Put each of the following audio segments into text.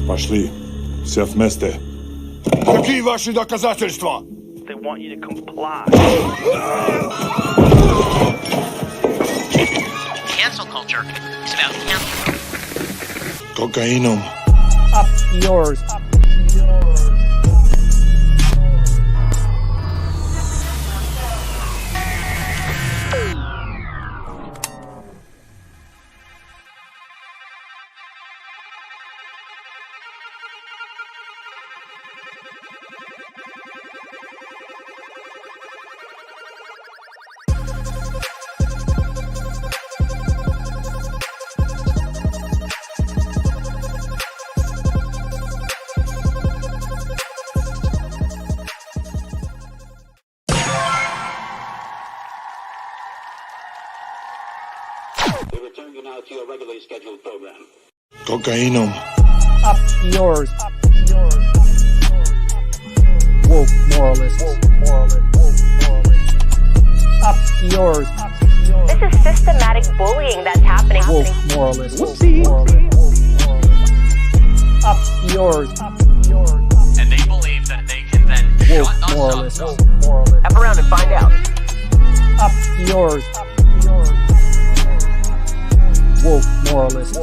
Пошли. Все вместе. Какие ваши доказательства? They want you to comply. Cancel culture is about cancel. Кокаином. Up yours. We return you now to your regularly scheduled program. Кокаином. Up yours. Woke moralists. Up yours. This is systematic bullying that's happening. Woke moralists. Up yours. And they believe that they can then Woke shut us moralists. up. Hop around and find out. Up yours. Woke moralists.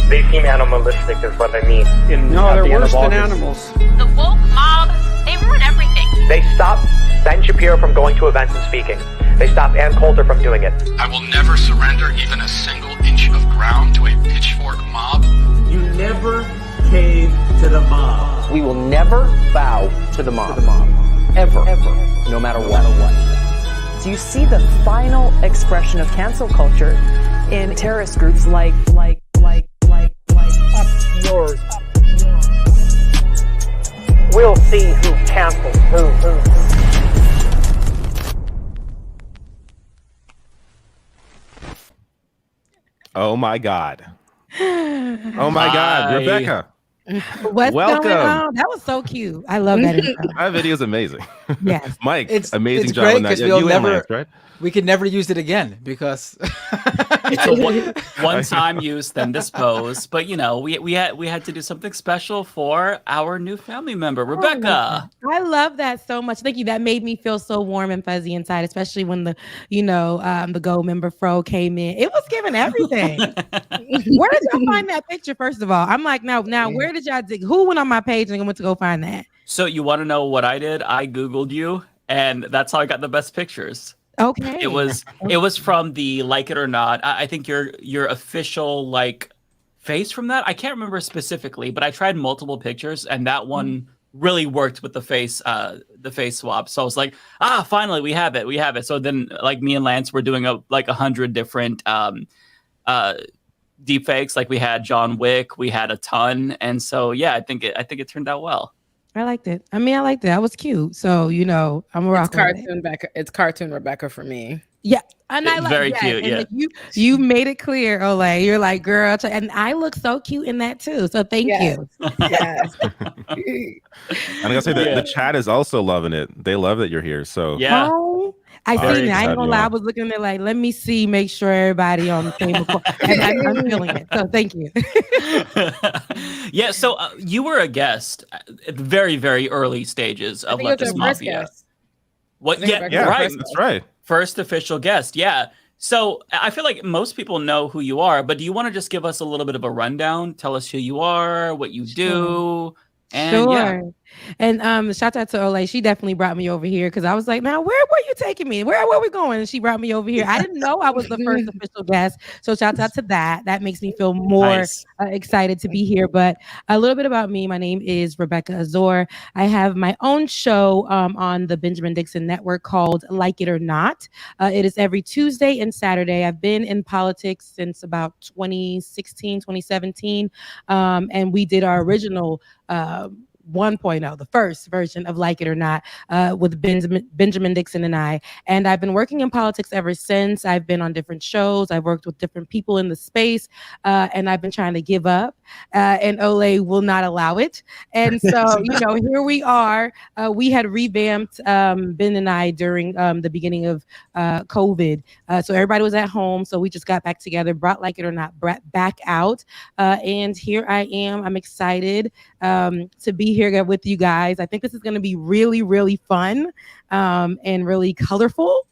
They seem animalistic is what I mean. No, they're worse than animals. The woke mob, they ruin everything. They stop Ben Shapiro from going to events and speaking. They stop Ann Coulter from doing it. I will never surrender even a single inch of ground to a pitchfork mob. You never cave to the mob. We will never bow to the mob. Ever. No matter what. Do you see the final expression of cancel culture in terrorist groups like Up yours. We'll see who cancels who. Oh my God. Oh my God, Rebecca. What's Welcome. going on? That was so cute. I love that intro. That video is amazing. Yes. Mike, It's amazing job great on that. 'cause Yeah, we'll you and never- Lance, right? We could never use it again because It's a one-time use, then dispose. But you know, we had to do something special for our new family member, Rebecca. I love that so much. Thank you. That made me feel so warm and fuzzy inside, especially when the gold member Fro came in. It was giving everything. Where did y'all find that picture? First of all, I'm like, now, where did y'all dig? Who went on my page and went to go find that? So you want to know what I did? I Googled you, and that's how I got the best pictures. Okay. It was from the Like It or Not. I think your official like face from that. I can't remember specifically, but I tried multiple pictures, and that one really worked with the face swap. So I was like, finally we have it. So then like me and Lance were doing 100 different deep fakes. Like we had John Wick, we had a ton, and so yeah, I think it turned out well. I liked it. I liked it. That was cute. So, I'm a rock. It's cartoon Rebecca for me. Yeah. And I It's like very that. cute, And yeah. like, you made it clear, Olay. You're like, girl, and I look so cute in that too. So thank you. Yes. And I gotta say that the chat is also loving it. They love that you're here. So Yeah. Oh, I seen it. I ain't gonna lie. I was looking there like, let me see, make sure everybody on the same accord. And I'm feeling it. So thank you. Yeah, so you were a guest at the very, very early stages of Leftist Mafia. What? Yeah, right. That's right. First official guest. Yeah. So I feel like most people know who you are, but do you want to just give us a little bit of a rundown? Tell us who you are, what you do. And yeah. And shout out to Olay. She definitely brought me over here because I was like, now where were you taking me? Where were we going? And she brought me over here. I didn't know I was the first official guest. So shout out to that. That makes me feel more excited to be here. But a little bit about me. My name is Rebecca Azor. I have my own show on the Benjamin Dixon Network called Like It or Not. It is every Tuesday and Saturday. I've been in politics since about 2016, 2017. And we did our original 1.0, the first version of Like It or Not, with Benjamin Dixon and I. And I've been working in politics ever since. I've been on different shows. I've worked with different people in the space, and I've been trying to give up, and Ole will not allow it. And so, here we are. We had revamped Ben and I during the beginning of COVID. So everybody was at home. So we just got back together, brought Like It or Not back out. And here I am. I'm excited to be here with you guys. I think this is going to be really, really fun and really colorful.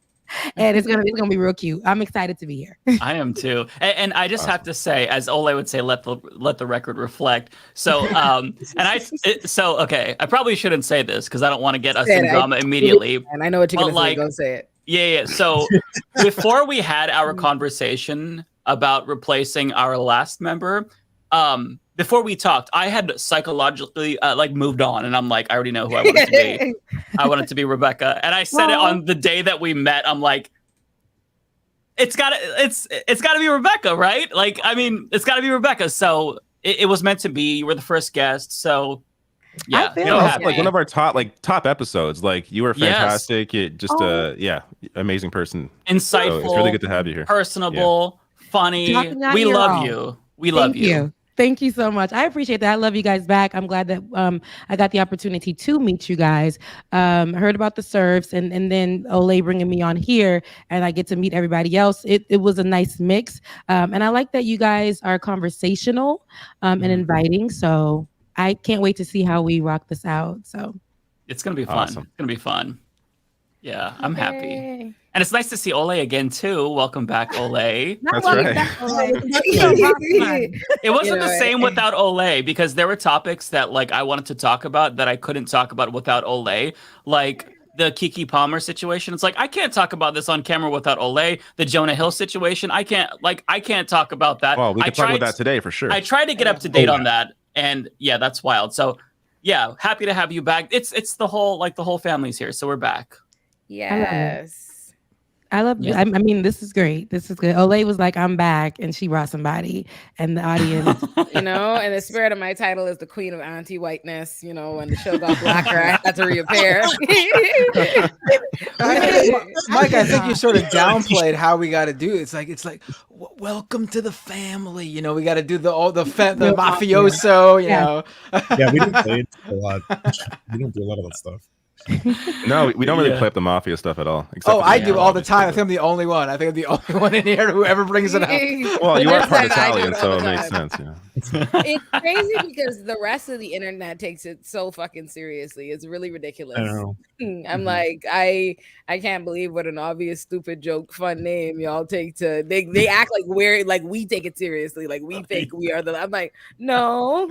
And it's gonna be real cute. I'm excited to be here. I am too, and I just have to say, as Ole would say, let the record reflect. So, okay, I probably shouldn't say this because I don't want to get us in drama immediately. And I know what you're gonna say. Go say it. Yeah. So before we had our conversation about replacing our last member, before we talked, I had psychologically moved on, and I'm like, I already know who I want it to be. I want it to be Rebecca, and I said it on the day that we met. I'm like, it's gotta be Rebecca, right? Like, I mean, it's gotta be Rebecca. So it was meant to be. You were the first guest, so yeah. Like one of our top episodes. Like, you were fantastic. It just amazing person. Insightful. So it's really good to have you here. Personable, funny. We love you. We love you. Thank you so much. I appreciate that. I love you guys back. I'm glad that I got the opportunity to meet you guys. Heard about the serves and then Ole bringing me on here, and I get to meet everybody else. It was a nice mix. And I like that you guys are conversational and inviting. So I can't wait to see how we rock this out. So it's going to be fun. Awesome. It's going to be fun. Yeah, I'm happy. And it's nice to see Ole again, too. Welcome back, Ole. That's right. It wasn't the same without Ole, because there were topics that I wanted to talk about that I couldn't talk about without Ole. Like the Keke Palmer situation. It's like, I can't talk about this on camera without Ole. The Jonah Hill situation. I can't talk about that. Well, we can talk about that today for sure. I tried to get up to date on that. And yeah, that's wild. So yeah, happy to have you back. It's the whole family's here. So we're back. Yes. I love you. I mean, this is great. This is good. Ole was like, I'm back, and she brought somebody, and the audience. And the spirit of my title is the queen of anti-whiteness. When the show got blacker, I had to reappear. Mike, I think you sort of downplayed how we got to do it. It's like, welcome to the family. We got to do the mafioso. Yeah, we didn't play it a lot. We don't do a lot of that stuff. No, we don't really play up the mafia stuff at all. I do all the time. I think I'm the only one. I think I'm the only one in here who ever brings it up. Well, you are part Italian, so it makes sense. It's crazy because the rest of the internet takes it so fucking seriously. It's really ridiculous. I know. I'm like, I can't believe what an obvious stupid joke fun name y'all take to they act like we take it seriously, like we think we are I'm like, no,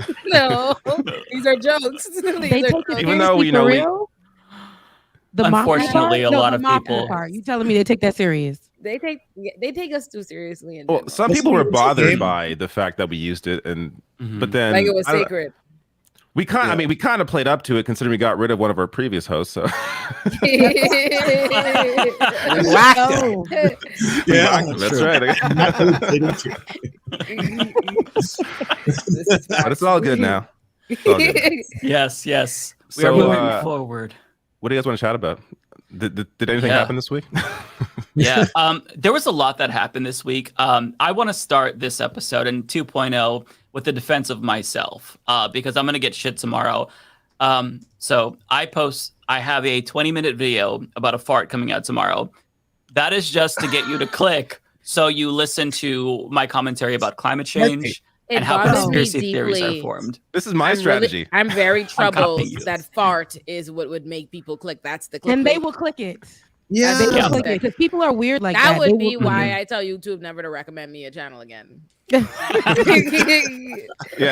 these are jokes. Even though we know unfortunately, a lot of people. You telling me they take that serious? They take us too seriously. Well, some people were bothered by the fact that we used it, but then like it was sacred. We kind of played up to it, considering we got rid of one of our previous hosts. So whacked it. Yeah, that's right. But it's all good now. It's all good. Yes. We are moving forward. What do you guys want to chat about? Did anything happen this week? Yeah, there was a lot that happened this week. I want to start this episode in 2.0 with the defense of myself, because I'm going to get shit tomorrow. So I have a 20-minute video about a fart coming out tomorrow. That is just to get you to click so you listen to my commentary about climate change. And how conspiracy theories are formed. This is my strategy. I'm very troubled that fart is what would make people click. That's the click. And they will click it. Yeah, they will click it because people are weird like that. That would be why I tell YouTube never to recommend me a channel again. Yeah,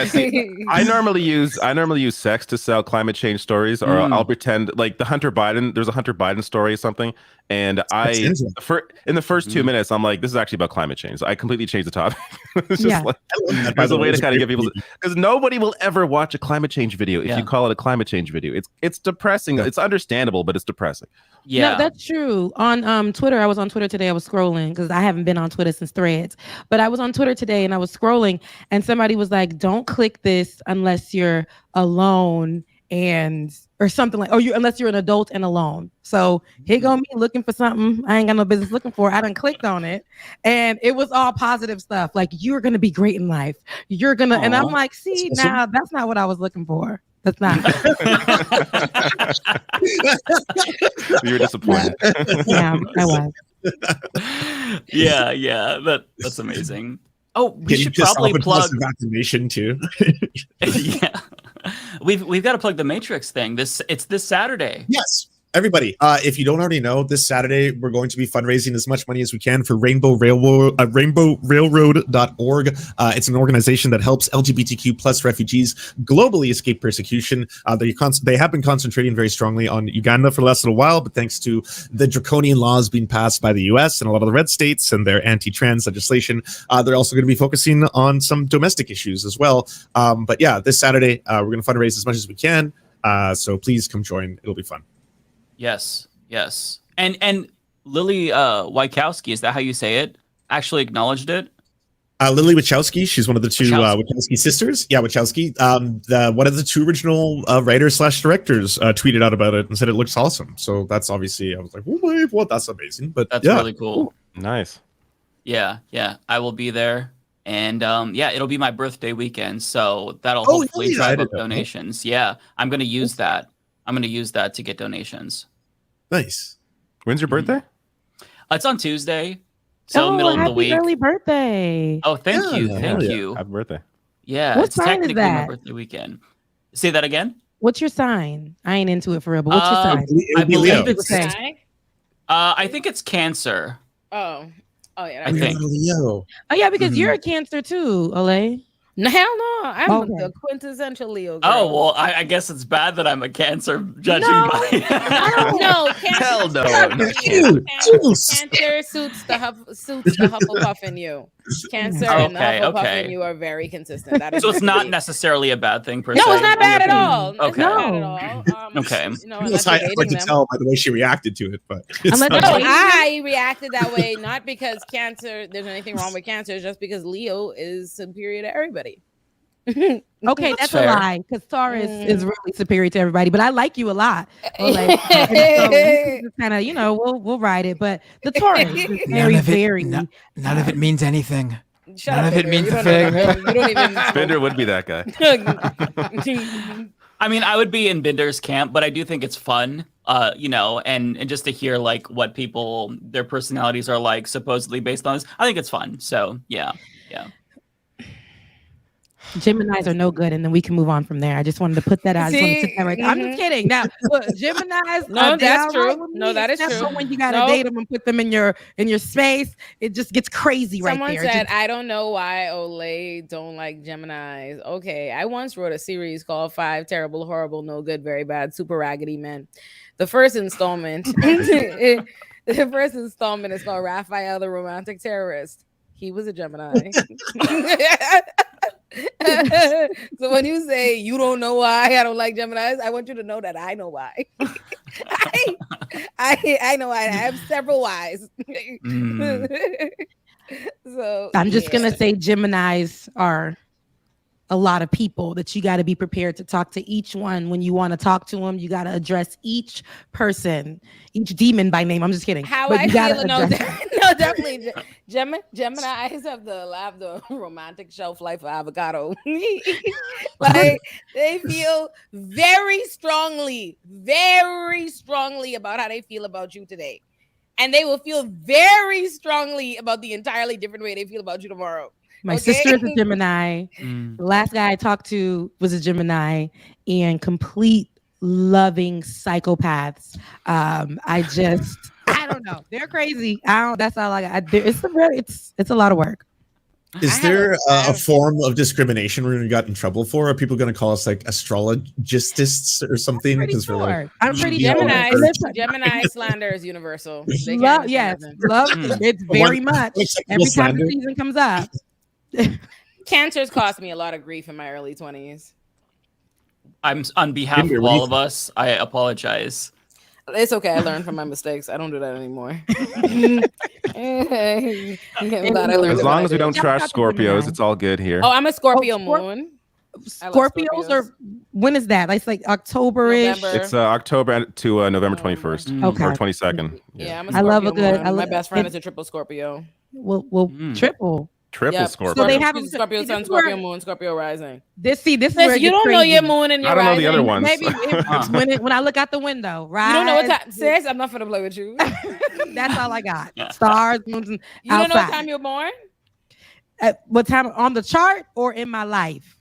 see, I normally use sex to sell climate change stories, or I'll pretend like there's a Hunter Biden story or something, and in the first 2 minutes I'm like, this is actually about climate change. So I completely changed the topic. It's just there's a way to kind of get people, because nobody will ever watch a climate change video if you call it a climate change video. It's depressing. It's understandable, but it's depressing. Yeah, no, that's true. On Twitter, I was on Twitter today. I was scrolling because I haven't been on Twitter since Threads, but I was on Twitter today and I was scrolling, and somebody was like, "Don't click this unless you're alone or something like, unless you're an adult and alone. So here go me looking for something I ain't got no business looking for. I done clicked on it, and it was all positive stuff. Like, you're gonna be great in life. You're gonna, and I'm like, see, now that's not what I was looking for. That's not. You're disappointed. Yeah, I was. Yeah, that's amazing. Oh, we Getting should pissed probably off at plug. positive affirmation too. Yeah, we've got to plug the Matrix thing. It's this Saturday. Yes. Everybody, if you don't already know, this Saturday we're going to be fundraising as much money as we can for Rainbow Railroad.org. It's an organization that helps LGBTQ plus refugees globally escape persecution. They have been concentrating very strongly on Uganda for the last little while, but thanks to the draconian laws being passed by the US and a lot of the red states and their anti-trans legislation, they're also going to be focusing on some domestic issues as well. But yeah, this Saturday we're going to fundraise as much as we can. So please come join. It'll be fun. Yes. And Lily Wachowski, is that how you say it? Actually acknowledged it. Lily Wachowski, she's one of the two Wachowski sisters. Yeah, Wachowski. One of the two original writers / directors tweeted out about it and said it looks awesome. So that's obviously, I was like, oh, well, that's amazing. But that's really cool. Nice. Yeah, I will be there. And it'll be my birthday weekend, so that'll hopefully drive up donations. Yeah, I'm gonna use that. I'm going to use that to get donations. Nice. When's your birthday? It's on Tuesday. So middle of the week. Early birthday. Oh, thank you. Thank you. Happy birthday. Yeah, what it's sign technically is that? my birthday weekend. Say that again? What's your sign? I ain't into it for real, but what's your sign? I believe it's say? I think it's Cancer. Oh yeah. I think. Oh yeah, because you're a Cancer too, Olay. No, hell no. I'm Okay. the quintessential Leo girl. Oh, well, I guess it's bad that I'm a Cancer judging by No, Cancer. Hell no. Cancer suits the Hufflepuff in you. Cancer and the Hufflepuff in you are very consistent. That is So it's not necessarily a bad thing per se. No, it's not bad at all. Okay. It's not bad at all. Okay. Unless I you're like to dating them. tell by the way she reacted to it, but it's No, not- I reacted that way not because Cancer. There's anything wrong with Cancer. It's just because Leo is superior to everybody. Okay, that's a lie because Taurus is really superior to everybody. But I like you a lot. Well, like, kind of, we'll ride it. But the Taurus is very. None of it means anything. Shut None up, of it Bender. means You a don't know thing. You don't even. Bender would be that guy. I mean, I would be in Binder's camp, but I do think it's fun, and just to hear like what their personalities are like, supposedly based on this. I think it's fun. So yeah. Geminis are no good, and then we can move on from there. I just wanted to put that out. I just wanted to take that right. I'm just kidding. Now, look, Geminis. No, they that's are right true. with No, me, that is except true. for when you gotta date them and put them in your space, it just gets crazy Someone right there. said, I don't know why Olay don't like Geminis. Okay, I once wrote a series called 5 Terrible, Horrible, No Good, Very Bad, Super Raggedy Men. The first installment, is called Raphael, the Romantic Terrorist. He was a Gemini. So when you say you don't know why I don't like Geminis, I want you to know that I know why. I know I have several whys. So I'm just gonna say Geminis are a lot of people that you got to be prepared to talk to each one. When you want to talk to them, you got to address each person, each demon by name. I'm just kidding. How But I you gotta feel, no, address- definitely. Geminis have the romantic shelf life of avocado. Like they feel very strongly about how they feel about you today. And they will feel very strongly about the entirely different way they feel about you tomorrow. My sister is a Gemini. The last guy I talked to was a Gemini, and complete loving psychopaths. I don't know. They're crazy. That's all I got. It's a lot of work. Is there a form of discrimination we're going to get in trouble for? Are people going to call us like astrologists or something? Because we're like, I'm pretty Gemini slander is universal. Yes, love. It's very much every time the season comes up. Cancers cost me a lot of grief in my early 20s. I'm on behalf of all of us. I apologize. It's okay. I learned from my mistakes. I don't do that anymore. As long as we don't trash Scorpios, it's all good here. Oh, I'm a Scorpio moon. I love Scorpios or when is that? It's like October-ish. November. It's October to November 21st Okay. or 22nd. Yeah, I'm a I love a Scorpio good. moon. My best friend is a triple Scorpio. Well, triple. Triple Yep. Scorpio. So they have She's a Scorpio sun, Scorpio moon, Scorpio rising. This is Sis, where it you gets don't know crazy. your moon and your I don't know the rising. other ones. Maybe it's when I look out the window, right? You don't know what time. Sis, I'm not gonna play with you. That's all I got. Stars, moons, and You don't know what outside. time you're born? At what time on the chart or in my life?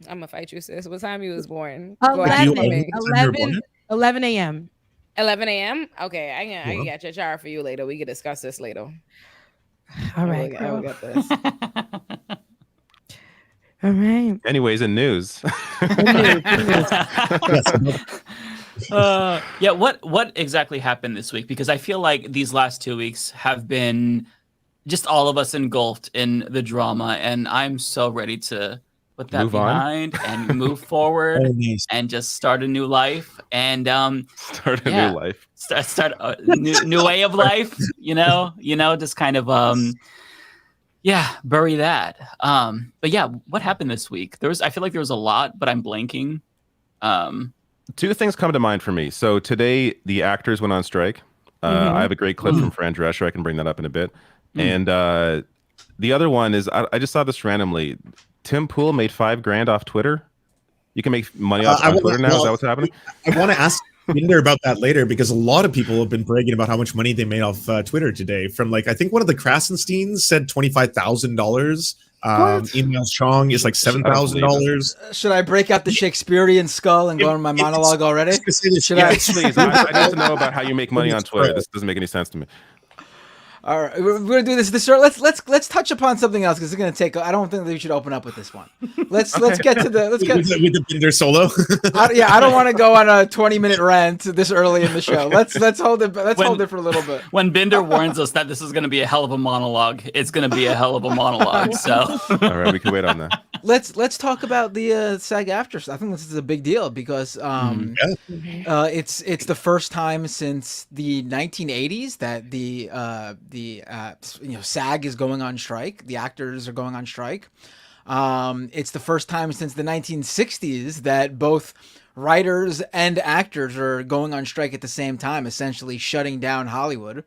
I'm gonna fight you, sis. What time you was born? Go ahead 11, for me. 11 a.m. 11 a.m. Okay, I can get your chart for you later. We can discuss this later. All right, I will get this. All right. Anyways, in news. Yeah, what exactly happened this week? Because I feel like these last 2 weeks have been just all of us engulfed in the drama, and I'm so ready to put that Move on. behind and move forward and just start a new life and Start a new life. Start a new way of life. Just kind of bury that. But yeah, what happened this week? I feel like there was a lot, but I'm blanking. Two things come to mind for me. So today, the actors went on strike. I have a great clip from Fran Drescher. I can bring that up in a bit. And the other one is I just saw this randomly. Tim Pool made $5,000 off Twitter. You can make money off Twitter now. Is that what's happening? I want to ask Binder about that later because a lot of people have been bragging about how much money they made off Twitter today. From I think one of the Krasensteins said $25,000. Email Chong is like $7,000. Should I break out the Shakespearean skull and go on my monologue already? Should I? Please. I need to know about how you make money on Twitter. This doesn't make any sense to me. All right, we're gonna do this. Let's touch upon something else because it's gonna take. I don't think that we should open up with this one. Let's get to the with the Binder solo. I don't want to go on a 20-minute rant this early in the show. Let's hold it. Hold it for a little bit. When Binder warns us that this is gonna be a hell of a monologue, it's gonna be a hell of a monologue. So all right, we can wait on that. Let's talk about the SAG-AFTRA. I think this is a big deal because it's the first time since the 1980s that the SAG is going on strike. The actors are going on strike. It's the first time since the 1960s that both writers and actors are going on strike at the same time, essentially shutting down Hollywood.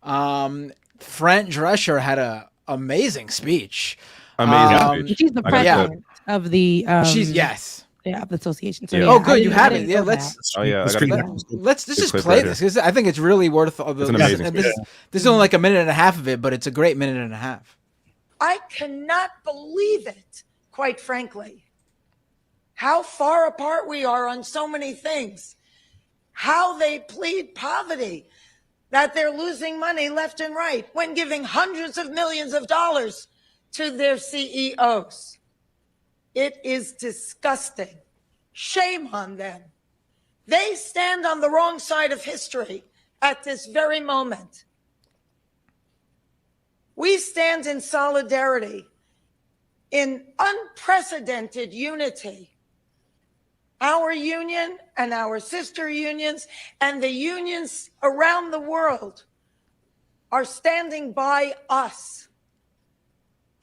Fran Drescher had an amazing speech. She's the president of the. of the association. So, oh, good, you have it. Yeah, let's just play this because I think it's really worth all the. This is only like a minute and a half of it, but it's a great minute and a half. I cannot believe it, quite frankly. How far apart we are on so many things. How they plead poverty, that they're losing money left and right when giving hundreds of millions of dollars to their CEOs. It is disgusting. Shame on them. They stand on the wrong side of history at this very moment. We stand in solidarity, in unprecedented unity. Our union and our sister unions and the unions around the world are standing by us,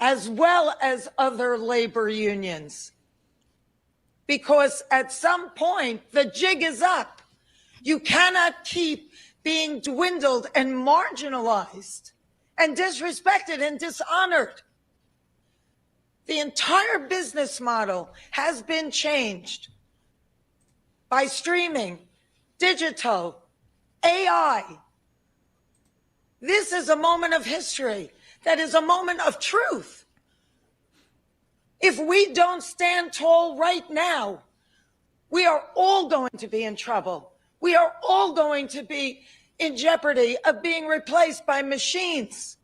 as well as other labor unions. Because at some point, the jig is up. You cannot keep being dwindled and marginalized and disrespected and dishonored. The entire business model has been changed by streaming, digital, AI. This is a moment of history. That is a moment of truth. If we don't stand tall right now, we are all going to be in trouble. We are all going to be in jeopardy of being replaced by machines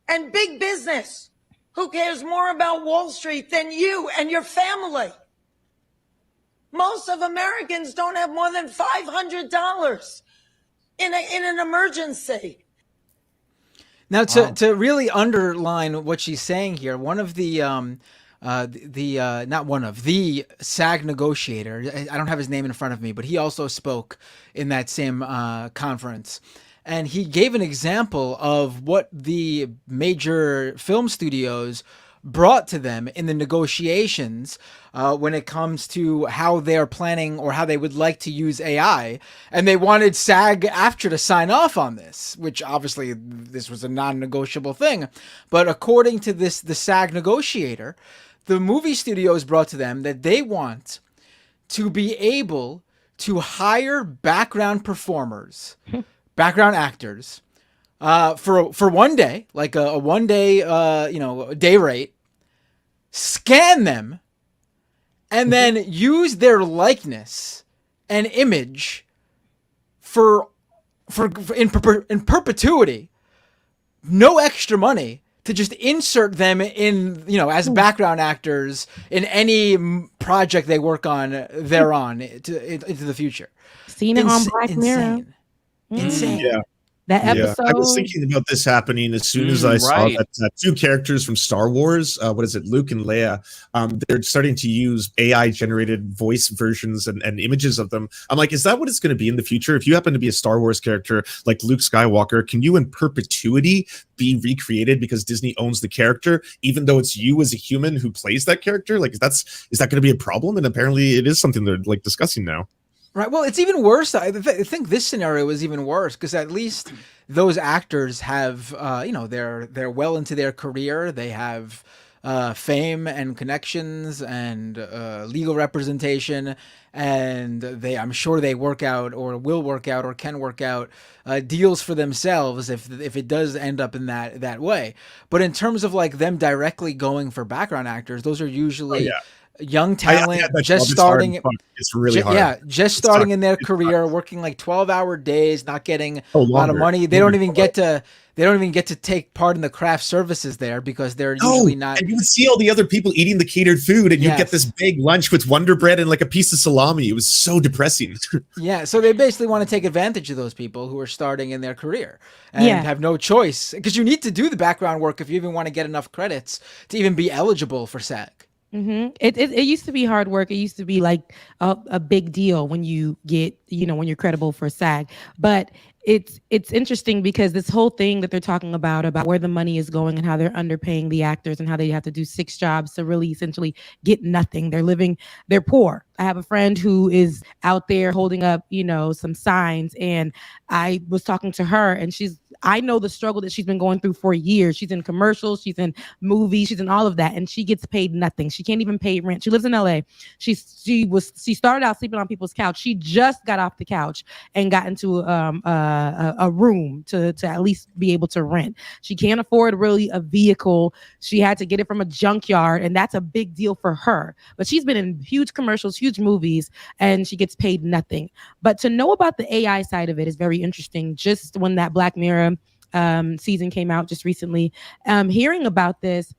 and big business. Who cares more about Wall Street than you and your family? Most of Americans don't have more than $500 in an emergency. Now, to really underline what she's saying here, one of the SAG negotiator, I don't have his name in front of me, but he also spoke in that same conference. And he gave an example of what the major film studios brought to them in the negotiations when it comes to how they're planning or how they would like to use AI. And they wanted SAG-AFTRA to sign off on this, which obviously this was a non-negotiable thing. But according to the SAG negotiator, the movie studios brought to them that they want to be able to hire background performers, background actors, for one day, like a 1 day, day rate, scan them, and then use their likeness and image in perpetuity, no extra money, to just insert them in, as background actors in any project they work on thereon into the future. Seen it on Black Mirror. Insane. Yeah. That episode. I was thinking about this happening as soon as I saw right. that two characters from Star Wars, what is it, Luke and Leia, they're starting to use AI generated voice versions and images of them. I'm like, is that what it's going to be in the future? If you happen to be a Star Wars character like Luke Skywalker, can you in perpetuity be recreated because Disney owns the character, even though it's you as a human who plays that character? Like, is that going to be a problem? And apparently it is something they're like discussing now. Right. Well, it's even worse. I think this scenario is even worse because at least those actors have, they're well into their career. They have fame and connections and legal representation, and I'm sure they work out or will work out or can work out deals for themselves if it does end up in that way. But in terms of like them directly going for background actors, those are usually young talent just starting. It's really hard. Yeah, just starting in their career, working like 12-hour days, not getting a lot of money. They don't even get to take part in the craft services there because they're usually not. And you would see all the other people eating the catered food, and you get this big lunch with Wonder Bread and like a piece of salami. It was so depressing. Yeah, so they basically want to take advantage of those people who are starting in their career and have no choice, because you need to do the background work if you even want to get enough credits to even be eligible for SAG. It used to be hard work. It used to be like a big deal when you get, when you're credible for SAG. But it's interesting because this whole thing that they're talking about where the money is going and how they're underpaying the actors and how they have to do 6 jobs to really essentially get nothing. They're poor. I have a friend who is out there holding up, some signs, and I was talking to her, and I know the struggle that she's been going through for years. She's in commercials, she's in movies, she's in all of that, and she gets paid nothing. She can't even pay rent. She lives in LA. She started out sleeping on people's couch. She just got off the couch and got into a room to at least be able to rent. She can't afford really a vehicle. She had to get it from a junkyard, and that's a big deal for her. But she's been in huge commercials, huge movies, and she gets paid nothing. But to know about the AI side of it is very interesting. Just when that Black Mirror season came out just recently, hearing about this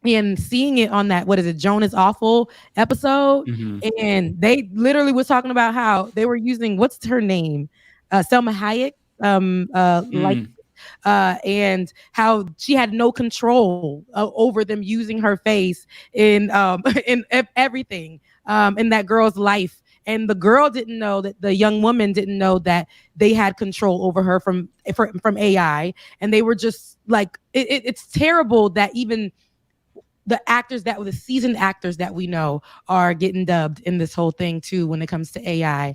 and seeing it on that, Jonas Awful episode, and they literally was talking about how they were using, what's her name, Selma Hayek, and how she had no control over them using her face in everything in that girl's life. And the girl didn't know, that the young woman didn't know that they had control over her from AI. And they were just like, it's terrible that even the seasoned actors that we know are getting dubbed in this whole thing too when it comes to AI.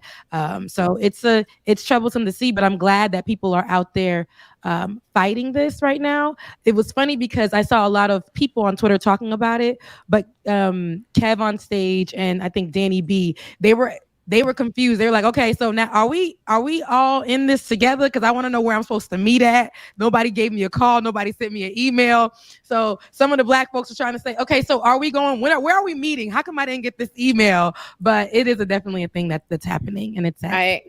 So it's troublesome to see, but I'm glad that people are out there fighting this right now. It was funny because I saw a lot of people on Twitter talking about it, but Kev on stage and I think Danny B, they were confused. They were like, okay, so now are we all in this together? Because I want to know where I'm supposed to meet at. Nobody gave me a call. Nobody sent me an email. So some of the Black folks are trying to say, okay, so are we going? Where are we meeting? How come I didn't get this email? But it is definitely a thing that's happening, and it's sad.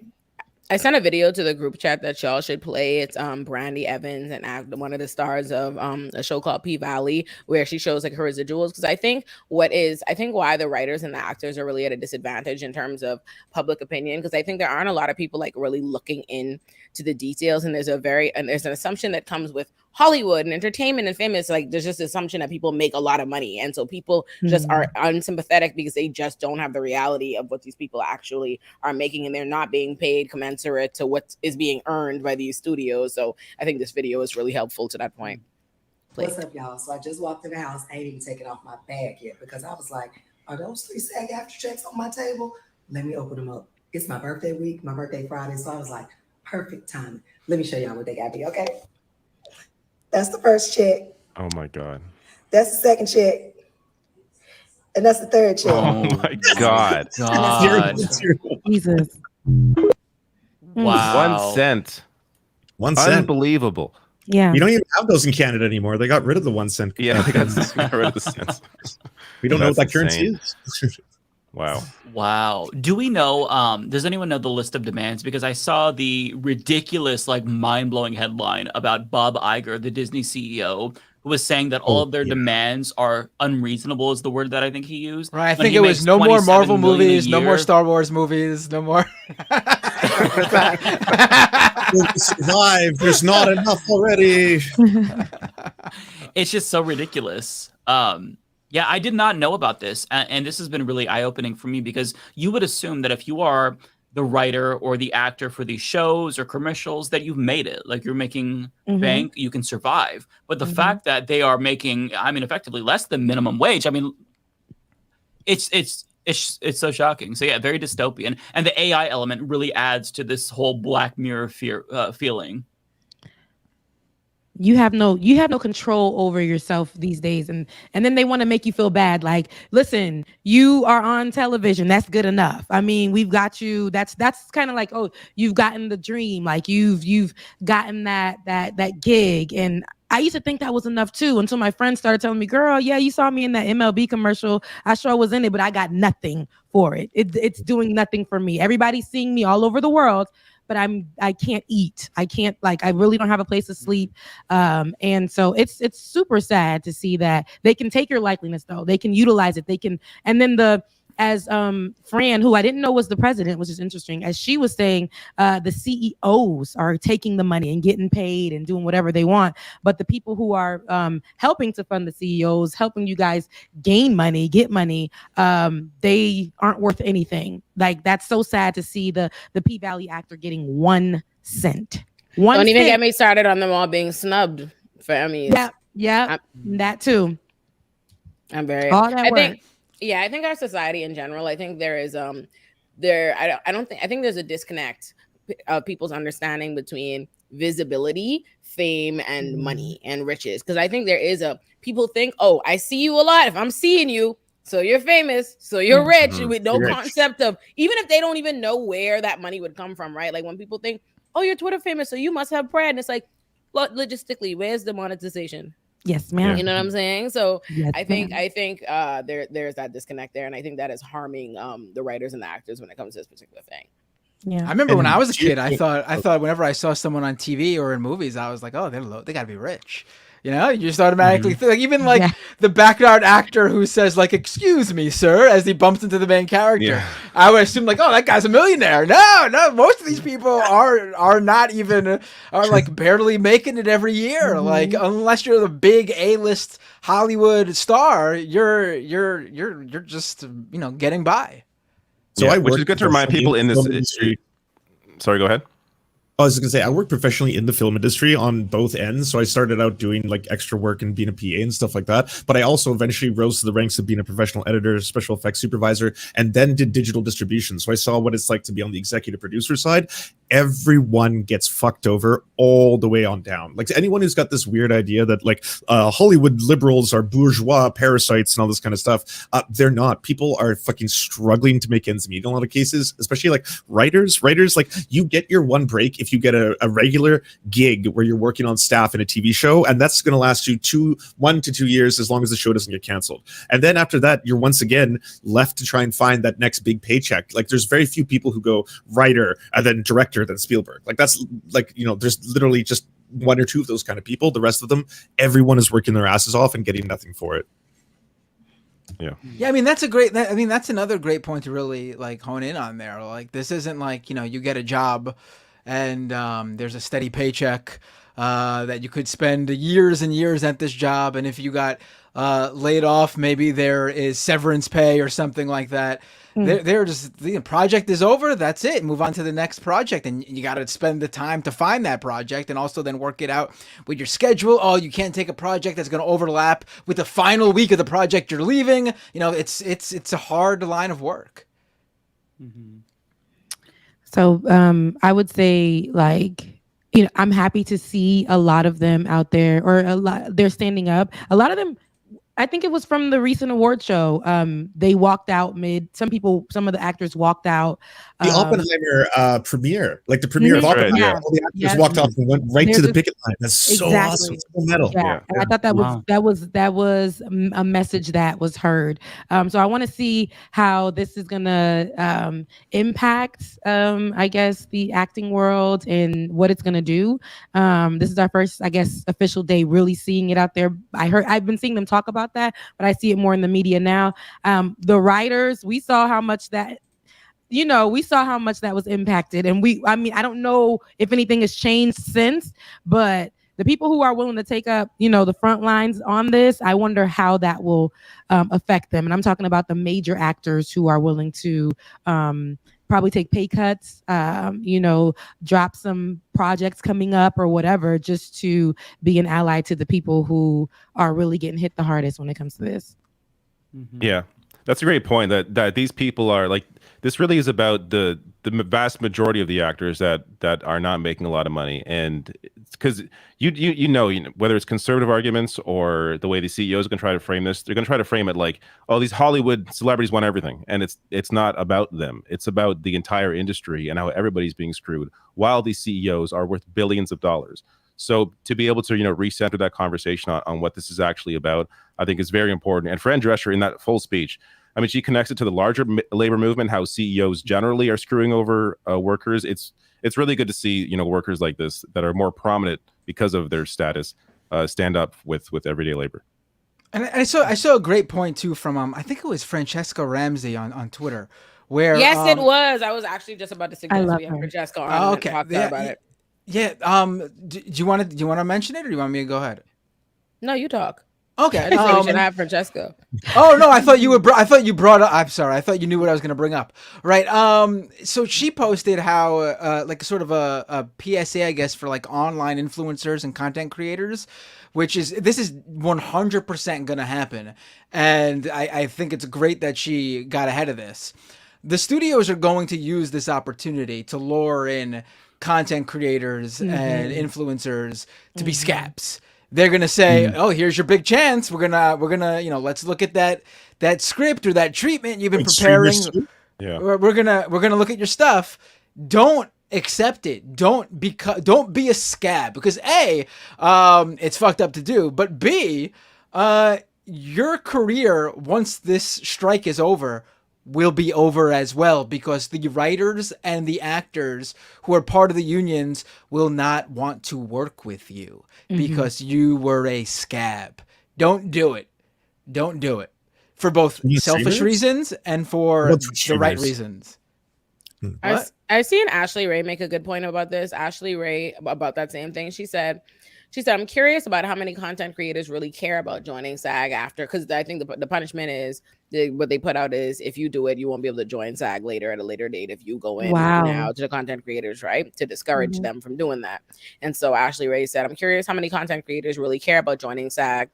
I sent a video to the group chat that y'all should play. It's Brandy Evans and one of the stars of a show called P-Valley, where she shows like her residuals. Because I think why the writers and the actors are really at a disadvantage in terms of public opinion, because I think there aren't a lot of people like really looking into the details, and there's an assumption that comes with Hollywood and entertainment and famous. Like there's just an assumption that people make a lot of money, and so people just are unsympathetic because they just don't have the reality of what these people actually are making, and they're not being paid commensurate to what is being earned by these studios. So I think this video is really helpful to that point. plate. What's up, y'all? So I just walked in the house. I ain't even taken off my bag yet because I was like, are those 3 SAG after checks on my table? Let me open them up. It's my birthday week, my birthday Friday. So I was like, perfect timing. Let me show y'all what they got me, okay? That's the first check. Oh my God. That's the second check. And that's the third check. Oh my God. Jesus. Wow. 1 cent. 1 cent. Unbelievable. Yeah. You don't even have those in Canada anymore. They got rid of the 1 cent. Yeah, they got rid of the cents. We don't know what that That's currency insane. is. Wow. Wow. Do we know, does anyone know the list of demands? Because I saw the ridiculous, like mind-blowing headline about Bob Iger, the Disney CEO, who was saying that all of their demands are unreasonable is the word that I think he used. Right, I When think he it was makes no more 27 Marvel million a movies, no more year. Star Wars movies, no more. Will we survive? There's not enough already. It's just so ridiculous. Yeah, I did not know about this, and this has been really eye-opening for me because you would assume that if you are the writer or the actor for these shows or commercials, that you've made it. Like you're making bank, you can survive. But the fact that they are making, I mean, effectively less than minimum wage. I mean, it's so shocking. So yeah, very dystopian, and the AI element really adds to this whole Black Mirror feeling. You have no control over yourself these days, and then they want to make you feel bad. Like, listen, you are on television, that's good enough. I mean, we've got you. That's kind of like, oh, you've gotten the dream, like you've gotten that gig. And I used to think that was enough too, until my friend started telling me, girl, yeah, you saw me in that MLB commercial, I sure was in it, but I got nothing for it. It's doing nothing for me. Everybody's seeing me all over the world, but I can't eat. I can't, like, I really don't have a place to sleep. And so it's super sad to see that they can take your likeliness though. They can utilize it. They can, and then as Fran, who I didn't know was the president, which is interesting, as she was saying, the CEOs are taking the money and getting paid and doing whatever they want. But the people who are helping to fund the CEOs, helping you guys gain money, get money, they aren't worth anything. Like, that's so sad to see the P-Valley actor getting 1 cent. Don't even get me started on them all being snubbed for Emmys. Yeah, that too. I'm very. All that work. I think our society in general, I think there is I think there's a disconnect of people's understanding between visibility, fame, and money and riches. Because I think there is people think, oh, I see you a lot. If I'm seeing you, so you're famous, so you're rich, with no concept of, even if they don't even know where that money would come from, right? Like when people think, oh, you're Twitter famous, so you must have bread. And it's like, logistically, where's the monetization? Yes, ma'am. You know what I'm saying? So yes, I think there's that disconnect there, and I think that is harming the writers and the actors when it comes to this particular thing. Yeah, I remember when I was a kid, I thought whenever I saw someone on TV or in movies, I was like, oh, they got to be rich. You know, you just automatically think, even the background actor who says, like, excuse me, sir, as he bumps into the main character. Yeah. I would assume, like, oh, that guy's a millionaire. No, most of these people are not even, are like barely making it every year. Like, unless you're the big A-list Hollywood star, you're just, getting by. So which is good to remind people in this industry. Sorry, go ahead. I was going to say, I work professionally in the film industry on both ends. So I started out doing like extra work and being a PA and stuff like that. But I also eventually rose to the ranks of being a professional editor, special effects supervisor, and then did digital distribution. So I saw what it's like to be on the executive producer side. Everyone gets fucked over all the way on down. Like, anyone who's got this weird idea that like Hollywood liberals are bourgeois parasites and all this kind of stuff, they're not. People are fucking struggling to make ends meet in a lot of cases, especially like writers, like you get your one break if you get a regular gig where you're working on staff in a TV show, and that's going to last you 1 to 2 years as long as the show doesn't get canceled. And then after that, you're once again left to try and find that next big paycheck. Like, there's very few people who go writer and then director, then Spielberg. Like, that's like, there's literally just 1 or 2 of those kind of people. The rest of them, everyone is working their asses off and getting nothing for it. Yeah, I mean, that's another great point to really like hone in on there. Like, this isn't like, you get a job and there's a steady paycheck that you could spend years and years at this job, and if you got laid off. Maybe there is severance pay or something like that. They're just, the project is over. That's it. Move on to the next project, and you got to spend the time to find that project, and also then work it out with your schedule. Oh, you can't take a project that's going to overlap with the final week of the project you're leaving. It's a hard line of work. So I would say, like, I'm happy to see a lot of them out there, or they're standing up. A lot of them, I think it was from the recent award show. They walked out some of the actors walked out. The Oppenheimer premiere, like the premiere of Oppenheimer, all the actors walked off and went right to the picket line. That's so awesome, so metal. Yeah. And I thought that was a message that was heard. So I want to see how this is gonna impact, I guess, the acting world and what it's gonna do. This is our first, I guess, official day really seeing it out there. I've been seeing them talk about that, but I see it more in the media now. The writers, we saw how much that was impacted, and I don't know if anything has changed since, but the people who are willing to take up, the front lines on this, I wonder how that will affect them. And I'm talking about the major actors who are willing to probably take pay cuts, drop some projects coming up or whatever, just to be an ally to the people who are really getting hit the hardest when it comes to this. Yeah, that's a great point. That these people are like, this really is about the vast majority of the actors that are not making a lot of money, and because you know whether it's conservative arguments or the way the CEOs are going to try to frame this, they're going to try to frame it like, oh, these Hollywood celebrities want everything, and it's not about them. It's about the entire industry and how everybody's being screwed, while these CEOs are worth billions of dollars. So to be able to recenter that conversation on what this is actually about, I think is very important. And Fran Drescher, in that full speech, I mean, she connects it to the larger labor movement, how CEOs generally are screwing over workers. It's really good to see workers like this that are more prominent because of their status stand up with everyday labor. And I saw a great point too from I think it was Francesca Ramsey on Twitter, where yes, it was. I was actually just about to suggest we have Francesca on and talk about it. Yeah. Do you want to mention it, or do you want me to go ahead? No, you talk. Okay. I just said we should have Francesca. Oh no, I thought you brought up. I'm sorry. I thought you knew what I was going to bring up. Right. So she posted how like sort of a PSA, I guess, for like online influencers and content creators, this is 100% going to happen, and I think it's great that she got ahead of this. The studios are going to use this opportunity to lure in content creators and influencers to be scabs. They're gonna say, "Oh, here's your big chance. We're gonna, let's look at that script or that treatment you've been preparing. Yeah, we're gonna look at your stuff. Don't accept it. Don't be a scab, because A, it's fucked up to do, but B, your career, once this strike is over, will be over as well, because the writers and the actors who are part of the unions will not want to work with you because you were a scab. Don't do it. Don't do it. For both selfish reasons and for the right reasons. I seen Ashley Ray make a good point about this. Ashley Ray, about that same thing. She said, I'm curious about how many content creators really care about joining SAG after, because I think the punishment is, what they put out is, if you do it, you won't be able to join SAG later at a later date if you go in now to the content creators, right? To discourage them from doing that. And so Ashley Ray said, I'm curious how many content creators really care about joining SAG.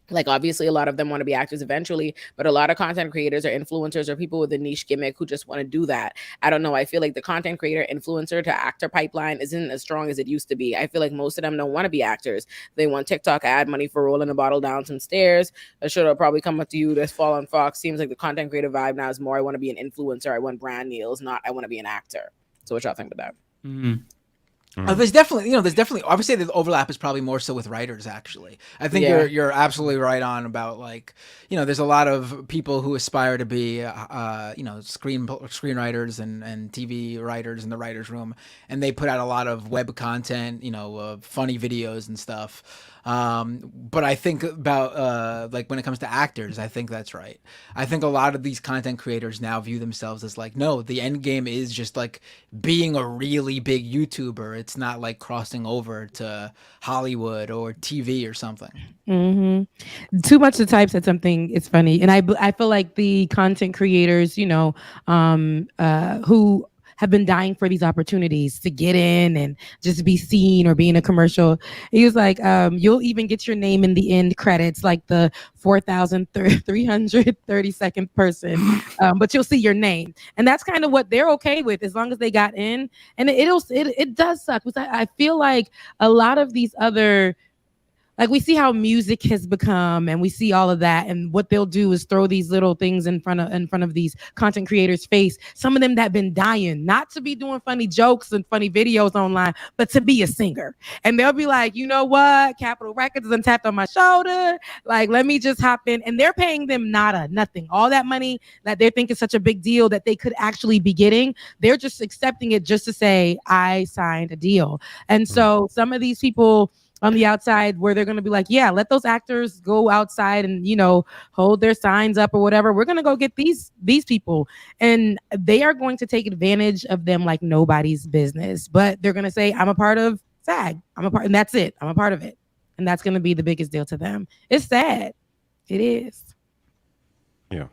Like, obviously, a lot of them want to be actors eventually, but a lot of content creators or influencers or people with a niche gimmick who just want to do that. I don't know. I feel like the content creator, influencer to actor pipeline isn't as strong as it used to be. I feel like most of them don't want to be actors. They want TikTok ad money for rolling a bottle down some stairs. A show will probably come up to you that's fall on Fox. Seems like the content creator vibe now is more, I want to be an influencer. I want brand deals, not I want to be an actor. So what y'all think about that? There's definitely, obviously the overlap is probably more so with writers, actually. I think you're absolutely right on about, like, there's a lot of people who aspire to be, screenwriters and TV writers in the writer's room, and they put out a lot of web content, funny videos and stuff. But I think about, like, when it comes to actors, I think that's right. I think a lot of these content creators now view themselves as like, no, the end game is just like being a really big YouTuber. It's not like crossing over to Hollywood or TV or something. Too much to type said something. It's funny, and I feel like the content creators, who have been dying for these opportunities to get in and just be seen or be in a commercial. He was like, you'll even get your name in the end credits, like the 4,332nd person, but you'll see your name, and that's kind of what they're okay with as long as they got in. And it does suck because I feel like a lot of these other, like, we see how music has become and we see all of that, and what they'll do is throw these little things in front of these content creators' face, some of them that have been dying not to be doing funny jokes and funny videos online, but to be a singer. And they'll be like, you know what, Capitol Records done tapped on my shoulder, like, let me just hop in. And they're paying them nothing, all that money that they think is such a big deal that they could actually be getting, they're just accepting it just to say, I signed a deal. And so some of these people on the outside, where they're going to be like, yeah, let those actors go outside and, hold their signs up or whatever. We're going to go get these people. And they are going to take advantage of them like nobody's business. But they're going to say, I'm a part of SAG. And that's it. I'm a part of it. And that's going to be the biggest deal to them. It's sad. It is. Yeah.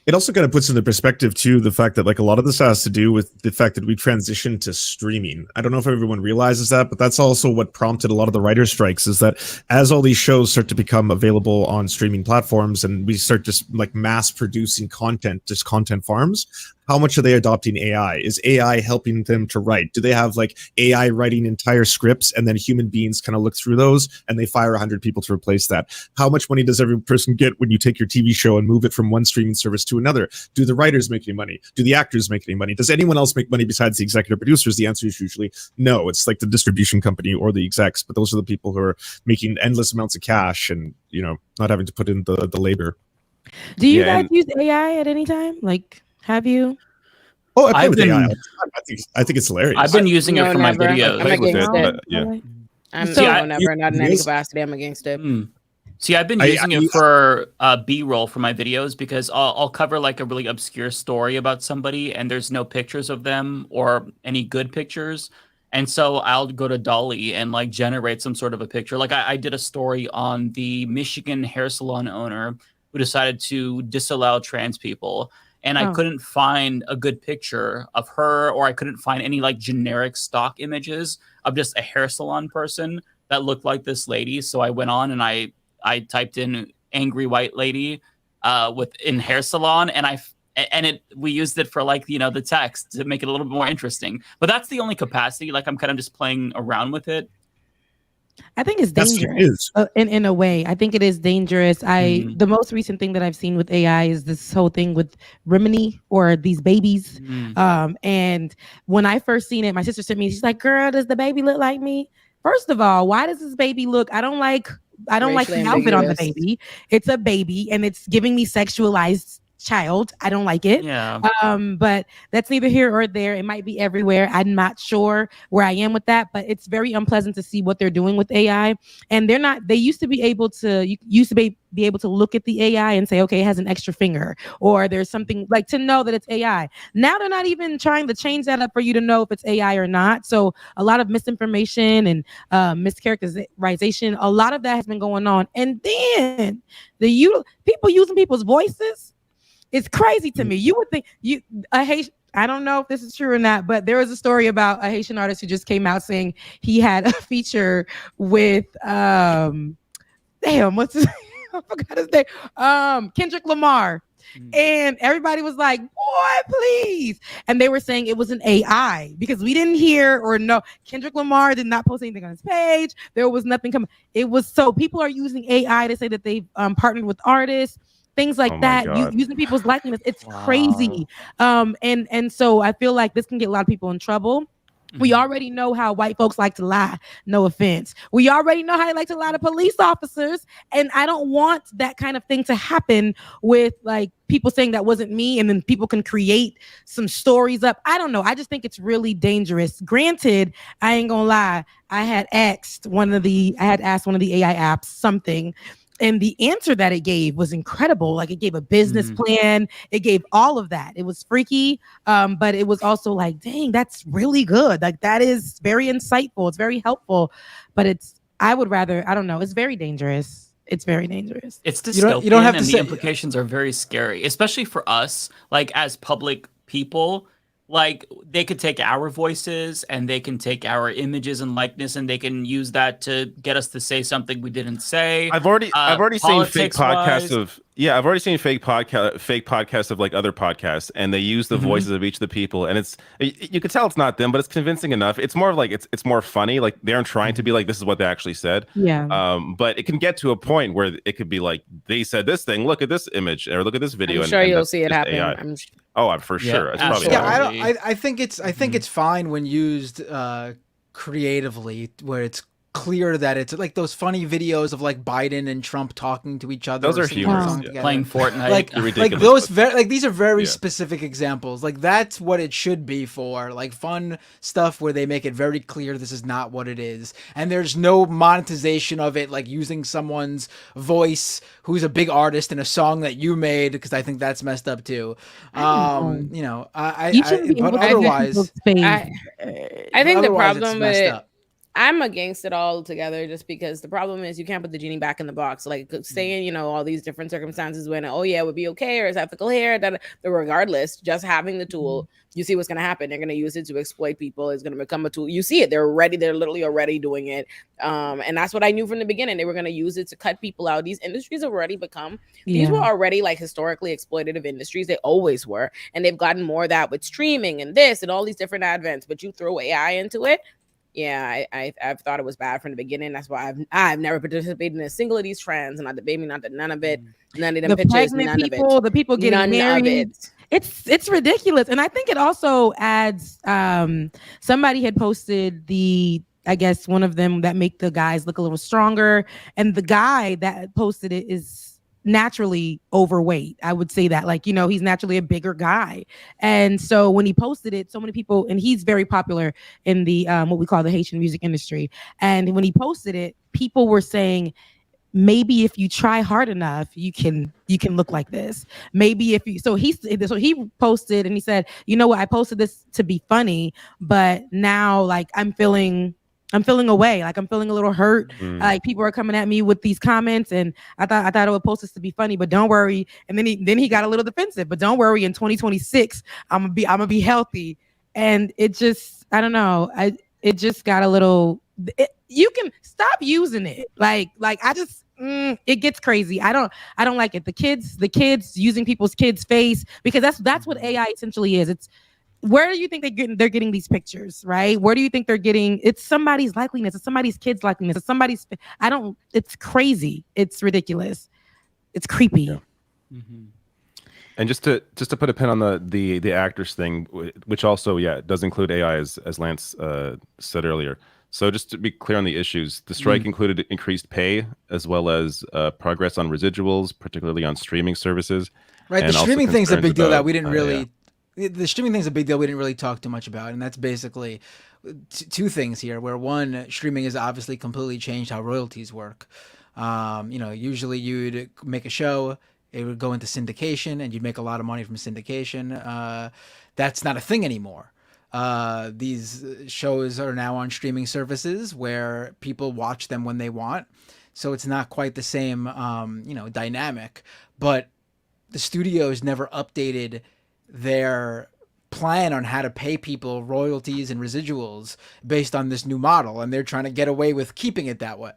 It also kind of puts into perspective too the fact that, like, a lot of this has to do with the fact that we transitioned to streaming. I don't know if everyone realizes that, but that's also what prompted a lot of the writer strikes, is that as all these shows start to become available on streaming platforms and we start just like mass producing content, just content farms, how much are they adopting AI? Is AI helping them to write? Do they have like AI writing entire scripts and then human beings kind of look through those and they fire 100 people to replace that? How much money does every person get when you take your TV show and move it from one streaming service to another? Do the writers make any money? Do the actors make any money? Does anyone else make money besides the executive producers? The answer is usually no. It's like the distribution company or the execs, but those are the people who are making endless amounts of cash and, not having to put in the labor. Do you guys use AI at any time? Like, have you? Oh, I play with AI. I think it's hilarious. I've been using it for my videos. I'm against it. Yeah. I'm never, not in any capacity. I'm against it. See, I've been using it for B-roll for my videos, because I'll cover like a really obscure story about somebody and there's no pictures of them or any good pictures. And so I'll go to Dolly and like generate some sort of a picture. Like I did a story on the Michigan hair salon owner who decided to disallow trans people. And I couldn't find a good picture of her, or I couldn't find any like generic stock images of just a hair salon person that looked like this lady. So I went on and I typed in angry white lady in hair salon, and we used it for like, the text to make it a little bit more interesting. But that's the only capacity. Like, I'm kind of just playing around with it. I think it's dangerous in a way. I think it is dangerous. The most recent thing that I've seen with AI is this whole thing with Rimini, or these babies. And when I first seen it, my sister sent me, she's like, girl, does the baby look like me? First of all, why does this baby look, I don't like the outfit on the baby. It's a baby and it's giving me sexualized child. I don't like it. Yeah. But that's neither here or there. It might be everywhere. I'm not sure where I am with that, but it's very unpleasant to see what they're doing with AI. And they used to be able to be able to look at the AI and say, okay, it has an extra finger, or there's something, like, to know that it's AI. Now they're not even trying to change that up for you to know if it's AI or not. So a lot of misinformation and mischaracterization, a lot of that has been going on. And then people using people's voices, it's crazy to me. You would think I don't know if this is true or not, but there was a story about a Haitian artist who just came out saying he had a feature with what's his name? I forgot his name. Kendrick Lamar. And everybody was like, boy, please. And they were saying it was an AI because we didn't hear or know. Kendrick Lamar did not post anything on his page. There was nothing coming. It was, so people are using AI to say that they've partnered with artists, things like that, using people's likeness. It's crazy. And so I feel like this can get a lot of people in trouble. We already know how white folks like to lie. No offense. We already know how they like to lie to police officers. And I don't want that kind of thing to happen with like people saying that wasn't me. And then people can create some stories up. I don't know. I just think it's really dangerous. Granted, I ain't gonna lie. I had asked one of the AI apps something. And the answer that it gave was incredible. Like, it gave a business plan. It gave all of that. It was freaky. But it was also like, dang, that's really good. Like, that is very insightful. It's very helpful. But I would rather, I don't know. It's very dangerous. it's very dangerous. It's You dystopian, don't have to and say- the implications are very scary, especially for us, like as public people. Like they could take our voices and they can take our images and likeness, and they can use that to get us to say something we didn't say. I've already seen fake podcasts politics-wise. I've already seen fake podcasts of like other podcasts, and they use the voices of each of the people, and you can tell it's not them, but it's convincing enough. It's more of like it's more funny, like they aren't trying to be like this is what they actually said. Yeah. But it can get to a point where it could be like they said this thing, look at this image or look at this video. I'm sure and you'll that's see it just happen. AI. I'm for sure. It's probably Yeah, I think it's fine when used creatively, where it's clear that it's like those funny videos of like Biden and Trump talking to each other. Those or are singing a humorous, song yeah. together. Playing Fortnite. Like those like these are very specific examples. Like that's what it should be for. Like fun stuff where they make it very clear this is not what it is, and there's no monetization of it, like using someone's voice who's a big artist in a song that you made, because I think that's messed up too. You know, but otherwise, I think the otherwise it's problem messed with up. I'm against it all together, just because the problem is you can't put the genie back in the box. Like saying, you know, all these different circumstances when, oh yeah, it would be okay, or it's ethical here, that regardless, just having the tool, you see what's going to happen. They're going to use it to exploit people. It's going to become a tool. You see it. They're literally already doing it. And that's what I knew from the beginning. They were going to use it to cut people out. These industries have already become, these were already like historically exploitative industries. They always were. And they've gotten more of that with streaming and this and all these different advents, but you throw AI into it. Yeah, I've thought it was bad from the beginning. That's why I've never participated in a single of these trends, not the baby, not the none of it, none of them The pictures, pregnant none people, of it, the people getting none married. of it. It's ridiculous, and I think it also adds. Somebody had posted I guess one of them that make the guys look a little stronger, and the guy that posted it is naturally overweight. I would say that, like, you know, he's naturally a bigger guy. And so when he posted it, so many people, and he's very popular in the what we call the Haitian music industry. And when he posted it, people were saying, maybe if you try hard enough, you can look like this. Maybe if you, so he posted and he said, you know what, I posted this to be funny, but now like I'm feeling away. Like I'm feeling a little hurt. Like people are coming at me with these comments, and I thought I would post this to be funny, but don't worry. And then he got a little defensive, but don't worry. In 2026, I'm gonna be healthy. And it just, I don't know. It just got a little. You can stop using it. Like I just. It gets crazy. I don't like it. The kids using people's kids' face, because that's what AI essentially is. It's where do you think they're getting these pictures, right? Where do you think they're getting? It's somebody's likeliness. It's somebody's kid's likeliness. It's somebody's. It's crazy. It's ridiculous. It's creepy. Yeah. And just to put a pin on the actors thing, which also does include AI, as Lance said earlier. So just to be clear on the issues, the strike included increased pay as well as progress on residuals, particularly on streaming services. Right, and the also streaming thing's a big deal that we didn't concerns really. The streaming thing's a big deal we didn't really talk too much about, and that's basically two things here. Where one, streaming has obviously completely changed how royalties work. You know, usually you'd make a show, it would go into syndication, and you'd make a lot of money from syndication. That's not a thing anymore. These shows are now on streaming services where people watch them when they want, so it's not quite the same, you know, dynamic. But the studios never updated their plan on how to pay people royalties and residuals based on this new model, and they're trying to get away with keeping it that way.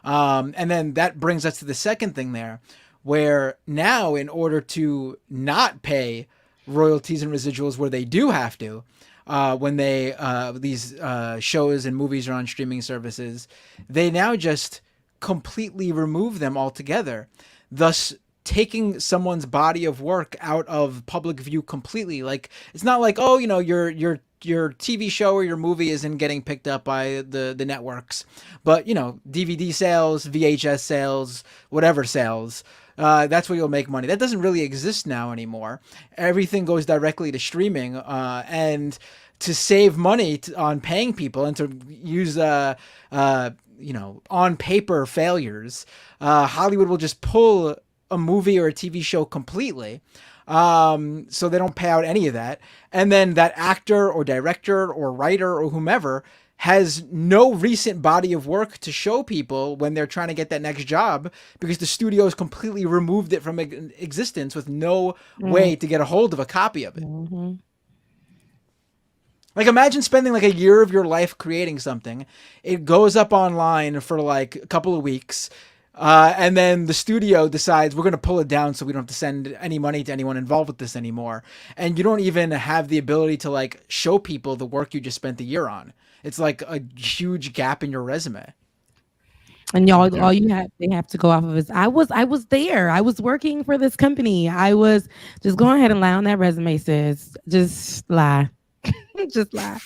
And then that brings us to the second thing there, where now in order to not pay royalties and residuals where they do have to, when these shows and movies are on streaming services, they now just completely remove them altogether, thus taking someone's body of work out of public view completely. Like, it's not like, oh, you know, your TV show or your movie isn't getting picked up by the networks, but, you know, DVD sales, VHS sales, whatever sales, that's where you'll make money. That doesn't really exist now anymore. Everything goes directly to streaming, and to save money on paying people and to use you know, on paper failures, Hollywood will just pull a movie or a TV show completely, so they don't pay out any of that, and then that actor or director or writer or whomever has no recent body of work to show people when they're trying to get that next job because the studio has completely removed it from existence with no way to get a hold of a copy of it. Like, imagine spending like a year of your life creating something. It goes up online for like a couple of weeks. And then the studio decides we're going to pull it down so we don't have to send any money to anyone involved with this anymore. And you don't even have the ability to like show people the work you just spent the year on. It's like a huge gap in your resume. And y'all, all they have to go off of is I was there. I was working for this company. I was just go ahead and lie on that resume, sis. Just lie. Just lie.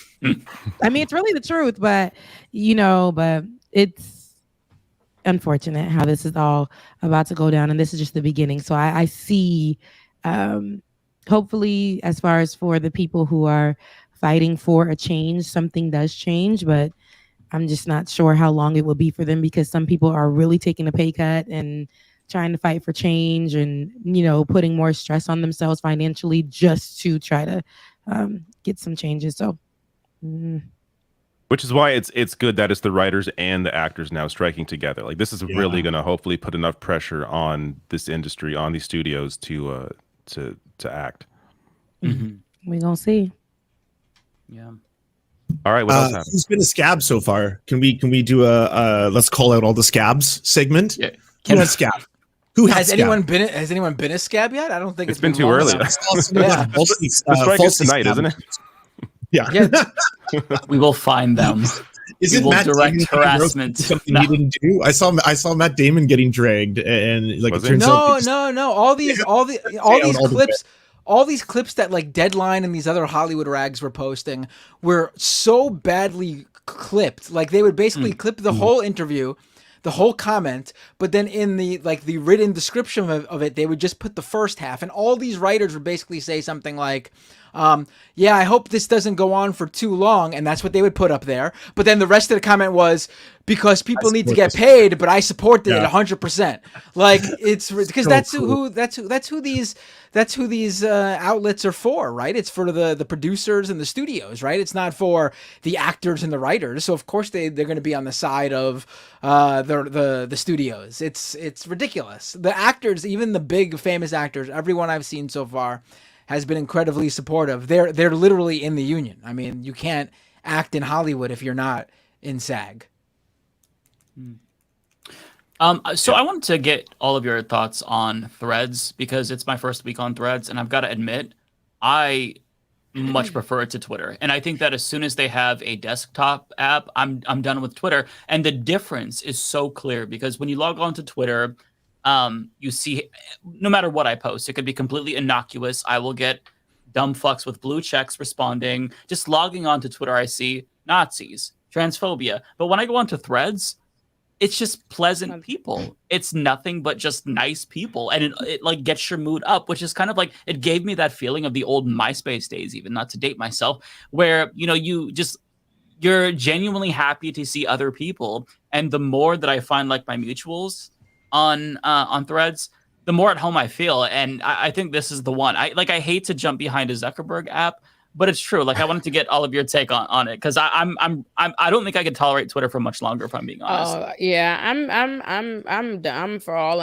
I mean, it's really the truth, but but it's unfortunate how this is all about to go down, and this is just the beginning. So I see, hopefully, as far as for the people who are fighting for a change, something does change, but I'm just not sure how long it will be for them because some people are really taking a pay cut and trying to fight for change and, putting more stress on themselves financially just to try to get some changes. So, which is why it's good that it's the writers and the actors now striking together. Like, this is really going to hopefully put enough pressure on this industry, on these studios to act. We're going to see. Yeah. All right. What else happened? Who's been a scab so far? Can we do a let's call out all the scabs segment? Yeah. Who has scab? Who has anyone been? Has anyone been a scab yet? I don't think it's been too early. Yeah. The strike is tonight, isn't it? Yeah. We will find them. Is we it will Matt direct Damon harassment? Something he didn't do. I saw Matt Damon getting dragged, and like it turns out. No. All these clips. All these clips that like Deadline and these other Hollywood rags were posting were so badly clipped. Like they would basically clip the whole interview, the whole comment, but then in the written description of it, they would just put the first half. And all these writers would basically say something like, yeah, I hope this doesn't go on for too long. And that's what they would put up there. But then the rest of the comment was, because people need to get paid, but I support it 100%. Like it's because that's who these outlets are for, right? It's for the producers and the studios, right? It's not for the actors and the writers. So of course they're going to be on the side of the studios. It's ridiculous. The actors, even the big famous actors, everyone I've seen so far has been incredibly supportive. They're literally in the union. I mean, you can't act in Hollywood if you're not in SAG. So I wanted to get all of your thoughts on Threads because it's my first week on Threads, and I've got to admit, I much prefer it to Twitter. And I think that as soon as they have a desktop app, I'm done with Twitter. And the difference is so clear because when you log on to Twitter, you see, no matter what I post, it could be completely innocuous. I will get dumb fucks with blue checks responding. Just logging on to Twitter, I see Nazis, transphobia. But when I go on to Threads, it's just pleasant people. It's nothing but just nice people. And it like gets your mood up, which is kind of like, it gave me that feeling of the old MySpace days, even not to date myself, where, you're genuinely happy to see other people. And the more that I find like my mutuals on Threads, the more at home I feel. And I think this is the one. I hate to jump behind a Zuckerberg app, but it's true. Like I wanted to get all of your take on it because I don't think I could tolerate Twitter for much longer, if I'm being honest. Yeah, I'm done for all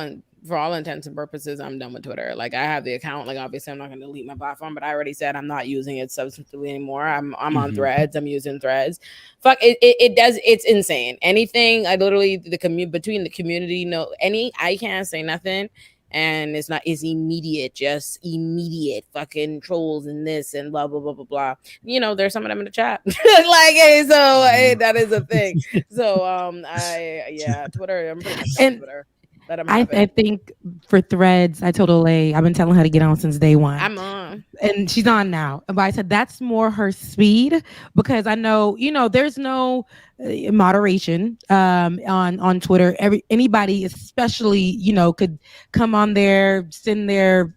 intents and purposes. I'm done with Twitter. Like I have the account. Like obviously I'm not going to delete my platform, but I already said I'm not using it substantively anymore. I'm on Threads. I'm using Threads. Fuck it. It's insane. Anything. I literally between the community. I can't say nothing. And it's immediate, just immediate fucking trolls and this and blah, blah, blah, blah, blah. There's some of them in the chat. That is a thing. So, Twitter, I'm pretty much on Twitter. I think for Threads, I told Olay, I've been telling her to get on since day one. I'm on. And she's on now. But I said that's more her speed because I know, there's no moderation on Twitter. Anybody, especially could come on there, send their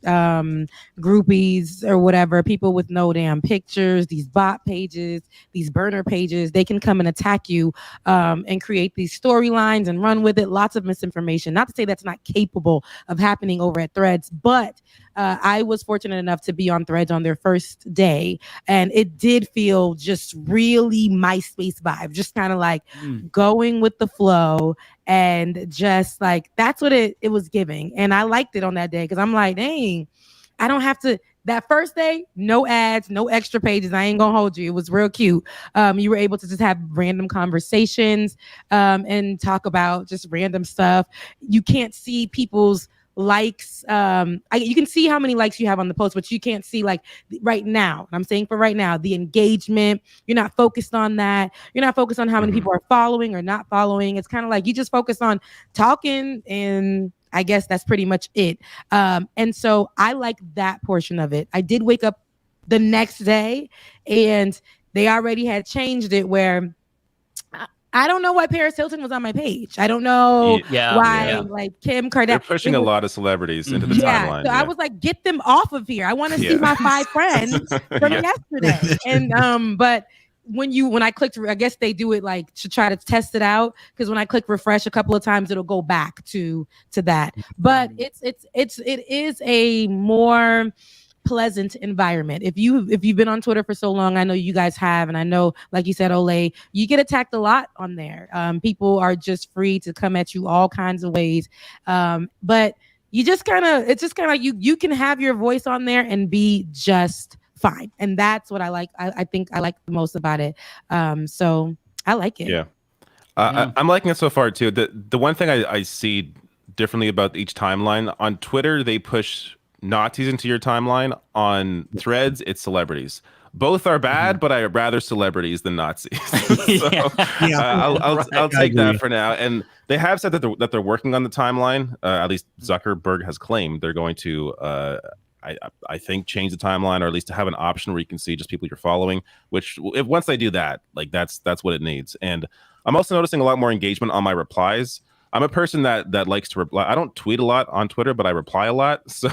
groupies or whatever, people with no damn pictures, these bot pages, these burner pages. They can come and attack you and create these storylines and run with it. Lots of misinformation. Not to say that's not capable of happening over at Threads, but I was fortunate enough to be on Threads on their first day, and it did feel just really MySpace vibe, just kind of like going with the flow, and just like that's what it was giving. And I liked it on that day because I'm like, dang, I don't have to. That first day, no ads, no extra pages. I ain't gonna hold you. It was real cute. You were able to just have random conversations and talk about just random stuff. You can't see people's likes. You can see how many likes you have on the post, but you can't see like right now. I'm saying for right now, the engagement. You're not focused on that. You're not focused on how many people are following or not following. It's kind of like you just focus on talking, and I guess that's pretty much it. And so I like that portion of it. I did wake up the next day and they already had changed it where I don't know why Paris Hilton was on my page. I don't know why like Kim Kardashian. They're pushing a lot of celebrities into the timeline. So I was like, get them off of here. I want to see my 5 friends from yesterday. And but when I clicked, I guess they do it like to try to test it out, because when I click refresh a couple of times, it'll go back to that. But it is a more pleasant environment. If you've been on Twitter for so long, I know you guys have, and I know, like you said, Ole, you get attacked a lot on there. People are just free to come at you all kinds of ways. But it's just kind of like you can have your voice on there and be just fine. And that's what I like. I think I like the most about it. So I like it. Yeah. I'm liking it so far too. The one thing I see differently about each timeline, on Twitter, they push Nazis into your timeline. On Threads, it's celebrities. Both are bad, but I rather celebrities than Nazis. I'll take that for now. And they have said that they're working on the timeline. At least Zuckerberg has claimed they're going to I think change the timeline, or at least to have an option where you can see just people you're following, which once they do that, like that's what it needs. And I'm also noticing a lot more engagement on my replies. I'm a person that likes to reply. I don't tweet a lot on Twitter, but I reply a lot. So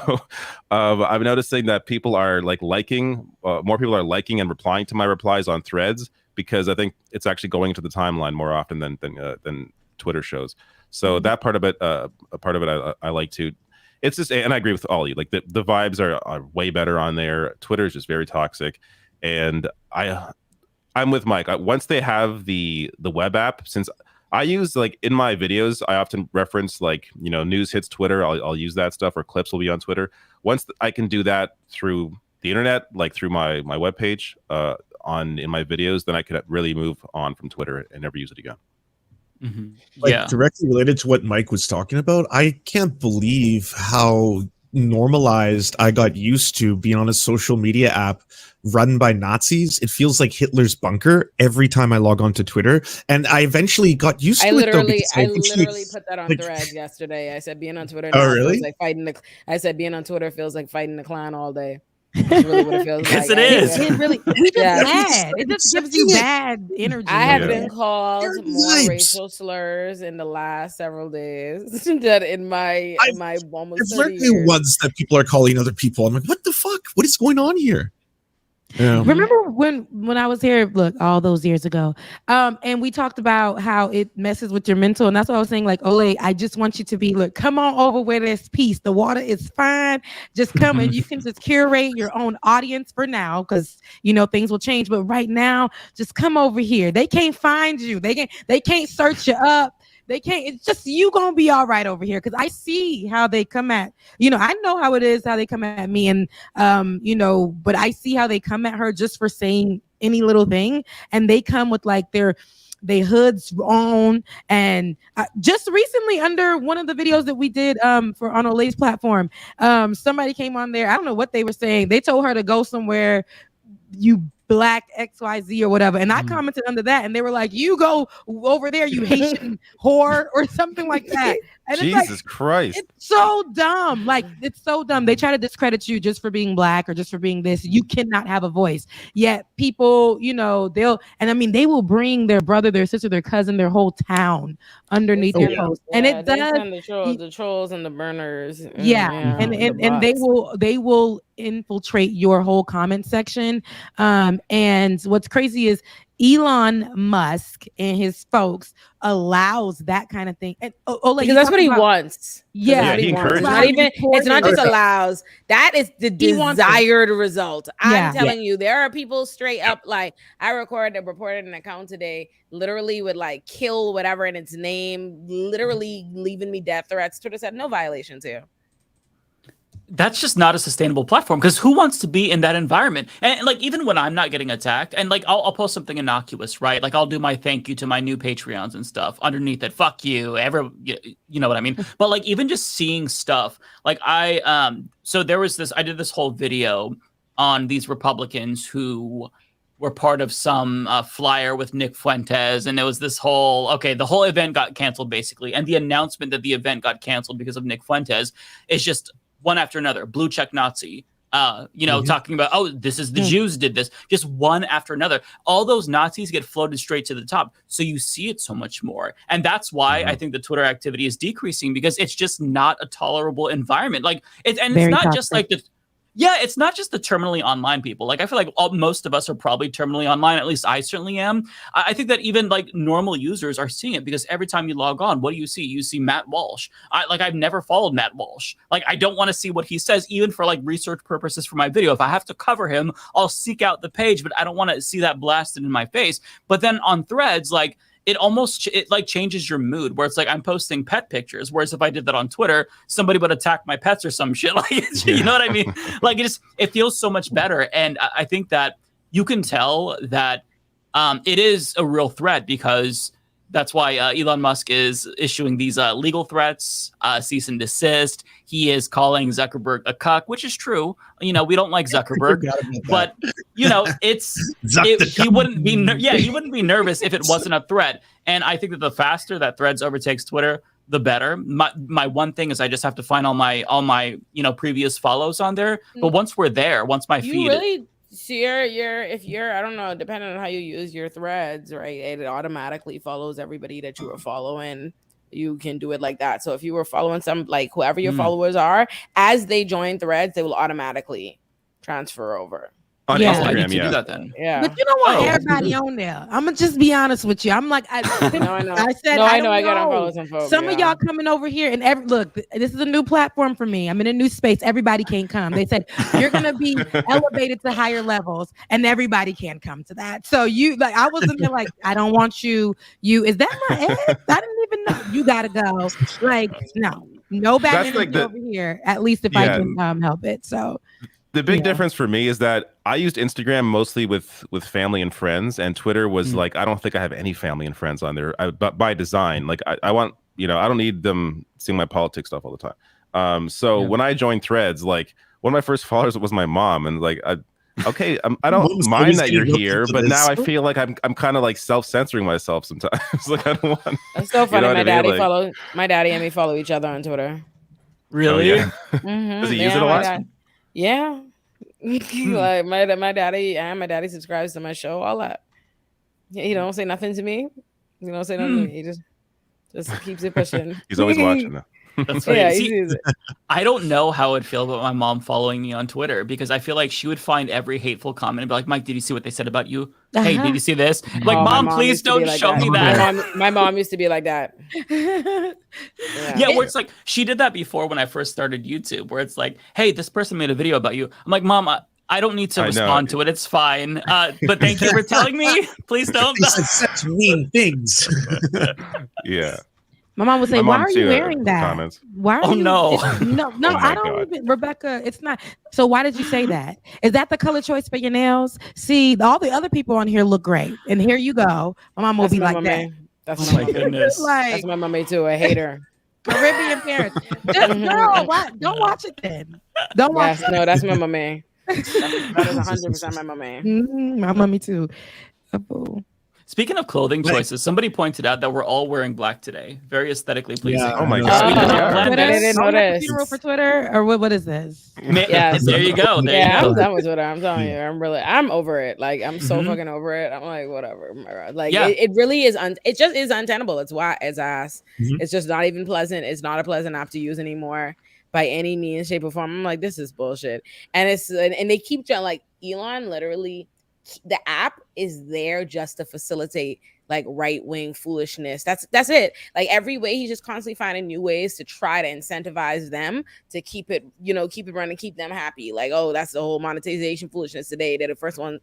I'm noticing that people are like liking, more people are liking and replying to my replies on Threads, because I think it's actually going to the timeline more often than Twitter shows. So that part of it, I like to. It's just, and I agree with all of you. Like the vibes are way better on there. Twitter is just very toxic, and I'm with Mike. Once they have the web app, since I use, like, in my videos, I often reference, like, news hits Twitter. I'll use that stuff, or clips will be on Twitter. Once I can do that through the internet, like through my webpage in my videos, then I could really move on from Twitter and never use it again. Directly related to what Mike was talking about, I can't believe how normalized I got used to being on a social media app run by Nazis. It feels like Hitler's bunker every time I log on to Twitter, and I eventually got used to it. I literally put that on Threads yesterday. I said being on Twitter now feels like fighting I said being on Twitter feels like fighting the clown all day. That's really what it feels like. Yes, it is. It really, bad. It just gives you bad energy. I have been called more racial slurs in the last several days that in my almost I've learned once that people are calling other people. I'm like, what the fuck? What is going on here? Yeah. Remember when I was here, look, all those years ago, and we talked about how it messes with your mental, and that's what I was saying. Like, Ole, I just want you to be, come on over where there's peace. The water is fine. Just come and you can just curate your own audience for now, because things will change. But right now, just come over here. They can't find you. They can't search you up. They can't. It's just you gonna be all right over here, because I see how they come at. I know how it is, how they come at me, and but I see how they come at her just for saying any little thing, and they come with like their hoods on. And just recently, under one of the videos that we did for on Olay's platform, somebody came on there. I don't know what they were saying. They told her to go somewhere, you black XYZ or whatever, and I commented under that, and they were like, you go over there, you Haitian whore, or something like that. And Jesus Christ. It's so dumb. Like, it's so dumb. They try to discredit you just for being black or just for being this. You cannot have a voice. Yet people, they will bring their brother, their sister, their cousin, their whole town underneath your post. And it does the trolls and the burners. And they will infiltrate your whole comment section. And what's crazy is Elon Musk and his folks allows that kind of thing. And because that's what he wants. Yeah, he encourages. It's not just allows. That is the desired result. I'm telling you, there are people straight up like I reported an account today, literally would like kill whatever in its name, literally leaving me death threats. Twitter said no violations here. That's just not a sustainable platform because who wants to be in that environment? And like, even when I'm not getting attacked and like, I'll post something innocuous, right? Like I'll do my thank you to my new Patreons and stuff underneath it. Fuck you. You know what I mean? But like, even just seeing stuff like so there was I did this whole video on these Republicans who were part of some flyer with Nick Fuentes. And it was this the whole event got canceled basically. And the announcement that the event got canceled because of Nick Fuentes is just one after another. Blue check Nazi, talking about, this is the Jews did this, just one after another. All those Nazis get floated straight to the top. So you see it so much more. And that's why I think the Twitter activity is decreasing because it's just not a tolerable environment. Like it's not toxic. Just like it's not just the terminally online people. Like I feel like most of us are probably terminally online. At least I certainly am. I think that even like normal users are seeing it because every time you log on, what do you see? You see Matt Walsh. I've never followed Matt Walsh. Like I don't want to see what he says, even for like research purposes for my video. If I have to cover him, I'll seek out the page, but I don't want to see that blasted in my face. But then on Threads, like it like changes your mood where it's like I'm posting pet pictures. Whereas if I did that on Twitter, somebody would attack my pets or some shit. Like, you know what I mean? Like it feels so much better. And I think that you can tell that it is a real threat because that's why Elon Musk is issuing these legal threats, cease and desist. He is calling Zuckerberg a cuck, which is true. We don't like Zuckerberg, but he wouldn't be nervous if it wasn't a threat. And I think that the faster that Threads overtakes Twitter, the better. My one thing is I just have to find all my previous follows on there. But once we're there, once my feed. So if you're I don't know, depending on how you use your Threads, right? It automatically follows everybody that you are following. You can do it like that. So if you were following some like whoever your followers are, as they join Threads, they will automatically transfer over. On Instagram, I need to do that then. Yeah. But you don't want everybody on there. I'm gonna just be honest with you. I'm like, I know. I said, I gotta follow some folks. Some of y'all coming over here and look, this is a new platform for me. I'm in a new space. Everybody can't come. They said you're gonna be elevated to higher levels, and everybody can't come to that. So I was in there like, I don't want you. Is that my ex? I didn't even know. You gotta go. Like, no back over here. At least if I can help it. So. The big difference for me is that I used Instagram mostly with family and friends, and Twitter was like, I don't think I have any family and friends on there, but by design. Like I want, I don't need them seeing my politics stuff all the time. So when I joined Threads, like one of my first followers was my mom, and like, I don't mind that you're here, but now I feel like I'm kind of like self-censoring myself sometimes. Like I don't want. It's so funny. My daddy and me follow each other on Twitter. Really? Oh, yeah. Does he use it a lot? Yeah. Like my daddy subscribes to my show, all that. He don't say nothing to me. He don't say nothing to me. He just keeps it pushing. He's always watching though. That's right. Yeah, I don't know how I'd feel about my mom following me on Twitter because I feel like she would find every hateful comment and be like, Mike, did you see what they said about you? Hey, did you see this? Like, Mom, please don't show me that. My mom used to be like that. Yeah, where it's like, she did that before when I first started YouTube, where it's like, hey, this person made a video about you. I'm like, Mom, I don't need to respond to it. It's fine. But thank you for telling me. Please don't. He said such mean things. Yeah. My mom would say, "Why are you wearing that? Comments. Why are you?" No, I don't even. Rebecca, it's not. So why did you say that? Is that the color choice for your nails? See, all the other people on here look great, and here you go. My mom will be like that. That's my goodness. That's my mommy too. I hate her. Caribbean parents. Just girl, don't watch it then. Don't watch it. No, that's my mommy. That is 100% my mommy. My mommy too. Speaking of clothing choices, somebody pointed out that we're all wearing black today. Very aesthetically pleasing. Yeah, oh my god! I didn't notice. Funeral for Twitter, or what is this? Yeah, there you go. There yeah, you go. I'm done with Twitter. I'm telling you, I'm over it. Like, I'm so fucking over it. I'm like, whatever. Like, it really is. It just is untenable. It's why it's ass. It's just not even pleasant. It's not a pleasant app to use anymore by any means, shape, or form. I'm like, this is bullshit. And they keep like Elon literally. The app is there just to facilitate like right-wing foolishness. That's it. Like every way, he's just constantly finding new ways to try to incentivize them to keep it running, keep them happy. Like, oh, that's the whole monetization foolishness today. They're the first one.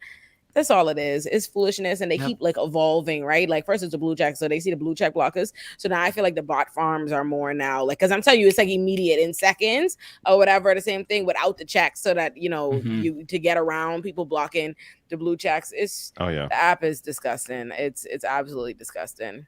That's all it is. It's foolishness, and they keep like evolving, right? Like first it's the blue check, so they see the blue check blockers. So now I feel like the bot farms are more now, like because I'm telling you, it's like immediate in seconds or whatever. The same thing without the checks, so that you to get around people blocking the blue checks. It's the app is disgusting. It's absolutely disgusting.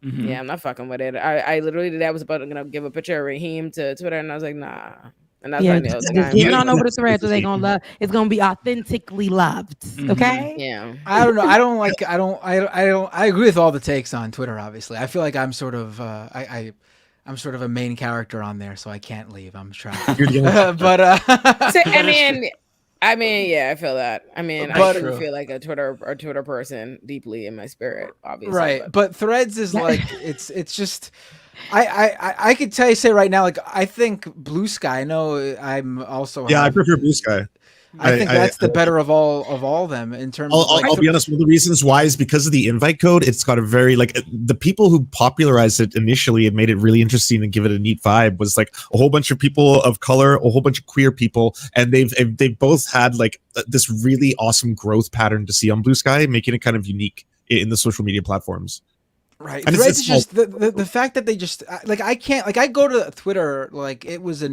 Yeah, I'm not fucking with it. I literally today I was about to give a picture of Raheem to Twitter, and I was like, nah. And that's just get on over the thread so they gonna love. It's gonna be authentically loved. Okay. Yeah. I don't know. I agree with all the takes on Twitter. Obviously, I feel like I'm sort of I'm sort of a main character on there, so I can't leave. I'm trying. But I mean, yeah, I feel that. I mean, I do feel like a Twitter person deeply in my spirit, obviously. Right, but Threads is like it's just. I could say right now, like I think Blue Sky. I know I'm also. Yeah, I prefer Blue Sky. I think that's the better of all of them in terms. I'll be honest. One of the reasons why is because of the invite code. It's got a very the people who popularized it initially and made it really interesting and give it a neat vibe was like a whole bunch of people of color, a whole bunch of queer people, and they've both had like this really awesome growth pattern to see on Blue Sky, making it kind of unique in the social media platforms. Right. And Threads is just the fact that they just like I can't like I go to Twitter like it was a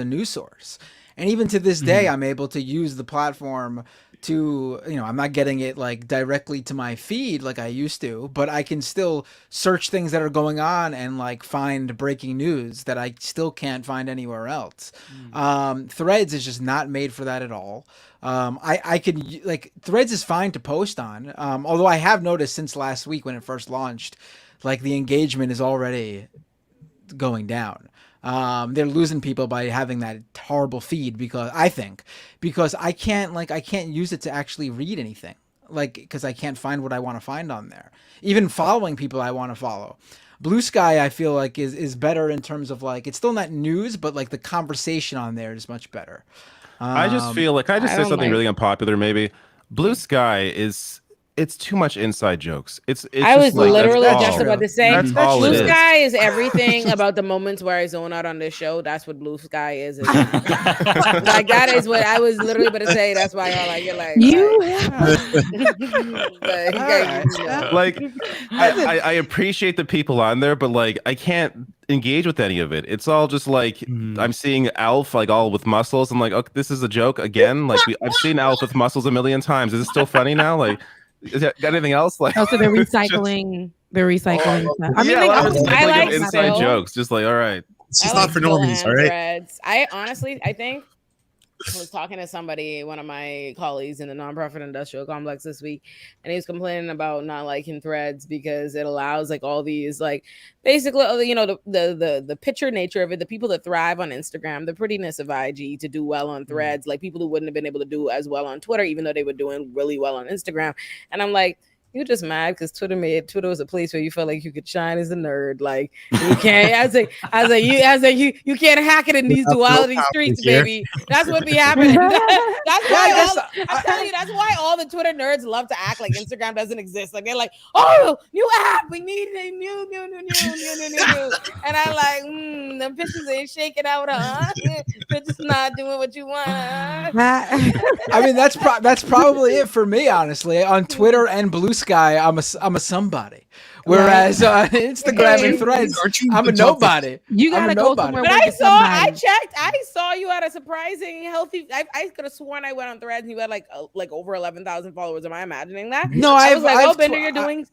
news source. And even to this day I'm able to use the platform to, I'm not getting it like directly to my feed like I used to, but I can still search things that are going on and like find breaking news that I still can't find anywhere else. Threads is just not made for that at all. I could like Threads is fine to post on. Although I have noticed since last week when it first launched, like the engagement is already going down. They're losing people by having that horrible feed because I can't use it to actually read anything, like because I can't find what I want to find on there. Even following people I want to follow. Blue Sky I feel like is better in terms of like it's still not news, but like the conversation on there is much better. I just feel like I say something really unpopular. Maybe Blue Sky it's too much inside jokes. I was like, literally just about to say Blue Sky is everything about the moments where I zone out on this show. That's what Blue Sky is. Like that is what I was literally about to say. That's why y'all like it. Like I appreciate the people on there, but like I can't engage with any of it. It's all just like I'm seeing Alf like all with muscles. I'm like, okay, this is a joke again. Like I've seen Alf with muscles a million times. Is it still funny now? Like. Is that got anything else? Like, so they're recycling. They're recycling. I mean, I like inside jokes. Just like, all right, it's just not for normies, all right? I think I was talking to somebody, one of my colleagues in the nonprofit industrial complex this week, and he was complaining about not liking Threads because it allows like all these like basically the picture nature of it, the people that thrive on Instagram, the prettiness of IG to do well on Threads, like people who wouldn't have been able to do as well on Twitter, even though they were doing really well on Instagram. And I'm like, you're just mad because Twitter was a place where you felt like you could shine as a nerd. Like you can't. I was like, you can't hack it in these duality streets, baby. That's what be happening. That's why I'm telling you. That's why all the Twitter nerds love to act like Instagram doesn't exist. Like they're like, oh, new app, we need a new. And I'm like, the pitches ain't shaking out, huh? Pitches not doing what you want. I mean, that's probably it for me, honestly. On Twitter and Blue Sky, I'm a somebody. Whereas Instagram and Threads, I'm a nobody. You gotta go somewhere. But I checked. I saw you had a surprising healthy. I could have sworn I went on Threads and you had like over 11,000 followers. Am I imagining that? No, I was like, Bender, you're doing.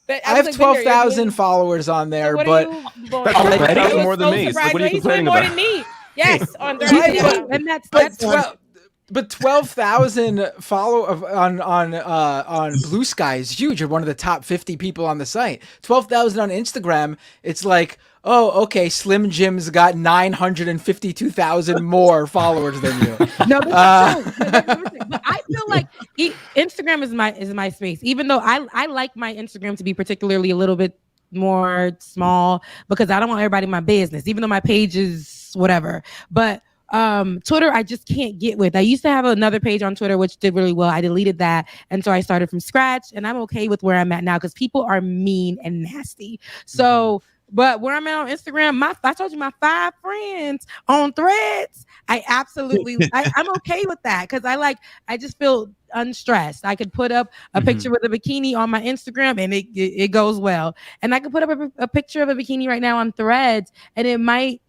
I have 12,000 followers on there, but that's more than me. What are you complaining about? More than me. Yes, on Threads. And that's But 12,000 on Blue Sky is huge. You're one of the top 50 people on the site. 12,000 on Instagram. It's like, oh, okay, Slim Jim's got 952,000 more followers than you. No, that's true. But I feel like Instagram is my space. Even though I like my Instagram to be particularly a little bit more small because I don't want everybody in my business, even though my page is whatever. But Twitter, I just can't get with. I used to have another page on Twitter which did really well. I deleted that, and so I started from scratch. And I'm okay with where I'm at now because people are mean and nasty. So. But where I'm at on Instagram, I told you my 5 friends on Threads. I'm okay with that because I just feel unstressed. I could put up a picture with a bikini on my Instagram and it goes well. And I could put up a picture of a bikini right now on Threads and it might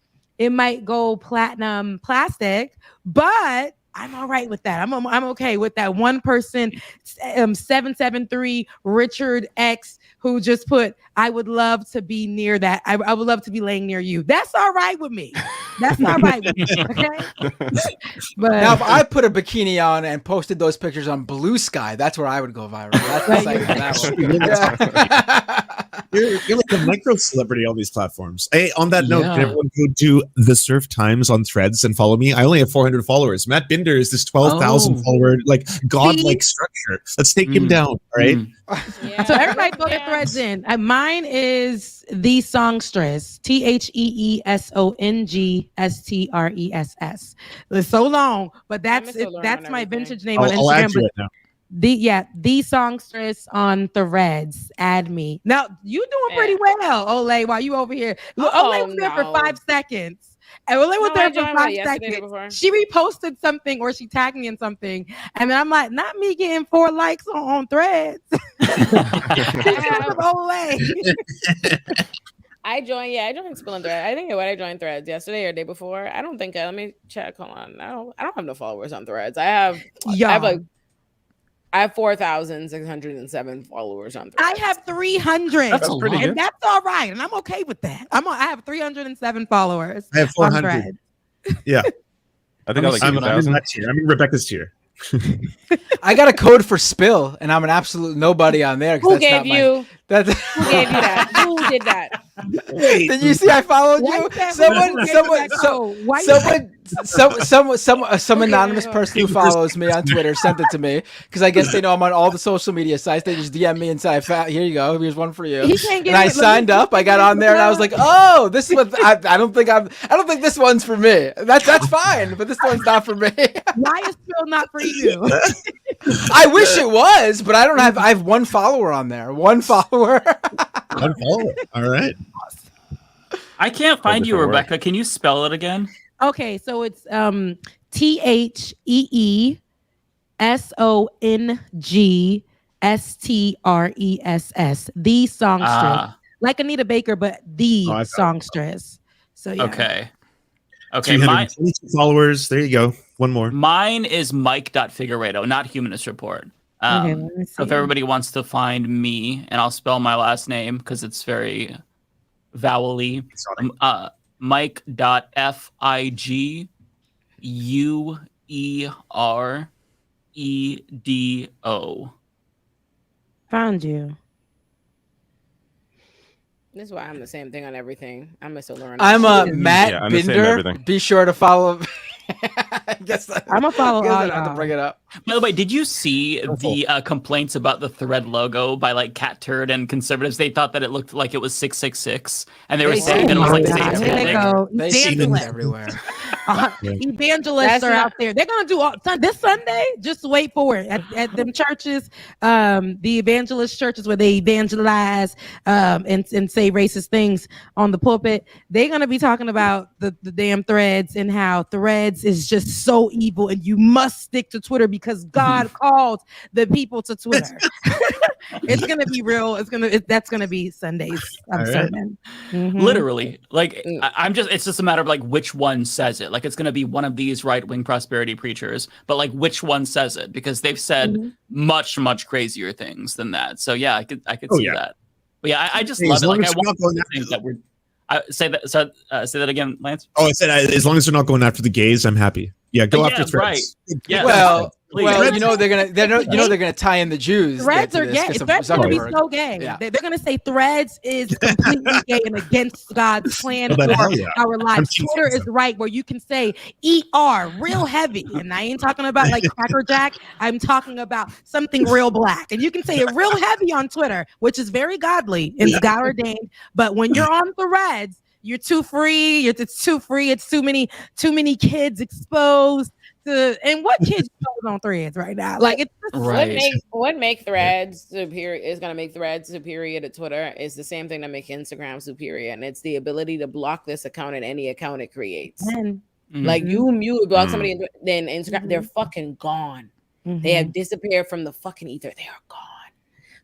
go platinum plastic, but I'm all right with that. I'm okay with that one person, 773 Richard X, who just put, I would love to be near that. I would love to be laying near you. That's all right with me. That's all right with me. Okay. But now, if I put a bikini on and posted those pictures on Blue Sky, that's where I would go viral. That's the site for that one. You're like a micro celebrity on these platforms. Hey, on that note, can everyone go do the Surf Times on Threads and follow me? I only have 400 followers. Matt Binder is this 12,000 follower, like godlike structure. Let's take him down. All right. So everybody go to Threads in. Mine is The Songstress, TheSongstress. It's so long, but that's my vintage name on Instagram. I'll add to it now. The Songstress on Threads. Add me. Now you doing pretty well, Olay. While you over here, Olay was there for 5 seconds. And Olay was there for 5 seconds. She reposted something or she tagged me in something, and then I'm like, not me getting 4 likes on Threads. I joined Spilling Thread. I think I joined Threads yesterday or the day before. I don't think. Let me check. Hold on. I don't have no followers on Threads. I have 4,607 followers on Threads. I have 300. That's pretty good. And that's all right. And I'm okay with that. I have 307 followers. I have 400. Yeah. I think I'm in Rebecca's tier. I got a code for Spill, and I'm an absolute nobody on there. Who gave you? Who gave you that? Who did that? Did you see I followed you? Some anonymous person who follows me on Twitter sent it to me because I guess they know I'm on all the social media sites. They just DM me and say, "Here you go. Here's one for you." And I signed up. I got on there and I was like, "Oh, this is what I don't think this one's for me. That's fine, but this one's not for me." Why is Spill not for you? I wish it was, but I don't have. I have 1 follower on there. 1 follower. 1 follower. All right. I can't find you, Rebecca. Can you spell it again? Okay, so it's TheSongstress. The Songstress. Like Anita Baker, but the Songstress. So yeah. Okay. 322 followers. There you go. 1 more. Mine is Mike.Figueredo, not Humanist Report. So if everybody wants to find me, and I'll spell my last name because it's very vowel-y. Mike.Figueredo. Found you. This is why I'm the same thing on everything. I'm still learning. I'm a Matt Binder. Be sure to follow. I guess I'm gonna follow. I have to bring it up. By the way, did you see the complaints about the Thread logo by like Cat Turd and conservatives? They thought that it looked like it was 666, and they were saying that it was like They see them everywhere. Evangelists are out there. They're gonna do all this Sunday. Just wait for it at them churches, the evangelist churches where they evangelize and say racist things on the pulpit. They're gonna be talking about the damn Threads and how Threads is just so evil, and you must stick to Twitter because God called the people to Twitter. It's gonna be real. That's gonna be Sundays. I'm certain. Literally, like it's just a matter of like which one says it. Like it's gonna be one of these right-wing prosperity preachers, but like which one says it, because they've said much crazier things than that. So yeah, I could see that. But yeah, I just love it. Like I want to think that we're. Say that again, Lance. Oh, I said as long as they're not going after the gays, I'm happy. Yeah, go after Threads. Right. Yeah. Well, Please. you know they're gonna tie in the Jews. Threads to are this, gay. 'cause of Threads are gonna be Zuckerberg. so gay. Yeah. They're gonna say Threads is completely gay and against God's plan Oh, but for hell yeah. our lives. I'm Twitter is right where you can say ER real heavy, and I ain't talking about like Cracker Jack. I'm talking about something real black, and you can say it real heavy on Twitter, which is very godly and God ordained. But when you're on Threads, you're too free. It's too free. It's too many kids exposed. And what kids on Threads right now? Like it's just What make Threads superior is gonna make Threads superior to Twitter is the same thing that make Instagram superior, and it's the ability to block this account and any account it creates. Like you block somebody, and then Instagram, they're fucking gone. They have disappeared from the fucking ether. They are gone.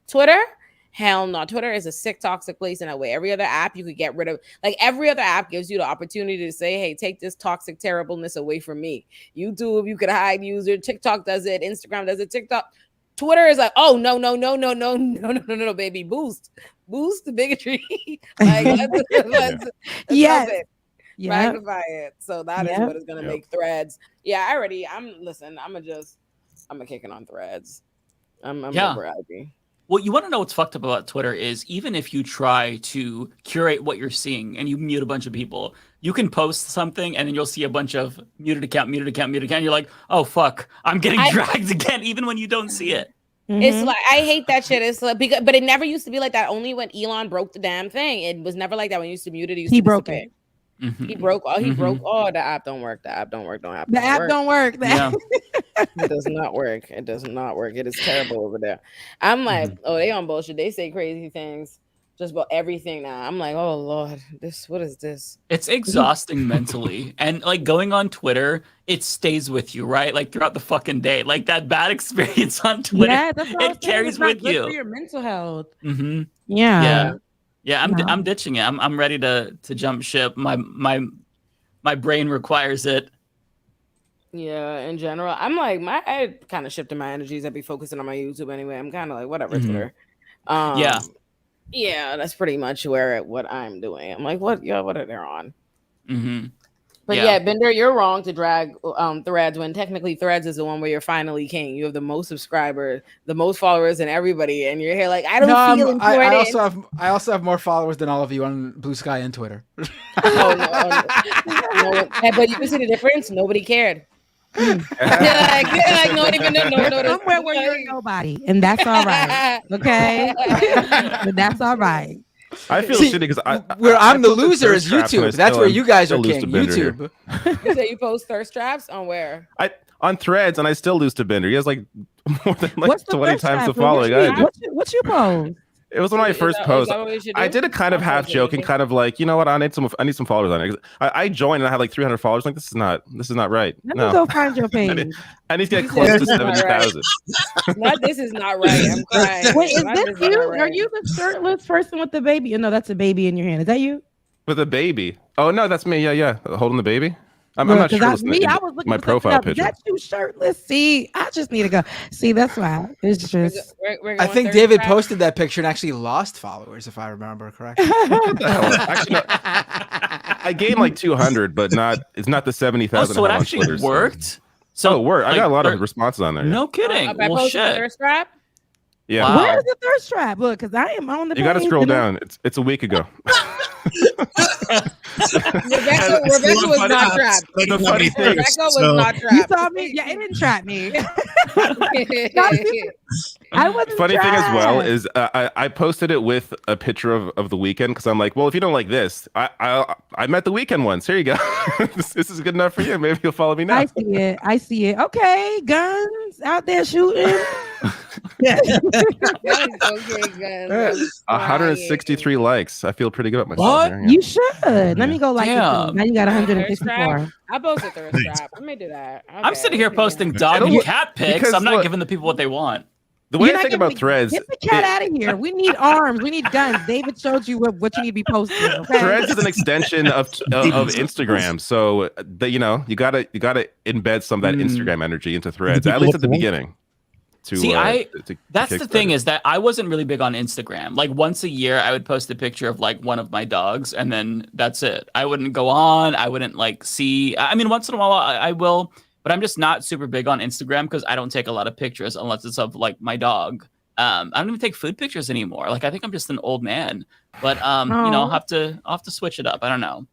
Twitter. Hell no. Twitter is a sick, toxic place in that way. Every other app you could get rid of, like every other app gives you the opportunity to say, hey, take this toxic terribleness away from me. YouTube, you could hide user. TikTok does it. Instagram does it. TikTok. Twitter is like, oh, no, baby. Boost the bigotry. Like, let's yes. magnify it. So that is what is going to make Threads. Yeah, I'm a kicking on Threads. I'm over IG. Well, you want to know what's fucked up about Twitter is even if you try to curate what you're seeing and you mute a bunch of people, you can post something and then you'll see a bunch of muted account. You're like, oh, fuck, I'm getting dragged again, even when you don't see it. It's like, I hate that shit. It's like, but it never used to be like that. Only when Elon broke the damn thing. It was never like that when you used to mute it. He broke it. He broke. Oh, the app don't work. The app don't work. The app don't work. It does not work. It does not work. It is terrible over there. I'm like, oh, they on bullshit. They say crazy things just about everything now. I'm like, oh Lord, what is this? It's exhausting mentally. And like going on Twitter, it stays with you, right? Like throughout the fucking day. Like that bad experience on Twitter, that's what it carries with you. For your mental health. Yeah, I'm ditching it. I'm ready to jump ship. My brain requires it. Yeah, in general, I'm like I kind of shifted my energies. I'd be focusing on my YouTube anyway. I'm kind of like whatever Twitter. Yeah, that's pretty much what I'm doing. I'm like, what are they on? But yeah, Bender, you're wrong to drag Threads when technically Threads is the one where you're finally king. You have the most subscribers, the most followers, and everybody, and you're here like I don't feel important. I also have more followers than all of you on Blue Sky and Twitter. No, but you can see the difference. Nobody cared. Like, no, somewhere where you're nobody, and that's all right. Okay, but that's all right. I feel shitty because I'm the loser is YouTube. That's where you guys are king. YouTube. You say you post thirst traps on where? On Threads, and I still lose to Bender. He has like more than like 20 times the following I do. What you post? It was one of my first posts. I did a kind of half joking, kind of like, you know what? I need some followers on it. I joined and I had like 300 followers. Like this is not right. Let me go find your page. I need to get close to 70,000. This is not right. I'm crying. Wait, is this you? Right. Are you the shirtless person with the baby? No, that's a baby in your hand. Is that you? With a baby? Oh no, that's me. Yeah, holding the baby. I'm not sure. I was looking my profile picture. That's you shirtless. See, I just need to go. See, that's why. It's just. I think David posted that picture and actually lost followers, if I remember correctly. Actually, no, I gained like 200, but it's not the 70,000. So it actually worked. So it worked. I got a lot of responses on there. No kidding. Well, shit. Yeah. Wow. Where's the thirst trap? Look, because I am on the. You got to scroll down. It's a week ago. Rebecca was not trapped. Rebecca was not trapped. You saw me? Yeah, it didn't trap me. I wasn't Funny trapped. thing as well is I posted it with a picture of the weekend because I'm like, well, if you don't like this, I met the weekend once. Here you go. this is good enough for you. Maybe you'll follow me now. I see it. Okay, guns out there shooting. 163 likes. I feel pretty good about myself. What? You should. Let me go like it. Now you got 154. I posted thirst trap. Let me do that. Okay. I'm sitting here posting dog and cat pics. I'm not giving the people what they want. The way I think about Threads, get the cat out of here. We need arms. We need guns. David showed you what you need to be posting. Okay? Threads is an extension of Instagram, so you gotta embed some of that Instagram energy into Threads, at least at the beginning. That's the thing is that I wasn't really big on Instagram. Like once a year, I would post a picture of like one of my dogs, and then that's it. I wouldn't go on. I wouldn't like see. I mean, once in a while I will. But but I'm just not super big on Instagram because I don't take a lot of pictures unless it's of like my dog. I don't even take food pictures anymore. Like I think I'm just an old man. But I'll have to switch it up. I don't know.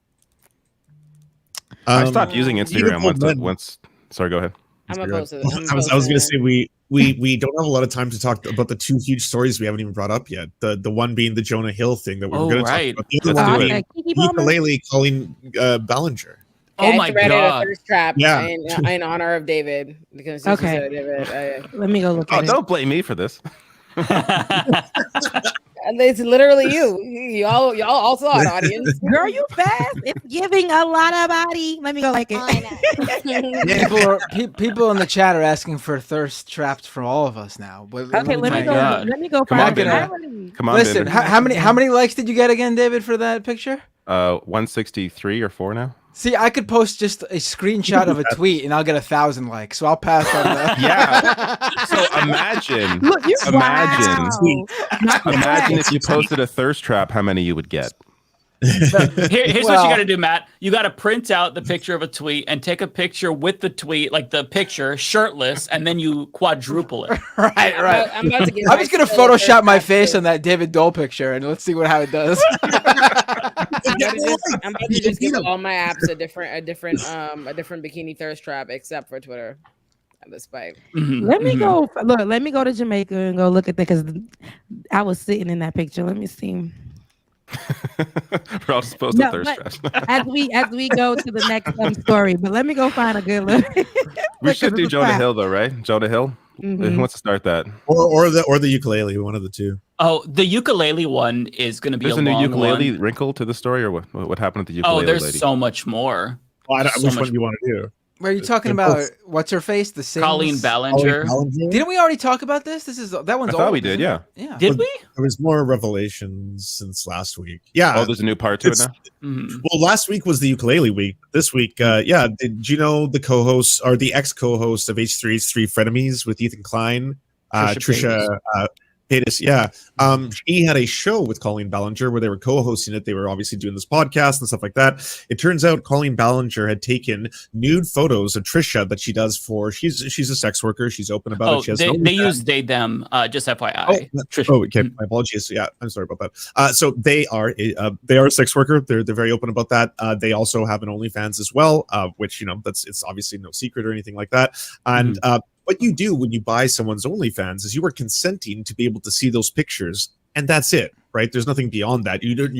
I stopped using Instagram once. Sorry, go ahead. I'm opposed to I was going to say we don't have a lot of time to talk about the two huge stories we haven't even brought up yet. The one being the Jonah Hill thing that we were going to talk about. The other one being ukulele Colleen Ballinger. Oh my God! A thirst trap in honor of David because David. Let me go look at it. Don't blame me for this. It's literally you. Y'all all saw it, audience. Girl, you fast. It's giving a lot of body. Let me go like it. People in the chat are asking for thirst traps from all of us now. But let me go. Come on, Come on. Listen, David. how many likes did you get again, David, for that picture? 163 or 4 now. See, I could post just a screenshot of a tweet and I'll get 1,000 likes. So I'll pass on that. Yeah. So imagine if you posted a thirst trap, how many you would get. Here's what you got to do, Matt. You got to print out the picture of a tweet and take a picture with the tweet, like the picture, shirtless, and then you quadruple it. Right. I'm just gonna Photoshop my face on that David Dole picture, and let's see how it does. I'm about to just give all my apps a different bikini thirst trap, except for Twitter. At this point, let me go. Look, let me go to Jamaica and go look at that because I was sitting in that picture. Let me see. We're all supposed to thirst traps. as we go to the next story, but let me go find a good look. We should do Jonah Hill though, right? Jonah Hill. Who wants to start that? Or the ukulele, one of the two. Oh, the ukulele one is going to be There's a new ukulele wrinkle to the story, or what happened with the ukulele? Oh, there's lady? so much more. Well, which one do you want to do? Where are you talking about? What's her face? The same Colleen Ballinger. Didn't we already talk about this? That one's. I thought we did. Yeah. Did we? There was more revelations since last week. Yeah. Oh, there's a new part to it now. Well, last week was the ukulele week. This week, did you know the co-host or the ex-co-host of H3's Three Frenemies with Ethan Klein, Trisha Paytas? Yeah. She had a show with Colleen Ballinger where they were co-hosting it. They were obviously doing this podcast and stuff like that. It turns out Colleen Ballinger had taken nude photos of Trisha that she does for. She's a sex worker. She's open about it. She has they use they them. Just FYI. Okay. My apologies. Yeah, I'm sorry about that. So they are a sex worker. They're very open about that. They also have an OnlyFans as well, which it's obviously no secret or anything like that. And what you do when you buy someone's OnlyFans is you are consenting to be able to see those pictures, and that's it, right? There's nothing beyond that. You don't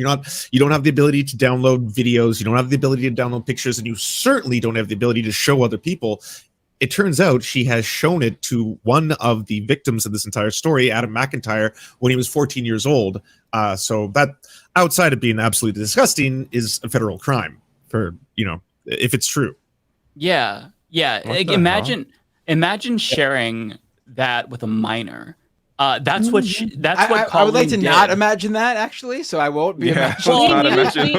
have the ability to download videos, you don't have the ability to download pictures, and you certainly don't have the ability to show other people. It turns out she has shown it to one of the victims of this entire story, Adam McIntyre, when he was 14 years old. So that, outside of being absolutely disgusting, is a federal crime for if it's true. Yeah. Imagine sharing that with a minor. That's what I would like to not imagine that, actually, so I won't be imagining.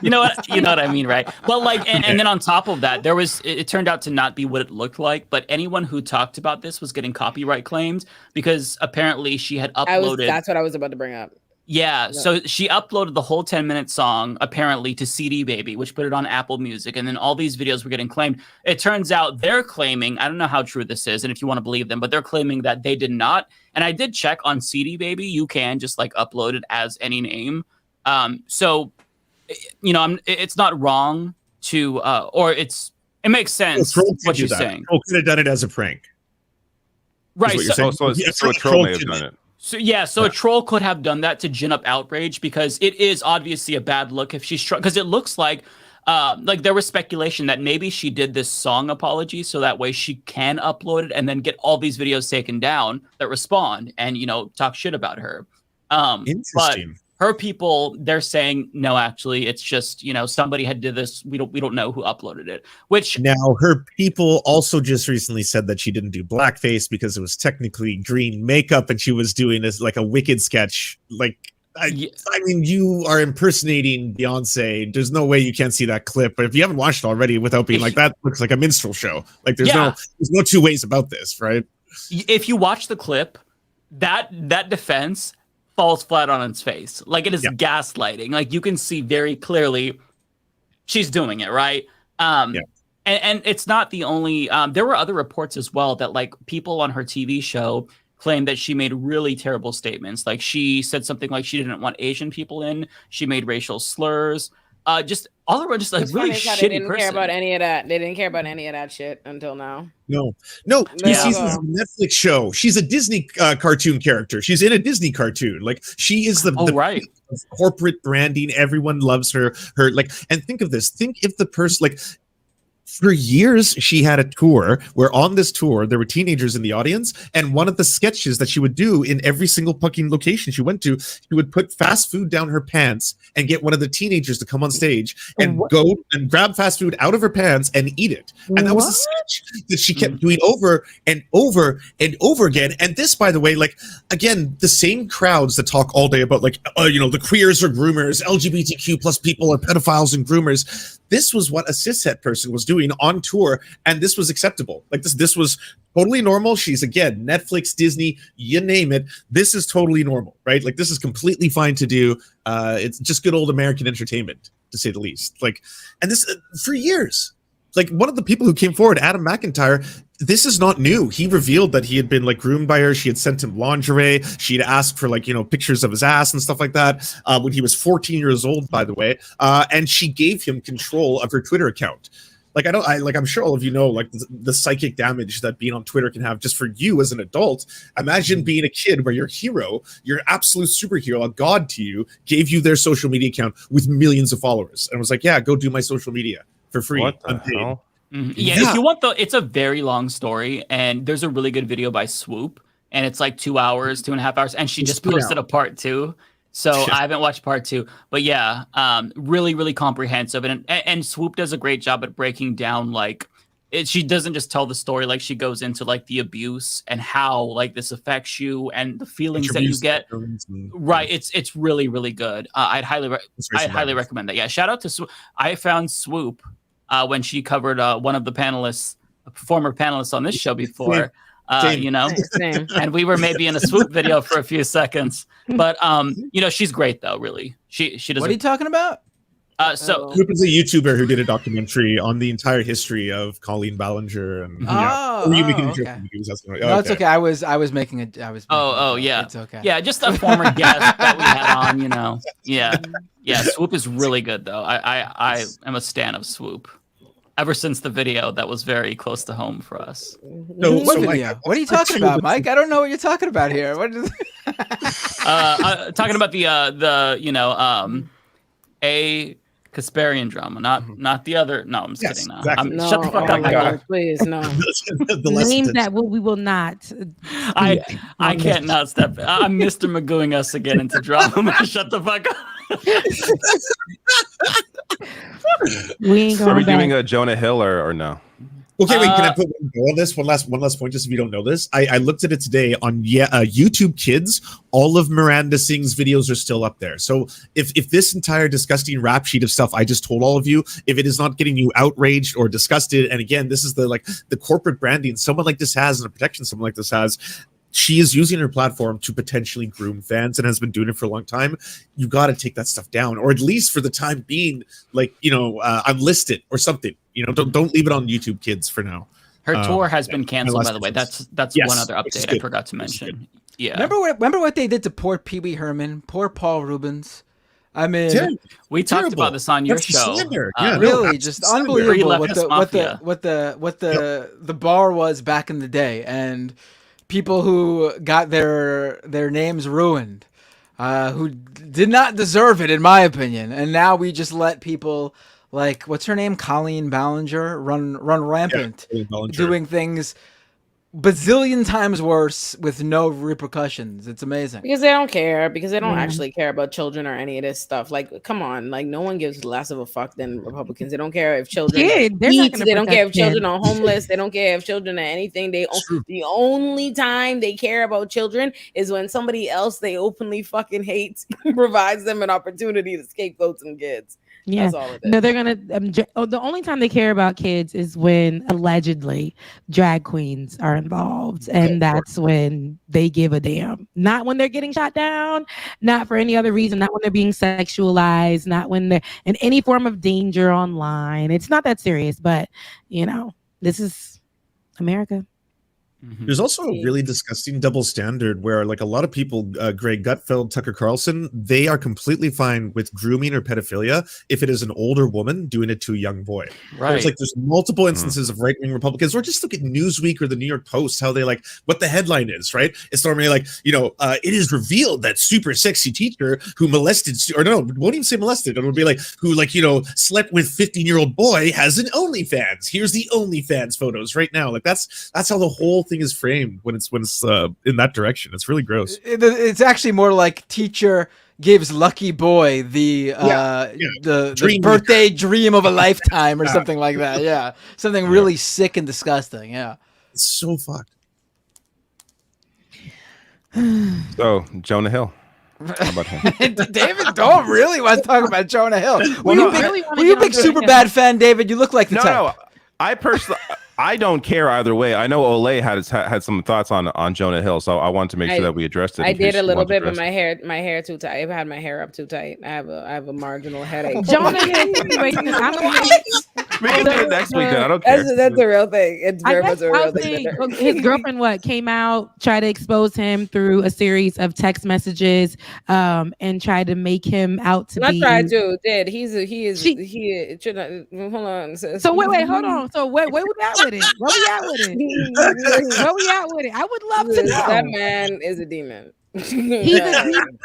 You know what I mean, right? Well, and then on top of that, it turned out to not be what it looked like, but anyone who talked about this was getting copyright claimed because apparently she had uploaded. That's what I was about to bring up. Yeah, so she uploaded the whole 10-minute song apparently to CD Baby, which put it on Apple Music, and then all these videos were getting claimed. It turns out they're claiming, I don't know how true this is, and if you want to believe them, but they're claiming that they did not. And I did check on CD Baby, you can just upload it as any name. So it's not wrong to it makes sense what you're saying. Troll could have done it as a prank. Right. So a troll may have done it. So a troll could have done that to gin up outrage because it is obviously a bad look if she's because it looks like there was speculation that maybe she did this song apology so that way she can upload it and then get all these videos taken down that respond and talk shit about her. Interesting. But her people, they're saying no, actually it's just somebody had did this. We don't know who uploaded it. Which now her people also just recently said that she didn't do blackface because it was technically green makeup and she was doing this like a Wicked sketch. I mean, you are impersonating Beyonce. There's no way you can't see that clip. But if you haven't watched it already without being that looks like a minstrel show. There's no two ways about this, right? If you watch the clip, that defense falls flat on its face. It is gaslighting. You can see very clearly she's doing it, right? And it's not the only. There were other reports as well that like people on her TV show claimed that she made really terrible statements. Like she said something like she didn't want Asian people in. She made racial slurs. Just all around, just a What's really funny is how shitty they didn't person. care about any of that. They didn't care about any of that shit until now. No, There you seasons go. of a Netflix show. She's a Disney cartoon character. She's in a Disney cartoon. Like she is the right. peak of corporate branding. Everyone loves her. Her like, and think of this. Think if the person like. For years, she had a tour where on this tour, there were teenagers in the audience. And one of the sketches that she would do in every single fucking location she went to, she would put fast food down her pants and get one of the teenagers to come on stage and go and grab fast food out of her pants and eat it. And that was a sketch that she kept doing over and over and over again. And this, by the way, like, again, the same crowds that talk all day about like, the queers are groomers, LGBTQ plus people are pedophiles and groomers. This was what a cishet person was doing on tour, and this was acceptable. Like this was totally normal. She's again Netflix, Disney, you name it. This is totally normal, right? Like this is completely fine to do. It's just good old American entertainment, to say the least. Like, and this for years. Like one of the people who came forward, Adam McIntyre, this is not new. He revealed that he had been like groomed by her. She had sent him lingerie. She'd asked for like, pictures of his ass and stuff like that when he was 14 years old, by the way. And she gave him control of her Twitter account. Like, I'm sure all of you know, like the psychic damage that being on Twitter can have just for you as an adult. Imagine being a kid where your hero, your absolute superhero, a god to you, gave you their social media account with millions of followers. And was like, yeah, go do my social media for free. What the unpaid. hell? Mm-hmm. Yeah, if you want it's a very long story, and there's a really good video by Swoop, and it's like 2 hours, 2.5 hours, and she just posted a part 2. So I haven't watched part 2, but yeah, really, really comprehensive, and Swoop does a great job at breaking down like she doesn't just tell the story, like she goes into like the abuse and how like this affects you and the feelings that you get. Right, it's really, really good. I'd highly recommend that. Yeah, shout out to Swoop. I found Swoop when she covered one of the panelists, former panelists on this show before. And we were maybe in a Swoop video for a few seconds, but she's great though. Really, she does. What are you talking about? Swoop is a YouTuber who did a documentary on the entire history of Colleen Ballinger and. Okay. No, it's okay. I was making it. Yeah. It's okay. Yeah, just a former guest that we had on. Yeah. Swoop is really good though. I am a stan of Swoop. Ever since the video that was very close to home for us. What video? What are you talking about, Mike? I don't know what you're talking about here. What is talking about a Kasparian drama, not the other. No, I'm just kidding. No, exactly. Shut the fuck up, God, please, no. Names that we will not. I can't not step. I'm Mr. Magooing us again into drama. Shut the fuck up. We ain't going Are we back. doing a Jonah Hill or no? Okay, wait. Can I put on this one last point, just if you don't know this? I looked at it today on YouTube Kids. All of Miranda Singh's videos are still up there. So if this entire disgusting rap sheet of stuff I just told all of you, if it is not getting you outraged or disgusted, and again, this is the corporate branding someone like this has and the protection someone like this has. She is using her platform to potentially groom fans and has been doing it for a long time. You got to take that stuff down, or at least for the time being, unlist it or something. Don't leave it on YouTube Kids for now. Her tour has been canceled, by the way. That's one other update I forgot to mention. Yeah. Remember what they did to poor Pee Wee Herman, poor Paul Rubens. I mean, we talked about this on your show. Really, just unbelievable what the bar was back in the day, and people who got their names ruined, who did not deserve it, in my opinion. And now we just let people like, what's her name, Colleen Ballinger, run rampant, doing things bazillion times worse with no repercussions. It's amazing. Because they don't care. Because they don't actually care about children or any of this stuff. Like, come on. Like, no one gives less of a fuck than Republicans. They don't care if children eat. They don't care if children are homeless. They don't care if children are anything. The only time they care about children is when somebody else they openly fucking hate provides them an opportunity to scapegoat some kids. Yeah. That's all it is. No, they're gonna. The only time they care about kids is when allegedly drag queens are involved, and that's when they give a damn. Not when they're getting shot down, not for any other reason. Not when they're being sexualized. Not when they're in any form of danger online. It's not that serious, but this is America. There's also a really disgusting double standard where, like, a lot of people, Greg Gutfeld, Tucker Carlson, they are completely fine with grooming or pedophilia if it is an older woman doing it to a young boy. Right. There's multiple instances of right-wing Republicans, or just look at Newsweek or the New York Post, how they what the headline is, right? It's normally it is revealed that super sexy teacher who molested, or no, won't even say molested. It would be who slept with 15-year-old boy has an OnlyFans. Here's the OnlyFans photos right now. That's how the whole thing is framed when it's in that direction. It's really gross. It's actually more like teacher gives lucky boy the birthday dream of a lifetime or something like that. Yeah, something really sick and disgusting. Yeah, it's so fucked. So Jonah Hill. How about him? David don't really want to talk about Jonah Hill. Were you a big Superbad fan, David? You look like the type. No, I personally. I don't care either way. I know Olay had some thoughts on Jonah Hill, so I wanted to make sure that we addressed it. I did a little bit, but my hair too tight. I've had my hair up too tight. I have a marginal headache. Jonah Hill. We can do it next week. Then I don't care. That's a real thing. It's very much a real thing. His girlfriend came out, tried to expose him through a series of text messages, and tried to make him out to be. Not tried to. Did he is hold on. Sis. So wait, hold on. So where we at with it? Where we at with it? I would love to know. That man is a demon. He's a demon.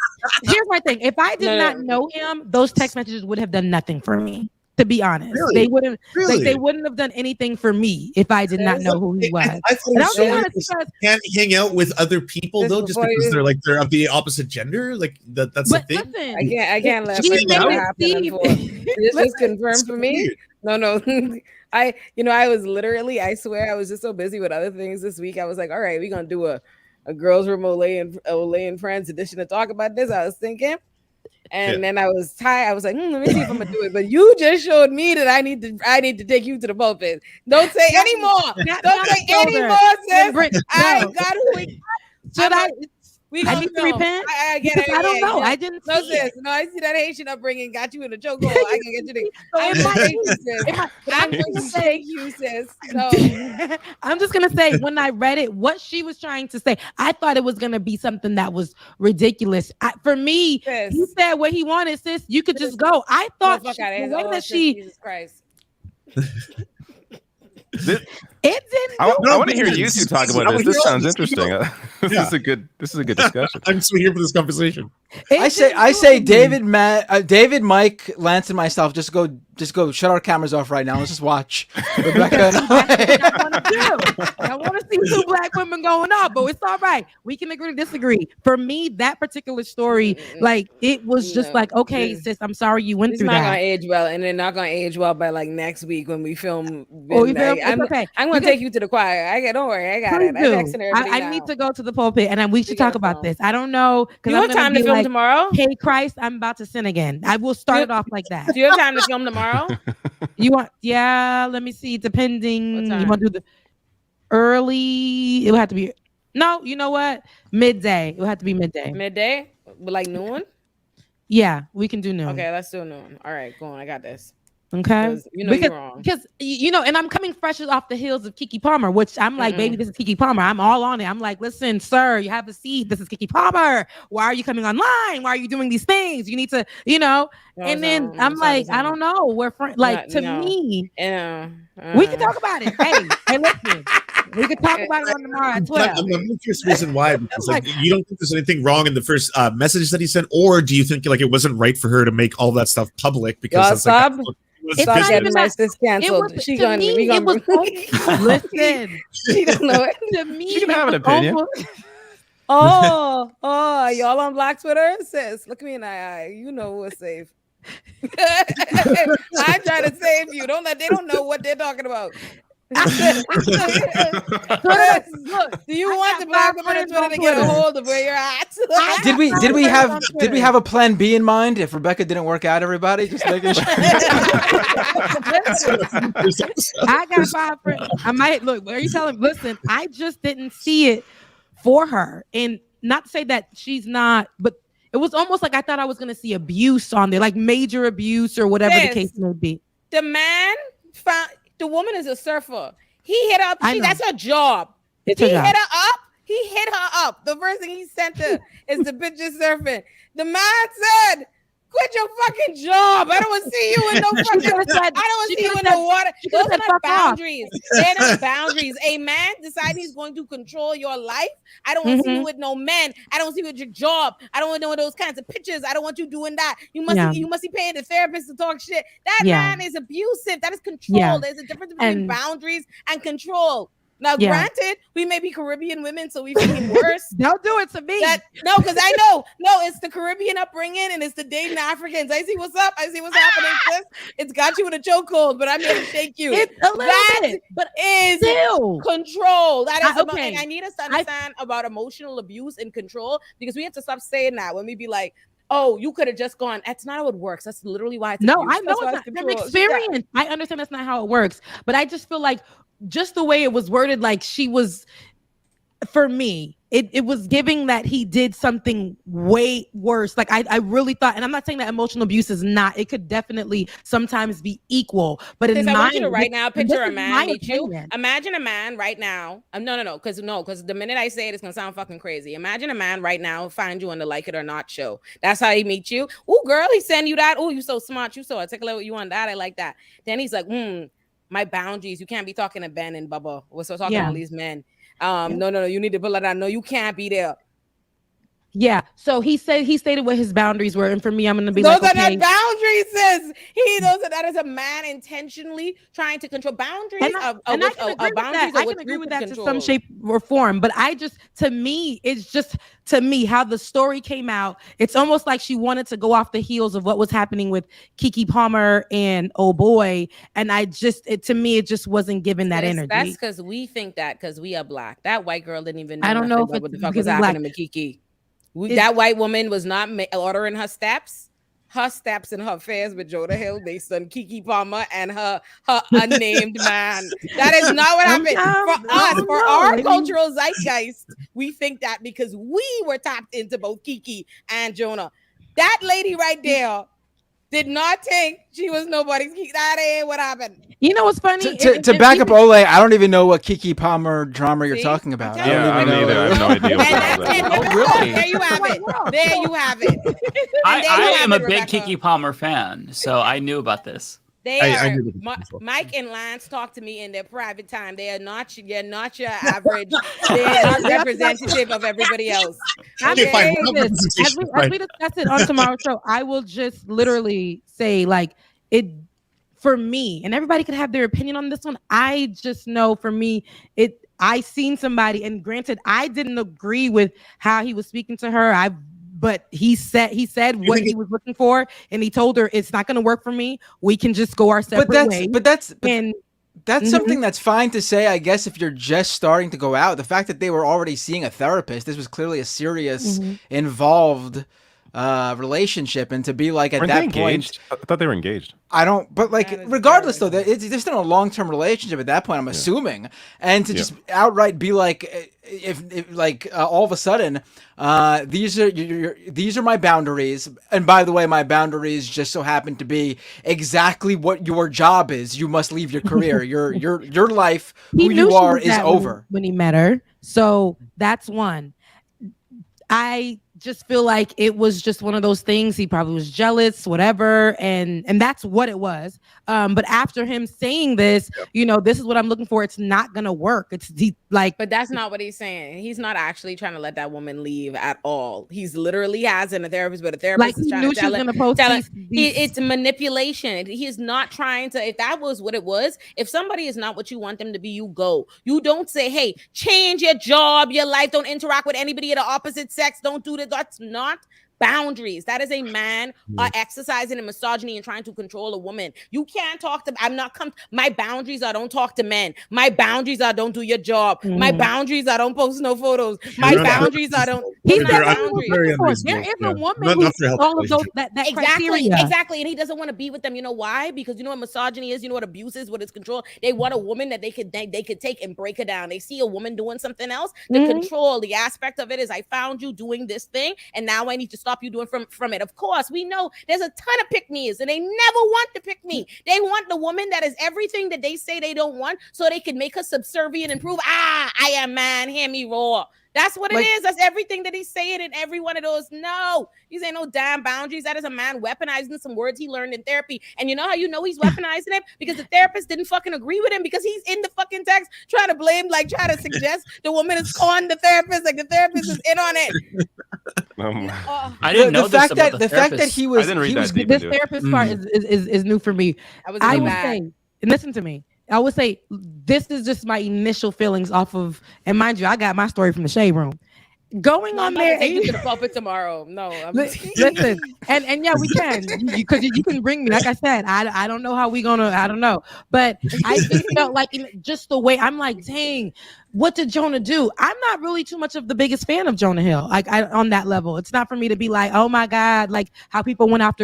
Here's my thing. If I did not know him, those text messages would have done nothing for me. To be honest, they wouldn't. They wouldn't have done anything for me if I did not know who he was. Can't hang out with other people though, just because they're of the opposite gender. That's the thing. Listen, I can't let this confirmed for me. No. I was literally, I swear I was just so busy with other things this week. I was like, all right, we're gonna do a girls room Olay and Friends edition to talk about this. I was thinking, and then I was tired. I was like, let me see if I'm gonna do it. But you just showed me that I need to take you to the pulpit. Don't say anymore. Don't say anymore, sis. I got who I need to repent. I get it. I don't know. I didn't. No, sis. No, I see that Haitian upbringing got you in a chokehold. I can get you. I'm going to say you, sis. No, I'm just gonna say when I read it, what she was trying to say, I thought it was gonna be something that was ridiculous. For me, he said what he wanted, sis. You could just go. I thought Jesus Christ. I want to hear you two talk about this. This sounds interesting. This is a good discussion. I'm so here for this conversation. I say David, Mike, Lance, and myself just go shut our cameras off right now. Let's just watch Rebecca. I want to see two black women going up, but it's all right. We can agree to disagree. For me, that particular story, it was just okay, sis, I'm sorry you went through that. It's not gonna age well, and they're not gonna age well by next week when we film. I'm gonna take you to the choir. Don't worry, I got it. I need to go to the pulpit, and we should talk about this. I don't know because you have time to film tomorrow. Hey Christ, I'm about to sin again. I will start it off like that. Do you have time to film tomorrow? You want? Yeah, let me see. Depending, you want to do the early? It would have to be. No, you know what? Midday. It would have to be midday. Midday, but noon. Yeah, we can do noon. Okay, let's do noon. All right, go on. I got this. Okay, you're wrong. Because and I'm coming fresh off the heels of Keke Palmer, which I'm like, baby, this is Keke Palmer. I'm all on it. I'm like, listen, sir, you have a seat. This is Keke Palmer. Why are you coming online? Why are you doing these things? You need to, And then I'm like, I don't know. We're friends. To me, we can talk about it. Hey, listen. We could talk about it on tomorrow at 12. I'm curious reason why, because you don't think there's anything wrong in the first message that he sent, or do you think it wasn't right for her to make all that stuff public because Stop getting my sis canceled. She gonna listen. She don't know it. To me, she can have an opinion. Oh, y'all on Black Twitter, sis. Look me in the eye. You know what's safe. I'm trying to save you. They don't know what they're talking about. Do you want the black woman on Twitter to get a hold of where you're at? Did we have a plan B in mind if Rebecca didn't work out? Everybody, just making sure. I got 5 friends. I might look. Are you telling? Listen, I just didn't see it for her, and not to say that she's not, but it was almost like I thought I was going to see abuse on there, like major abuse or whatever the case may be. The man found the woman is a surfer. He hit up. That's her job. He hit her up. He hit her up. The first thing he sent her is the picture surfing. The man said, "Quit your fucking job. I don't want to see you in no fucking. I don't want to see you in the water." Those are not boundaries. They're not boundaries. A man decides he's going to control your life. I don't want to see you with no men. I don't want to see you with your job. I don't want to know those kinds of pictures. I don't want you doing that. You must be paying the therapist to talk shit. That man is abusive. That is control. There's a difference between boundaries and control. Now, granted, we may be Caribbean women, so we feel worse. Don't do it to me. No, because I know. No, it's the Caribbean upbringing and it's the dating Africans. I see what's up. I see what's happening, sis. It's got you in a chokehold, but I'm here to shake you. It's a little bit, but is still control. That is okay. I need us to understand about emotional abuse and control, because we have to stop saying that when we be like, "Oh, you could have just gone." That's not how it works. That's literally why it's abuse. I know it's not. From experience, I understand that's not how it works, but I just feel like just the way it was worded, like she was, for me, it was giving that he did something way worse. Like I really thought, and I'm not saying that emotional abuse is not, it could definitely sometimes be equal, but I want you to right now picture a man meet you. Imagine a man right now. No, because the minute I say it, it's gonna sound fucking crazy. Imagine a man right now find you on the Like It or Not show. That's how he meets you. Oh, girl, he send you that. Oh, you so smart. You so articulate. You want that? I like that. Then he's like, my boundaries. You can't be talking to Ben and Bubba. We're so talking to all these men. No. You need to pull it out. No, you can't be there. Yeah. So he stated what his boundaries were, and for me, I'm gonna be those like, are not boundaries, sis. That is a man intentionally trying to control boundaries. I can agree with that to some shape or form, but it's just how the story came out. It's almost like she wanted to go off the heels of what was happening with Keke Palmer and Oh Boy, and it just wasn't given that energy. That's because we think that because we are black. That white girl didn't even know. I don't know what the fuck was happening to Keke. That white woman was not ordering her steps and her affairs with Jonah Hill based on Keke Palmer and her unnamed man. That is not what happened. For our cultural zeitgeist, we think that because we were tapped into both Keke and Jonah. That lady right there did not think she was nobody's Keke. That ain't what happened. You know what's funny? To back up Ole, I don't even know what Keke Palmer drama you're talking about. I have no idea. Really? There you have it. There you have it. I am a big Keke Palmer fan, so I knew about this. Mike and Lance talk to me in their private time. They are not your average. They are not representative of everybody else. As we discuss it on tomorrow's show, I will just literally say, like, it for me, and everybody could have their opinion on this one. I just know for me, I seen somebody, and granted, I didn't agree with how he was speaking to her. But he said what he was looking for, and he told her it's not going to work for me. We can just go our separate ways. That's something that's fine to say, I guess, if you're just starting to go out. The fact that they were already seeing a therapist, this was clearly a serious, involved relationship, and to be like at that point, I thought they were engaged. I don't, but like regardless though, they're still in a long-term relationship at that point, I'm assuming, and to just outright be like, if all of a sudden, these are my boundaries, and by the way, my boundaries just so happen to be exactly what your job is. You must leave your career, your life, who you are is over. When he met her, so that's one. I just feel like it was just one of those things. He probably was jealous, whatever, and that's what it was. But after him saying this, this is what I'm looking for. It's not gonna work. But that's not what he's saying. He's not actually trying to let that woman leave at all. He's literally has a therapist, but a therapist is trying to tell him. It's manipulation. He's not trying to. If that was what it was, if somebody is not what you want them to be, you go. You don't say, "Hey, change your job, your life. Don't interact with anybody of the opposite sex. Don't do that." That's not boundaries. That is a man exercising in misogyny and trying to control a woman. You can't talk to. My boundaries are don't talk to men. My boundaries are don't do your job. My boundaries are don't post no photos. My boundaries are don't. He said boundaries. there is a woman who's all of those that criteria. Exactly, and he doesn't want to be with them. You know why? Because you know what misogyny is. You know what abuse is. What is control? They want a woman that they could take and break her down. They see a woman doing something else. The control, the aspect of it is, I found you doing this thing, and now I need to stop you doing from it. Of course, we know there's a ton of pick-me's, and they never want to pick me. They want the woman that is everything that they say they don't want, so they can make her subservient and prove, I am man, hear me roar. That's what it is. That's everything that he's saying in every one of those. No, these ain't no damn boundaries. That is a man weaponizing some words he learned in therapy. And you know how you know he's weaponizing it? Because the therapist didn't fucking agree with him, because he's in the fucking text trying to blame, trying to suggest the woman is calling the therapist, the therapist is in on it. I didn't know the fact that he was. I didn't read that deep This into it. therapist part is new for me. I would say, and listen to me. I would say this is just my initial feelings off of, and mind you, I got my story from the shade room. Going on there, take you to the pulpit tomorrow. No, listen, and yeah, we can, because you can bring me. Like I said, I don't know how we gonna. I don't know, but I just felt like just the way I'm like, dang, what did Jonah do? I'm not really too much of the biggest fan of Jonah Hill. On that level, it's not for me to be like, oh my god, like how people went up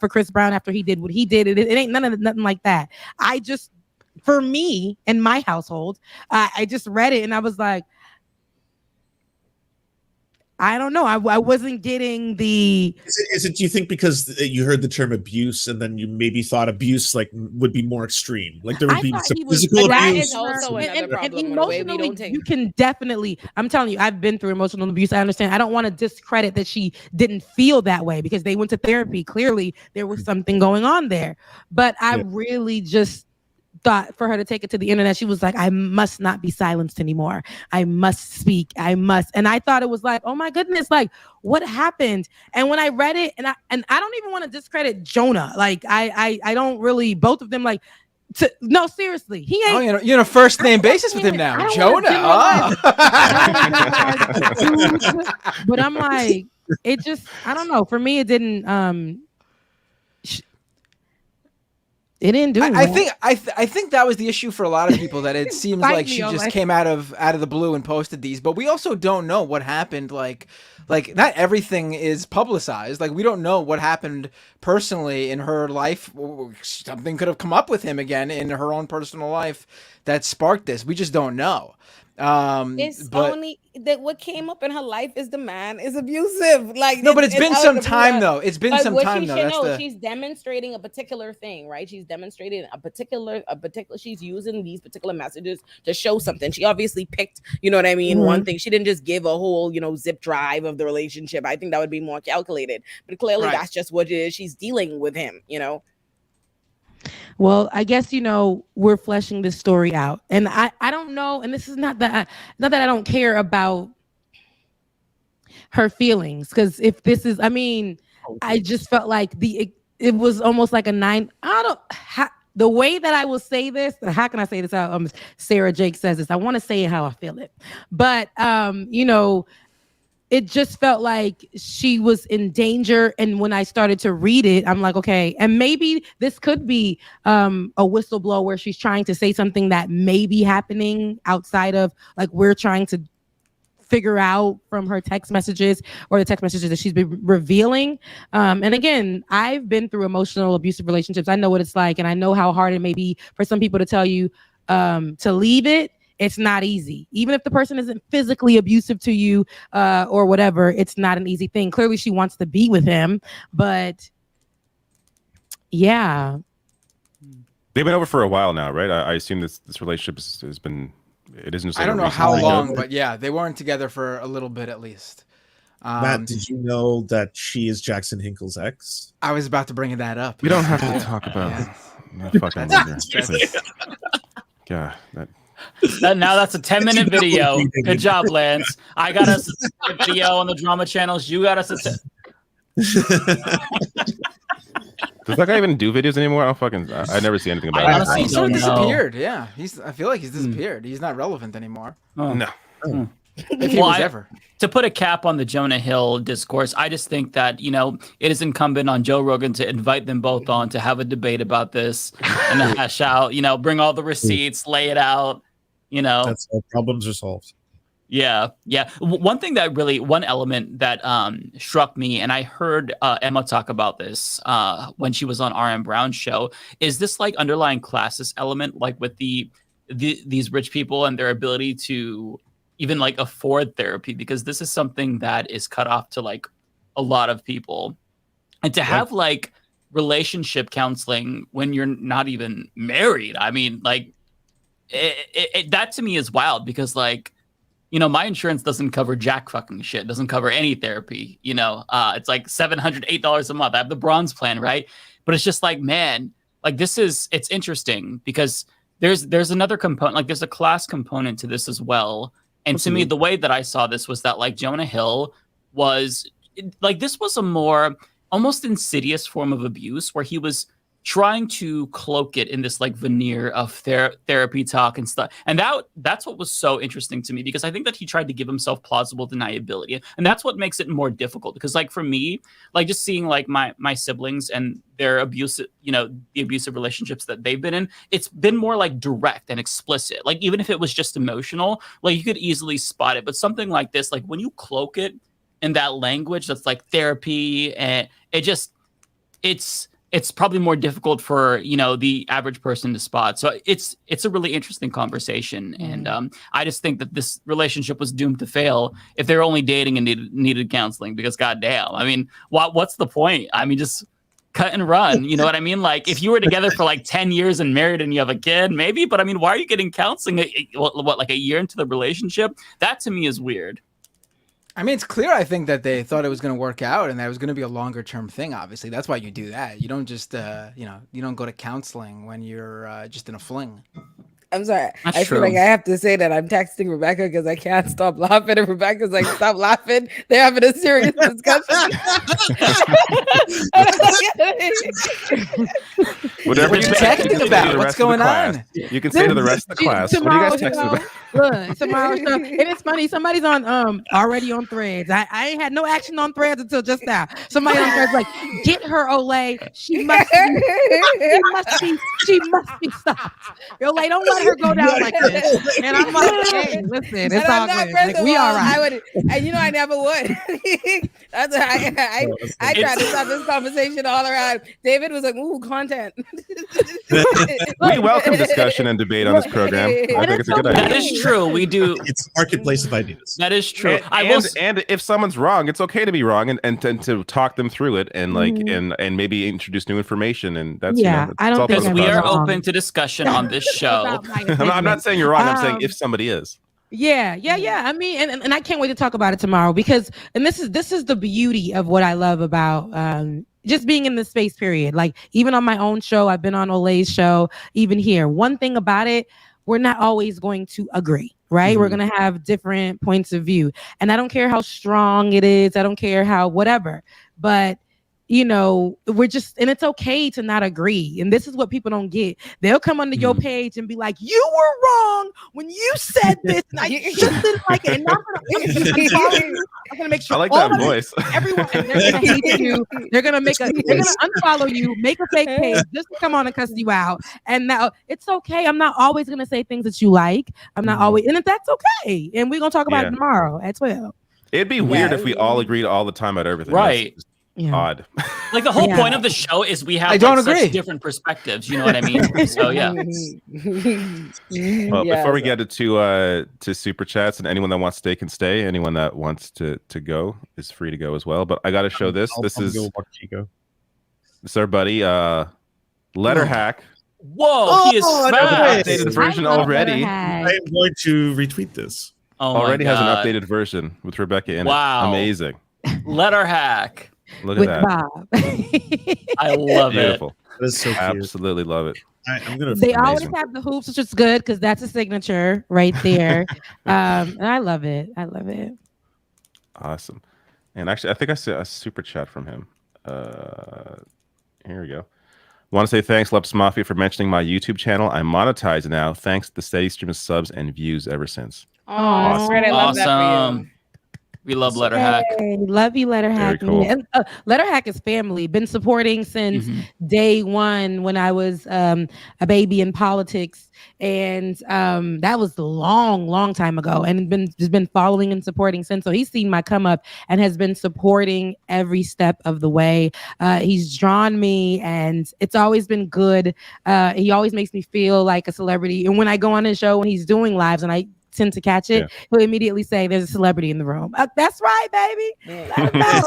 for Chris Brown after he did what he did. It ain't nothing like that. I just, for me in my household, I just read it and I was like, I don't know. I wasn't getting the. Is it? Do you think because you heard the term abuse and then you maybe thought abuse would be more extreme? Like there would be some physical abuse. That is also another problem. And emotionally, you can definitely. I'm telling you, I've been through emotional abuse. I understand. I don't want to discredit that she didn't feel that way because they went to therapy. Clearly, there was something going on there. But I really just thought for her to take it to the internet, she was like, I must not be silenced anymore. I must speak. I must. And I thought it was like, oh my goodness, like what happened? And when I read it, and I don't even want to discredit Jonah. Like I don't really, both of them, like, no, seriously, he ain't. Oh, you're on a first name basis with him now, Jonah. But I'm like, it just, I don't know. For me, it didn't. It didn't do. I think that was the issue for a lot of people, that it seems like she just came out of the blue and posted these. But we also don't know what happened. Like not everything is publicized. Like we don't know what happened personally in her life. Something could have come up with him again in her own personal life that sparked this. We just don't know. It's only that what came up in her life is the man is abusive. Like no, but it's been some time though. It's been some time though. She's demonstrating a particular thing, right? She's demonstrating a particular. She's using these particular messages to show something. She obviously picked, you know what I mean, one thing. She didn't just give a whole, zip drive of the relationship. I think that would be more calculated. But clearly, that's just what it is. She's dealing with him, Well, I guess, we're fleshing this story out, and I don't know. And this is not that I don't care about her feelings. Cause if this is, I just felt like it was almost like a 9. The way that I will say this, how can I say this out? Sarah Jake says this. I want to say it how I feel it, but, it just felt like she was in danger. And when I started to read it, I'm like, okay, and maybe this could be a whistleblower where she's trying to say something that may be happening outside of, like, we're trying to figure out from her text messages or the text messages that she's been revealing. And again, I've been through emotional abusive relationships. I know what it's like, and I know how hard it may be for some people to tell you to leave it. It's not easy. Even if the person isn't physically abusive to you or whatever, it's not an easy thing. Clearly, she wants to be with him, but yeah. They've been over for a while now, right? I assume this relationship has been, it isn't just like I don't know how long, but yeah, they weren't together for a little bit at least. Matt, did you know that she is Jackson Hinkle's ex? I was about to bring that up. We don't have to talk about that fucking yeah, now that's a 10-minute video. Good job, Lance. I got us a video on the drama channels. You got us a Does that guy even do videos anymore? I never see anything about He's sort of disappeared. Yeah, I feel like he's disappeared. He's not relevant anymore. No. if he was ever. To put a cap on the Jonah Hill discourse, I just think that, it is incumbent on Joe Rogan to invite them both on to have a debate about this and to hash out, bring all the receipts, lay it out, That's all problems are solved. Yeah. One element that struck me, and I heard Emma talk about this when she was on RM Brown's show, is this like underlying classist element, like with these rich people and their ability to even like afford therapy, because this is something that is cut off to like a lot of people, and to have like relationship counseling when you're not even married. I mean, like that to me is wild, because like, my insurance doesn't cover jack fucking shit. Doesn't cover any therapy. It's like $708 a month. I have the bronze plan, right? But it's just like, man, like it's interesting because there's another component, like there's a class component to this as well. And to me, the way that I saw this was that like Jonah Hill was like, this was a more almost insidious form of abuse where he was trying to cloak it in this like veneer of therapy talk and stuff. And that's what was so interesting to me, because I think that he tried to give himself plausible deniability. And that's what makes it more difficult, because like for me, like just seeing like my siblings and their abusive, the abusive relationships that they've been in, it's been more like direct and explicit. Like even if it was just emotional, like you could easily spot it. But something like this, like when you cloak it in that language that's like therapy, and it's probably more difficult for the average person to spot. So it's a really interesting conversation, and I just think that this relationship was doomed to fail if they're only dating and needed counseling, because goddamn, I mean, what's the point? I mean, just cut and run. You know what I mean? Like if you were together for like 10 years and married and you have a kid, maybe, but I mean, why are you getting counseling like a year into the relationship? That to me is weird. I mean, it's clear, I think, that they thought it was going to work out and that it was going to be a longer term thing. Obviously, that's why you do that. You don't just, you don't go to counseling when you're just in a fling. I'm sorry. That's I true. feel like I have to say that I'm texting Rebecca because I can't stop laughing. And Rebecca's like, stop laughing. They're having a serious discussion. Whatever What are you texting about? What's going on? You can say to the rest of the class. What are you guys texting about? Look, tomorrow's show. And it's funny, somebody's on already on Threads. I ain't had no action on Threads until just now. Somebody on Threads like, get her, Olay. She must be stopped. Olay, don't let her go down like this. And I'm like, hey, listen, it's all good. Like, we all right. I would, and I never would. That's I tried to stop this conversation all around. David was like, ooh, content. We welcome discussion and debate on this program. I think it's a good idea. That is true. We do. It's a marketplace of ideas. That is true. And if someone's wrong, it's okay to be wrong and to talk them through it and like and maybe introduce new information. And that's I don't think we are open to discussion on this show. I'm not saying you're wrong. I'm saying if somebody is. Yeah. I mean, and I can't wait to talk about it tomorrow, because this is the beauty of what I love about just being in this space, period. Like even on my own show, I've been on Olay's show, even here. One thing about it, we're not always going to agree, right? Mm-hmm. We're going to have different points of view. And I don't care how strong it is. I don't care how whatever, but we're just, and it's okay to not agree. And this is what people don't get. They'll come onto your page and be like, you were wrong when you said this. And I just didn't like it. And I'm gonna make sure I like that voice. Everyone, and they're gonna hate you. They're gonna unfollow you, make a fake page just to come on and cuss you out. And now it's okay. I'm not always gonna say things that you like. I'm not always, and that's okay. And we're gonna talk about it tomorrow at 12. It'd be weird if we all agreed all the time about everything. Right. Odd. Like the whole point of the show is we have such different perspectives. You know what I mean? So yeah. Well, before we get to super chats, and anyone that wants to stay can stay. Anyone that wants to go is free to go as well. But I got to show this. This is our buddy Letter Hack. Whoa, he is fast. Updated version already. I am going to retweet this. Already has an updated version with Rebecca in it. Amazing. Letter Hack. Look at that. Bob. I love Beautiful. it. That's so cute. Absolutely love it. They always have the hoops, which is good because that's a signature right there. And I love it. Awesome. And actually, I think I saw a super chat from him. Here we go. Want to say thanks, Leftist Mafia, for mentioning my YouTube channel. I'm monetized now, thanks to the steady stream of subs and views ever since. Oh, Fred, I love that for you. Awesome. We love Letterhack. Hey, love you, Letterhack. Very cool. And, Letterhack is family. Been supporting since day one when I was a baby in politics, and that was a long time ago. And just been following and supporting since. So he's seen my come up and has been supporting every step of the way. He's drawn me, and it's always been good. He always makes me feel like a celebrity. And when I go on his show when he's doing lives, and I tend to catch it, he'll immediately say there's a celebrity in the room. That's right, baby. Let him know.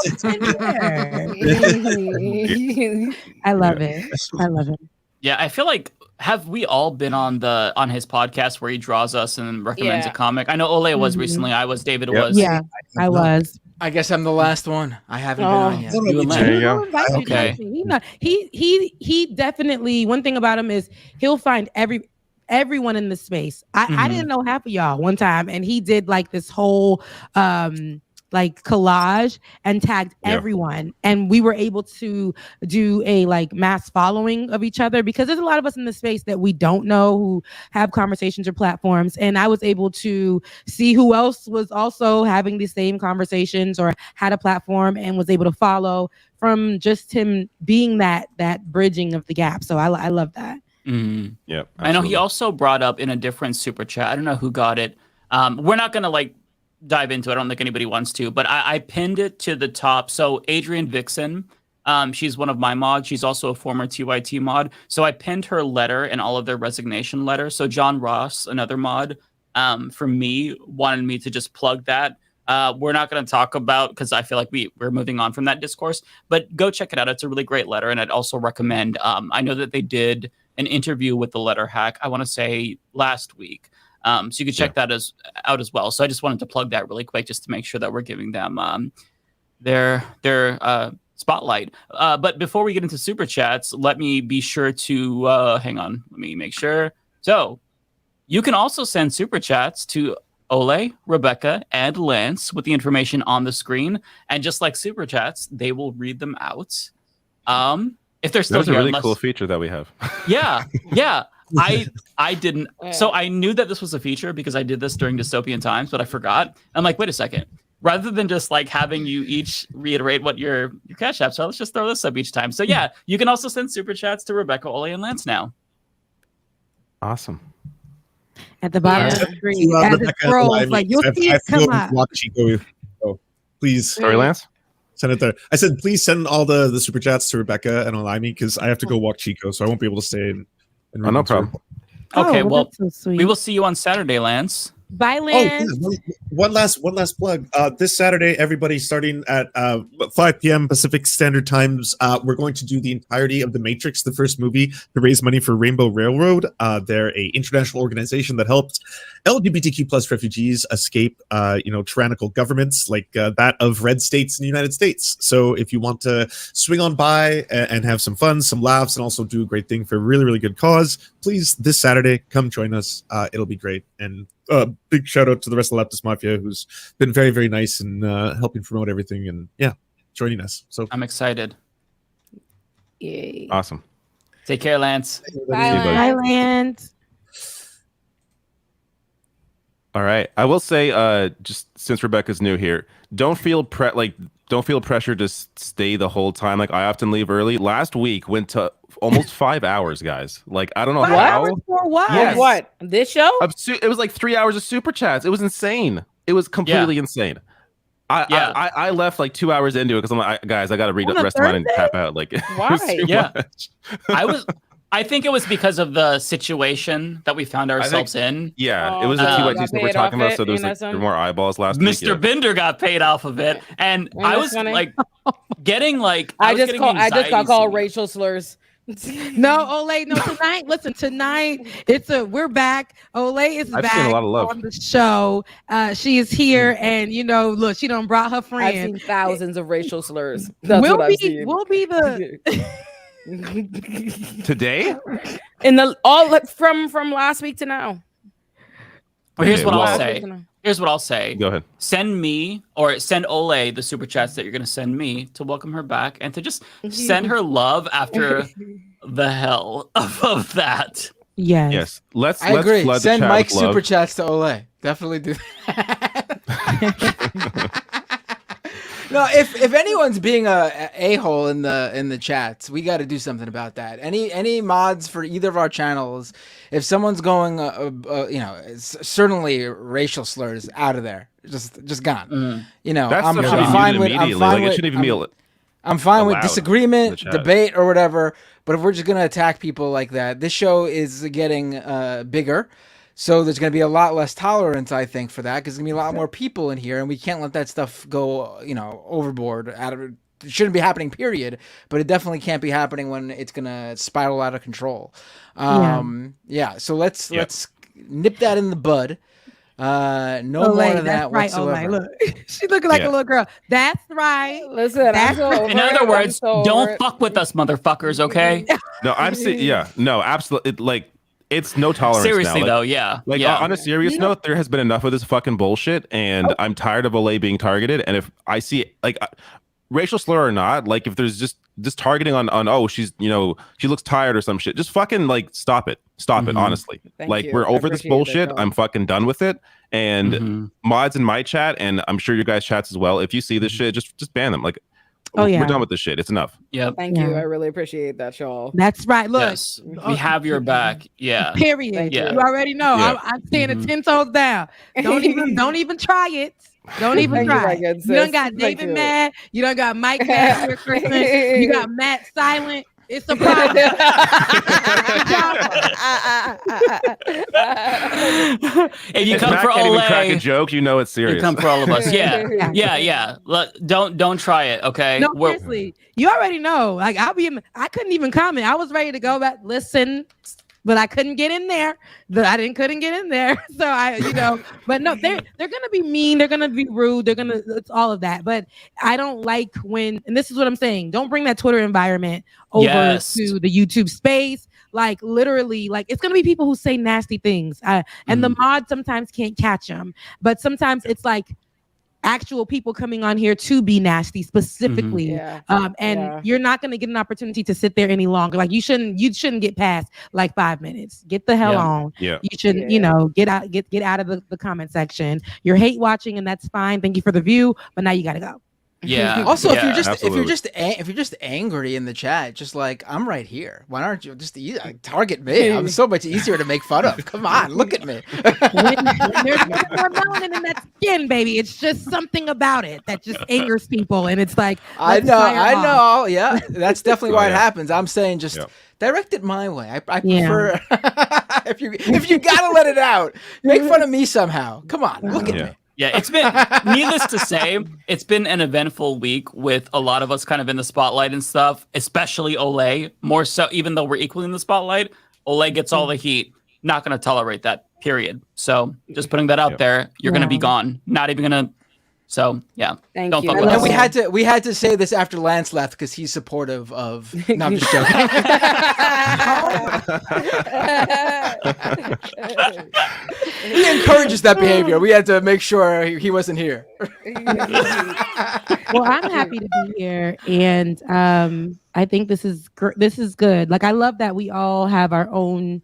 I love it. I love it. Yeah, I feel like have we all been on his podcast where he draws us and recommends a comic? I know Ole was recently. I was. David was. Yeah, I was. I guess I'm the last one. I haven't been on yet. You and There you Len. go. Okay. He definitely, one thing about him is he'll find everyone in the space. I didn't know half of y'all one time, and he did like this whole like collage and tagged everyone, and we were able to do a like mass following of each other, because there's a lot of us in the space that we don't know who have conversations or platforms, and I was able to see who else was also having the same conversations or had a platform, and was able to follow from just him being that bridging of the gap. So I love that. Mm-hmm. Yep. I know he also brought up in a different super chat. I don't know who got it. We're not gonna like dive into it. I don't think anybody wants to, but I pinned it to the top. So Adrienne Vixen, she's one of my mods. She's also a former TYT mod. So I pinned her letter and all of their resignation letters. So John Ross, another mod, from me, wanted me to just plug that. We're not going to talk about, because I feel like we're moving on from that discourse, but go check it out. It's a really great letter, and I'd also recommend. I know that they did an interview with the letter hack, I want to say last week. So you can check that out as well. So I just wanted to plug that really quick, just to make sure that we're giving them their spotlight. But before we get into super chats, let me be sure to hang on. Let me make sure. So you can also send super chats to Ole, Rebecca, and Lance with the information on the screen. And just like super chats, they will read them out. If they're still There's here, a really cool feature that we have. Yeah. I didn't. So I knew that this was a feature because I did this during Dystopian Times, but I forgot. I'm like, wait a second. Rather than just like having you each reiterate what your cash apps are, let's just throw this up each time. So yeah, you can also send super chats to Rebecca, Ole, and Lance now. Awesome. At the bottom of the screen, as it scrolls, like you'll see it come up. So please, sorry, Lance. Send it there. I said, please send all the super chats to Rebecca and allow me, because I have to go walk Chico, so I won't be able to stay in. No problem. Okay, well, we will see you on Saturday, Lance. Bye, Lance. Oh, yeah. One last plug. This Saturday, everybody, starting at 5 p.m. Pacific Standard Times, we're going to do the entirety of The Matrix, the first movie, to raise money for Rainbow Railroad. They're a international organization that helped LGBTQ plus refugees escape, tyrannical governments like that of red states in the United States. So if you want to swing on by and have some fun, some laughs, and also do a great thing for a really, really good cause, please, this Saturday, come join us. It'll be great. And big shout out to the rest of the Leftist Mafia, who's been very, very nice in helping promote everything and joining us. So I'm excited. Yay. Awesome. Take care, Lance. Bye, Lance. All right. I will say, just since Rebecca's new here, don't feel pressure to stay the whole time. Like, I often leave early. Last week went to almost 5 hours, guys. Like, I don't know how. For what? Yes. What? This show? It was like 3 hours of super chats. It was insane. It was completely insane. I left like 2 hours into it because I'm like, guys, I got to read the rest of mine and tap out. Like, why? I think it was because of the situation that we found ourselves in. Yeah, it was a TYT that we're talking about, so there was more eyeballs last week. Mr. Bender got paid off of it, and I was like getting like I just got called racial slurs. No, Ole, no, tonight. Listen, tonight we're back. Ole is back seen a lot of love on the show. She is here, and look, she done brought her friend. I've seen thousands of racial slurs. That's what I've seen. We'll be the today in the all from last week to now. But here's what I'll say. Here's what I'll say. Go ahead. Send me or send Ole the super chats that you're going to send me to welcome her back and to just send her love after the hell of that. Yes. Let's I agree. flood Send the chat Mike with love. super chats to Ole. Definitely do that. No, if anyone's being a hole in the chats, we got to do something about that. Any mods for either of our channels, if someone's going, certainly racial slurs out of there, just gone. You know, That I'm stuff should be fine muted with. I'm immediately. fine Like, it with. shouldn't even be I'm fine with allowed in disagreement, the chat. debate, or whatever. But if we're just gonna attack people like that, this show is getting bigger. So there's going to be a lot less tolerance, I think, for that, because there's going to be a lot more people in here, and we can't let that stuff go, overboard. It shouldn't be happening, period. But it definitely can't be happening when it's going to spiral out of control. So let's nip that in the bud. No more of that whatsoever. Look, she's looking like a little girl. That's right. Listen, I'm so over In other it. words, I'm so over don't it. fuck with us, motherfuckers. Okay. No, I'm saying, absolutely. It's no tolerance. Seriously, now. though, yeah. On a serious note, there has been enough of this fucking bullshit, and I'm tired of Olay being targeted. And if I see racial slur or not, like if there's just targeting on she's she looks tired or some shit, just fucking stop it. Stop it, honestly. Thank you. We're I over this appreciate bullshit. that, I'm fucking done with it. And mods in my chat, and I'm sure your guys' chats as well. If you see this shit, just ban them. We're done with this shit. It's enough. Yep. Thank you. I really appreciate that, y'all. That's right. Look, Yes, we have your back. Yeah. Period. Yeah. You already know. Yeah. I'm standing 10 toes down. Don't even try it. Don't even try. You done got David mad. You done got Mike mad here, Christmas. You got Matt silent. It's a problem. If you If come Matt for can't even crack a Olay, joke, you know it's serious. you come for all of us. Yeah. Look, don't try it. Okay. No, seriously. You already know. Like I couldn't even comment. I was ready to go back, listen, but I couldn't get in there. Couldn't get in there. So but no, they're gonna be mean, they're gonna be rude, it's all of that. But I don't like when, and this is what I'm saying, don't bring that Twitter environment over to the YouTube space. Like literally, it's gonna be people who say nasty things. And the mods sometimes can't catch them, but sometimes it's like actual people coming on here to be nasty specifically. You're not going to get an opportunity to sit there any longer. Like you shouldn't get past 5 minutes. Get the hell on. Yeah. You shouldn't, get out of the comment section. You're hate watching, and that's fine. Thank you for the view, but now you got to go. Yeah. Also, yeah, if you're just angry in the chat, just I'm right here. Why aren't you just target me? I'm so much easier to make fun of. Come on, look at me. when there's more melanin in that skin, baby, it's just something about it that just angers people, and it's like I know. Yeah, that's definitely why it happens. I'm saying just direct it my way. I prefer if you gotta let it out, make fun of me somehow. Come on, look at me. Yeah, it's been, needless to say, it's been an eventful week with a lot of us kind of in the spotlight and stuff, especially Olay. More so, even though we're equally in the spotlight, Olay gets all the heat. Not going to tolerate that, period. So just putting that out there, you're going to be gone. Not even going to. So, yeah. Thank you. Fuck with And us. we had to say this after Lance left because he's supportive of. No, I'm just joking. He encourages that behavior. We had to make sure he wasn't here. Well, I'm happy to be here, and I think this is good. I love that we all have our own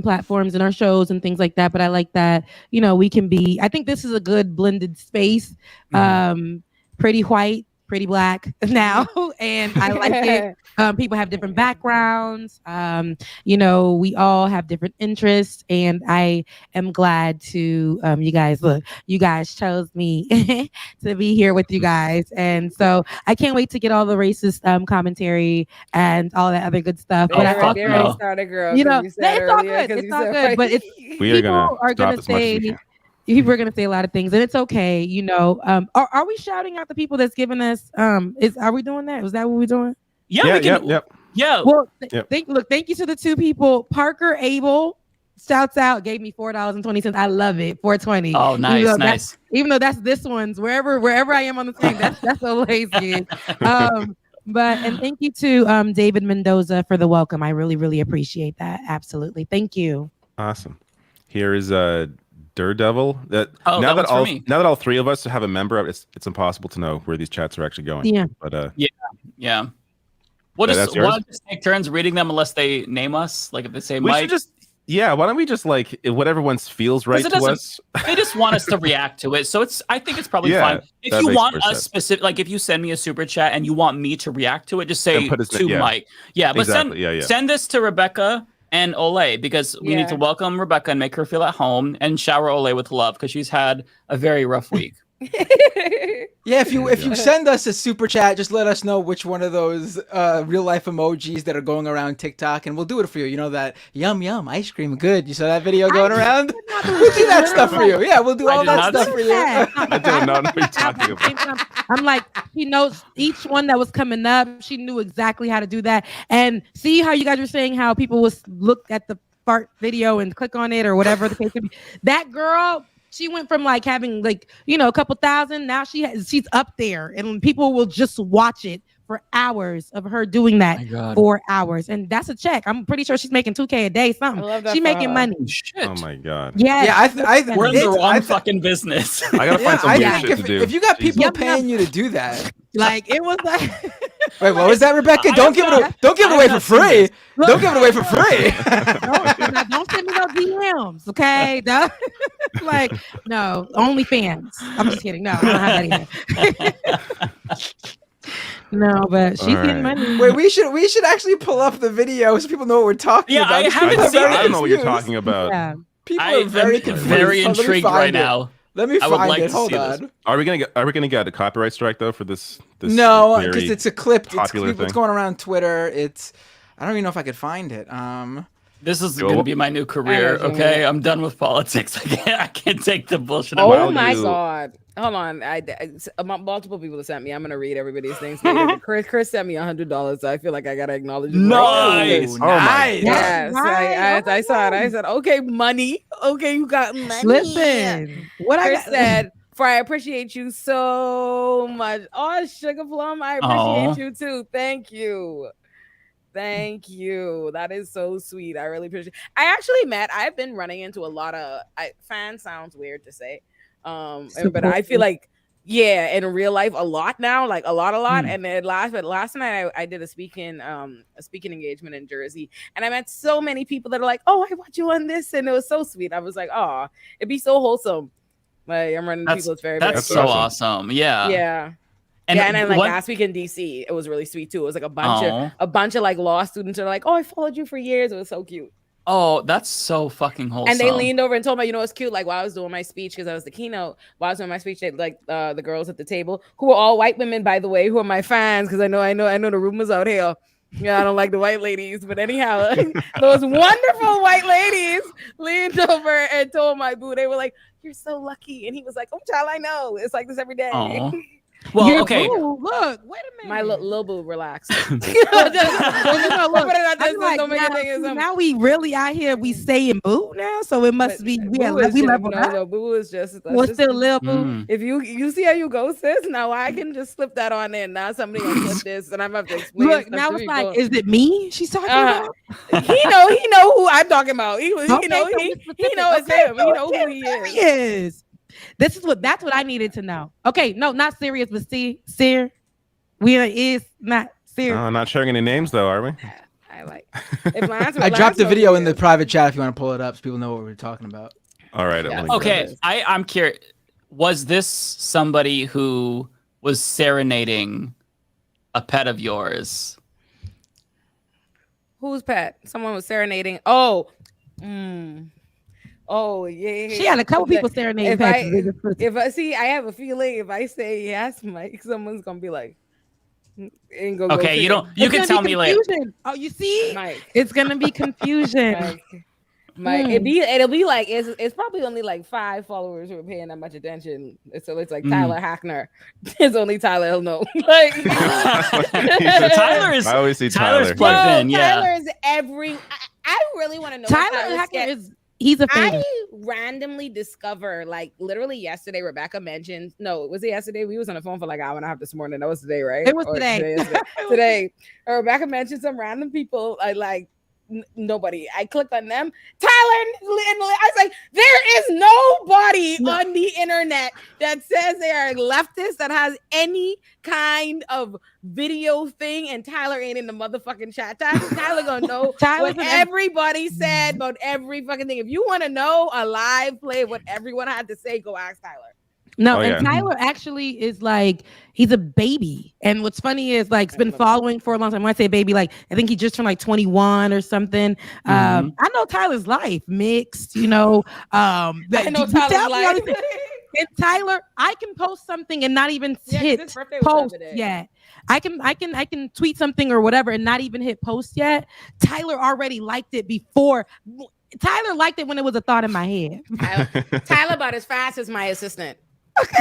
platforms and our shows and things like that. But I like that, we can be, I think this is a good blended space. Pretty white, pretty black now. And I like it. People have different backgrounds. We all have different interests. And I am glad to, you guys chose me to be here with you guys. And so I can't wait to get all the racist commentary and all that other good stuff. But It's all good. It's all good. But people are going to say, people are going to say a lot of things, and it's okay. Are we shouting out the people that's giving us? Are we doing that? Was that what we're doing? Yeah. Yeah. Well, thank you to the two people. Parker Abel, shouts out, gave me $4.20. I love it. $4.20. Oh, nice. Even though that's this one's wherever I am on the thing, that's Olay's gig. And thank you to David Mendoza for the welcome. I really, really appreciate that. Absolutely. Thank you. Awesome. Here is Daredevil. Now that all three of us have a member, it's impossible to know where these chats are actually going. Yeah. But We'll just take turns reading them unless they name us. Like if they say Mike. Yeah, why don't we just like what everyone feels right to us? They just want us to react to it, so I think it's probably fine. If you want a specific, like if you send me a super chat and you want me to react to it, just say to Mike. Yeah, but send this to Rebecca and Ole, because we need to welcome Rebecca and make her feel at home, and shower Ole with love because she's had a very rough week. Yeah, if you send us a super chat, just let us know which one of those real life emojis that are going around TikTok, and we'll do it for you. You know that yum yum ice cream good. You saw that video going around? We'll do that stuff for you. Yeah, we'll do all that stuff for you. I do not know what you're talking about. I'm like, she knows each one that was coming up. She knew exactly how to do that. And see how you guys were saying how people would look at the fart video and click on it or whatever the case could be. That girl, she went from like having like, a couple thousand. Now she's up there, and people will just watch it for hours of her doing that for hours. And that's a check. I'm pretty sure she's making $2K a day, something. She's making money. Shit. Oh my God. Yeah. We're in the wrong fucking business. I gotta find some weird shit to do. If you got people paying you to do that, like it was like. Wait, what was that, Rebecca? Don't give it away for free. Don't give it away for free. Don't send me no DMs, okay? Like, no, only fans. I'm just kidding. No, I don't have that either. No, but she's getting money. Wait, we should actually pull up the video so people know what we're talking about. I haven't seen it. I don't know what you're talking about. Yeah. People are very confused. Very intrigued right now. Let me find it. Hold on. Are we gonna get a copyright strike though for this? No, because it's a clip. It's going around Twitter. I don't even know if I could find it. This is going to be my new career. Okay, I'm done with politics. I can't take the bullshit. Oh my God! Hold on. Multiple people have sent me. I'm gonna read everybody's things. Chris sent me $100. So I feel like I gotta acknowledge it. Nice. Oh my. Yes, I saw it. I said, okay, money. Okay, you got money. Listen, what Chris said. I appreciate you so much. Oh, Sugar Plum, I appreciate you too. Thank you. Thank you. That is so sweet. I really appreciate it. I've been running into a lot of fans, sounds weird to say. But I feel like, in real life a lot now, like a lot. And then last night I did a speaking engagement in Jersey, and I met so many people that are like, oh, I watch you on this, and it was so sweet. I was like, oh, it'd be so wholesome. Like I'm running into people. It's that's so awesome. Yeah. And then like last week in DC, it was really sweet too. It was like a bunch of like law students are like, oh, I followed you for years. It was so cute. Oh, that's so fucking wholesome. And they leaned over and told me, it's cute. Like while I was doing my speech, because I was the keynote, while I was doing my speech, they like the girls at the table, who were all white women, by the way, who are my fans, because I know the rumors out here. Yeah, I don't like the white ladies, but anyhow, those wonderful white ladies leaned over and told my boo, they were like, "You're so lucky," and he was like, "Oh, child, I know. It's like this every day." Aww. Well, okay. Boo, look, wait a minute. My little boo, relax. Now we really out here. We saying boo now, so it must be we level up. Boo is just. What's still little boo? If you see how you go, sis. Now I can just slip that on in. Now somebody gonna flip this, and I'm gonna have to explain. Look, now it's like, is it me? She's talking about. He know who I'm talking about. He know it's him. He know who he is. That's what I needed to know. Okay, no, not serious, but Seer. We is not serious. No, not sharing any names though, are we? I like. I dropped the video in the private chat if you want to pull it up so people know what we're talking about. All right. Yeah. Okay, I'm curious. Was this somebody who was serenading a pet of yours? Whose pet? Someone was serenading. Oh. Oh yeah. She had a couple people serenading. If I see, I have a feeling if I say yes, Mike, someone's gonna be like, okay, you can tell me later. Oh, you see, Mike, it's gonna be confusion. Mike, it'll be like it's probably only like 5 followers who are paying that much attention. So it's like Tyler Hackner. It's only Tyler he'll know. Like I always see Tyler's plugged in. Yeah, Tyler's I really want to know. Tyler Hackner is. He's a fan. I randomly discover, like literally yesterday, Rebecca mentioned. No, was it yesterday? We was on the phone for like an hour and a half this morning. That was today, right? It was today. Today. Rebecca mentioned some random people. I like nobody. I clicked on them. Tyler and I was like, there is nobody on the internet that says they are leftist that has any kind of video thing, and Tyler ain't in the motherfucking chat. Tyler gonna know what everybody said about every fucking thing. If you want to know a live play of what everyone had to say, go ask Tyler. No, and Tyler actually is like, he's a baby. And what's funny is like, it's been following for a long time. When I say baby, like, I think he just turned like 21 or something. I know Tyler's life mixed, you know. I know Tyler's life. And Tyler, I can post something and not even hit post yet. I can tweet something or whatever and not even hit post yet. Tyler already liked it before. Tyler liked it when it was a thought in my head. Tyler about as fast as my assistant.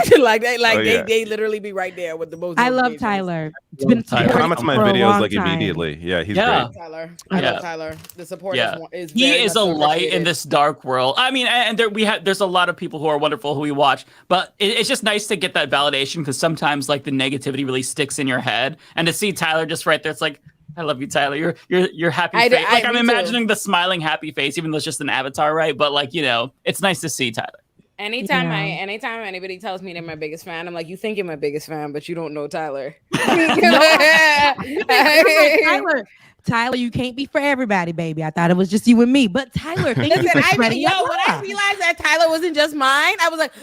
They literally be right there with the most. I love Tyler. It's been comments on my videos like immediately. Yeah, he's great. Tyler, I love Tyler. The support is he is a light in this dark world. I mean, and there's a lot of people who are wonderful who we watch, but it's just nice to get that validation because sometimes like the negativity really sticks in your head, and to see Tyler just right there, it's like, I love you, Tyler. You're happy face. Like I'm imagining the smiling happy face, even though it's just an avatar, right? But like, you know, it's nice to see Tyler. Anytime anybody tells me they're my biggest fan, I'm like, you think you're my biggest fan, but you don't know Tyler. Tyler, you can't be for everybody, baby. I thought it was just you and me. But Tyler, thank you for spreading your love. When I realized that Tyler wasn't just mine, I was like,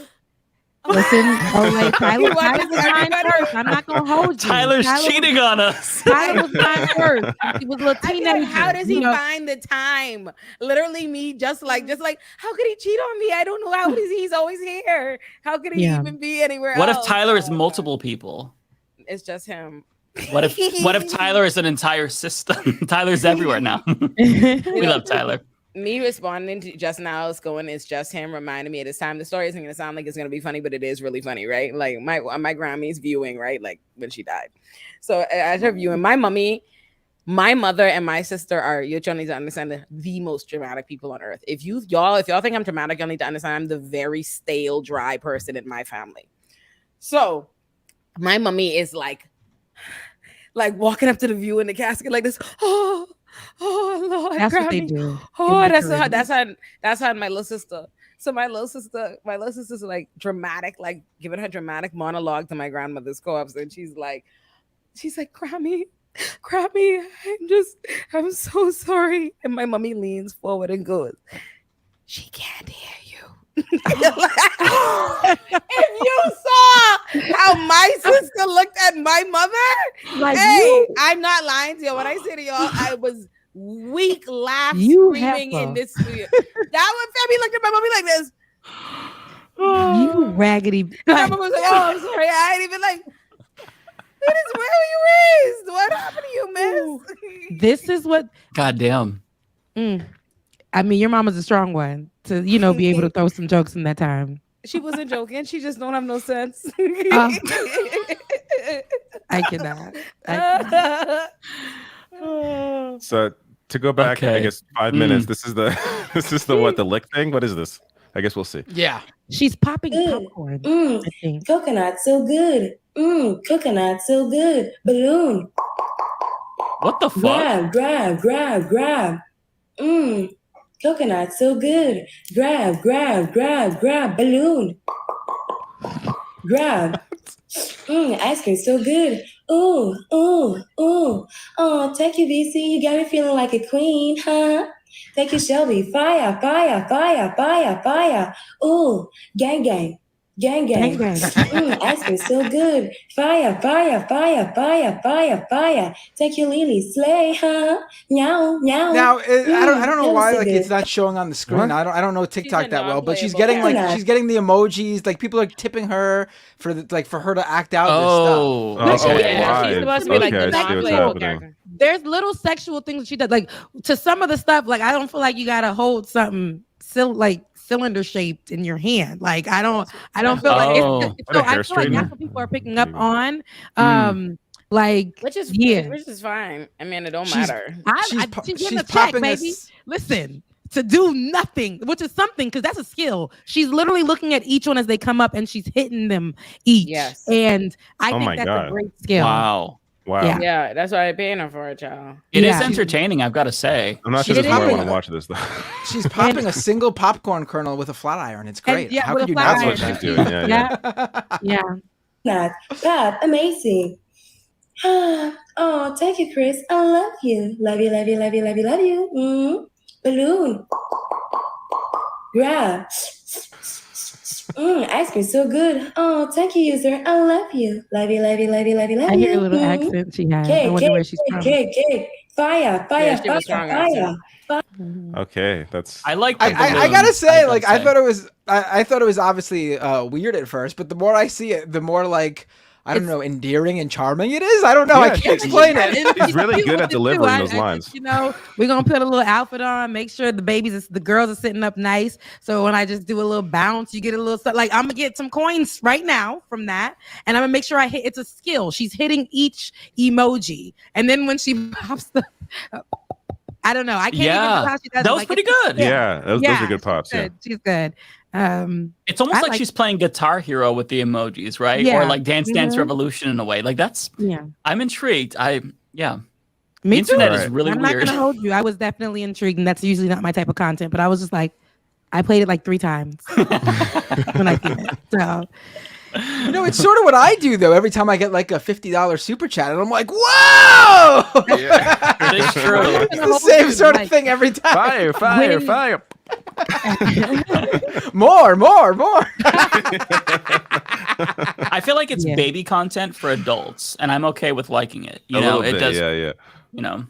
listen, Tyler was mine first. I'm not gonna hold you. Tyler's cheating on us. Tyler was mine first. He was a little teenager. How does he find the time? Literally, me just like, how could he cheat on me? I don't know how he's always here. How could he even be anywhere What else? if Tyler is multiple people? It's just him. What if Tyler is an entire system? Tyler's everywhere now. We love Tyler. Me responding to just now is going, it's just him, reminding me at this time. The story isn't going to sound like it's going to be funny, but it is really funny, right? Like my Grammy's viewing, right? Like when she died. So at her viewing, my mother and my sister are, you'll need to understand, the most dramatic people on earth. If y'all think I'm dramatic, you'll need to understand I'm the very stale, dry person in my family. So my mommy is like walking up to the view in the casket like this. Oh Lord, that's what they do. Oh, that's how my little sister. So my little sister's like dramatic, like giving her dramatic monologue to my grandmother's corpse, and she's like, Grammy, I'm so sorry. And my mommy leans forward and goes, she can't hear you. If you saw how my sister looked at my mother, like, hey, I'm not lying to you. When I say to y'all, I was weak, screaming in this studio. That one family looked at my mommy like this. You raggedy. My mom was like, oh, I'm sorry. I ain't even like, where were you raised? What happened to you, miss? This is what. Goddamn. I mean, your mama's a strong one to, be able to throw some jokes in that time. She wasn't joking. She just don't have no sense. I cannot. So to go back, I guess 5 minutes. This is the what, the lick thing? What is this? I guess we'll see. Yeah. She's popping popcorn. I think. Coconut so good. Coconut so good. Balloon. What the fuck? Grab. Coconut so good. Grab. Balloon. Grab. Ice cream so good. Ooh. Oh, take you, VC. You got me feeling like a queen, huh? Take you, Shelby. Fire. Ooh, gang. Ice cream so good. Fire. Take you, Lily. Slay, huh? Meow. Now I don't know why like it's not showing on the screen. I don't know TikTok that well, but she's getting she's getting the emojis. Like people are tipping her for her to act out this stuff. Yeah, she's supposed to be like the non-playable character. There's little sexual things she does. Like to some of the stuff, like I don't feel like you gotta hold something cylinder shaped in your hand. Like I don't feel like it's so I feel like that's what people are picking up on. Which is fine. I mean, it don't matter. She's getting a check, baby. Listen, to do nothing, which is something because that's a skill. She's literally looking at each one as they come up and she's hitting them each. Yes. And I think that's a great skill. Wow. Wow. Yeah, that's why I paying her for it, child. It is entertaining, I've got to say. I'm not sure this is where I want to watch this though. She's popping a single popcorn kernel with a flat iron. It's great. yeah, How with could a you flat not? That's what she's doing. Yeah. God, amazing. Oh, thank you, Chris. I love you. Love you, love you, love you, love you, love you. Balloon. Yeah. Ice cream so good. Oh, thank you, user. I love you. Love you, love you, love you, love you, love you. I hear a little accent she has. I wonder where she's from. Cake. Fire. Yeah, she was strong accent. Okay, that's. I like. I gotta say, like, I thought it was. I thought it was obviously weird at first, but the more I see it, the more like I don't know, endearing and charming it is. I don't know. I can't explain it. He's really good at delivering those lines. You know, we're gonna put a little outfit on, make sure the girls are sitting up nice. So when I just do a little bounce, you get a little stuff. Like I'm gonna get some coins right now from that, and I'm gonna make sure I hit. It's a skill. She's hitting each emoji, and then when she pops the. I don't know. I can't even know how she does it. That was pretty good. Yeah, those are good pops. She's good. It's almost like she's playing Guitar Hero with the emojis, right? Yeah. Or like Dance Dance Revolution in a way. Like that's. Yeah. I'm intrigued. Me The internet too. is really I'm weird. not gonna hold you. I was definitely intrigued, and that's usually not my type of content. But I was just like, I played it like 3 times when I did it. So. You know, it's sort of what I do though. Every time I get like a $50 super chat, and I'm like, "Whoa!" It's true. It's the same sort of thing every time. Fire! More. I feel like it's baby content for adults, and I'm okay with liking it. You A know, little it bit, does. yeah. You know.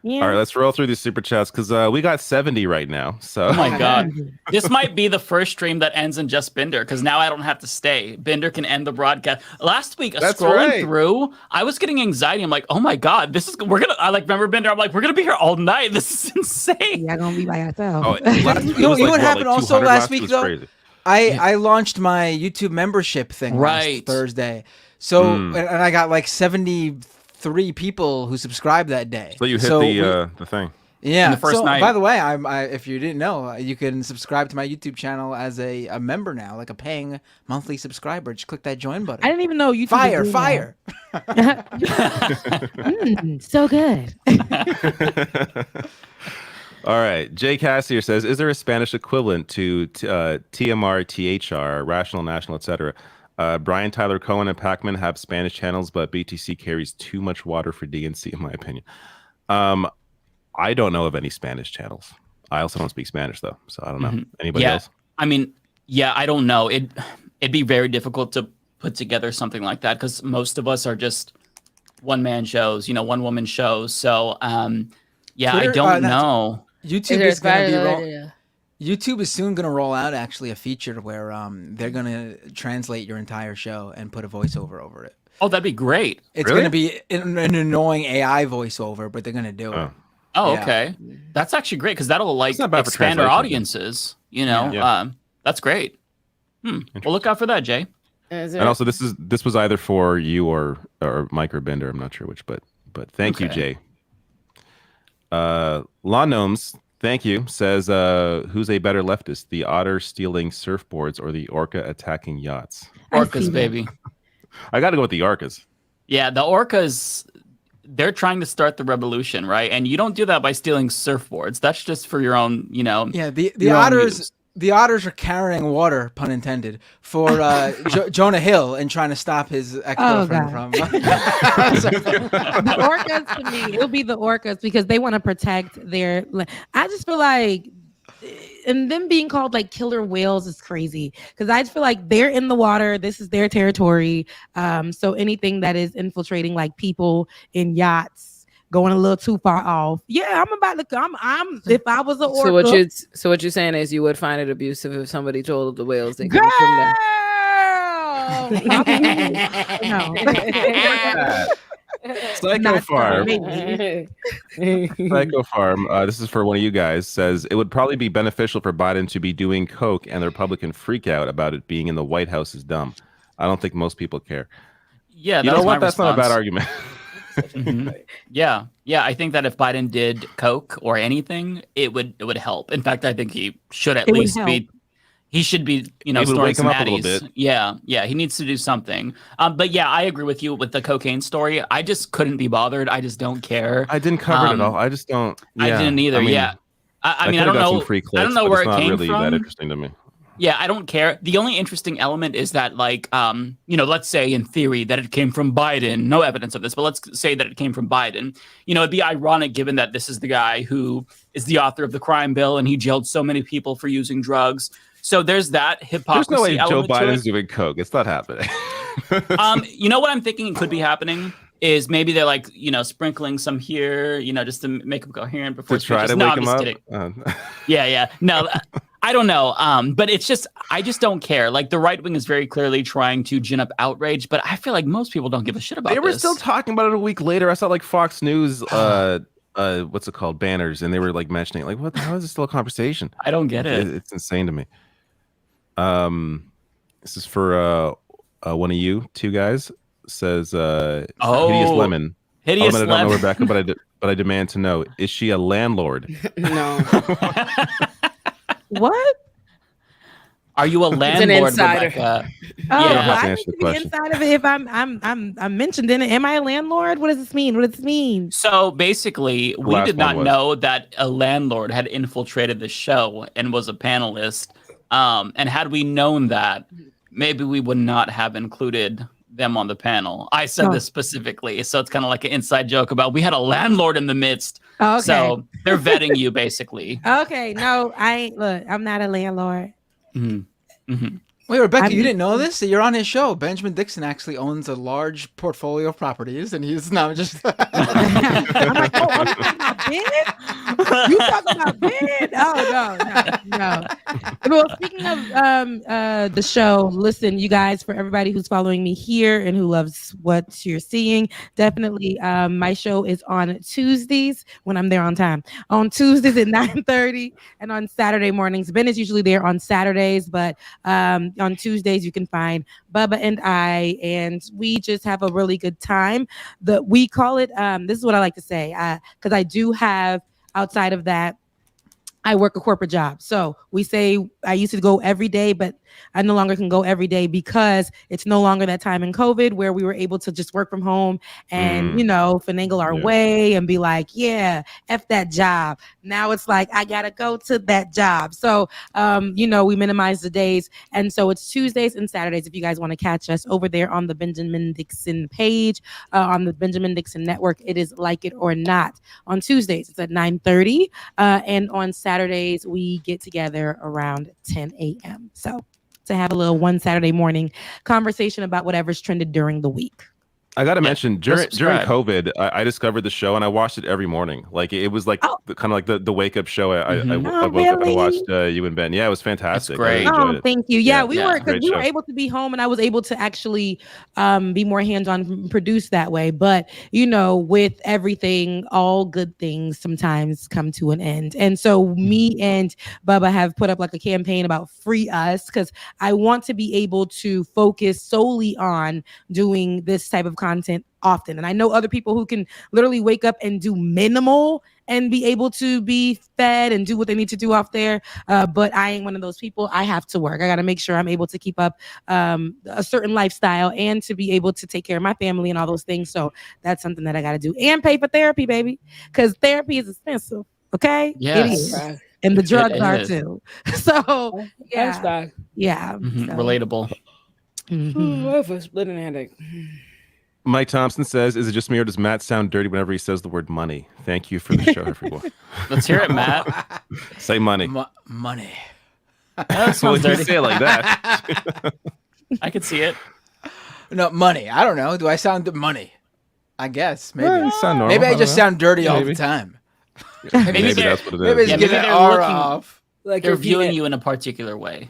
Yeah. All right, let's roll through these super chats because we got 70 right now. So Oh my god, this might be the first stream that ends in just Binder because now I don't have to stay. Binder can end the broadcast. Last week, scrolling through, I was getting anxiety. I'm like, oh my god, I like remember Binder. I'm like, we're gonna be here all night. This is insane. Yeah, gonna be by ourselves. Oh, You know what happened also last week though? Crazy. I launched my YouTube membership thing last Thursday. So and I got like 73 people who subscribed that day. So you hit the thing. Yeah. The first night. By the way, if you didn't know, you can subscribe to my YouTube channel as a member now, like a paying monthly subscriber. Just click that join button. I didn't even know you. Fire. So good. All right. Jay Cassier says, is there a Spanish equivalent to TMR, THR, Rational, National, etc.? Brian Tyler Cohen and Pacman have Spanish channels, but BTC carries too much water for DNC, in my opinion. I don't know of any Spanish channels. I also don't speak Spanish, though, so I don't know. Anybody else? I mean, I don't know. It'd be very difficult to put together something like that because most of us are just one-man shows, one-woman shows. So, Twitter, I don't know. YouTube is going to be YouTube is soon going to roll out actually a feature where they're going to translate your entire show and put a voiceover over it. Oh, that'd be great. It's going to be an annoying AI voiceover, but they're going to do it. Oh, okay. That's actually great because that'll expand our audiences. That's great. Well, look out for that, Jay. And also, this was either for you or Mike or Bender. I'm not sure which, but thank you, Jay. Law Gnomes, thank you, says, who's a better leftist, the otter stealing surfboards or the orca attacking yachts? Orcas, baby. I got to go with the orcas. Yeah, the orcas, they're trying to start the revolution, right? And you don't do that by stealing surfboards. That's just for your own, Yeah, the otters. The otters are carrying water, pun intended, for Jonah Hill and trying to stop his ex-girlfriend from. The orcas, to me, it'll be the orcas because they want to protect their. I just feel like, and them being called like killer whales is crazy because I just feel like they're in the water. This is their territory. So anything that is infiltrating like people in yachts. Going a little too far off. Yeah, I'm about to come. If I was an orca. So what you're saying is you would find it abusive if somebody told the whales they girl. Psycho Farm. Psycho Farm. This is for one of you guys. Says it would probably be beneficial for Biden to be doing coke, and the Republican freak out about it being in the White House is dumb. I don't think most people care. Yeah, you know what? That's not a bad argument. Yeah. I think that if Biden did coke or anything, it would help. In fact, I think he should at least be. He should be, He would snoring wake some him up a little Addies. bit. Yeah, he needs to do something. But yeah, I agree with you with the cocaine story. I just couldn't be bothered. I just don't care. I didn't cover it at all. I just don't. I Yeah, didn't either. I mean, yeah, I mean, I could've don't got some know. free I clicks, don't know but where it's it not came really from. that interesting to me. Yeah, I don't care. The only interesting element is that, like, let's say in theory that it came from Biden. No evidence of this, but let's say that it came from Biden. It'd be ironic given that this is the guy who is the author of the crime bill and he jailed so many people for using drugs. So there's that hypocrisy. There's no way Joe element to Biden's it. doing coke. It's not happening. You know what I'm thinking could be happening is maybe they're like, sprinkling some here, just to make him coherent before to try speeches. to No, wake I'm him just up. kidding. Yeah. No, I don't know. But it's just, I just don't care. Like the right wing is very clearly trying to gin up outrage, but I feel like most people don't give a shit about They were this. still talking about it a week later. I saw like Fox News, what's it called, banners, and they were like mentioning it. Like, what? How is this still a conversation? I don't get it. It's insane to me. This is for one of you two guys. Says hideous lemon. Hideous lemon. I don't lemon. know Rebecca, but I demand to know: is she a landlord? No. What? Are you a landlord, insider. Rebecca? Oh, don't have to I answer need the to be question. inside of it if I'm mentioned in it. Am I a landlord? What does this mean? What does this mean? So basically, we last did not one was. know that a landlord had infiltrated the show and was a panelist. And had we known that, maybe we would not have included them on the panel. I said this specifically, so it's kind of like an inside joke about we had a landlord in the midst. Okay. So they're vetting you basically. Okay, no, I ain't. Look, I'm not a landlord. Wait, Rebecca, you didn't know this? You're on his show. Benjamin Dixon actually owns a large portfolio of properties, and he's not just. I'm like, oh, you talking about bid? You talking about bid? Oh no. Well, speaking of the show, listen, you guys, for everybody who's following me here and who loves what you're seeing, definitely my show is on Tuesdays when I'm there on time. On Tuesdays at 9:30 and on Saturday mornings. Ben is usually there on Saturdays, but on Tuesdays you can find Bubba and I, and we just have a really good time. We call it this is what I like to say, because I do have, outside of that, I work a corporate job. So we say I used to go every day, but I no longer can go every day because it's no longer that time in COVID where we were able to just work from home and, finagle our way and be like, yeah, F that job. Now it's like, I got to go to that job. So, we minimize the days. And so it's Tuesdays and Saturdays. If you guys want to catch us over there on the Benjamin Dixon page, on the Benjamin Dixon network, it is Like It or Not. On Tuesdays, it's at 9:30. And on Saturdays, we get together around 10 a.m. So to have a little one Saturday morning conversation about whatever's trended during the week. I got to mention during subscribe. COVID, I discovered the show and I watched it every morning. Like it was like kind of like the wake up show. I woke up and I watched you and Ben. Yeah, it was fantastic. great. I really enjoyed it. Thank you. Yeah, we were, because great we were show. able to be home and I was able to actually be more hands-on, produce that way. But with everything, all good things sometimes come to an end. And so me and Bubba have put up like a campaign about free us, because I want to be able to focus solely on doing this type of content often. And I know other people who can literally wake up and do minimal and be able to be fed and do what they need to do off there. But I ain't one of those people. I have to work. I got to make sure I'm able to keep up a certain lifestyle and to be able to take care of my family and all those things. So that's something that I got to do, and pay for therapy, baby, because therapy is expensive. Okay. Yes. It is. And the drugs are is. too. So That's bad. yeah. Relatable. I have a splitting headache. Mike Thompson says, "Is it just me or does Matt sound dirty whenever he says the word money?" Thank you for the show, everyone. Let's hear it, Matt. Say money. Money. That sounds You dirty. say it like that. I could see it. No, money. I don't know. Do I sound money? I guess maybe. You sound normal. Maybe I just don't know. sound dirty all Maybe. the time. Maybe that's what it is. Maybe it's Yeah, get maybe an they're R looking- off. Like They're you're viewing viewing you in a particular way.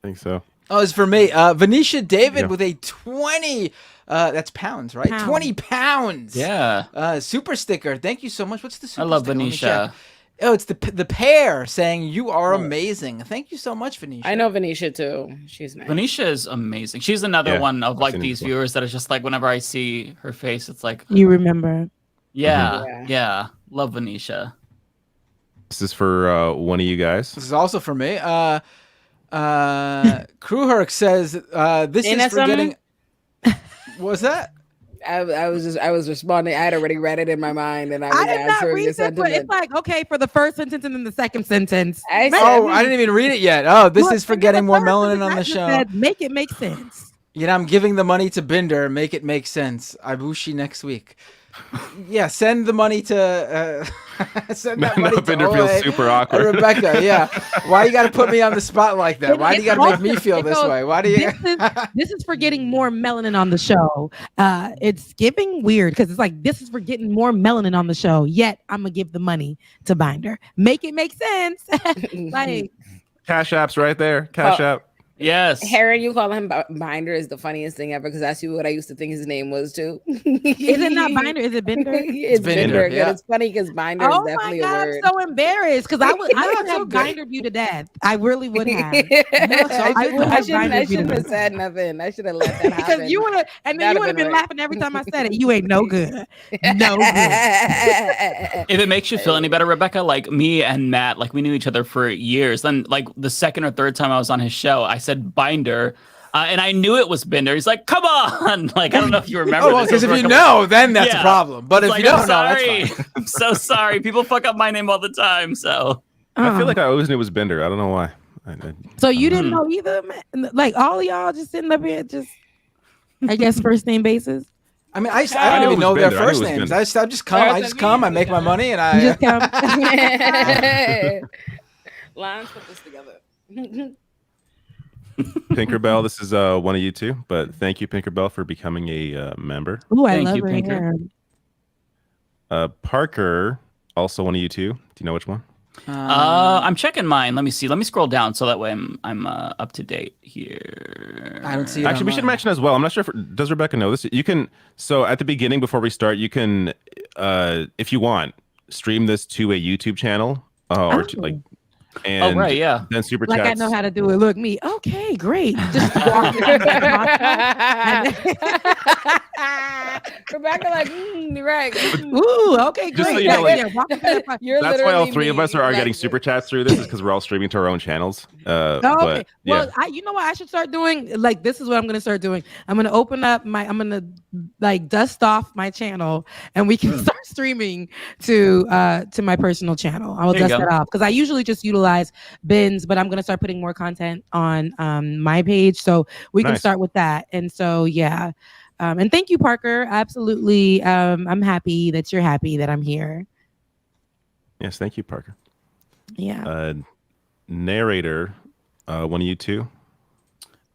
I think so. Oh, it's for me. Venetia David Yeah. with a 20. That's pounds, right? Pound. 20 pounds. Yeah. Super sticker. Thank you so much. What's the super I love sticker? Let me Venetia. check. Oh, it's the pair saying you are amazing. Thank you so much, Venetia. I know Venetia too. She's nice. Venetia is amazing. She's another Yeah, one of I've like seen it these before. viewers that is just like whenever I see her face, it's like, You remember. yeah. Love Venetia. This is for one of you guys. This is also for me. Kruherk says this Ain't is that forgetting. What was that? I was responding. I had already read it in my mind, and I was I did not answering read your this, but sentiment. it's like, okay, for the first sentence and then the second sentence. I didn't even read it yet. Oh, this Look, is for getting more melanin on the show. Said, make it make sense. You know, I'm giving the money to Binder. Make it make sense. Ibushi next week. Yeah, send the money to send that money to Binder feels Ole super and awkward. Rebecca. Yeah, why you got to put me on the spot like that? Why do you got to make me feel this way? Why do you? This is for getting more melanin on the show. It's giving weird because it's like this is for getting more melanin on the show. Yet I'm gonna give the money to Binder. Make it make sense. Like Cash App's right there. Cash App. Yes. Harry, you call him Binder is the funniest thing ever because that's what I used to think his name was too. Is it not Binder? Is it Binder? It's Binder. Yeah. It's funny because Binder is definitely my God, a word. I'm so embarrassed because I would have Bindered you to death. I really would have. I shouldn't have said nothing. I should have let that happen. Because you would have, and then you would have been laughing every time I said it. You ain't no good. No good. If it makes you feel any better, Rebecca, like me and Matt, like we knew each other for years. Then like the second or third time I was on his show, I said Binder. And I knew it was Binder. He's like, "Come on!" Like I don't know if you remember. Oh, well, because if you know, then that's a problem. But if like, you don't I'm know, sorry. that's fine. I'm so sorry. People fuck up my name all the time. So I feel like I always knew it was Binder. I don't know why. So you didn't know either, man? Like all of y'all just sitting up here, just I guess first name basis. I mean, I don't even know their first names. I just come. I make my money, and I just come. Lions put this together. Pinkerbell, this is one of you two, but thank you, Pinkerbell, for becoming a member. Oh, I Thank love you, her Pinker. hair. Parker, also one of you two. Do you know which one? I'm checking mine. Let me see. Let me scroll down so that way I'm up to date here. I don't see it. Actually, we should mention as well. I'm not sure does Rebecca know this. You can at the beginning before we start, you can if you want stream this to a YouTube channel or to like. And right, yeah. Then super like chats. I know how to do it. Look, me. Okay, great. Just walk Rebecca, like, right. Ooh, okay, great. Just so you know, like, You're that's why all literally three of me. us are getting super chats through this is because we're all streaming to our own channels. Okay. But, yeah. Well, you know what I should start doing? Like, this is what I'm gonna start doing. I'm gonna open up I'm gonna like dust off my channel, and we can start streaming to my personal channel. I will dust that off because I usually just utilize bins, but I'm gonna start putting more content on my page, so we can start with that. And so yeah. And thank you, Parker. Absolutely. I'm happy that you're happy that I'm here. Yes, thank you, Parker. Yeah. Narrator, one of you two.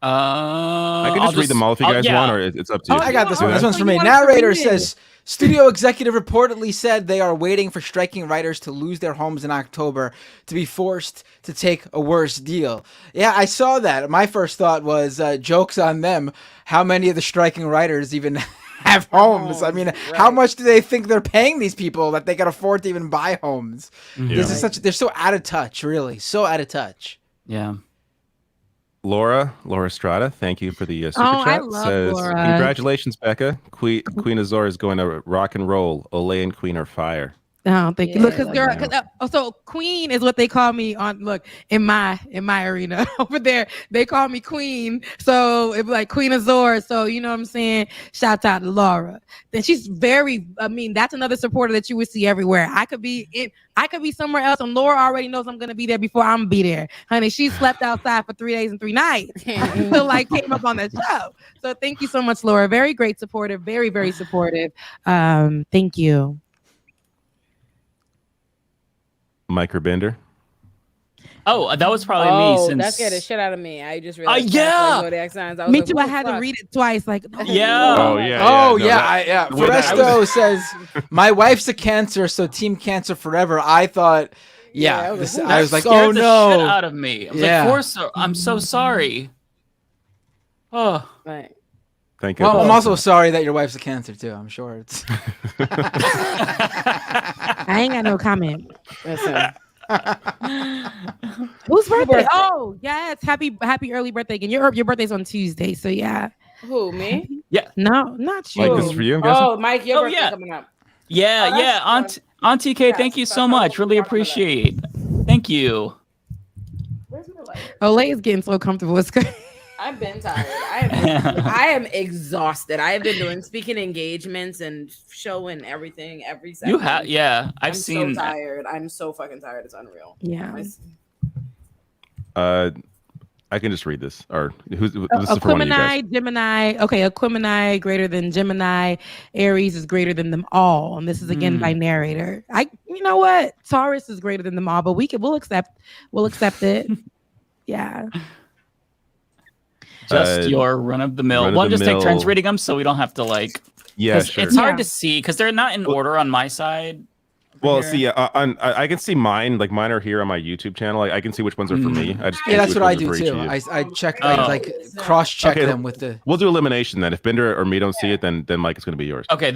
I can just read them all if you guys want, or it's up to you. I got this one. This one's for me. You want Narrator to read it? says, studio executive reportedly said they are waiting for striking writers to lose their homes in October to be forced to take a worse deal. Yeah, I saw that. My first thought was, joke's on them. How many of the striking writers even have homes? I mean, how much do they think they're paying these people that they can afford to even buy homes? Yeah. This is they're so out of touch, really. So out of touch. Yeah. Laura Strada, thank you for the super Oh, chat. I love Says, Laura. congratulations, Becca. Queen Azor is going to rock and roll. Olay and Queen are fire. Oh, thank you. Look, because Yeah. girl, so Queen is what they call me on. Look, in my arena over there, they call me Queen. So it's like Queen Azor. So you know what I'm saying. Shout out to Laura. Then she's very. I mean, that's another supporter that you would see everywhere. I could be somewhere else, and Laura already knows I'm gonna be there before I'm gonna be there. Honey, she slept outside for 3 days and 3 nights until like came up on the show. So thank you so much, Laura. Very great supportive. Very very supportive. Thank you. Mike Bender. Oh, that was probably me. Since That scared the shit out of me. I just realized. yeah. Zodiac signs. I was Me like, too. what I the had to fuck? read it twice. Like, Yeah. Oh yeah. Oh no, yeah, well, that Foresto was- says, "My wife's a Cancer, so Team Cancer forever." I thought, Yeah, I was like, scared "Oh the no!" shit out of me. I was Yeah. like, I'm so sorry. Oh. Right. Thank you. Well, I'm also sorry that your wife's a Cancer too. I'm sure it's. I ain't got no comment. Listen. Whose birthday? Oh, yes. Happy early birthday again. Your birthday's on Tuesday, so yeah. Who, me? Yeah. No, not you. Mike, this is for you, I'm guessing. Oh, Mike, your birthday yeah. coming up. Yeah, Oh, yeah. Auntie K, thank you so much. Really appreciate. Thank you. Where's my Olay is getting so comfortable. It's crazy. I've been tired. I am exhausted. I have been doing speaking engagements and showing everything every second. You have, yeah. I'm so tired. I'm so fucking tired. It's unreal. Yeah. I can just read this. Or who's this is for one of you guys? Gemini. Okay, Aquemini greater than Gemini. Aries is greater than them all. And this is again by narrator. You know what? Taurus is greater than them all, but we'll accept it. Yeah. Just your run of the mill. We'll just take turns reading them so we don't have to like. Yeah, sure. It's hard to see because they're not in order on my side. Well, see, I can see mine. Like mine are here on my YouTube channel. Like I can see which ones are for me. I just that's what I do too. I check cross check them with the. We'll do elimination then. If Bender or me don't see it, then Mike is going to be yours. Okay,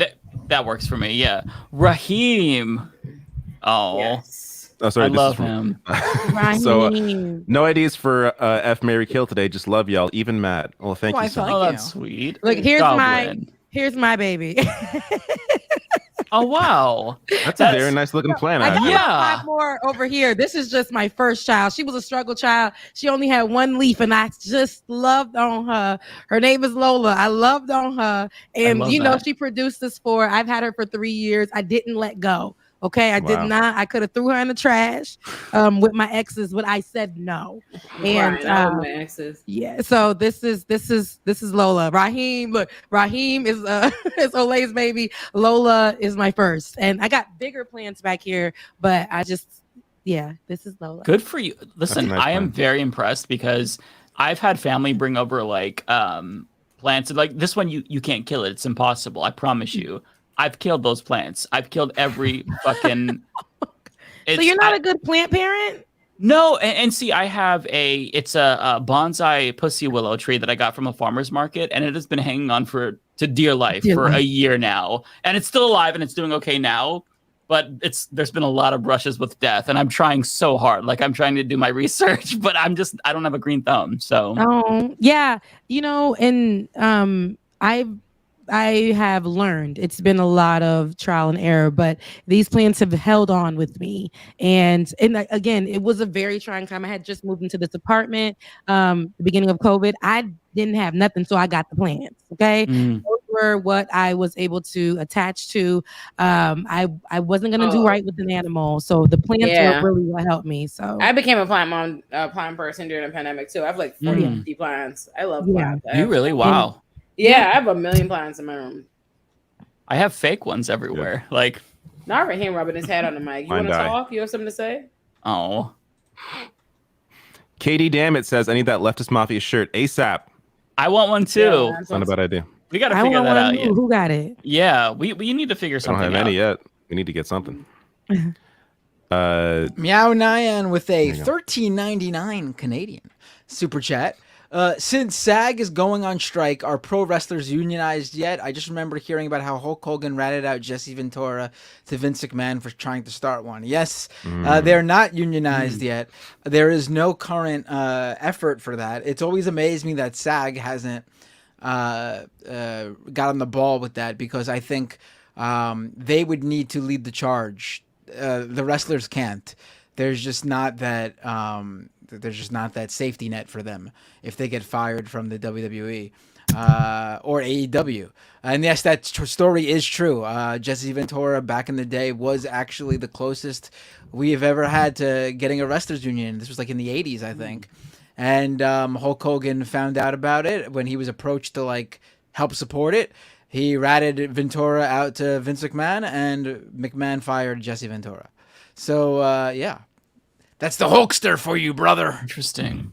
that works for me. Yeah, Raheem. Oh. Yes. Oh, sorry, I love him. So, no ideas for F Mary Kill today. Just love y'all. Even Matt. Well, thank you so much. Oh, that's sweet. Look, here's my baby. Oh wow, that's a very nice looking plan. I got 5 more over here. This is just my first child. She was a struggle child. She only had 1 leaf, and I just loved on her. Her name is Lola. I loved on her, and she produced this I've had her for 3 years. I didn't let go. Okay, I did not. I could have threw her in the trash with my exes, but I said no. And my exes. Yeah, so this is Lola. Raheem, look, Raheem is is Olay's baby. Lola is my first, and I got bigger plans back here, but this is Lola. Good for you. Listen, I am very impressed because I've had family bring over like plants. Like this one, you can't kill it. It's impossible. I promise you. I've killed those plants. I've killed every fucking. So you're not a good plant parent? No, and see, I have it's a bonsai pussy willow tree that I got from a farmer's market, and it has been hanging on to dear life for a year now, and it's still alive and it's doing okay now. But there's been a lot of brushes with death, and I'm trying so hard. Like I'm trying to do my research, but I don't have a green thumb. So. Oh yeah, and I have learned it's been a lot of trial and error, but these plants have held on with me. And again, it was a very trying time. I had just moved into this apartment, the beginning of COVID. I didn't have nothing, so I got the plants. Okay. Those were what I was able to attach to. I wasn't going to do right with an animal. So the plants were really what helped me. So I became a plant person during the pandemic too. I have like 40, 50 plants. I love plants. You really? Wow. Yeah, I have a million plants in my room. I have fake ones everywhere. Like, not Raheem rubbing his head on the mic. You want to talk? You have something to say? Oh. Katie Dammit says, I need that Leftist Mafia shirt ASAP. I want one too. That's not a bad idea. We got to figure that out. Who got it? Yeah, we need to figure something out. I don't have any yet. We need to get something. Meow Nyan with a $13.99 Canadian super chat. Since SAG is going on strike, are pro wrestlers unionized yet? I just remember hearing about how Hulk Hogan ratted out Jesse Ventura to Vince McMahon for trying to start one. Yes, they're not unionized yet. There is no current effort for that. It's always amazed me that SAG hasn't got on the ball with that, because I think they would need to lead the charge. The wrestlers can't. There's just not that. There's just not that safety net for them if they get fired from the WWE or AEW. And yes, that story is true. Jesse Ventura back in the day was actually the closest we have ever had to getting a wrestlers union. This was like in the 80s, I think. And Hulk Hogan found out about it when he was approached to like help support it. He ratted Ventura out to Vince McMahon, and McMahon fired Jesse Ventura. So yeah. That's the Hulkster for you, brother. Interesting.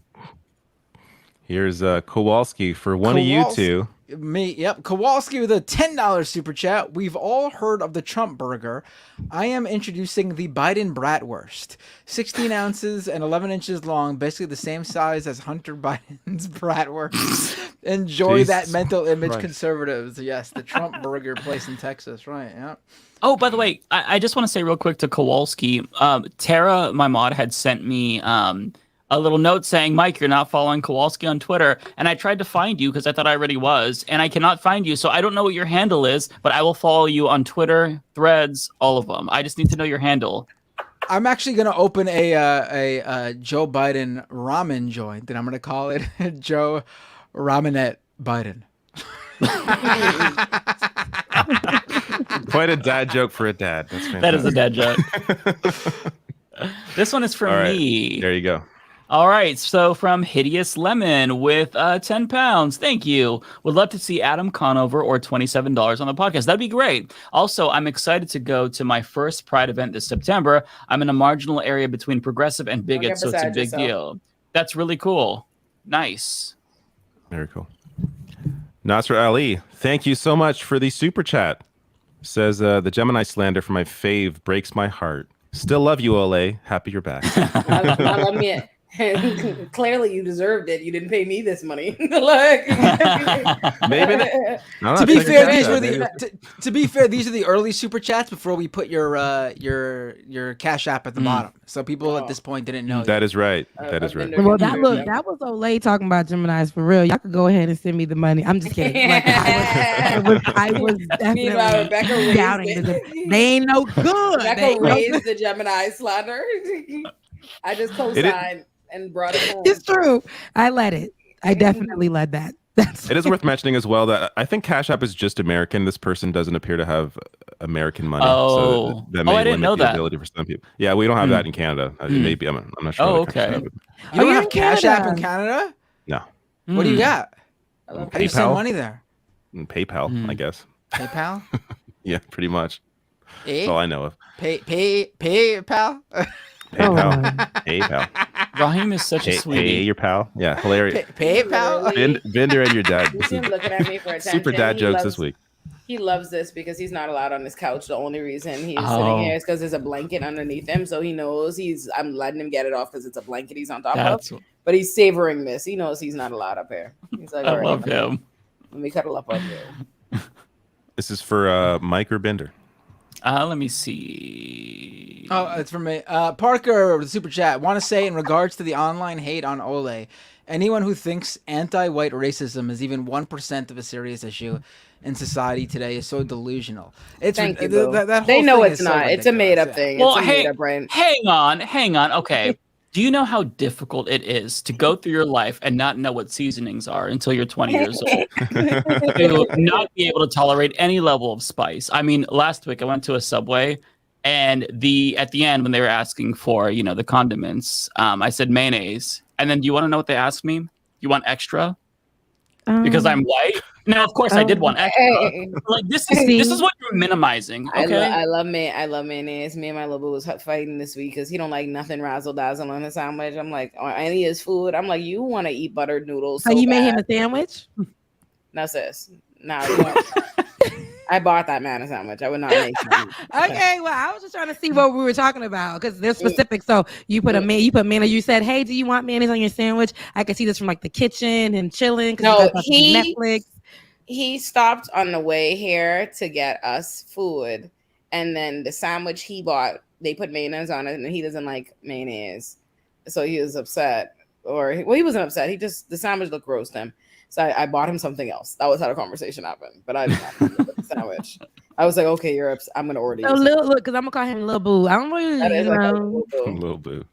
Here's Kowalski for one of you two. Me, yep. Kowalski with a $10 super chat. We've all heard of the Trump burger. I am introducing the Biden bratwurst. 16 ounces and 11 inches long, basically the same size as Hunter Biden's bratwurst. Enjoy that mental image, conservatives. Yes, the Trump burger place in Texas, right? Yeah. Oh, by the way, I just want to say real quick to Kowalski, Tara, my mod, had sent me a little note saying, Mike, you're not following Kowalski on Twitter. And I tried to find you because I thought I already was, and I cannot find you. So I don't know what your handle is, but I will follow you on Twitter, Threads, all of them. I just need to know your handle. I'm actually gonna open a Joe Biden ramen joint, and I'm gonna call it Joe Ramenette Biden. Quite a dad joke for a dad. That's fantastic. That is a dad joke. This one is from me. There you go. All right, so from Hideous Lemon with 10 pounds. Thank you. Would love to see Adam Conover or $27 on the podcast. That'd be great. Also, I'm excited to go to my first Pride event this September. I'm in a marginal area between progressive and bigot, so it's a big deal. That's really cool. Nice. Very cool. Nasser Ali, thank you so much for the super chat. Says the Gemini slander for my fave breaks my heart. Still love you, Ole. Happy you're back. I love me. Clearly, you deserved it. You didn't pay me this money. Like, maybe. To be fair, these are the early super chats before we put your Cash App at the bottom. So people at this point didn't know. That is right. That is right. Well, that was Olay talking about Geminis for real. Y'all could go ahead and send me the money. I'm just kidding. Like, I was definitely doubting them. They ain't no good. Rebecca raised the Gemini slander. I just co-signed and brought it home. It's true. I led it. I definitely led that. It is worth mentioning as well that I think Cash App is just American. This person doesn't appear to have American money. Oh, so that may I didn't know limit the that. ability for some people. Yeah, we don't have that in Canada. Maybe I'm not sure. Oh, okay. You don't have Cash App in Canada? No. What do you got? How do you send PayPal? money there? PayPal, I guess. PayPal? Yeah, pretty much. That's all I know of. PayPal? PayPal. PayPal. Raheem is such a sweetie. Pay your pal. Yeah, hilarious. PayPal? Vendor and your dad. You see him looking at me for attention. Super dad jokes this week. He loves this because he's not allowed on his couch. The only reason he's sitting here is because there's a blanket underneath him. So he knows I'm letting him get it off because it's a blanket he's on top of. But he's savoring this. He knows he's not allowed up here. He's like, all right, love him. Let me cuddle up on you. This is for Mike or Bender. Let me see. Oh, it's from me. Parker, the super chat. Want to say in regards to the online hate on Ole, anyone who thinks anti-white racism is even 1% of a serious issue in society today is so delusional. It's Thank you, that whole they know thing it's is so not. It's a made-up ridiculous. thing. Well, it's a made-up brain. hang on. Okay. Do you know how difficult it is to go through your life and not know what seasonings are until you're 20 years old? To not be able to tolerate any level of spice. I mean, last week I went to a Subway, and at the end when they were asking for, the condiments, I said mayonnaise. And then do you want to know what they asked me? You want extra? Because I'm white? Now, of course, I did want extra. Like this is what you're minimizing. Okay, I love mayonnaise. Me and my little boo was fighting this week because he don't like nothing razzle dazzle on his sandwich. I'm like, on any of his food. I'm like, you want to eat buttered noodles? So you made him a sandwich? No, sis. No, I bought that man a sandwich. I would not make him. Okay, well, I was just trying to see what we were talking about because they're specific. So you put mayonnaise. You said, "Hey, do you want mayonnaise on your sandwich?" I could see this from like the kitchen and chilling. No, Netflix. He stopped on the way here to get us food, and then the sandwich he bought, they put mayonnaise on it, and he doesn't like mayonnaise, so he was upset. He wasn't upset. The sandwich looked gross to him. So I bought him something else. That was how the conversation happened. But I did not the sandwich. I was like, okay, you're upset. I'm gonna order you. Look, because I'm gonna call him Lil Boo. I don't know. Lil Boo.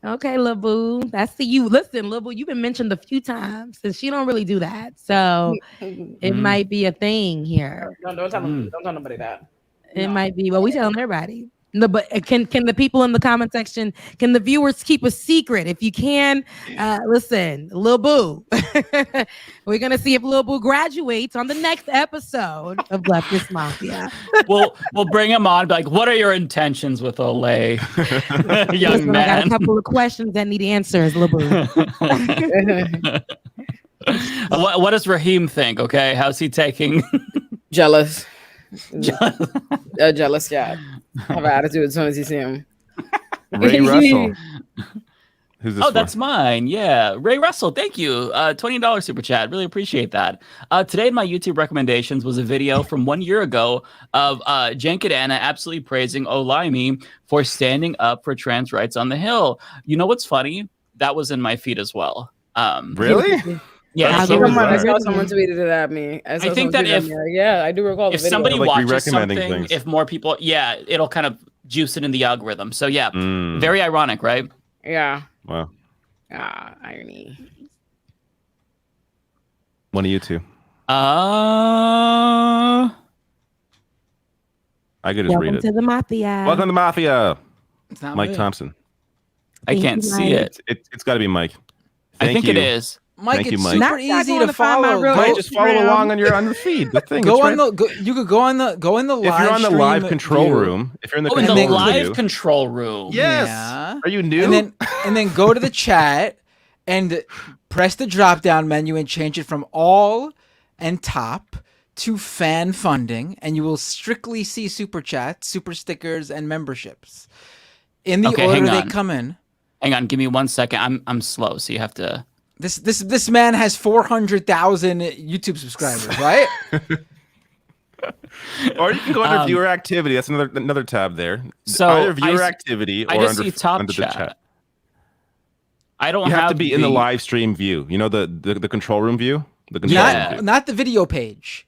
Okay, Lil Boo. That's to you. Listen, Lil Boo, you've been mentioned a few times, and she don't really do that. So it might be a thing here. No, don't tell nobody that. It might be. Well, we telling everybody. No, but can the people in the comment section, can the viewers keep a secret? If you can, listen, Lil Boo. We're gonna see if Lil Boo graduates on the next episode of Leftist Mafia. We'll bring him on. Be like, what are your intentions with Olay, young man? I got a couple of questions that need answers, Lil Boo. What does Raheem think? Okay, how's he taking? Jealous. Jealous cat. Have an attitude as soon as you see him. Ray Russell. Who's this for? That's mine. Yeah, Ray Russell. Thank you. $20 super chat. Really appreciate that. Today in my YouTube recommendations was a video from 1 year ago of Jankadana absolutely praising Olaymi for standing up for trans rights on the Hill. You know what's funny? That was in my feed as well. Really? Yeah, I saw someone tweeted it at me. I think that I do recall the if video. somebody like watches recommending something, things. if more people, it'll kind of juice it in the algorithm. So yeah, very ironic, right? Yeah. Wow. Irony. One of you two. I could just read Welcome it. to the Mafia. Welcome to Mafia. It's not Mike me. Thompson. I can't see it. It's got to be Mike. I think it is. Mike, Thank it's you, Mike. super easy to follow. Just follow along on the feed. The thing. Go it's on right- you could go in the live. If you're on the live stream control view. room, if you're in the in the control room live view- control room. Yes. Yeah. Are you new? And then go to the chat and press the drop down menu and change it from all and top to fan funding, and you will strictly see super chats, super stickers, and memberships in the Okay, order hang they on. come in. Hang on, give me 1 second. I'm slow, so you have to. This man has 400,000 YouTube subscribers, right? Or you can go under viewer activity. That's another tab there. So either viewer activity I or just under, see top under the chat. chat. I don't You have have to be in the live stream view. You know the control room view. The control room view. Not the video page.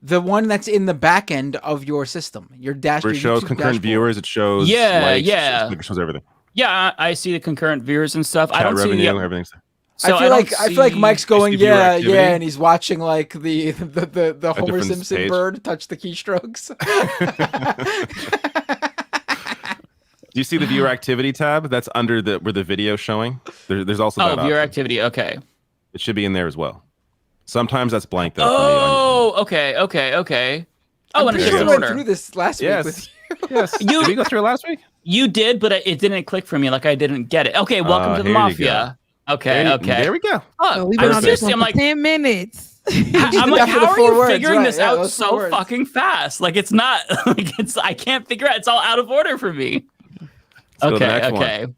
The one that's in the back end of your system. Your dash. Where it shows YouTube concurrent dashboard. viewers. It shows likes, it shows everything. Yeah, I see the concurrent viewers and stuff. Chat I don't revenue, see everything's there. So I feel like Mike's going, viewer yeah, activity. and he's watching like the Homer different Simpson page. bird touch the keystrokes. Do you see the viewer activity tab? That's under where the video's showing. There's also that viewer option. activity. Okay. It should be in there as well. Sometimes that's blank though. Oh, okay. Oh, I'm and pretty it's sure in we went order. through this last week with you. Yes. Did we go through it last week? You did, but it didn't click for me. Like I didn't get it. Okay, welcome to the here you Mafia. Okay. There we go. Oh, We've been on this seriously, one I'm for like 10 minutes. I'm like, After the how are 4 you words, figuring right, this yeah, out those 4 so words. fucking fast? Like it's not like I can't figure out. It's all out of order for me. Let's go to the next Okay. one.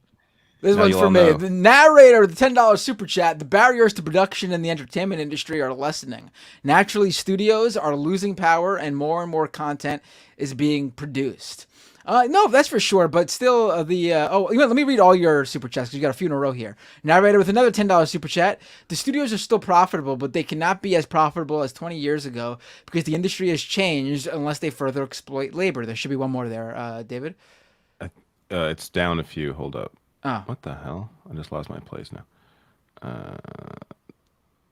This Now one's you for all me. know. The narrator of the $10 super chat. The barriers to production in the entertainment industry are lessening. Naturally, studios are losing power and more content is being produced. No, that's for sure. But still, let me read all your super chats because you got a few in a row here. Narrator with another $10 super chat. The studios are still profitable, but they cannot be as profitable as 20 years ago because the industry has changed unless they further exploit labor. There should be one more there, David. It's down a few. Hold up. Oh. What the hell? I just lost my place now.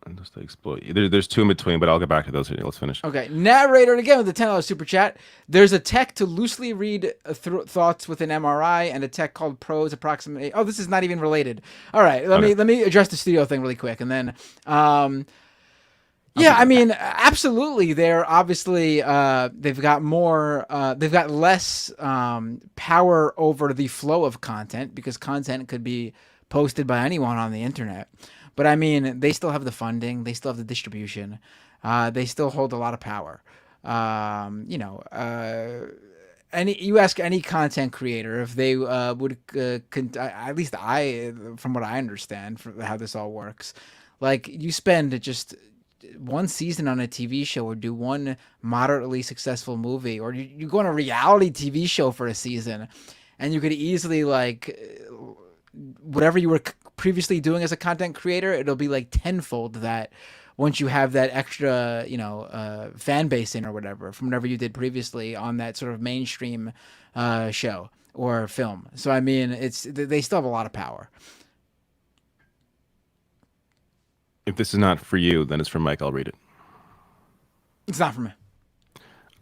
And just to exploit. There's 2 in between, but I'll get back to those. Let's finish. Okay, narrator again with the $10 super chat. There's a tech to loosely read thoughts with an MRI, and a tech called Pros approximate. Oh, this is not even related. All right, let me address the studio thing really quick, and then, yeah, I mean, absolutely. They're obviously they've got less power over the flow of content because content could be posted by anyone on the internet. But I mean, they still have the funding, they still have the distribution, they still hold a lot of power. You ask any content creator if they would, at least from what I understand, from how this all works, like you spend just one season on a TV show or do one moderately successful movie, or you go on a reality TV show for a season, and you could easily whatever you were previously doing as a content creator, it'll be like tenfold that once you have that extra, fan base in or whatever from whatever you did previously on that sort of mainstream show or film. So I mean, they still have a lot of power. If this is not for you, then it's for Mike. I'll read it. It's not for me.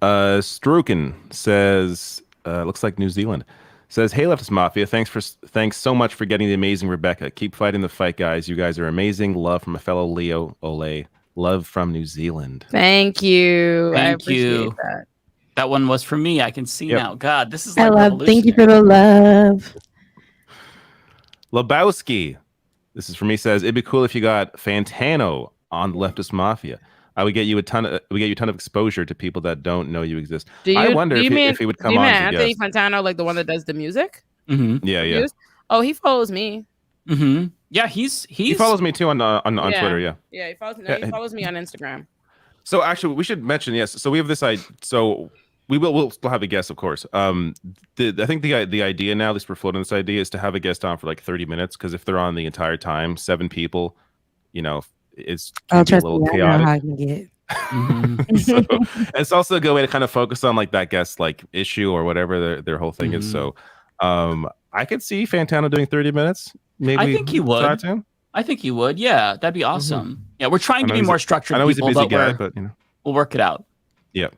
Struken says, looks like New Zealand. Says, hey, Leftist Mafia, thanks so much for getting the amazing Rebecca. Keep fighting the fight, guys. You guys are amazing. Love from a fellow Leo Ole. Love from New Zealand. Thank you. I Thank appreciate you. that. That one was for me. I can see now. God, this is I like love. Thank you for the love. Lebowski, this is for me, says, it'd be cool if you got Fantano on the Leftist Mafia. I would get you a ton of exposure to people that don't know you exist. I wonder if he would come on. Anthony Fantano, like the one that does the music? Mm-hmm. Yeah. Oh, he follows me. Mm-hmm. Yeah, he follows me too on Twitter. Yeah. Yeah, he follows me on Instagram. So actually, we should mention So we have this idea. So we'll still have a guest, of course. I think the idea now, at least we're floating this idea, is to have a guest on for like 30 minutes because if they're on the entire time, 7 people, it's Oh, a trust little me, I know chaotic. how I can get. So it's also a good way to kind of focus on like that guest like issue or whatever their whole thing is. So I could see Fantano doing 30 minutes. Maybe I think he would. Him. I think he would. Yeah, that'd be awesome. Yeah, we're trying to be more structured. I know he's a people, busy guy, but you know, we'll work it out. Yep.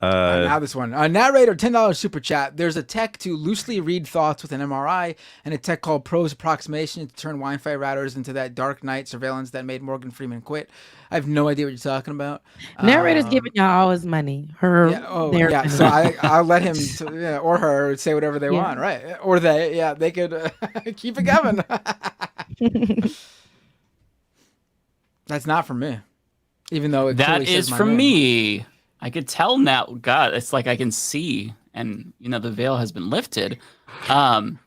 Now this one. Narrator, $10 super chat. There's a tech to loosely read thoughts with an MRI and a tech called Pro's approximation to turn Wi-Fi routers into that dark night surveillance that made Morgan Freeman quit. I have no idea what you're talking about. Narrator's giving y'all all his money. So I'll let him or her say whatever they want, right? Or they could keep it coming. That's not for me. Even though that is for me. I could tell now. God, it's like I can see, and the veil has been lifted.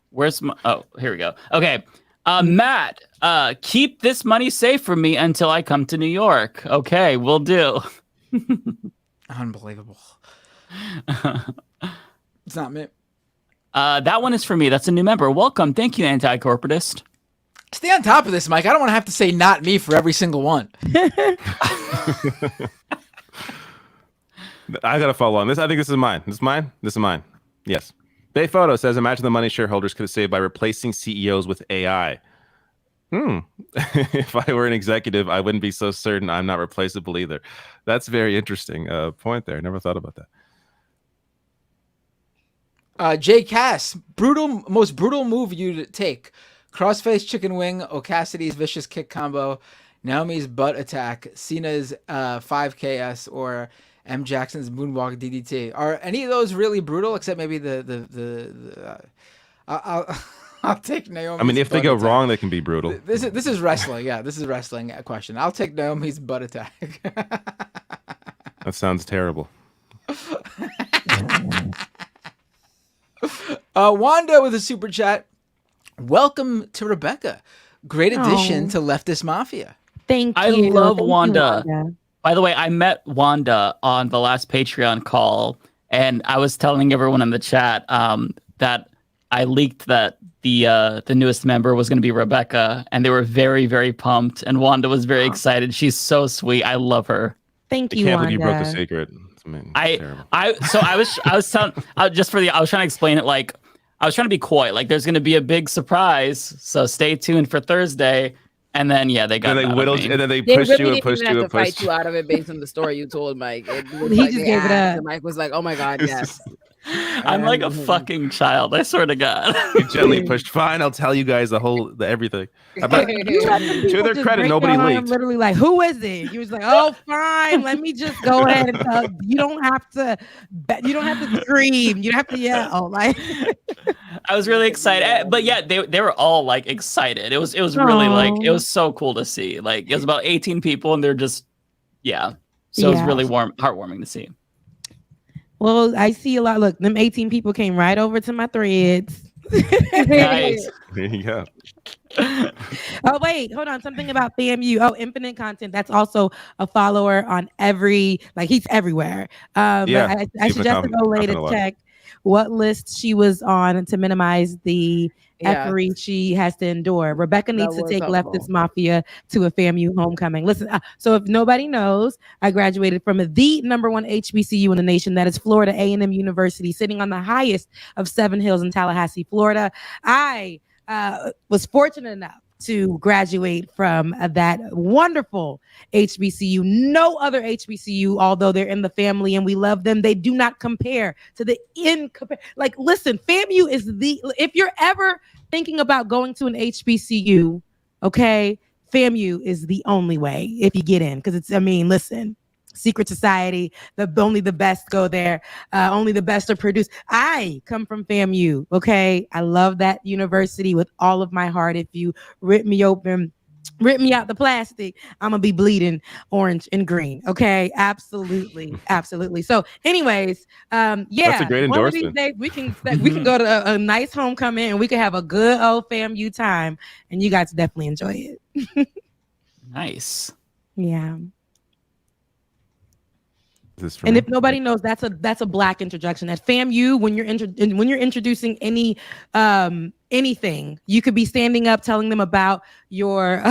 Where's my? Oh, here we go. Okay, Matt, keep this money safe for me until I come to New York. Okay, will do. Unbelievable. It's not me. That one is for me. That's a new member. Welcome. Thank you, anti-corporatist. Stay on top of this, Mike. I don't want to have to say "not me" for every single one. I gotta follow on this. I think this is mine. This is mine. Yes. Bay Photo says, imagine the money shareholders could have saved by replacing CEOs with AI. If I were an executive, I wouldn't be so certain I'm not replaceable either. That's very interesting point there. Never thought about that. Jay Cass, most brutal move you'd take. Crossface chicken wing, Ocassidy's vicious kick combo, Naomi's butt attack, Cena's 5KS, or M. Jackson's moonwalk DDT. Are any of those really brutal? Except maybe I'll take Naomi. I mean, if they go wrong, they can be brutal. This is wrestling. Yeah, this is a wrestling question. I'll take Naomi's butt attack. That sounds terrible. Wanda with a super chat. Welcome to Rebecca. Great addition to Leftist Mafia. Thank you. I love Wanda. By the way, I met Wanda on the last Patreon call, and I was telling everyone in the chat that I leaked that the newest member was going to be Rebecca, and they were very, very pumped. And Wanda was very excited. She's so sweet. I love her. Thank you, Wanda. I Wanda. can't believe you broke the secret. I was telling I was trying to explain it like I was trying to be coy. Like there's going to be a big surprise, so stay tuned for Thursday. And then they got. And they whittled, and then they pushed you and pushed you and pushed. Fight you out of it based on the story you told Mike. He just gave it up. And Mike was like, "Oh my god, yes." I'm like a fucking child. I swear to God. You gently pushed. Fine, I'll tell you guys the everything. But to their credit, nobody leaked. I'm literally like, "Who is it?" He was like, "Oh, fine. Let me just go ahead and tell you. You don't have to. You don't have to scream. You don't have to yell." Like, I was really excited, but yeah, they were all like excited. It was really like it was so cool to see. Like it was about 18 people, and they're just So it was really heartwarming to see. Well, I see a lot. Look, them 18 people came right over to my threads. Nice. There you go. Oh, wait, hold on. Something about FAMU. Oh, Infinite Content. That's also a follower on he's everywhere. But I suggested Olay to check what list she was on to minimize the effery she has to endure. Rebecca needs to take Leftist Mafia to a FAMU homecoming. Listen, so if nobody knows, I graduated from the #1 HBCU in the nation. That is Florida A&M University, sitting on the highest of 7 hills in Tallahassee, Florida. I was fortunate enough to graduate from that wonderful HBCU. No other HBCU, although they're in the family and we love them, they do not compare to the like, listen, FAMU is if you're ever thinking about going to an HBCU, okay, FAMU is the only way if you get in, because listen, secret society, only the best go there, only the best are produced. I come from FAMU, okay? I love that university with all of my heart. If you rip me open, rip me out the plastic, I'm gonna be bleeding orange and green, okay? Absolutely. So anyways, that's a great endorsement. One of these days we can go to a nice homecoming and we can have a good old FAMU time, and you guys definitely enjoy it. Nice. Yeah. And if nobody knows, that's a Black interjection at FAMU. When you're introducing any anything. You could be standing up telling them about your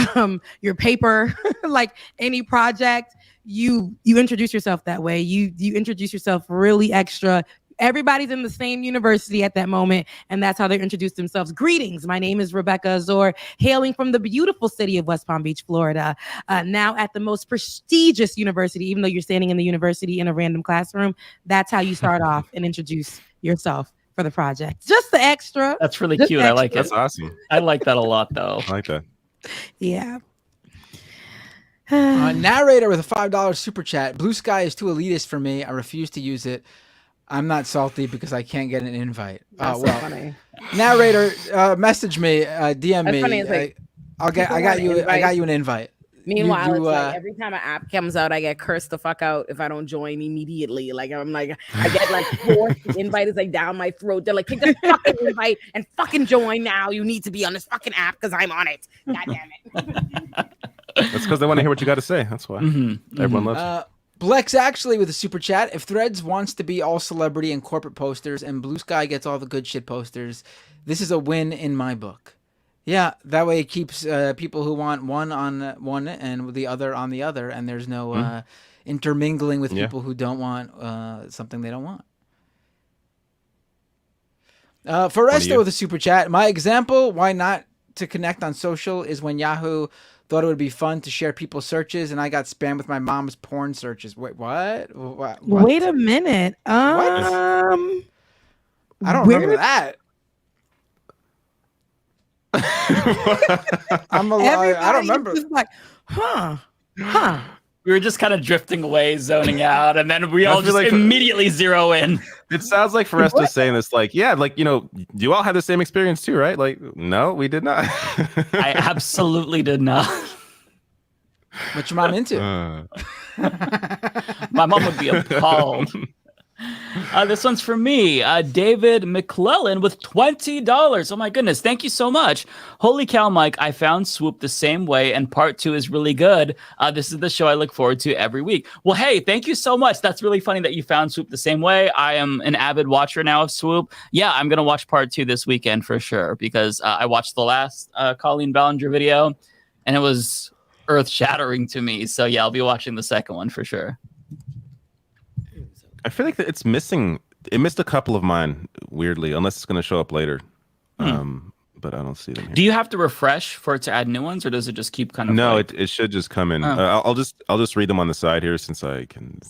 paper, like any project. You introduce yourself that way. You introduce yourself really extra. Everybody's in the same university at that moment, and that's how they introduce themselves. Greetings, my name is Rebecca Azor, hailing from the beautiful city of West Palm Beach, Florida, now at the most prestigious university. Even though you're standing in the university in a random classroom, that's how you start off and introduce yourself for the project. Just the extra. That's really Just cute. extra. I like it. That's awesome. I like that a lot, though. I like that. Yeah. Narrator with a $5 super chat. Blue Sky is too elitist for me. I refuse to use it. I'm not salty because I can't get an invite. That's so funny. Narrator, message me, DM That's me. funny, it's like, I got you an invite. Meanwhile, it's like every time an app comes out, I get cursed the fuck out if I don't join immediately. Like I'm like, I get like forced. The invite is like down my throat. They're like, take the fucking invite and fucking join now. You need to be on this fucking app because I'm on it. God damn it. That's because they want to hear what you got to say. That's why everyone loves you. Blex actually with a super chat. If Threads wants to be all celebrity and corporate posters and Blue Sky gets all the good shit posters, this is a win in my book. Yeah, that way it keeps people who want one on one and the other on the other, and there's no intermingling with people who don't want something they don't want. Foresto with a super chat. My example, why not to connect on social, is when Yahoo thought it would be fun to share people's searches, and I got spammed with my mom's porn searches. Wait, what? Wait a minute. I don't remember that. I don't remember. Like, huh. We were just kind of drifting away, zoning out, and then we all just immediately zero in. It sounds like Foresto saying this, like, yeah, like, you know, you all had the same experience too, right? Like, no, we did not. I absolutely did not. What your mom into? My mom would be appalled. This one's for me. David McClellan with $20. Oh my goodness. Thank you so much. Holy cow, Mike. I found Swoop the same way, and part 2 is really good. This is the show I look forward to every week. Well, hey, thank you so much. That's really funny that you found Swoop the same way. I am an avid watcher now of Swoop. Yeah, I'm going to watch part 2 this weekend for sure, because I watched the last Colleen Ballinger video, and it was earth-shattering to me. So yeah, I'll be watching the second one for sure. I feel like it's missing. It missed a couple of mine, weirdly, unless it's going to show up later. But I don't see them here. Do you have to refresh for it to add new ones, or does it just keep kind of? No, it should just come in. I'll just read them on the side here since I can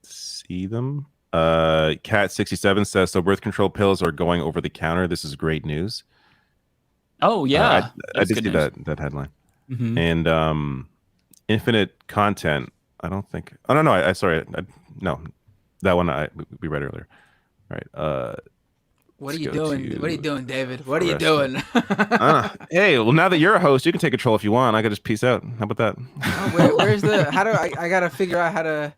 see them. Cat67 says, so birth control pills are going over the counter. This is great news. Oh yeah, I did see that headline. And infinite content. I don't think. Oh no, no. That one we read earlier. All right. What are you doing? What are you doing, David? What are you doing? Hey, well, now that you're a host, you can take control if you want. I could just peace out. How about that? Where's the? How do I gotta figure out how to.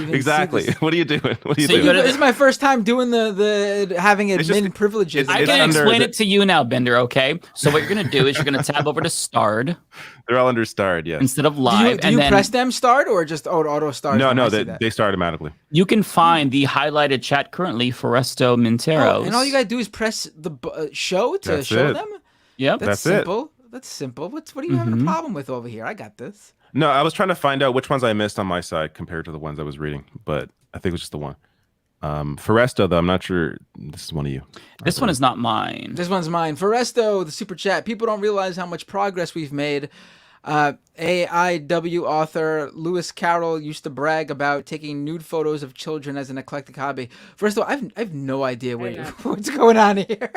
Exactly. What are you doing? What are you doing? This is my first time doing the having admin privileges. I can explain it to you now, Bender. Okay. So what you're gonna do is you're gonna tab over to Starred. They're all under Starred, yeah. Instead of live. Do you press them Starred or just auto Starred? No, they start automatically. You can find the highlighted chat currently, Foresto Minteros. And all you gotta do is press the show to show them. Yep, that's simple. That's simple. What are you having a problem with over here? I got this. No, I was trying to find out which ones I missed on my side compared to the ones I was reading, but I think it was just the one. Foresto, though, I'm not sure. This is one of you. This one is not mine. This one's mine. Foresto, the super chat. People don't realize how much progress we've made. AIW author Lewis Carroll used to brag about taking nude photos of children as an eclectic hobby. First of all, I have no idea what's going on here.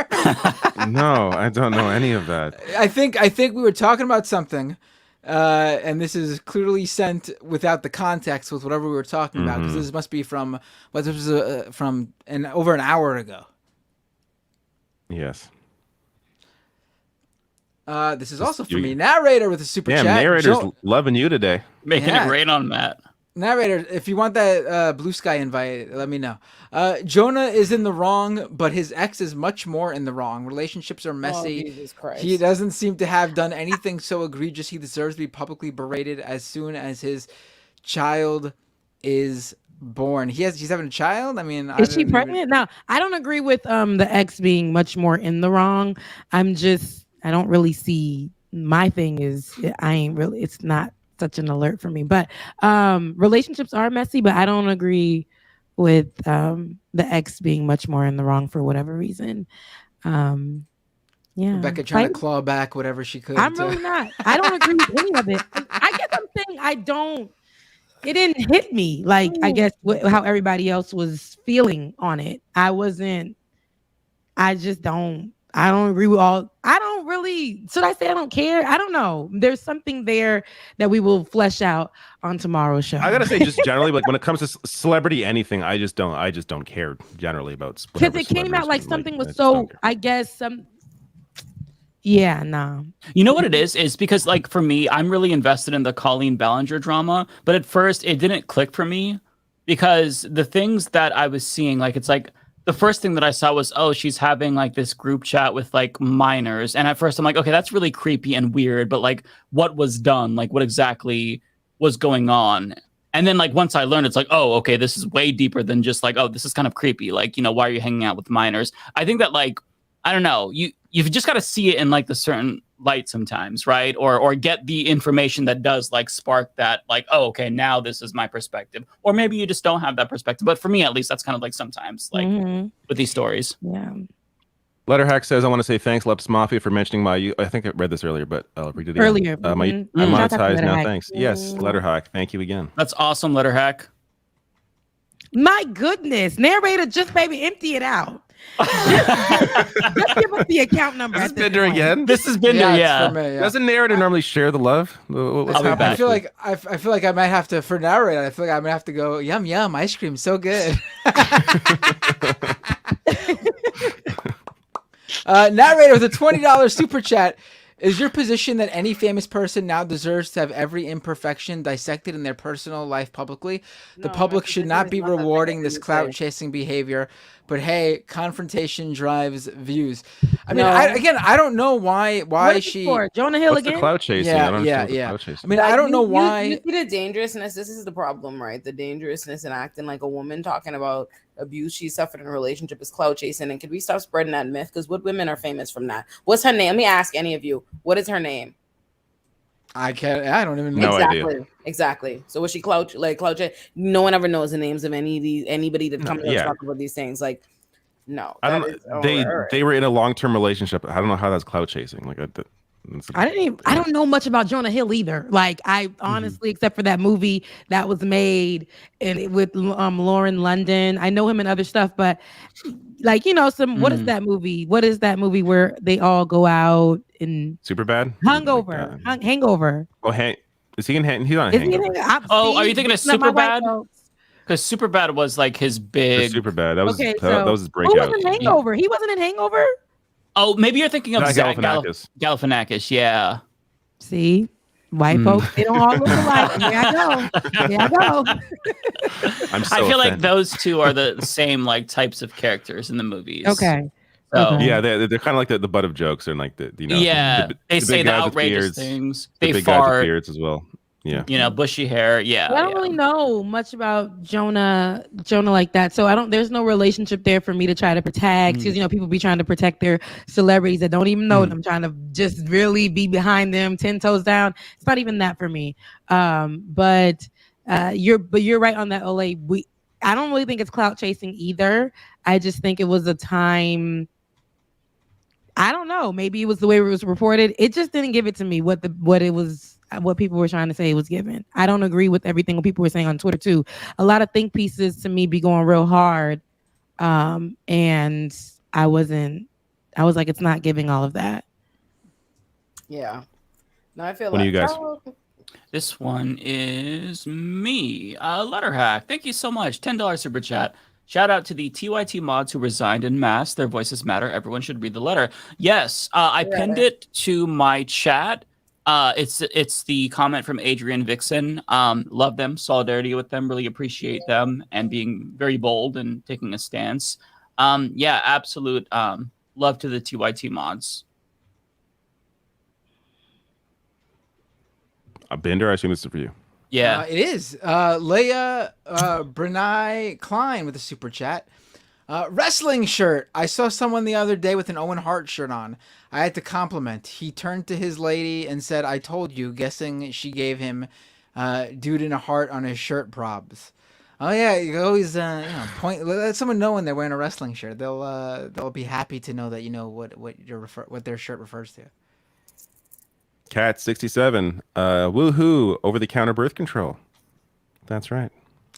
No, I don't know any of that. I think we were talking about something. And this is clearly sent without the context with whatever we were talking about, because this must be from over an hour ago. Yes. This is also for me. Narrator with a super chat. Narrator's loving you today. Making it rain on Matt. Narrator, if you want that Blue Sky invite, let me know. Jonah is in the wrong, but his ex is much more in the wrong. Relationships are messy. Oh, Jesus Christ. He doesn't seem to have done anything so egregious he deserves to be publicly berated as soon as his child is born. He's having a child. I mean, Is she pregnant? Now, I don't agree with the ex being much more in the wrong. I don't really see. My thing is, I ain't really. It's not such an alert for me. But relationships are messy. But I don't agree with the ex being much more in the wrong for whatever reason. Yeah, Rebecca trying to claw back whatever she could. I'm really not. I don't agree with any of it. I guess I'm saying I don't. It didn't hit me like I guess how everybody else was feeling on it. I wasn't. I just don't. I don't agree with all. I don't really. Should I say I don't care? I don't know. There's something there that we will flesh out on tomorrow's show. I gotta say, just generally, like when it comes to celebrity anything, I just don't care generally about. Because it came out like something was so. I guess some. Yeah, no. You know what it is? Is because like for me, I'm really invested in the Colleen Ballinger drama, but at first it didn't click for me because the things that I was seeing, like it's like the first thing that I saw was, oh, she's having like this group chat with like minors. And at first I'm like, okay, that's really creepy and weird, but like what was done? Like what exactly was going on? And then like once I learned, it's like, oh, okay, this is way deeper than just like, oh, this is kind of creepy. Like, you know, why are you hanging out with minors? I think that like, I don't know, you've just got to see it in like the certain light sometimes, right? Or get the information that does like spark that, like, oh, okay, now this is my perspective. Or maybe you just don't have that perspective. But for me, at least, that's kind of like sometimes like with these stories. Yeah. Letterhack says, I want to say thanks, Leftist Mafia, for mentioning my. I think I read this earlier, but I'll read it again. Earlier. I'm monetized now. Thanks. Yes, Letterhack. Thank you again. That's awesome, Letterhack. My goodness, narrator, just maybe empty it out. Just give us the account number. Is this Bender again? This is Bender. Yeah. For me, yeah. Doesn't narrator normally share the love? What's happening? I feel like I might have to for narrator. I feel like I might have to go. Yum yum, ice cream, so good. Narrator with a $20 super chat. Is your position that any famous person now deserves to have every imperfection dissected in their personal life publicly? The public should not be rewarding this clout-chasing behavior, but hey, confrontation drives views. I mean, I don't know why she... Jonah Hill What's again? The clout chasing? Yeah. I mean, I don't know why... You see the dangerousness. This is the problem, right? The dangerousness in acting like a woman, talking about abuse she suffered in a relationship is clout chasing. And can we stop spreading that myth? Because what women are famous from that? What's her name? Let me ask any of you. What is her name? I don't even know. Exactly. So was she clout chasing? No one ever knows the names of anybody that comes to talk about these things. Like, no. I don't know. They were in a long-term relationship. I don't know how that's clout chasing. Like I don't know much about Jonah Hill either. Like I honestly, except for that movie that was made and with Lauren London, I know him in other stuff, but like, you know, what is that movie? What is that movie where they all go out and Superbad? Hangover. Hangover. Oh, is he in He's on Hangover. Are you thinking of Superbad? Because Superbad was like his big. Superbad. That was his breakout. Who was in Hangover? He wasn't in Hangover. Oh, maybe you're thinking of Zach Galifianakis. Galifianakis, yeah. See, white folks, they don't all look alike. There I go. I feel like those two are the same like types of characters in the movies. Okay. So, yeah, they're kind of like the butt of jokes and like they say the outrageous things. They big fart. guys with beards as well. Yeah, you know, bushy hair. Yeah, I don't really know much about Jonah like that, so there's no relationship there for me to try to protect. Because you know, people be trying to protect their celebrities that don't even know them, trying to just really be behind them, 10 toes down. It's not even that for me. But you're right on that, Ole. I don't really think it's clout chasing either. I just think it was a time. I don't know. Maybe it was the way it was reported. It just didn't give it to me what people were trying to say it was given. I don't agree with everything people were saying on Twitter too. A lot of think pieces to me be going real hard. And I was like, it's not giving all of that. Yeah. No, I feel What do you guys? This one is me. Letterhack. Thank you so much. $10 super chat. Shout out to the TYT mods who resigned en masse. Their voices matter. Everyone should read the letter. Yes, I pinned it to my chat. It's the comment from Adrian Vixen. Love them, solidarity with them, really appreciate them, and being very bold and taking a stance. Yeah, absolute love to the TYT mods. Bender, I assume this is for you. Yeah. It is. Leia Brenai Klein with a super chat. Wrestling shirt. I saw someone the other day with an Owen Hart shirt on. I had to compliment. He turned to his lady and said, "I told you," guessing she gave him dude in a heart on his shirt probs. Oh yeah, you always point. Let someone know when they're wearing a wrestling shirt. They'll be happy to know that you know what their shirt refers to. Cat 67. Woohoo! Over the counter birth control. That's right.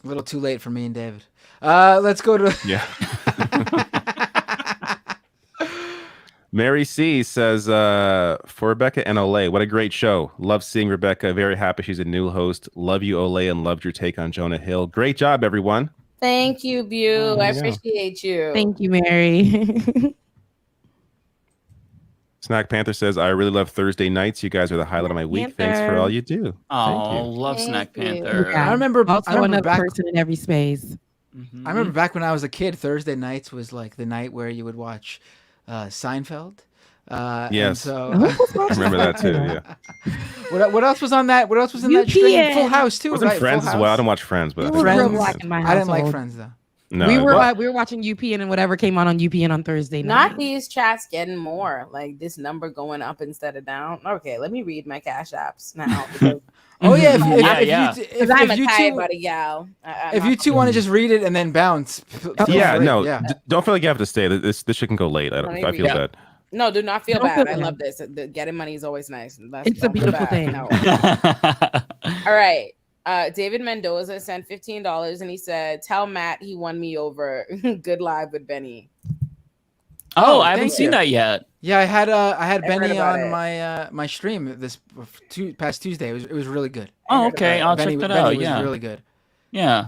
A little too late for me and David. Let's go to Yeah. Mary C says, for Rebecca and Olay, what a great show. Love seeing Rebecca. Very happy she's a new host. Love you, Olay, and loved your take on Jonah Hill. Great job, everyone. Thank you, Bew. I you go. appreciate you. Thank you, Mary. Snack Panther says, I really love Thursday nights. You guys are the highlight of my week. Thanks for all you do. Oh, love Snack Panther. Yeah. I remember another back, person in every space. I remember back when I was a kid, Thursday nights was like the night where you would watch Seinfeld. Yes. So, I remember that too. Yeah. What else was on that? What else was in that stream? Full House too, Wasn't right? Friends Full as House? well. I didn't watch Friends, but I It think was real Friends. black in my I didn't like household. Friends though. No, we were watching UPN and whatever came on UPN on Thursday night. Not these chats getting more like this number going up instead of down. Okay, let me read my cash apps now. Oh yeah, Because I'm a you tight two, buddy gal. if you two want to just read it and then bounce. feel Yeah, free. no, Yeah. don't feel like you have to stay. This shit can go late. Let me I feel read bad. No, do not feel Don't bad. feel I bad. love this. The getting money is always nice. It's a Don't feel beautiful bad. thing. No. All right. David Mendoza sent $15 and he said, "Tell Matt he won me over." Good live with Benny. Oh, I haven't thank seen you. that yet. Yeah, I had heard Benny about on it. my stream this past Tuesday. It was really good. Oh, okay. I'll check that out. Benny was Yeah. really good. Yeah.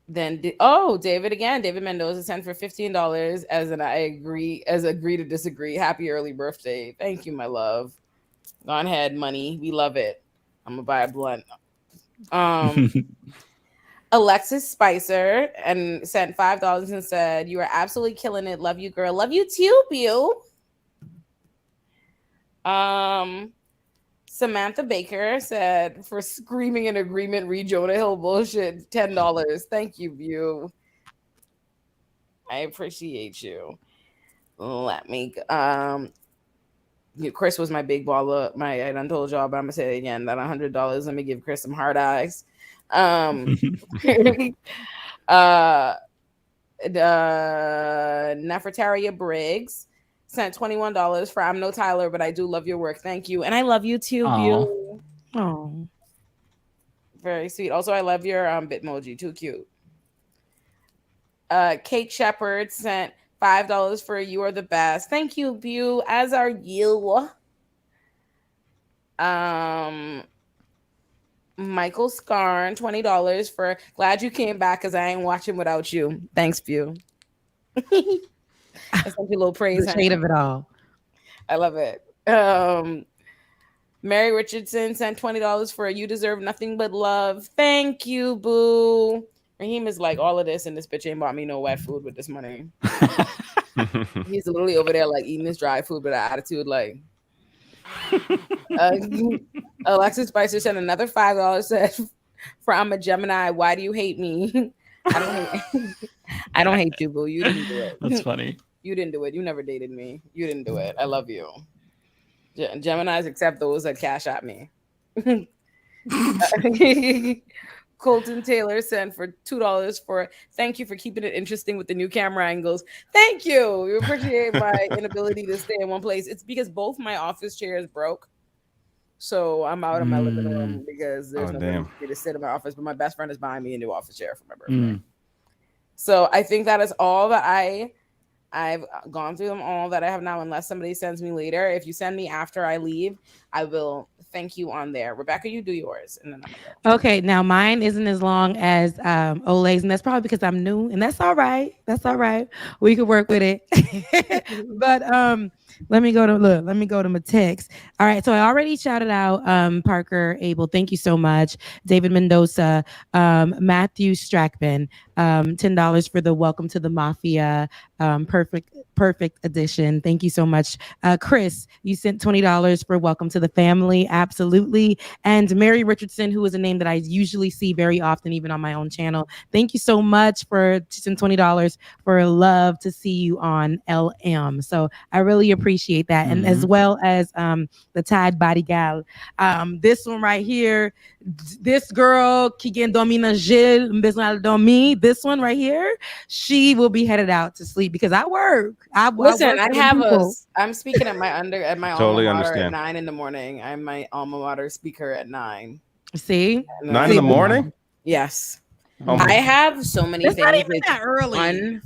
Then David again. David Mendoza sent for $15 as agree to disagree. Happy early birthday. Thank you, my love. Gone ahead, money. We love it. I'm gonna buy a blunt. Alexis Spicer and sent $5 and said, "You are absolutely killing it. Love you, girl. Love you too, Bew." Samantha Baker said, "For screaming in agreement, read Jonah Hill bullshit. $10. Thank you, Bew. I appreciate you. Let me Chris was my big baller. I done told y'all, but I'm gonna say it again. That $100. Let me give Chris some hard eyes. Nefertaria Briggs sent $21 for "I'm no Tyler, but I do love your work. Thank you." And I love you too, Bew. Oh, Very sweet. Also, I love your Bitmoji. Too cute. Kate Shepard sent $5 for "You are the best." Thank you, Bew. As are you. Michael Scarn, $20 for "Glad you came back because I ain't watching without you." Thanks, Bew. I sent you a little praise. the shade of it all. I love it. Mary Richardson sent $20 for "You deserve nothing but love." Thank you, boo. Raheem is like, all of this and this bitch ain't bought me no wet food with this money. He's literally over there like eating this dry food with an attitude like. Alexis Spicer sent another $5. Said, for "I'm a Gemini, why do you hate me?" I don't hate you, boo. You didn't do it. That's funny. You didn't do it. You never dated me. You didn't do it. I love you. Geminis accept those that cash at me. Colton Taylor sent for $2 for "Thank you for keeping it interesting with the new camera angles." Thank you. You appreciate my inability to stay in one place. It's because both my office chairs broke. So I'm out of my living room because there's no way for me to sit in my office. But my best friend is buying me a new office chair for my birthday. So I think that is all that I've gone through them all that I have now, unless somebody sends me later. If you send me after I leave, I will thank you on there. Rebecca, you do yours. And then I'm gonna go. Okay, now mine isn't as long as Olay's, and that's probably because I'm new, and that's all right. That's all right. We could work with it. But let me go to my text. All right, so I already shouted out Parker Abel. Thank you so much. David Mendoza, Matthew Strackman, $10 for the "Welcome to the Mafia" perfect perfect addition. Thank you so much. Chris, you sent $20 for welcome to the family. Absolutely. And Mary Richardson, who is a name that I usually see very often, even on my own channel. Thank you so much for $20 for love to see you on LM. So I really appreciate that. And as well as the Tide Body Gal. This one right here, this girl, Kigen Domina Gil, this one right here, she will be headed out to sleep because I work. Listen, I I work have I'm speaking at my Totally alma mater understand. at 9 in the morning. I'm my alma mater speaker at 9. See? 9 in the morning? Yes. Oh my I have so many It's things. not even that early.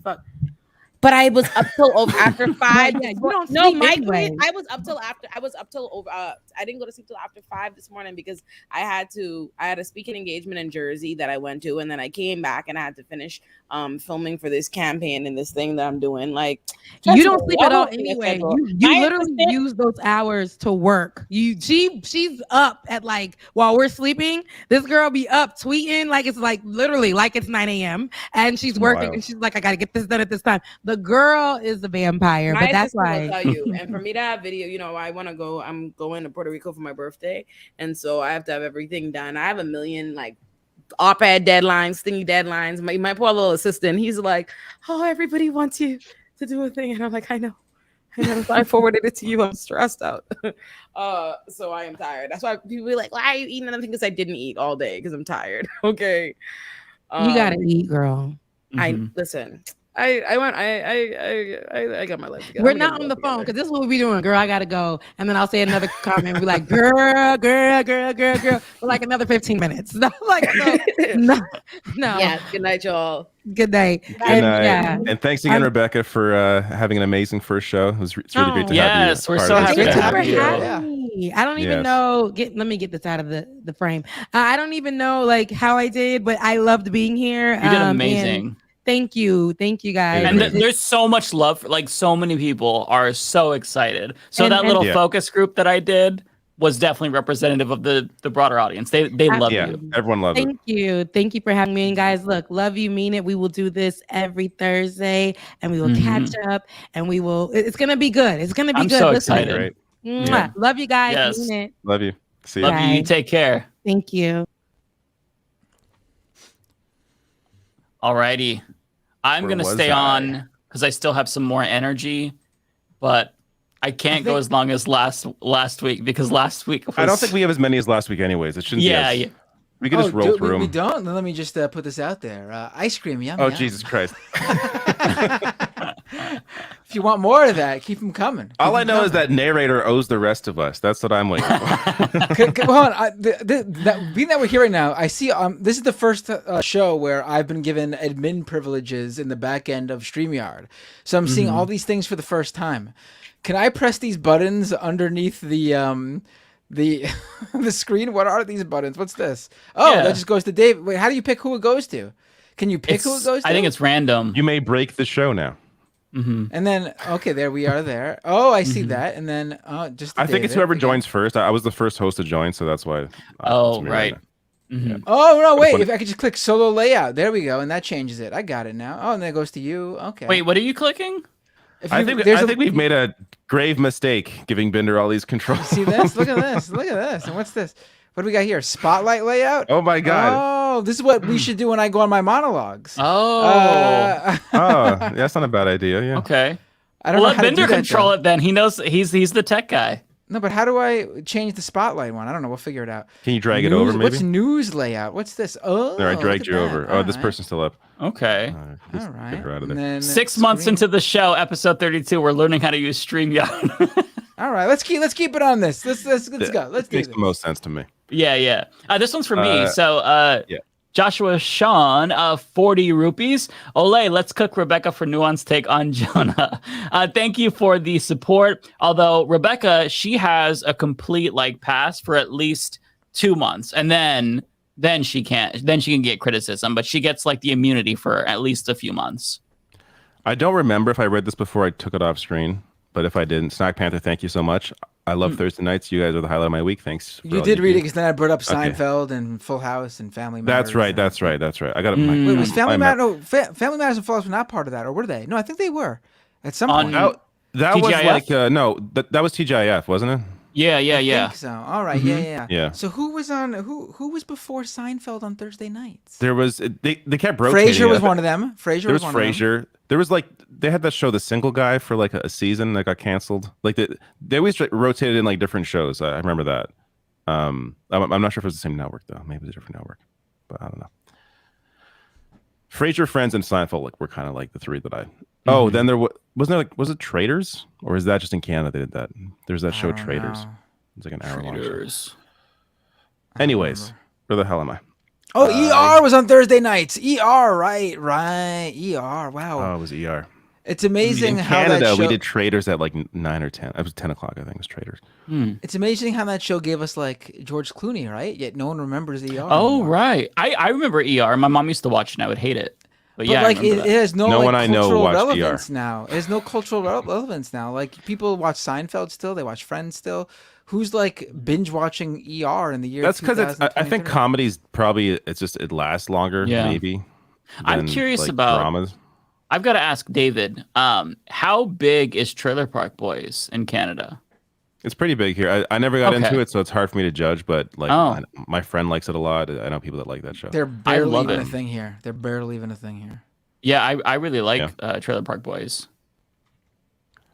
But I was up till after 5. Yeah, you don't No, sleep anyway. I was up till after. I was up till over. I didn't go to sleep till after 5 this morning because I had a speaking engagement in Jersey that I went to, and then I came back and I had to finish filming for this campaign and this thing that I'm doing. Like, You don't sleep at all anyway. You literally use those hours to work. She's up at like while we're sleeping. This girl be up tweeting like it's like literally like it's 9 a.m. and she's working and she's like, I gotta get this done at this time. The girl is a vampire, but that's why. I'll tell you. And for me to have video, I want to go. I'm going to Puerto Rico for my birthday, and so I have to have everything done. I have a million like op-ed deadlines, thingy deadlines. My poor little assistant, he's like, "Oh, everybody wants you to do a thing," and I'm like, I know. So I forwarded it to you. I'm stressed out. So I am tired. That's why people be like, "Why are you eating anything?" Because I didn't eat all day because I'm tired. Okay. You gotta eat, girl. Listen. I got my life together. We're not on the phone because this is what we be doing. Girl, I gotta go, and then I'll say another comment and be like, girl, for like another 15 minutes. No, like no. Yeah. Good night, y'all. Good night. Good night. Yeah. And thanks again, Rebecca, for having an amazing first show. It's really great to have you. Yes, we're so happy to have you. I don't even know. Let me get this out of the frame. I don't even know like how I did, but I loved being here. You did amazing. Thank you guys. And there's so much love. Like so many people are so excited. So that little focus group that I did was definitely representative of the broader audience. They love you. Everyone loves it. Thank you for having me. And guys, look, love you, mean it. We will do this every Thursday, and we will catch up, and we will. It's gonna be good. It's gonna be good. I'm so excited. Great. Yeah. Love you guys. Yes. Mean it. Love you. See you. Love you. You take care. Thank you. Alrighty. I'm going to stay on because I still have some more energy, but I can't go as long as last week because last week was... I don't think we have as many as last week anyways. It shouldn't be we can just roll through them. We don't? Then let me just put this out there. Ice cream, yum. Oh, Jesus Christ. If you want more of that, keep them coming. All I know is that narrator owes the rest of us. That's what I'm waiting for. Hold on. Being that we're here right now, I see this is the first show where I've been given admin privileges in the back end of StreamYard. So I'm seeing all these things for the first time. Can I press these buttons underneath the screen? What are these buttons? What's this? Oh, that just goes to Dave. Wait, how do you pick who it goes to? Can you pick who it goes to? I think it's random. You may break the show now. And then, okay, there we are there. Oh, I see that. And then just I think it's whoever joins first. I was the first host to join, so that's why. Oh, right. Yeah. Oh, no, wait. If I could just click solo layout. There we go. And that changes it. I got it now. Oh, and then it goes to you. Okay. Wait, what are you clicking? I think we've made a grave mistake giving Binder all these controls. See this? Look at this. Look at this. And what's this? What do we got here? Spotlight layout? Oh my God. Oh, this is what we should do when I go on my monologues. Oh. That's not a bad idea. Yeah. Okay. I don't know let how to Binder do that, control though. it then. He knows he's the tech guy. No, but how do I change the spotlight one? I don't know. We'll figure it out. Can you drag it over maybe? What's news layout? What's this? Oh, there, I dragged you over. All this person's still up. Okay. All right. Get her out of there. 6 months into the show, episode 32, we're learning how to use StreamYard. All right, let's keep it on this. Let's go. Let's do this. Makes the most sense to me. Yeah. This one's for me. So Joshua Sean, 40 rupees. Ole, let's cook Rebecca for nuanced take on Jonah. Thank you for the support. Although Rebecca, she has a complete pass for at least 2 months, and then she can't. Then she can get criticism, but she gets the immunity for at least a few months. I don't remember if I read this before I took it off screen, but if I didn't, Snack Panther, thank you so much. I love Thursday nights. You guys are the highlight of my week. Thanks. You did read it because then I brought up Seinfeld and Full House and Family Matters. That's right. I got it. Wait, was Family Matters? No, Family Matters and Full House were not part of that, or were they? No, I think they were. At some On point. That was TGIF? like, that was TGIF? like, no, that was TGIF, wasn't it? Yeah, I think so. All right. Mhm. Yeah. Yeah. So who was on? Who was before Seinfeld on Thursday nights? There was they kept rotating. Frasier was it. one of them. Frasier There was was one of them. Frasier. There was like they had that show, The Single Guy, for like a season that got canceled. Like they always rotated in like different shows. I remember that. I'm not sure if it was the same network though. Maybe it was a different network, but I don't know. Frasier, Friends, and Seinfeld were kind of like the three that I. Oh, then there was it Traitors, or is that just in Canada they did that? There's that show Traitors. know. It's like an hour-long show. Traitors. Anyways, where the hell am I? Oh, ER was on Thursday nights. ER, right. ER. Wow. Oh, it was ER. It's amazing In how Canada, that show, we did Traitors at like 9 or 10. It was 10 o'clock, I think, was Traitors. It's amazing how that show gave us like George Clooney, right? Yet no one remembers ER. Oh, anymore. right. I remember ER. My mom used to watch it and I would hate it. But yeah, like I remember it has no, No like, one I know cultural watched relevance ER. now. It has no cultural relevance now. Like people watch Seinfeld still, they watch Friends still. Who's like binge watching ER in the year? That's because I think comedies probably it lasts longer. Yeah. Maybe. I'm than, curious like, about dramas. I've got to ask David, how big is Trailer Park Boys in Canada? It's pretty big here. I never got Okay. into it, so it's hard for me to judge. But like, my friend likes it a lot. I know people that like that show. They're barely love even it. a thing here. They're barely even a thing here. Yeah, I really like Trailer Park Boys.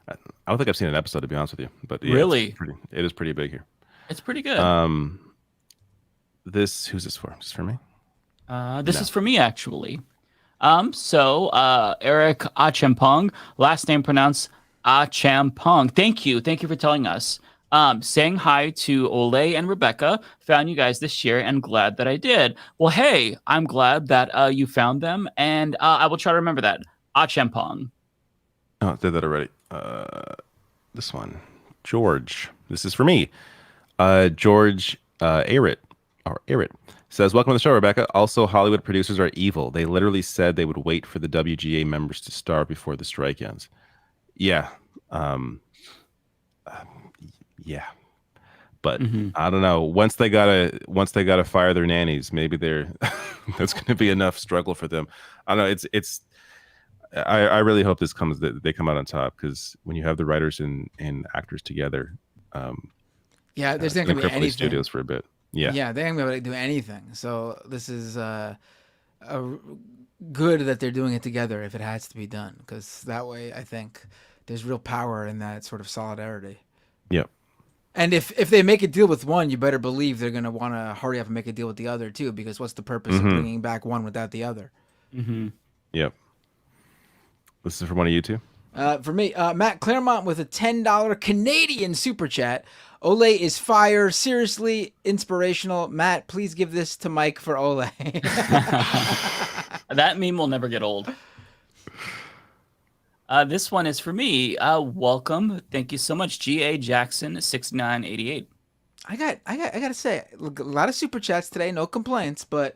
I don't think I've seen an episode, to be honest with you. But yeah, Really? it is pretty big here. It's pretty good. Who's this for? Is this for me? This is for me, actually. So Eric Achampong, last name pronounced Achampong. Thank you for telling us. Saying hi to Ole and Rebecca. Found you guys this year and glad that I did. Well, hey, I'm glad that you found them, and I will try to remember that. Achampong. Oh, I did that already. This one, George. This is for me. George Arit says, "Welcome to the show, Rebecca. Also, Hollywood producers are evil. They literally said they would wait for the WGA members to starve before the strike ends." Yeah. Yeah. But I don't know. Once they gotta fire their nannies, maybe that's going to be enough struggle for them. I don't know. I really hope they come out on top, because when you have the writers and actors together, Yeah, there's not going to be anything. Studios for a bit. Yeah. Yeah, they ain't going to be able to do anything. So this is good that they're doing it together if it has to be done, because that way I think there's real power in that sort of solidarity. Yep. And if they make a deal with one, you better believe they're going to want to hurry up and make a deal with the other too, because what's the purpose of bringing back one without the other? Yep. This is for one of you two. For me, Matt Claremont with a $10 Canadian super chat. Ole is fire. Seriously inspirational. Matt, please give this to Mike for Ole. That meme will never get old. This one is for me. Welcome. Thank you so much, G.A. Jackson 6988. I got to say, a lot of super chats today. No complaints, but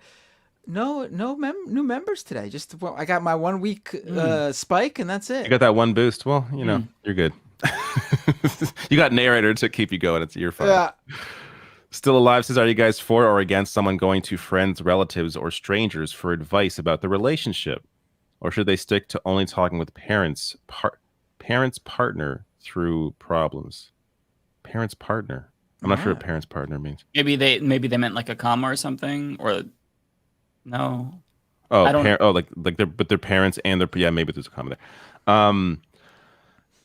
no new members today. Just I got my 1 week spike, and that's it. You got that one boost. Well, you're good. You got narrator to keep you going. You're fine. Yeah. Still Alive says, "Are you guys for or against someone going to friends, relatives, or strangers for advice about the relationship? Or should they stick to only talking with parents' partner through problems?" Parents' partner. I'm not sure what parents' partner means. Maybe they meant like a comma or something, or no. Oh, I don't... their parents and their maybe there's a comma there.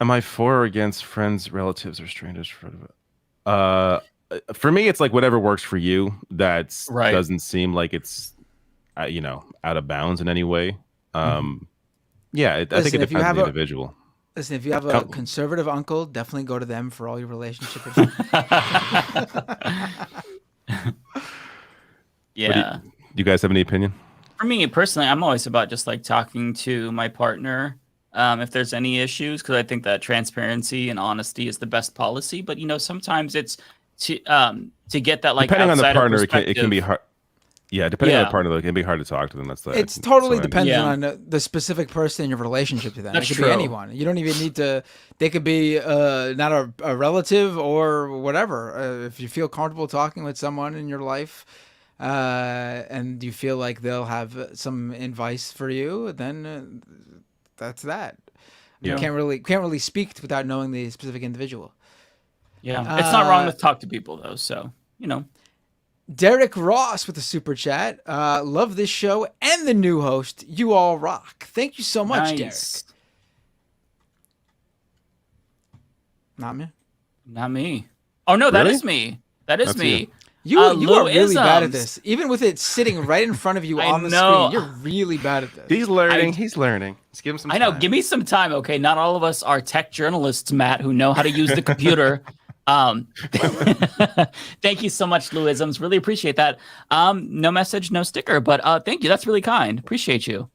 Am I for or against friends, relatives, or strangers? For me, it's like whatever works for you. That doesn't seem like it's out of bounds in any way. I think it depends on the individual. Listen, if you have a conservative uncle, definitely go to them for all your relationship advice. Yeah. Do you guys have any opinion? For me personally, I'm always about just like talking to my partner if there's any issues, because I think that transparency and honesty is the best policy. But sometimes it's to get that like depending on the partner, it can be hard. Yeah, depending on the partner, it can be hard to talk to them. It's totally dependent on the specific person in your relationship to them. That's it could true. be anyone. You don't even need to. They could be not a relative or whatever. If you feel comfortable talking with someone in your life, and you feel like they'll have some advice for you, then that's that. You can't really speak without knowing the specific individual. Yeah, it's not wrong to talk to people though. So Derek Ross with a super chat. Love this show and the new host. You all rock. Thank you so much, Derek. Not me. Not me. Oh no, that is me. That's me. You are really bad at this. Even with it sitting right in front of you on the screen, you're really bad at this. He's learning. He's learning. Let's give him some time. I know. Give me some time, okay? Not all of us are tech journalists, Matt, who know how to use the computer. Thank you so much, Louisms. Really appreciate that. No message, no sticker, but thank you. That's really kind. Appreciate you.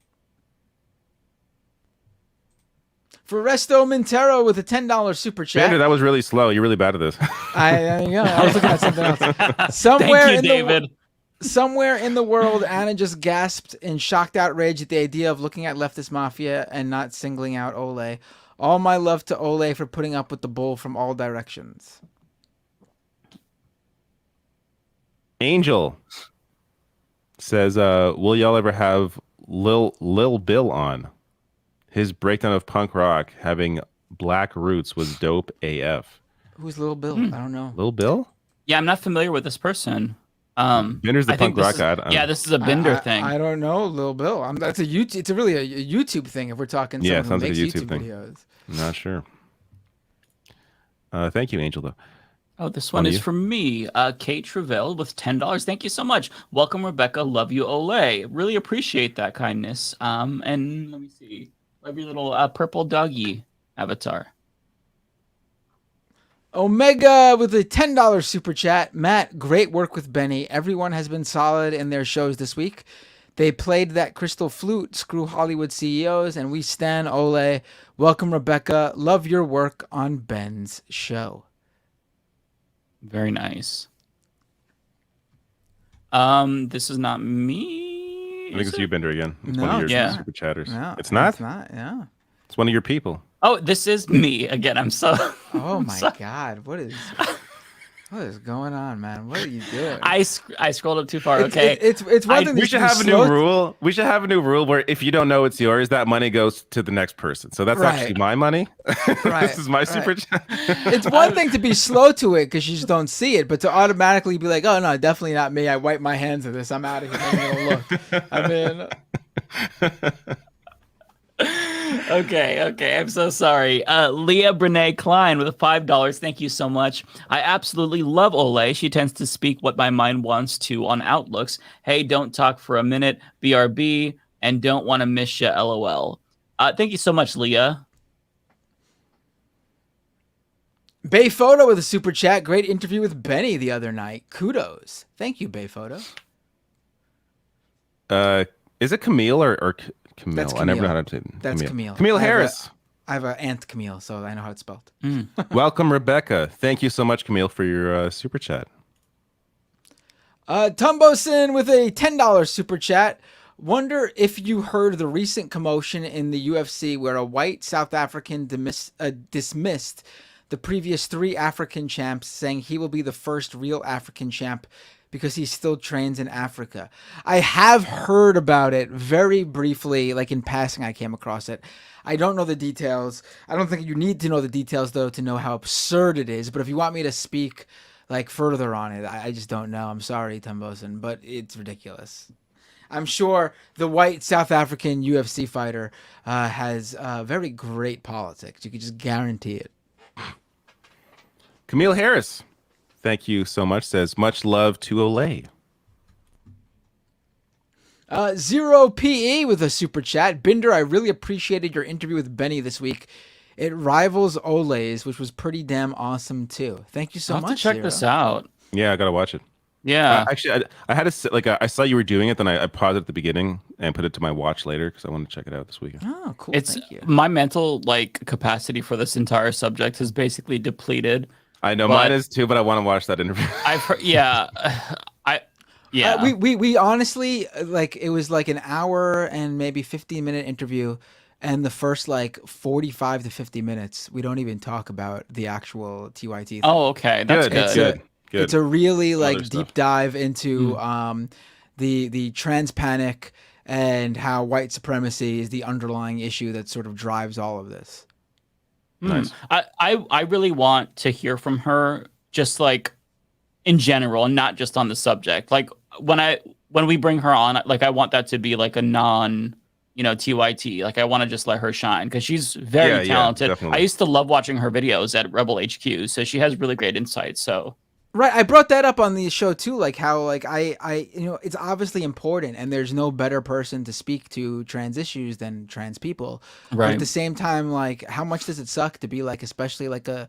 For Resto Montero with a $10 super chat. Andrew, that was really slow. You're really bad at this. I was looking at something else. Somewhere in the world, Anna just gasped in shocked outrage at the idea of looking at leftist mafia and not singling out Ole. All my love to Ole for putting up with the bull from all directions. Angel says, will y'all ever have Lil Bill on? His breakdown of punk rock having black roots was dope AF. Who's Lil Bill? I don't know. Lil Bill? Yeah, I'm not familiar with this person. Binder's the punk rock guy. Yeah, this is a Binder thing. I don't know, Lil Bill. That's a YouTube. It's really a YouTube thing. If we're talking, someone who makes like a YouTube thing. videos. I'm not sure. Thank you, Angel. Though. Oh, this one is from me, Kate Travell with $10. Thank you so much. Welcome, Rebecca. Love you, Ole. Really appreciate that kindness. And let me see. Love your little purple doggy avatar. Omega with a $10 super chat. Matt, great work with Benny. Everyone has been solid in their shows this week. They played that crystal flute, screw Hollywood CEOs, and we stan Ole. Welcome, Rebecca. Love your work on Ben's show. Very nice. This is not me. I think it's you, Bender, again. It's No. one of your Yeah. super chatters. No, it's not? It's not, yeah. It's one of your people. Oh, this is me again. I'm so. Oh my God. What is going on, man? What are you doing? I scrolled up too far. Okay. It's one thing. We should have a new rule. We should have a new rule where if you don't know it's yours, that money goes to the next person. So that's actually my money. This is my super chat. It's one thing to be slow to it because you just don't see it, but to automatically be like, oh no, definitely not me. I wipe my hands of this. I'm out of here. I'm gonna look. I mean. Okay. I'm so sorry. Leah Brene Klein with $5. Thank you so much. I absolutely love Ole. She tends to speak what my mind wants to on outlooks. Hey, don't talk for a minute. BRB and don't want to miss ya. LOL. Thank you so much, Leah. Bay Photo with a super chat. Great interview with Benny the other night. Kudos. Thank you, Bay Photo. Is it Camille or Camille? That's I never know Camille. how to say it. That's Camille. Camille Harris. I have an aunt Camille, so I know how it's spelled. Welcome, Rebecca. Thank you so much, Camille, for your super chat. Tumbosin with a $10 super chat. Wonder if you heard the recent commotion in the UFC where a white South African dismissed the previous 3 African champs, saying he will be the first real African champ because he still trains in Africa. I have heard about it very briefly, like in passing I came across it. I don't know the details. I don't think you need to know the details, though, to know how absurd it is. But if you want me to speak like further on it, I just don't know. I'm sorry, Tumbosin, but it's ridiculous. I'm sure the white South African UFC fighter has very great politics. You can just guarantee it. Camille Harris, thank you so much. Says, much love to Ole. Zero PE with a super chat. Binder, I really appreciated your interview with Benny this week. It rivals Ole's, which was pretty damn awesome too. Thank you so I'll have much. to check this out. Yeah, I gotta watch it. Yeah, actually, I had to I saw you were doing it, then I paused it at the beginning and put it to my watch later because I wanted to check it out this weekend. Oh, cool. Thank you. My mental capacity for this entire subject is basically depleted. I know mine is too, but I want to watch that interview. I've heard, yeah. We honestly, it was like an hour and maybe 15-minute interview, and the first 45 to 50 minutes we don't even talk about the actual TYT thing. Oh, okay, that's good. It's a really deep dive into the trans panic and how white supremacy is the underlying issue that sort of drives all of this. Nice. I really want to hear from her, just like in general, and not just on the subject. Like when we bring her on, like I want that to be like a non, TYT. Like I want to just let her shine because she's very talented. I used to love watching her videos at Rebel HQ, so she has really great insights. So. Right, I brought that up on the show too, like how like I it's obviously important, and there's no better person to speak to trans issues than trans people. Right. But at the same time, like how much does it suck to be like, especially like a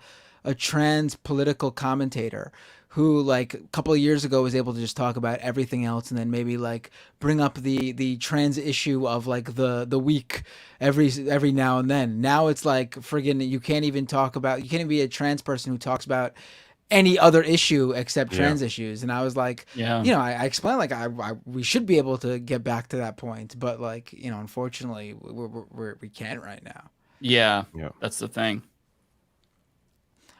trans political commentator who like a couple of years ago was able to just talk about everything else, and then maybe like bring up the trans issue of like the week every now and then. Now it's like friggin' you can't even be a trans person who talks about any other issue except trans issues. And I was like, I explained like we should be able to get back to that point, but like, unfortunately we can't right now. Yeah, that's the thing.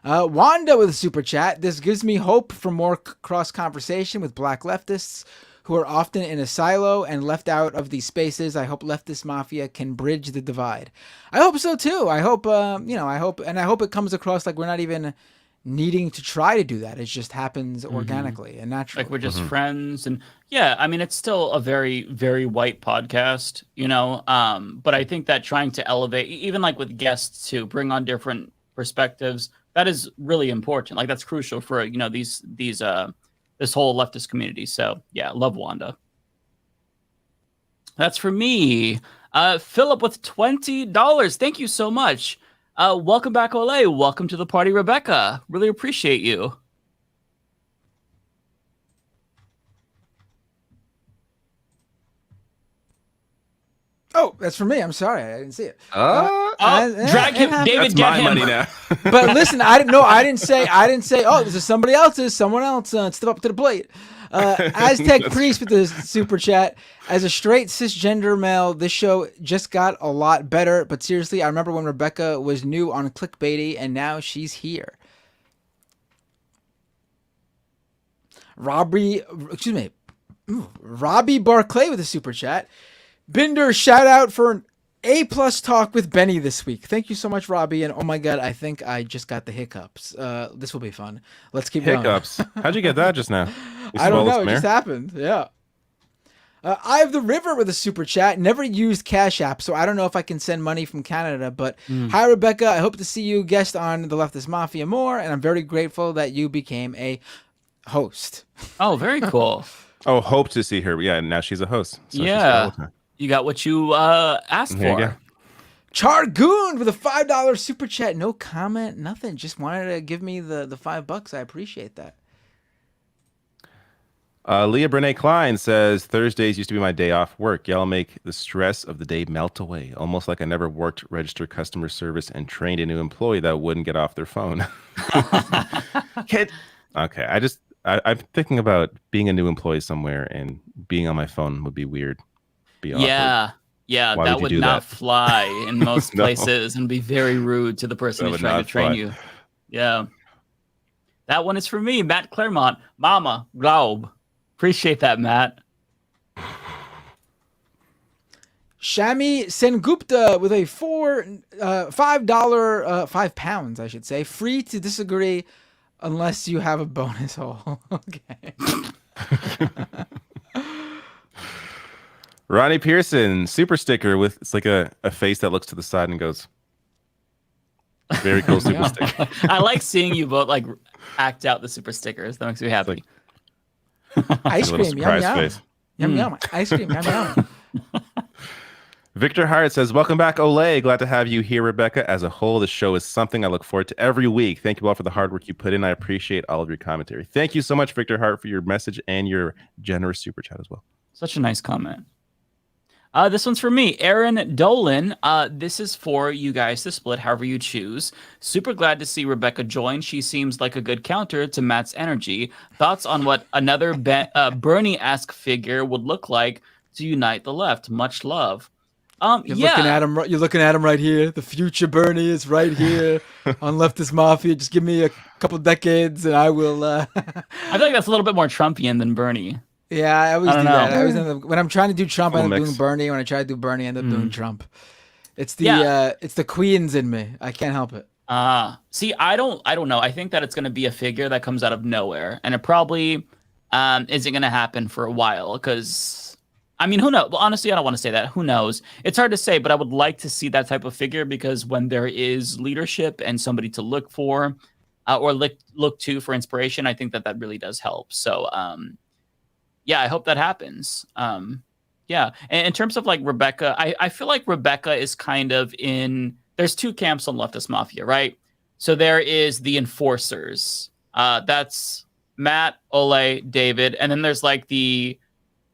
Wanda with a super chat. This gives me hope for more cross conversation with black leftists who are often in a silo and left out of these spaces. I hope Leftist Mafia can bridge the divide. I hope so too. I hope, I hope it comes across like we're not even needing to try to do that. It just happens organically and naturally. Like we're just friends. And I mean, it's still a very, very white podcast, but I think that trying to elevate, even like with guests to bring on different perspectives, that is really important. Like that's crucial for, this whole leftist community. So yeah, love Wanda. That's for me. Philip with $20. Thank you so much. Welcome back, Ole. Welcome to the party, Rebecca. Really appreciate you. Oh, that's for me. I'm sorry, I didn't see it. Drag him, David. That's my money now. But listen, I didn't say. Oh, this is somebody else's. Someone else. Step up to the plate. Aztec Priest with the super chat. As a straight cisgender male, this show just got a lot better. But seriously, I remember when Rebecca was new on clickbaity, and now she's here. Robbie Barclay with a super chat. Binder, shout out for an A+ talk with Benny this week. Thank you so much, Robbie. And oh my God, I think I just got the hiccups. This will be fun. Let's keep going. Hiccups? How'd you get that just now? I don't know. It just happened. Yeah. I have the River with a super chat. Never used Cash App, so I don't know if I can send money from Canada. But hi, Rebecca. I hope to see you guest on the Leftist Mafia more, and I'm very grateful that you became a host. Oh, very cool. Oh, hope to see her. Yeah, now she's a host. So you got what you asked for. Chargoon with a $5 super chat. No comment, nothing. Just wanted to give me the $5. I appreciate that. Leah Brene Klein says, Thursdays used to be my day off work. Y'all make the stress of the day melt away. Almost like I never worked register customer service and trained a new employee that wouldn't get off their phone. Okay, I'm thinking about being a new employee somewhere and being on my phone would be weird. Be awkward. Yeah, that would not fly in most places and be very rude to the person who's trying to train you. Yeah. That one is for me, Matt Claremont. Mama, Glaub. Appreciate that, Matt. Shami Sengupta with a £5, I should say. Free to disagree unless you have a bonus hole. Okay. Ronnie Pearson, super sticker with it's like a face that looks to the side and goes. Very cool super sticker. I like seeing you both like act out the super stickers. That makes me happy. Ice cream, yum yum. Yum yum. Ice cream, yum yum. Victor Hart says, welcome back, Ole. Glad to have you here, Rebecca. As a whole, the show is something I look forward to every week. Thank you all for the hard work you put in. I appreciate all of your commentary. Thank you so much, Victor Hart, for your message and your generous super chat as well. Such a nice comment. This one's for me, Aaron Dolan. This is for you guys to split however you choose. Super glad to see Rebecca join. She seems like a good counter to Matt's energy. Thoughts on what another Bernie-esque figure would look like to unite the left? Much love. You're looking at him right here. The future Bernie is right here on Leftist Mafia. Just give me a couple decades and I will. I feel like that's a little bit more Trumpian than Bernie. Yeah, I always do that. When I'm trying to do Trump, I end up doing Bernie. When I try to do Bernie, I end up doing Trump. It's the Queens in me. I can't help it. See, I don't know. I think that it's going to be a figure that comes out of nowhere, and it probably isn't going to happen for a while. Because, I mean, who knows? Well, honestly, I don't want to say that. Who knows? It's hard to say, but I would like to see that type of figure because when there is leadership and somebody to look for, or look to for inspiration, I think that really does help. So, yeah, I hope that happens. Yeah, and in terms of like Rebecca, I feel like Rebecca is kind of in. There's two camps on Leftist Mafia, right? So there is the enforcers. That's Matt, Ole, David, and then there's like the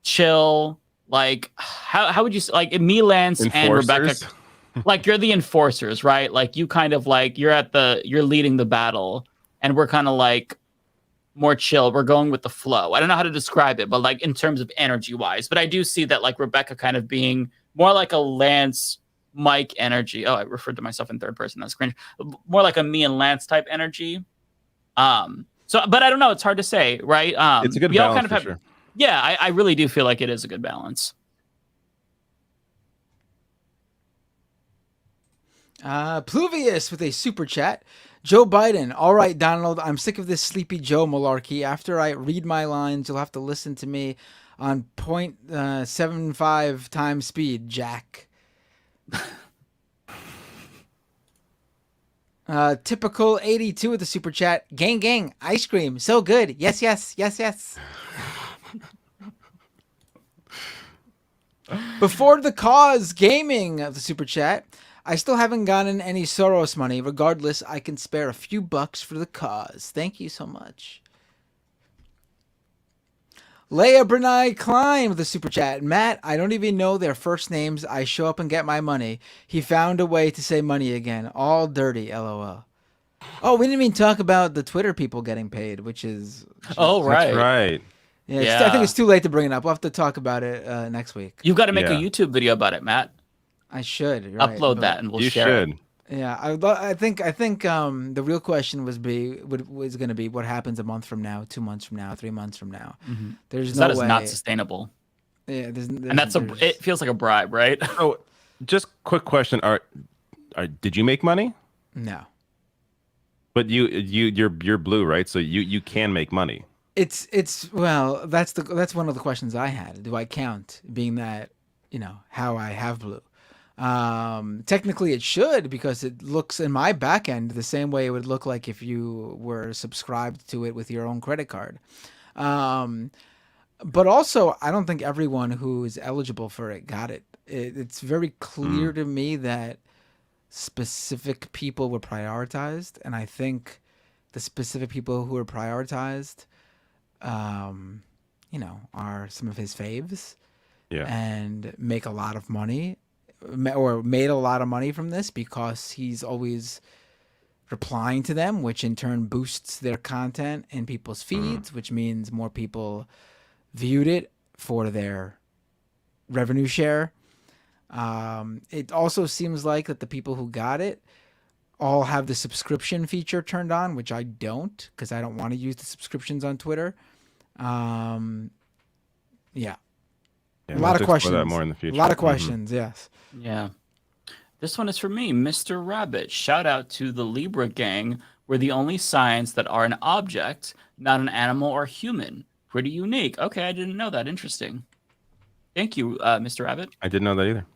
chill, like how would you say, like me, Lance, and Rebecca. Like you're the enforcers, right? Like you kind of like you're leading the battle, and we're kind of like more chill. We're going with the flow. I don't know how to describe it, but like in terms of energy wise, but I do see that like Rebecca kind of being more like a Lance, Mike energy. Oh, I referred to myself in third person. That's cringe. More like a me and Lance type energy. So, but I don't know. It's hard to say, right? It's a good balance for sure. Yeah, I really do feel like it is a good balance. Pluvius with a super chat. Joe Biden. All right, Donald, I'm sick of this Sleepy Joe malarkey. After I read my lines, you'll have to listen to me on 0.75 times speed, Jack. Typical 82 with the super chat. Gang, ice cream, so good. Yes. Before the cause gaming of the super chat. I still haven't gotten any Soros money. Regardless, I can spare a few bucks for the cause. Thank you so much. Leia Bernay Klein with the super chat. Matt, I don't even know their first names. I show up and get my money. He found a way to say money again. All dirty, LOL. Oh, we didn't even talk about the Twitter people getting paid, which is... Oh, right. That's right. Yeah, I think it's too late to bring it up. We'll have to talk about it next week. You've got to make a YouTube video about it, Matt. I should upload that and we'll share it. Yeah, I think the real question was going to be what happens a month from now, 2 months from now, 3 months from now. Mm-hmm. There's no way. That is not sustainable. Yeah, and it feels like a bribe, right? Oh, just quick question: did you make money? No. But you're blue, right? So you can make money. Well, that's one of the questions I had. Do I count being that how I have blue? Technically it should, because it looks in my back end the same way it would look like if you were subscribed to it with your own credit card. But also I don't think everyone who is eligible for it got it. It's very clear to me that specific people were prioritized, and I think the specific people who were prioritized are some of his faves. Yeah. And make a lot of money, or made a lot of money from this because he's always replying to them, which in turn boosts their content in people's feeds, which means more people viewed it for their revenue share. It also seems like that the people who got it all have the subscription feature turned on, which I don't, because I don't want to use the subscriptions on Twitter. Yeah. Yeah, a lot of questions. That more in the future. A lot of questions, yes. Yeah. This one is for me, Mr. Rabbit. Shout out to the Libra gang. We're the only signs that are an object, not an animal or human. Pretty unique. Okay, I didn't know that. Interesting. Thank you, Mr. Rabbit. I didn't know that either.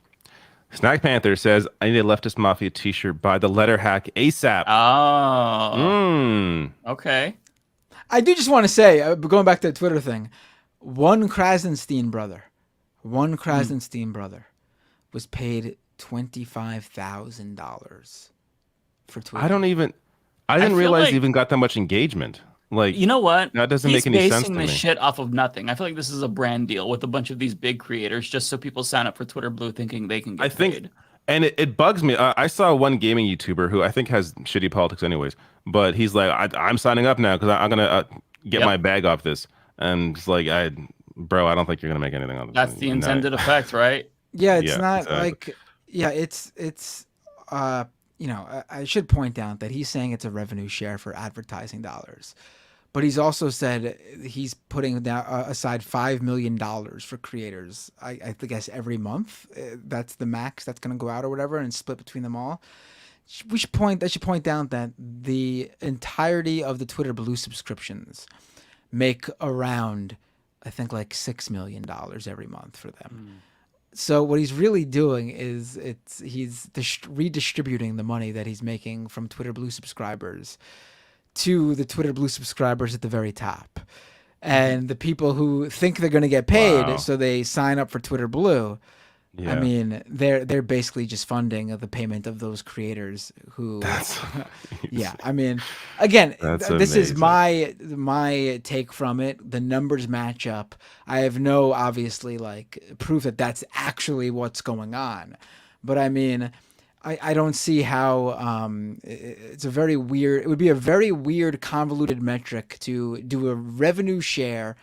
Snack Panther says, I need a Leftist Mafia t-shirt by the letter hack ASAP. Oh. Okay. I do just want to say, going back to the Twitter thing, one Krasenstein brother was paid $25,000 for Twitter. I didn't realize he even got that much engagement. Like, you know what? That doesn't make any sense to me. He's basing this shit off of nothing. I feel like this is a brand deal with a bunch of these big creators just so people sign up for Twitter Blue thinking they can get paid. And it bugs me. I saw one gaming YouTuber who I think has shitty politics anyways, but he's like, I'm signing up now because I'm going to get my bag off this. And it's like, bro, I don't think you're going to make anything on this. That's the intended effect, right? Yeah, it's not exactly. Like, yeah, it's I should point out that he's saying it's a revenue share for advertising dollars. But he's also said he's putting aside $5 million for creators. I guess every month. That's the max that's going to go out or whatever and split between them all. we should point out that the entirety of the Twitter Blue subscriptions make around, I think, like $6 million every month for them. So what he's really doing is he's redistributing the money that he's making from Twitter Blue subscribers to the Twitter Blue subscribers at the very top. And the people who think they're going to get paid, so they sign up for Twitter Blue. Yeah. I mean, they're basically just funding the payment of those creators who. Yeah, I mean, again, this is my take from it. The numbers match up. I have no obviously like proof that that's actually what's going on, but I mean, I don't see how it's a very weird. It would be a very weird, convoluted metric to do a revenue share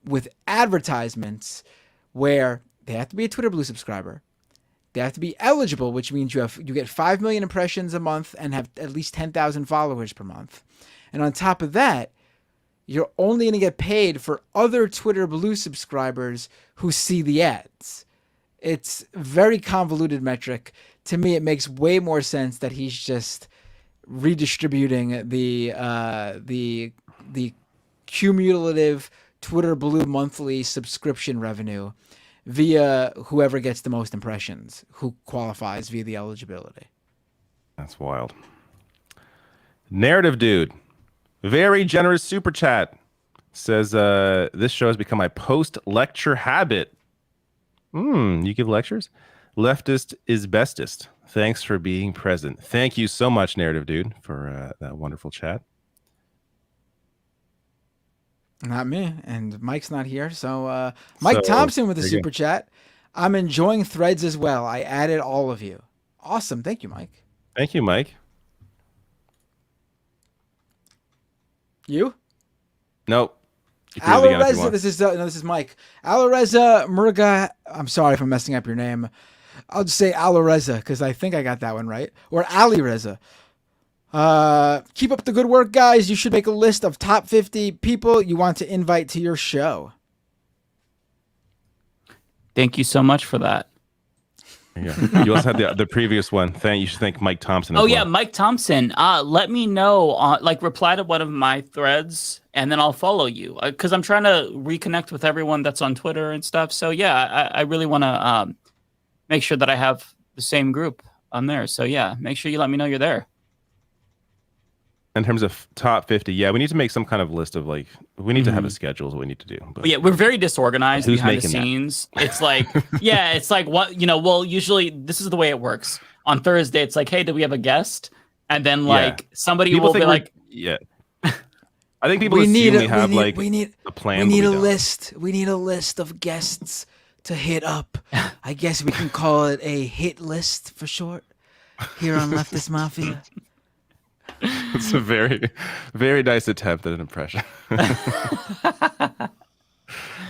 with advertisements where they have to be a Twitter Blue subscriber. They have to be eligible, which means you get 5 million impressions a month and have at least 10,000 followers per month. And on top of that, you're only going to get paid for other Twitter Blue subscribers who see the ads. It's a very convoluted metric. To me, it makes way more sense that he's just redistributing the cumulative Twitter Blue monthly subscription revenue via whoever gets the most impressions, who qualifies via the eligibility. That's wild. Narrative Dude, very generous super chat, says this show has become my post-lecture habit. You give lectures? Leftist is bestest. Thanks for being present. Thank you so much, Narrative Dude, for that wonderful chat. Not me, and Mike's not here. So Mike Thompson with a super chat. I'm enjoying Threads as well. I added all of you. Awesome. Thank you, Mike. Thank you, Mike. You? Nope. Alireza, this is Mike. Alireza Murga. I'm sorry if I'm messing up your name. I'll just say Alireza because I think I got that one right. Or Alireza. Keep up the good work, guys. You should make a list of top 50 people you want to invite to your show. Thank you so much for that. Yeah. You also had the previous one. You should thank Mike Thompson. Yeah, Mike Thompson. Let me know. Reply to one of my threads, and then I'll follow you. Because I'm trying to reconnect with everyone that's on Twitter and stuff. So yeah, I really want to make sure that I have the same group on there. So yeah, make sure you let me know you're there. In terms of top 50, yeah, we need to make some kind of list of we need to have a schedule is what we need to do. But yeah, we're very disorganized behind the scenes. That? It's like, yeah, it's like what, well, usually this is the way it works. On Thursday, it's like, hey, do we have a guest? And then somebody will be like, yeah. I think people assume we have a plan. We need a list. We need a list of guests to hit up. I guess we can call it a hit list for short here on Leftist Mafia. It's a very, very nice attempt at an impression. I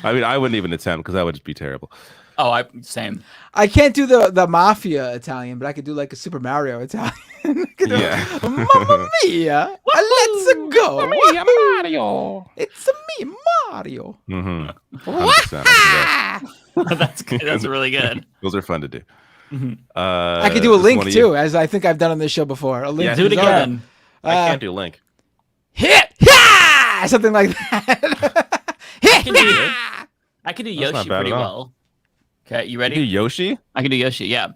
mean, I wouldn't even attempt because that would just be terrible. Oh, same. I can't do the Mafia Italian, but I could do like a Super Mario Italian. Yeah. Mamma mia! Let's go! Mamma mia, Mario! It's me, Mario. That's good. That's really good. Those are fun to do. I could do a link too, as I think I've done on this show before. A link. Yeah, do it again. I can't do link. Hit, yeah, something like that. I can do Yoshi pretty well. Okay, you ready? You do Yoshi? I can do Yoshi. Yeah.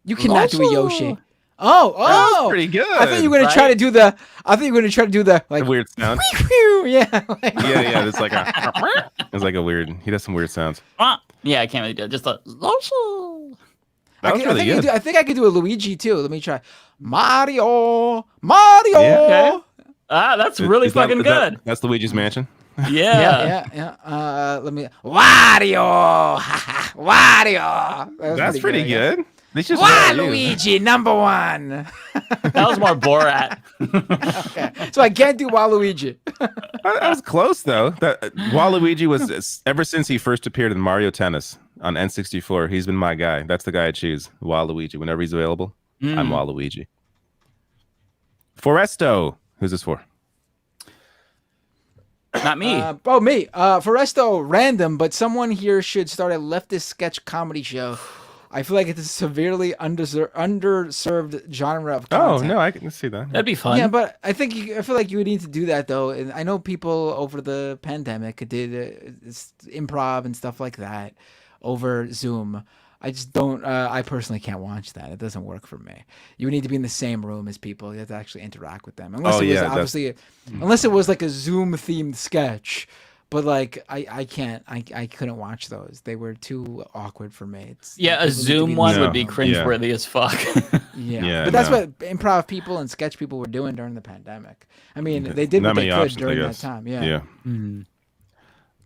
You cannot do a Yoshi. Oh, that's pretty good. I thought you were gonna try to do the. I think you were gonna try to do the like a weird sound. Yeah. Yeah. It's like it's like a weird. He does some weird sounds. Yeah, I can't really do it. Just a. That was really good. I think I could do a Luigi too. Let me try. Mario. Yeah, okay. That's really fucking good. That's Luigi's Mansion. Yeah. Let me. Wario. Wario. That's pretty good. Waluigi, number one. That was more Borat. Okay. So I can't do Waluigi. That was close though. That Waluigi was ever since he first appeared in Mario Tennis on N64. He's been my guy. That's the guy I choose. Waluigi. Whenever he's available, I'm Waluigi. Foresto. Who's this for? Not me. Me. Foresto, random, but someone here should start a leftist sketch comedy show. I feel like it's a severely underserved genre of content. Oh no, I can see that. That'd be fun. Yeah, but I feel like you would need to do that though. And I know people over the pandemic did improv and stuff like that over Zoom. I just don't. I personally can't watch that. It doesn't work for me. You would need to be in the same room as people. You have to actually interact with them. Unless unless it was like a Zoom themed sketch. But like I can't. I couldn't watch those. They were too awkward for me. A Zoom one would be cringeworthy as fuck. Yeah, but that's what improv people and sketch people were doing during the pandemic. I mean, they did what they could during that time. Yeah.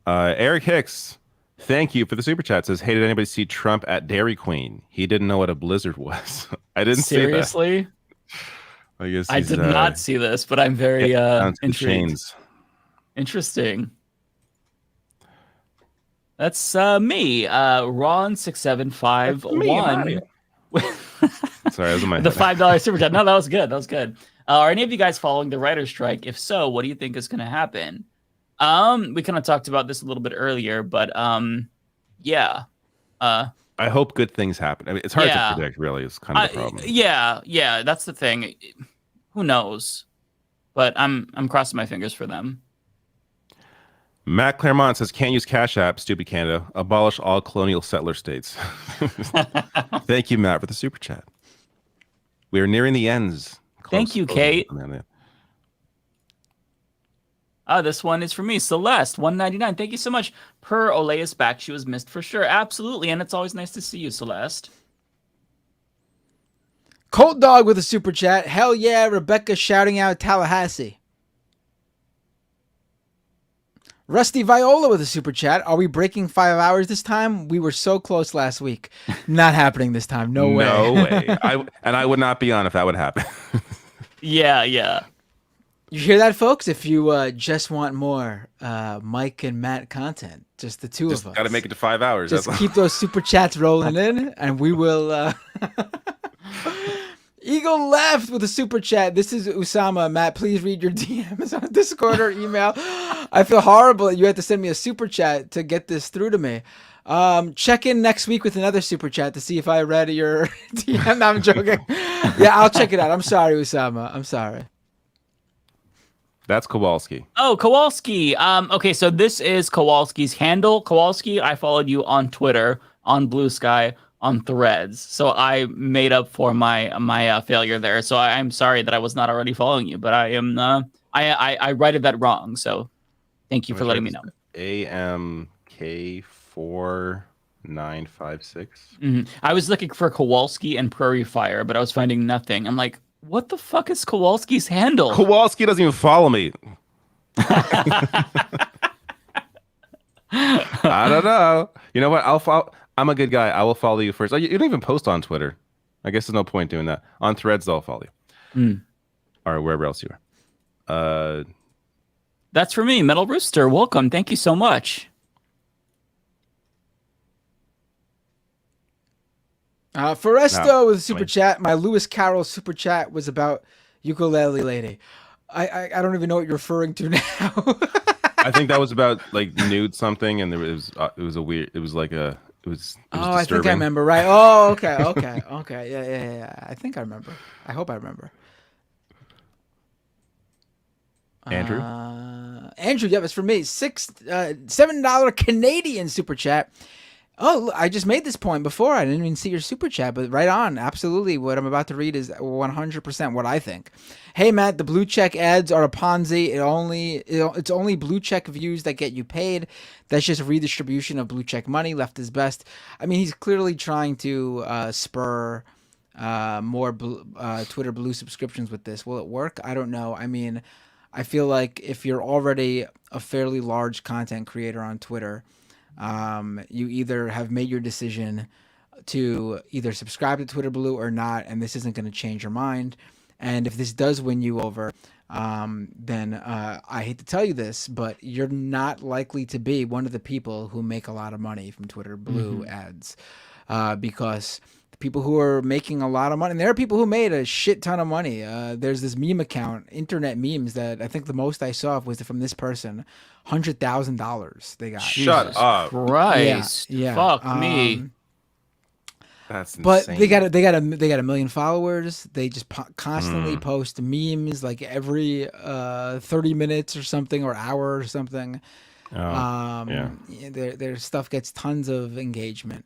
Eric Hicks, thank you for the super chat. Says, hey, did anybody see Trump at Dairy Queen? He didn't know what a blizzard was. I didn't Seriously? see that. I guess I did not see this, but I'm very intrigued. Interesting. That's me, Ron6751. Sorry, that was my the $5 super chat. No, that was good. That was good. Are any of you guys following the writer's strike? If so, what do you think is going to happen? We kind of talked about this a little bit earlier, but yeah. I hope good things happen. I mean, it's hard to predict, really. It's kind of the problem. Yeah, that's the thing. Who knows? But I'm crossing my fingers for them. Matt Claremont says, can't use Cash App, stupid Canada. Abolish all colonial settler states. Thank you, Matt, for the super chat. We are nearing the ends. Thank you, Kate. This one is for me. Celeste, 199. Thank you so much. Per Olea's back, she was missed for sure. Absolutely, and it's always nice to see you, Celeste. Colt Dog with a super chat. Hell yeah, Rebecca shouting out Tallahassee. Rusty Viola with a super chat. Are we breaking 5 hours this time? We were so close last week. Not happening this time. No way. No way. I would not be on if that would happen. Yeah. You hear that, folks? If you just want more Mike and Matt content, just the two of us. Got to make it to 5 hours. Just keep those super chats rolling in, and we will... Eagle left with a super chat. This is Usama. Matt, please read your DMs on Discord or email. I feel horrible that you had to send me a super chat to get this through to me. Check in next week with another super chat to see if I read your DM. No, I'm joking. Yeah, I'll check it out. I'm sorry, Usama. I'm sorry. That's Kowalski. Oh, Kowalski. Okay, so this is Kowalski's handle. Kowalski, I followed you on Twitter, on Blue Sky, on Threads. So I made up for my failure there. So I'm sorry that I was not already following you, but I am I righted that wrong. So thank you for letting me know. AMK4956. I was looking for Kowalski and Prairie Fire, but I was finding nothing. I'm like, what the fuck is Kowalski's handle? Kowalski doesn't even follow me. I don't know. You know what? I'm a good guy. I will follow you first. You don't even post on Twitter. I guess there's no point doing that. On Threads, I'll follow you. Or wherever else you are. That's for me. Metal Rooster, welcome. Thank you so much. Foresto with a super chat. My Lewis Carroll super chat was about Ukulele Lady. I don't even know what you're referring to now. I think that was about like nude something, and it was disturbing. I think I remember. Right. Oh, okay. Yeah. I think I remember. I hope I remember. Andrew. Andrew, yeah, it's for me. $7 Canadian super chat. Oh, I just made this point before. I didn't even see your super chat, but right on. Absolutely. What I'm about to read is 100% what I think. Hey, Matt, the blue check ads are a Ponzi. It's only blue check views that get you paid. That's just a redistribution of blue check money. Left is best. I mean, he's clearly trying to spur more Twitter Blue subscriptions with this. Will it work? I don't know. I mean, I feel like if you're already a fairly large content creator on Twitter, you either have made your decision to either subscribe to Twitter Blue or not, and this isn't going to change your mind. And if this does win you over, then I hate to tell you this, but you're not likely to be one of the people who make a lot of money from Twitter Blue ads, because the people who are making a lot of money, and there are people who made a shit ton of money. There's this meme account, internet memes, that I think the most I saw was from this person. $100,000 they got. Shut up. Christ. Yeah. Fuck me. That's But insane. they got a million followers. They just constantly post memes like every 30 minutes or something, or hour or something. Their stuff gets tons of engagement.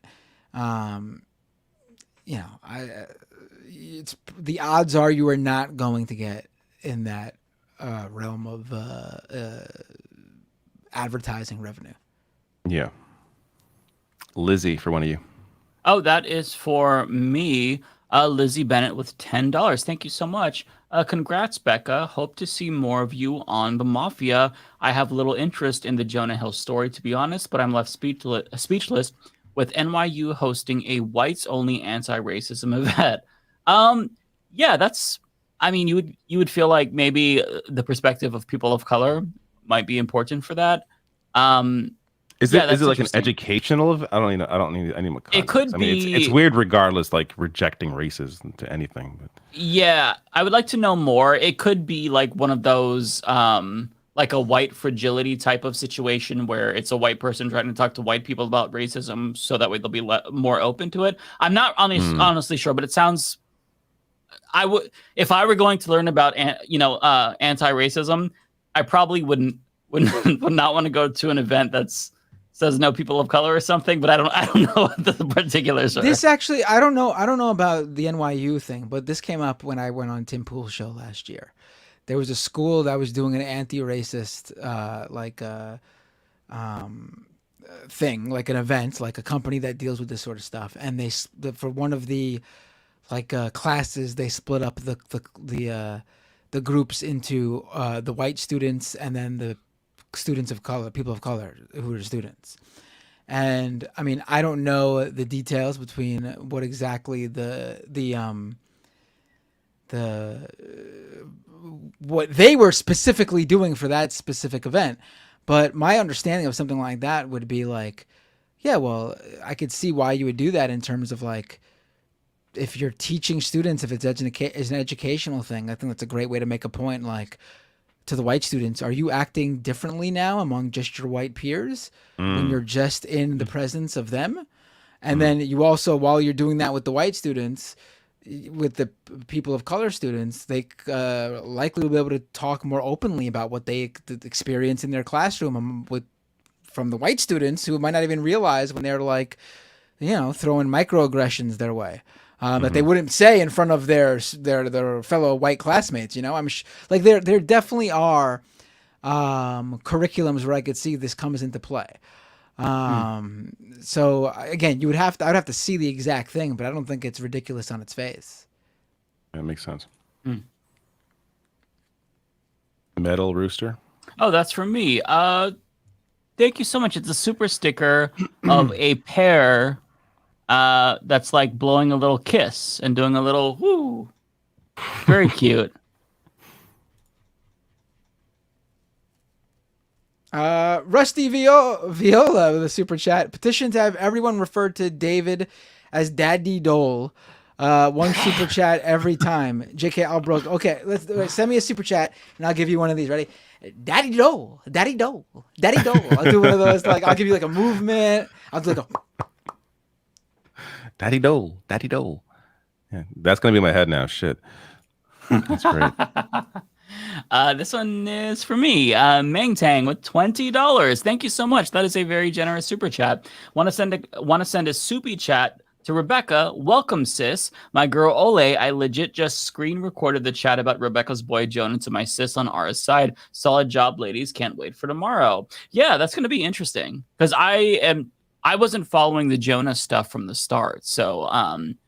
It's the odds are you are not going to get in that realm of advertising revenue. Yeah. Lizzie, for one of you. Oh, that is for me, Lizzie Bennett with $10. Thank you so much. Congrats, Becca. Hope to see more of you on the Mafia. I have little interest in the Jonah Hill story, to be honest, but I'm left speechless with NYU hosting a whites-only anti-racism event. Yeah, that's. I mean, you would feel like maybe the perspective of people of color might be important for that. Is it like an educational? I don't need any more context. It could be. It's weird, regardless. Like rejecting racism to anything. But. Yeah, I would like to know more. It could be like one of those, like a white fragility type of situation where it's a white person trying to talk to white people about racism, so that way they'll be more open to it. I'm not honestly sure, but it sounds. I would, if I were going to learn about anti-racism, I probably would not want to go to an event that's says no people of color or something, but I don't know what the particulars are. This actually, I don't know about the NYU thing, but this came up when I went on Tim Pool's show last year. There was a school that was doing an anti-racist thing, like an event, like a company that deals with this sort of stuff, and they for one of the classes they split up the groups into the white students and then the students of color, people of color who are students. And I mean, I don't know the details between what exactly what they were specifically doing for that specific event, but my understanding of something like that would be like, yeah, well, I could see why you would do that in terms of like, if you're teaching students, if it's an educational thing, I think that's a great way to make a point, like, to the white students, are you acting differently now among just your white peers when you're just in the presence of them? And then you also, while you're doing that with the white students, with the people of color students, they likely will be able to talk more openly about what they experience in their classroom from the white students who might not even realize when they're like, throwing microaggressions their way. That they wouldn't say in front of their fellow white classmates. I'm like there definitely are curriculums where I could see this comes into play. So again, I'd have to see the exact thing, but I don't think it's ridiculous on its face. That makes sense. Metal Rooster. Oh, that's from me. Thank you so much. It's a super sticker of a pair. That's like blowing a little kiss and doing a little woo. Very cute. Rusty Viola with a super chat. Petition to have everyone refer to David as Daddy Dole. One super chat every time. JK Albrook. Okay, let's send me a super chat and I'll give you one of these. Ready? Daddy Dole. Daddy Dole. Daddy Dole. I'll do one of those. Like, I'll give you like a movement. I'll do like a Daddy Dole. Daddy Dole. Yeah, that's going to be in my head now. Shit. That's great. This one is for me, Meng Tang with $20. Thank you so much. That is a very generous super chat. Want to send a soupy chat to Rebecca. Welcome, sis. My girl Ole. I legit just screen recorded the chat about Rebecca's boy Jonah to my sis on our side. Solid job, ladies. Can't wait for tomorrow. Yeah, that's going to be interesting because I wasn't following the Jonah stuff from the start, so I'm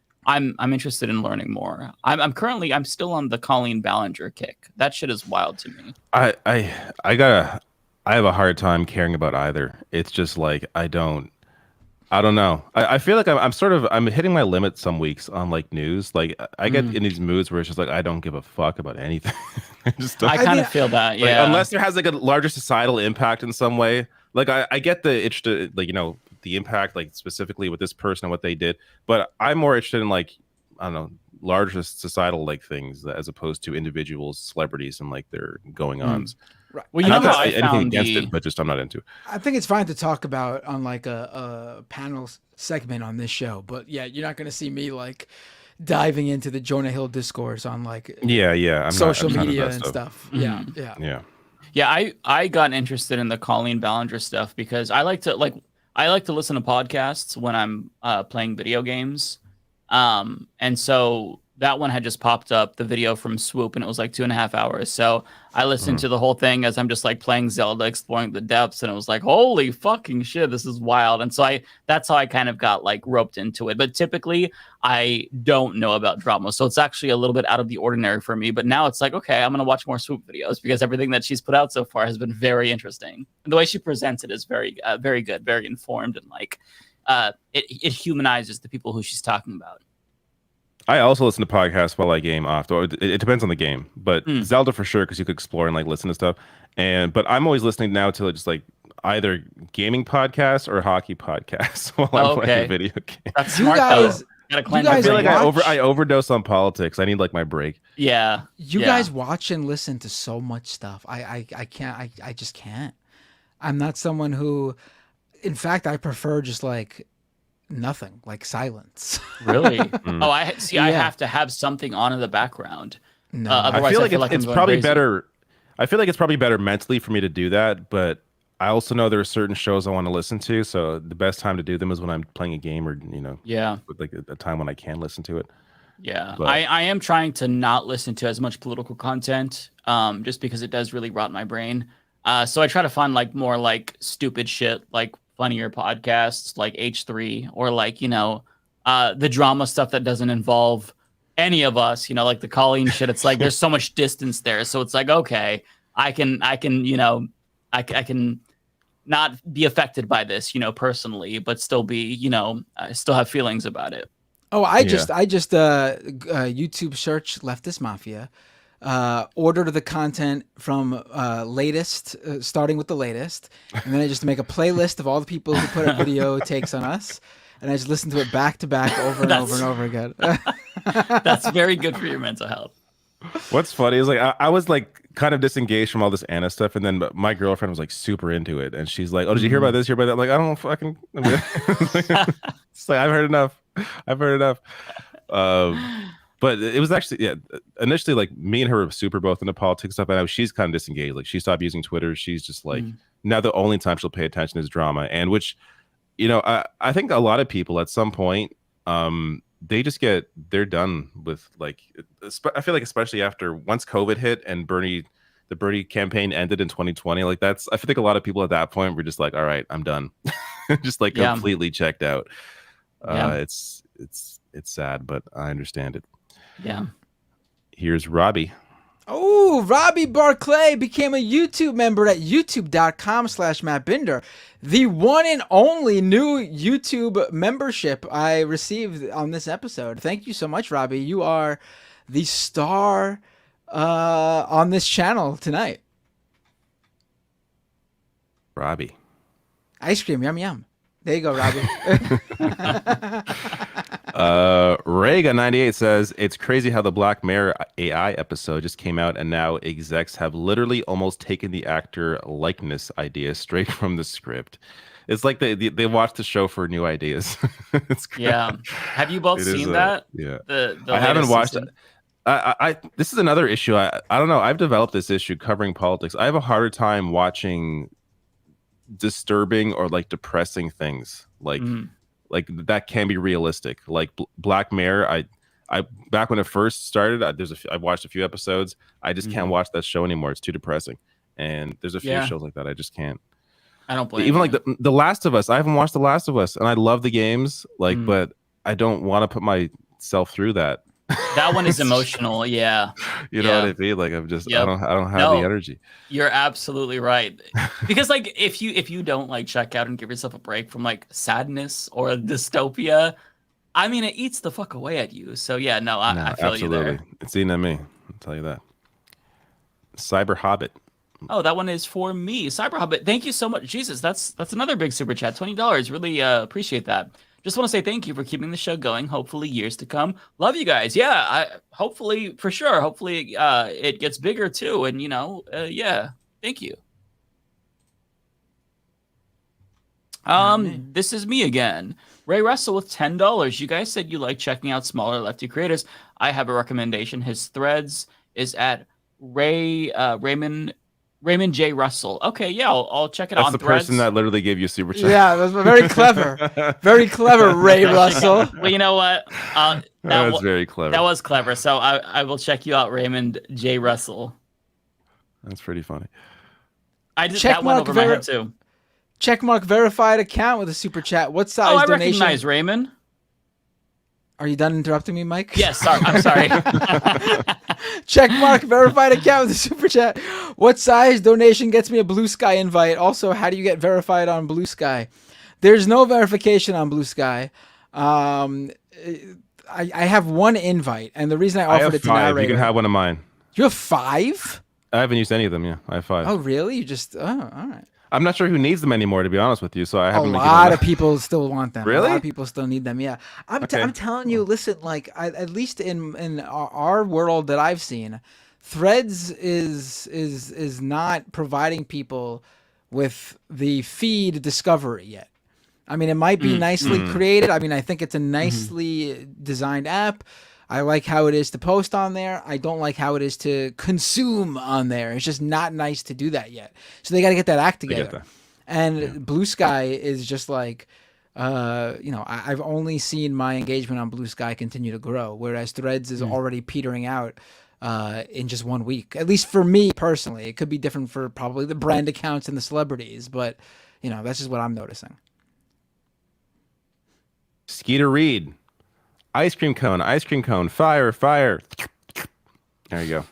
interested in learning more. I'm still on the Colleen Ballinger kick. That shit is wild to me. I have a hard time caring about either. It's just like I don't know. I feel like I'm hitting my limit some weeks on like news. Like I get in these moods where it's just like I don't give a fuck about anything. I kind of feel that, yeah. Like, unless there has like a larger societal impact in some way. Like I get the itch to like the impact like specifically with this person and what they did, but I'm more interested in like I don't know larger societal like things as opposed to individuals, celebrities, and like their going ons. Right. Well, you Not know that how I anything found against the it, but just I'm not into it. I think it's fine to talk about on like a panel segment on this show, but yeah, you're not going to see me like diving into the Jonah Hill discourse on like Yeah. social I'm not into media that and stuff. stuff. Yeah, yeah. Yeah, I got interested in the Colleen Ballinger stuff because I like to listen to podcasts when I'm playing video games. And so that one had just popped up, the video from Swoop, and it was like 2.5 hours. So I listened to the whole thing as I'm just like playing Zelda, exploring the depths, and it was like, holy fucking shit, this is wild. And so that's how I kind of got like roped into it. But typically I don't know about drama. So it's actually a little bit out of the ordinary for me. But now it's like, okay, I'm gonna watch more Swoop videos because everything that she's put out so far has been very interesting. And the way she presents it is very very good, very informed, and like it humanizes the people who she's talking about. I also listen to podcasts while I game off. Though it depends on the game, but Zelda for sure because you could explore and like listen to stuff. But I'm always listening now to just like either gaming podcasts or hockey podcasts while I'm playing a video game. That's smart, though. I feel like I overdose on politics. I need like my break. Yeah, you guys watch and listen to so much stuff. I can't. I just can't. I'm not someone who, in fact, I prefer just like nothing, like silence. Really? Oh, I see. I have to have something on in the background. No, otherwise I feel like it's probably crazy. better. I feel like it's probably better mentally for me to do that, but I also know there are certain shows I want to listen to. So the best time to do them is when I'm playing a game or with like a time when I can listen to it. Yeah, but I am trying to not listen to as much political content, just because it does really rot my brain. So I try to find like more like stupid shit, like funnier podcasts, like H3, or like the drama stuff that doesn't involve any of us. Like the Colleen shit. It's like there's so much distance there, so it's like okay, I can not be affected by this, personally, but still be, I still have feelings about it. Oh, I just YouTube search Leftist Mafia, order the content from latest, starting with the latest, and then I just make a playlist of all the people who put up video takes on us, and I just listen to it back to back over and over and over again. That's very good for your mental health. What's funny is like I was like kind of disengaged from all this Anna stuff, and then my girlfriend was like super into it, and she's like, "Oh, did you hear about this? Hear about that?" I'm like, I don't fucking. It's like I've heard enough. But it was actually initially like me and her were super both into politics stuff, and now she's kind of disengaged. Like she stopped using Twitter. She's just like now the only time she'll pay attention is drama, and which I think a lot of people at some point they're done with like I feel like especially after once COVID hit and the Bernie campaign ended in 2020, like I feel like a lot of people at that point were just like, all right, I'm done. Just like completely checked out. It's sad, but I understand it. Yeah. Here's Robbie. Oh, Robbie Barclay became a YouTube member at youtube.com/MattBinder. The one and only new YouTube membership I received on this episode. Thank you so much, Robbie. You are the star on this channel tonight. Robbie. Ice cream, yum yum. There you go, Robbie. Rega98 says it's crazy how the Black Mirror AI episode just came out, and now execs have literally almost taken the actor likeness idea straight from the script. It's like they watch the show for new ideas. It's crazy. Yeah. Have you both seen that? Yeah. The I haven't watched season? it. This is another issue. I don't know. I've developed this issue covering politics. I have a harder time watching disturbing or like depressing things like that can be realistic, like Black Mirror. I back when it first started, I watched a few episodes. I just can't watch that show anymore. It's too depressing. And there's a few shows like that I just can't. I don't blame even you. like the Last of Us. I haven't watched The Last of Us, and I love the games, but I don't want to put myself through that. That one is emotional. Yeah. You know what I mean? Like I don't have the energy. You're absolutely right. Because like if you don't like check out and give yourself a break from like sadness or dystopia, I mean it eats the fuck away at you. So yeah, I feel absolutely. you there. It's eating at me. I'll tell you that. Cyber Hobbit. Oh, that one is for me. Cyber Hobbit. Thank you so much. Jesus, that's another big super chat. $20. Really appreciate that. Just want to say thank you for keeping the show going. Hopefully years to come. Love you guys. Yeah, hopefully for sure. Hopefully it gets bigger too. And yeah, Thank you. me. This is me again. Ray Russell with $10. You guys said you like checking out smaller lefty creators. I have a recommendation. His threads is at Raymond J. Russell. Okay, yeah, I'll check it out That's on the Threads. person that literally gave you a super chat. Yeah, that's very clever. Very clever, Ray Russell. Well, you know what? That's very clever. That was clever. So I will check you out, Raymond J. Russell. That's pretty funny. I did that one over my head too. Checkmark verified account with a super chat. What size I donation? recognize Raymond. Are you done interrupting me, Mike? Yes, sorry. I'm sorry. Checkmark verified account with a super chat. What size donation gets me a Blue Sky invite? Also, how do you get verified on Blue Sky? There's no verification on Blue Sky. I have one invite, and the reason I offered it to 5. narrator. You can have one of mine. You have 5? I haven't used any of them. Yeah, I have 5. Oh, really? You just all right. I'm not sure who needs them anymore, to be honest with you. So I haven't. A lot of people still want them. Really? A lot of people still need them. Yeah, I'm telling you. Listen, like at least in our world that I've seen, Threads is not providing people with the feed discovery yet. I mean, it might be nicely created. I mean, I think it's a nicely designed app. I like how it is to post on there. I don't like how it is to consume on there. It's just not nice to do that yet. So they got to get that act together. And Blue Sky is just like, I've only seen my engagement on Blue Sky continue to grow, whereas Threads is already petering out in just 1 week. At least for me personally. It could be different for probably the brand accounts and the celebrities, but that's just what I'm noticing. Skeeter Reed. Ice cream cone, fire. There you go.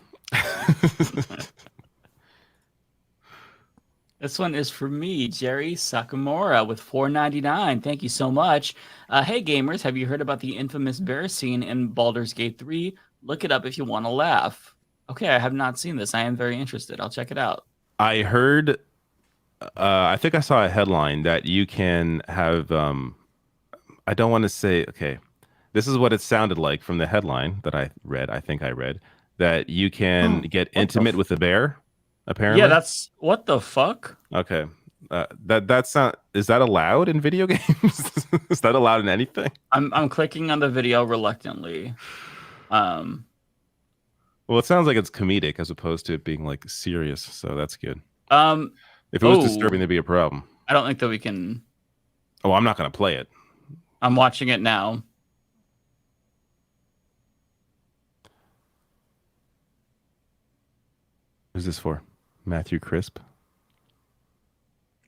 This one is for me, Jerry Sakamura with $4.99. Thank you so much. Hey gamers, have you heard about the infamous bear scene in Baldur's Gate 3? Look it up if you want to laugh. Okay, I have not seen this. I am very interested. I'll check it out. I heard, I think I saw a headline that you can have, I don't want to say, okay. This is what it sounded like from the headline that I read. I think I read that you can get intimate with a bear. Apparently, yeah. That's what the fuck. Okay, that's not. Is that allowed in video games? Is that allowed in anything? I'm clicking on the video reluctantly. Well, it sounds like it's comedic as opposed to it being like serious. So that's good. If it was disturbing, there'd be a problem. I don't think that we can. Oh, I'm not gonna play it. I'm watching it now. Who's this for? Matthew Crisp?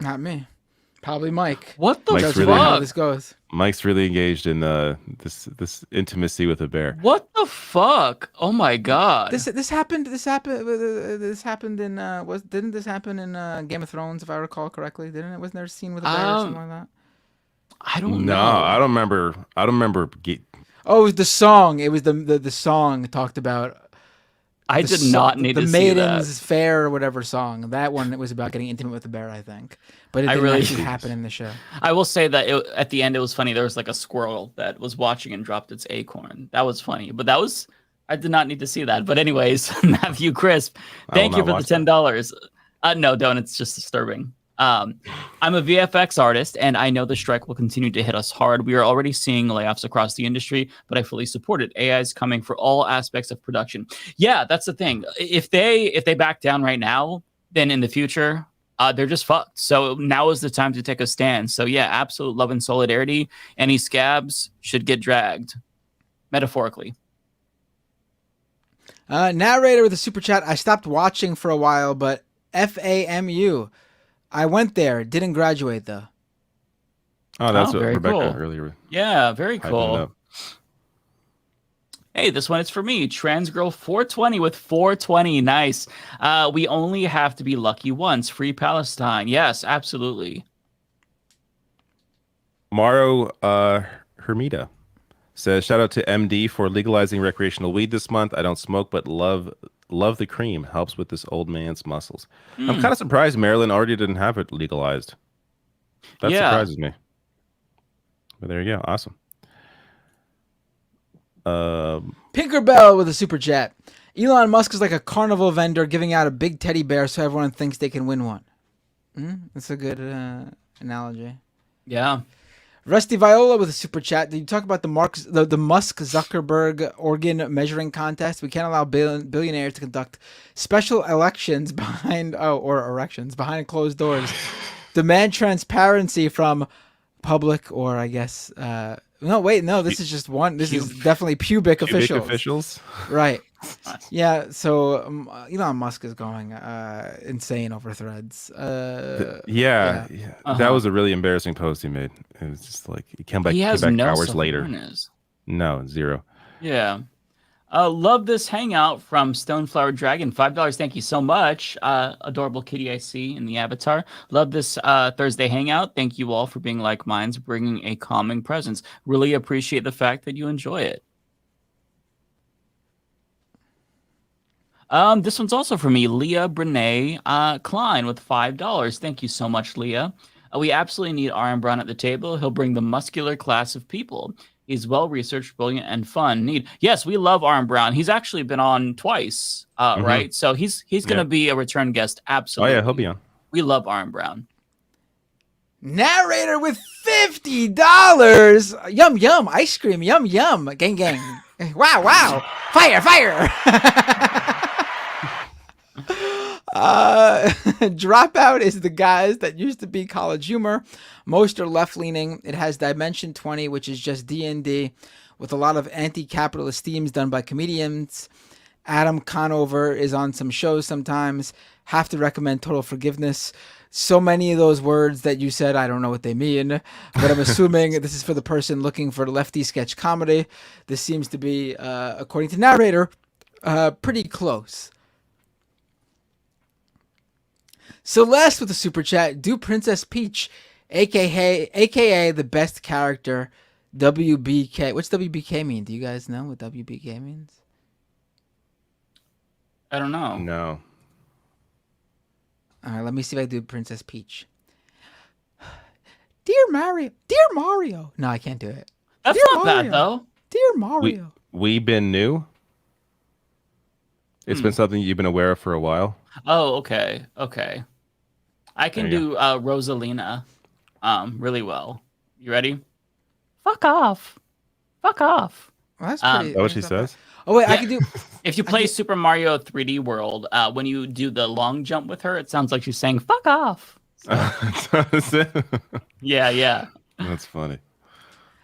Not me. Probably Mike. What the fuck? Really how this goes. Mike's really engaged in this intimacy with a bear. What the fuck? Oh my god. This happened in didn't this happen in Game of Thrones, if I recall correctly? Didn't it? Wasn't there a scene with a bear or something like that? I don't know. I don't remember. Oh, it was the song. It was the song talked about. I did not need to see that. The Maiden's Fair or whatever song. That one, it was about getting intimate with the bear, I think. But it didn't actually happen in the show. I will say that at the end, it was funny. There was like a squirrel that was watching and dropped its acorn. That was funny. But I did not need to see that. But anyways, Matthew Crisp, thank you for the $10. No, don't. It's just disturbing. I'm a VFX artist, and I know the strike will continue to hit us hard. We are already seeing layoffs across the industry, but I fully support it. AI is coming for all aspects of production. Yeah, that's the thing. If they back down right now, then in the future, they're just fucked. So now is the time to take a stand. So yeah, absolute love and solidarity. Any scabs should get dragged, metaphorically. Narrator with a super chat. I stopped watching for a while, but FAMU. I went there, didn't graduate though. Oh, that's what very Rebecca cool. earlier. Yeah, very cool. Hey, this one is for me. Transgirl420 with 420. Nice. We only have to be lucky once. Free Palestine. Yes, absolutely. Maro Hermida says, shout out to MD for legalizing recreational weed this month. I don't smoke, but love the cream. Helps with this old man's muscles. I'm kind of surprised Maryland already didn't have it legalized. That surprises me. But there you go. Awesome. Pinkerbell with a super chat. Elon Musk is like a carnival vendor giving out a big teddy bear so everyone thinks they can win one. That's a good analogy. Yeah. Rusty Viola with a super chat. Did you talk about the Musk Zuckerberg organ measuring contest? We can't allow billionaires to conduct special elections behind closed doors. Demand transparency from public, or I guess this is just one. This is definitely pubic officials. Right. Yeah, so Elon Musk is going insane over threads. That was a really embarrassing post he made. It was just like he came back no hours later. self-awareness. No, zero. Yeah. Love this hangout from Stoneflower Dragon. $5. Thank you so much. Adorable kitty I see in the avatar. Love this Thursday hangout. Thank you all for being like minds, bringing a calming presence. Really appreciate the fact that you enjoy it. This one's also for me, Leah Brene Klein with $5. Thank you so much, Leah. We absolutely need Aaron Brown at the table. He'll bring the muscular class of people. He's well-researched, brilliant, and fun. Yes, we love Aaron Brown. He's actually been on twice, right? So he's going to be a return guest, absolutely. Oh, yeah, he'll be on. We love Aaron Brown. Narrator with $50. Yum, yum. Ice cream. Yum, yum. Gang, gang. Wow, wow. Fire, fire. Dropout is the guys that used to be College Humor. Most are left-leaning. It has Dimension 20, which is just D&D, with a lot of anti-capitalist themes done by comedians. Adam Conover is on some shows sometimes. Have to recommend Total Forgiveness. So many of those words that you said, I don't know what they mean, but I'm assuming this is for the person looking for lefty sketch comedy. This seems to be, according to narrator, pretty close. Celeste with a super chat. Do Princess Peach, aka the best character, WBK. What's WBK mean? Do you guys know what WBK means? I don't know. No. All right, let me see if I do Princess Peach. Dear Mario. No, I can't do it. That's Dear not Mario. bad though. Dear Mario. We been new. It's been something you've been aware of for a while. Oh, okay. I can do Rosalina really well. You ready? Fuck off. Well, that's pretty. Is that what she says? Oh wait, yeah. I can do. If you play Super Mario 3D World, when you do the long jump with her, it sounds like she's saying "fuck off." So. Yeah. That's funny.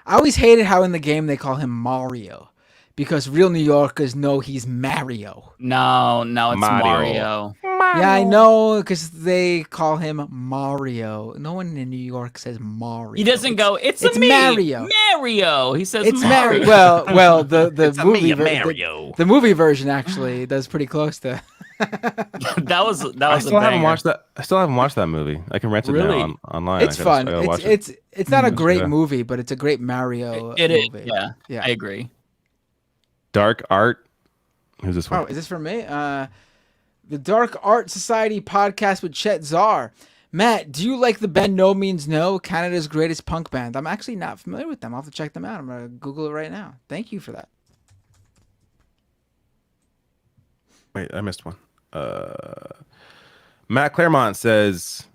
I always hated how in the game they call him Mario, because real New Yorkers know he's Mario. No, it's Mario. Yeah, I know, because they call him Mario. No one in New York says Mario. He doesn't go. It's me, Mario. He says it's Mario. Well, the it's movie Mario. The movie version actually does pretty close to. that was. I still haven't watched that. I still haven't watched that movie. I can rent it now online. It's fun. It's not a great movie, but it's a great Mario movie. Yeah, I agree. Dark Art. Who's this one? Oh, is this for me? The Dark Art Society podcast with Chet Zar. Matt, do you like the band No Means No, Canada's greatest punk band? I'm actually not familiar with them. I'll have to check them out. I'm going to Google it right now. Thank you for that. Wait, I missed one. Matt Claremont says,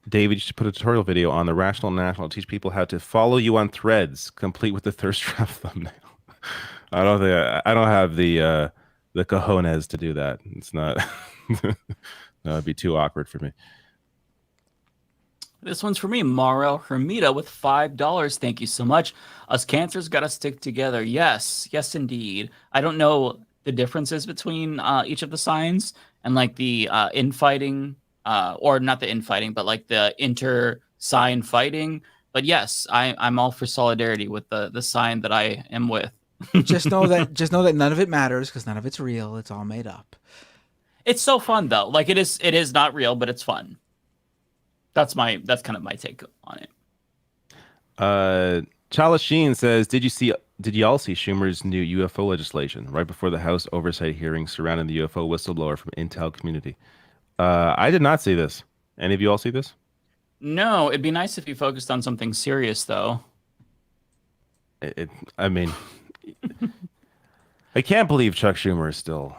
David, you should put a tutorial video on the Rational National to teach people how to follow you on Threads, complete with the thirst trap thumbnail. I don't have the cojones to do that. It's not. No, it'd be too awkward for me. This one's for me, Mauro Hermita with $5. Thank you so much. Us cancers got to stick together. Yes, indeed. I don't know the differences between each of the signs and like the infighting, or not the infighting, but like the inter-sign fighting. But yes, I'm all for solidarity with the sign that I am with. Just know that none of it matters because none of it's real. It's all made up. It's so fun though. Like it is not real, but it's fun. That's kind of my take on it. Chala Sheen says, did you all see Schumer's new UFO legislation right before the House oversight hearing surrounding the UFO whistleblower from Intel community? I did not see this. Any of you all see this? No, it'd be nice if you focused on something serious though. I mean, I can't believe Chuck Schumer is still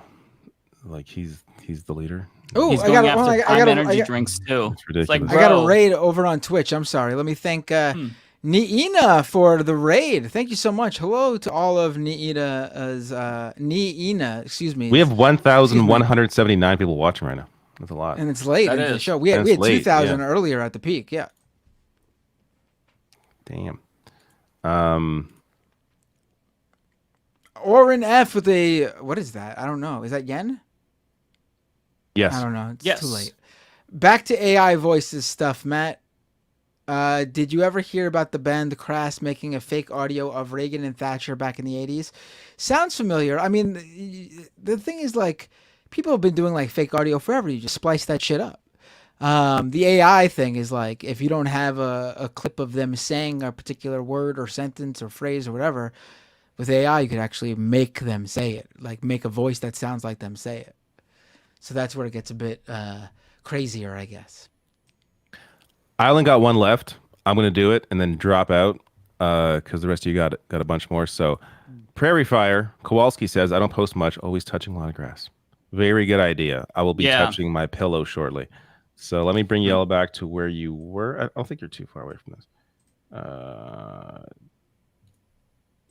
Like he's the leader. Oh, He's I going got after Prime Energy drinks too. It's ridiculous. Like, I got a bro. raid over on Twitch. I'm sorry. Let me thank Niina for the raid. Thank you so much. Hello to all of Niina. Excuse me. We have 1,179 people watching right now. That's a lot. And it's late That in the is. show. We had And it's late, 2,000 yeah. earlier at the peak. Yeah. Damn. Orin F with a what is that? I don't know. Is that yen? Yes. I don't know. It's Yes. too late. Back to AI voices stuff, Matt. Did you ever hear about the band Crass making a fake audio of Reagan and Thatcher back in the 80s? Sounds familiar. I mean, the thing is, like, people have been doing like fake audio forever. You just splice that shit up. The AI thing is like, if you don't have a clip of them saying a particular word or sentence or phrase or whatever, with AI, you could actually make them say it, like make a voice that sounds like them say it. So that's where it gets a bit crazier, I guess. I only got one left. I'm going to do it and then drop out because the rest of you got a bunch more. So Prairie Fire, Kowalski says, I don't post much, always touching a lot of grass. Very good idea. I will be touching my pillow shortly. So let me bring you all back to where you were. I don't think you're too far away from this.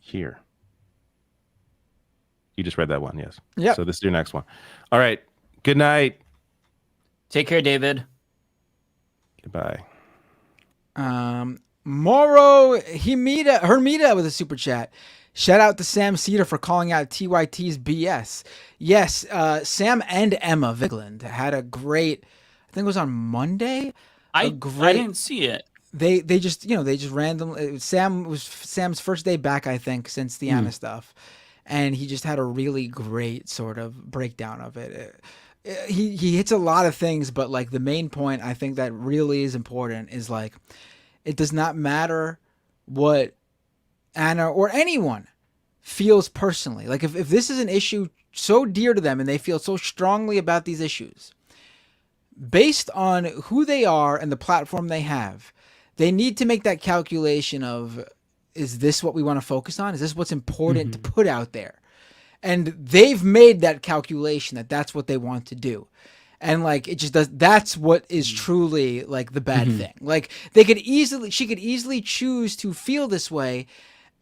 Here. You just read that one, yes. Yeah. So this is your next one. All right. Good night. Take care, David. Goodbye. Moro Hermida with a super chat. Shout out to Sam Cedar for calling out TYT's BS. Yes, Sam and Emma Vigland had a great, I think it was on Monday. I didn't see it. They just randomly, Sam was Sam's first day back, I think, since the Anna stuff. And he just had a really great sort of breakdown of it. He hits a lot of things, but like the main point I think that really is important is like, it does not matter what Anna or anyone feels personally. Like if this is an issue so dear to them and they feel so strongly about these issues, based on who they are and the platform they have, they need to make that calculation of, is this what we want to focus on? Is this what's important to put out there? And they've made that calculation that that's what they want to do. And like, it just does. That's what is truly like the bad thing. Like she could easily choose to feel this way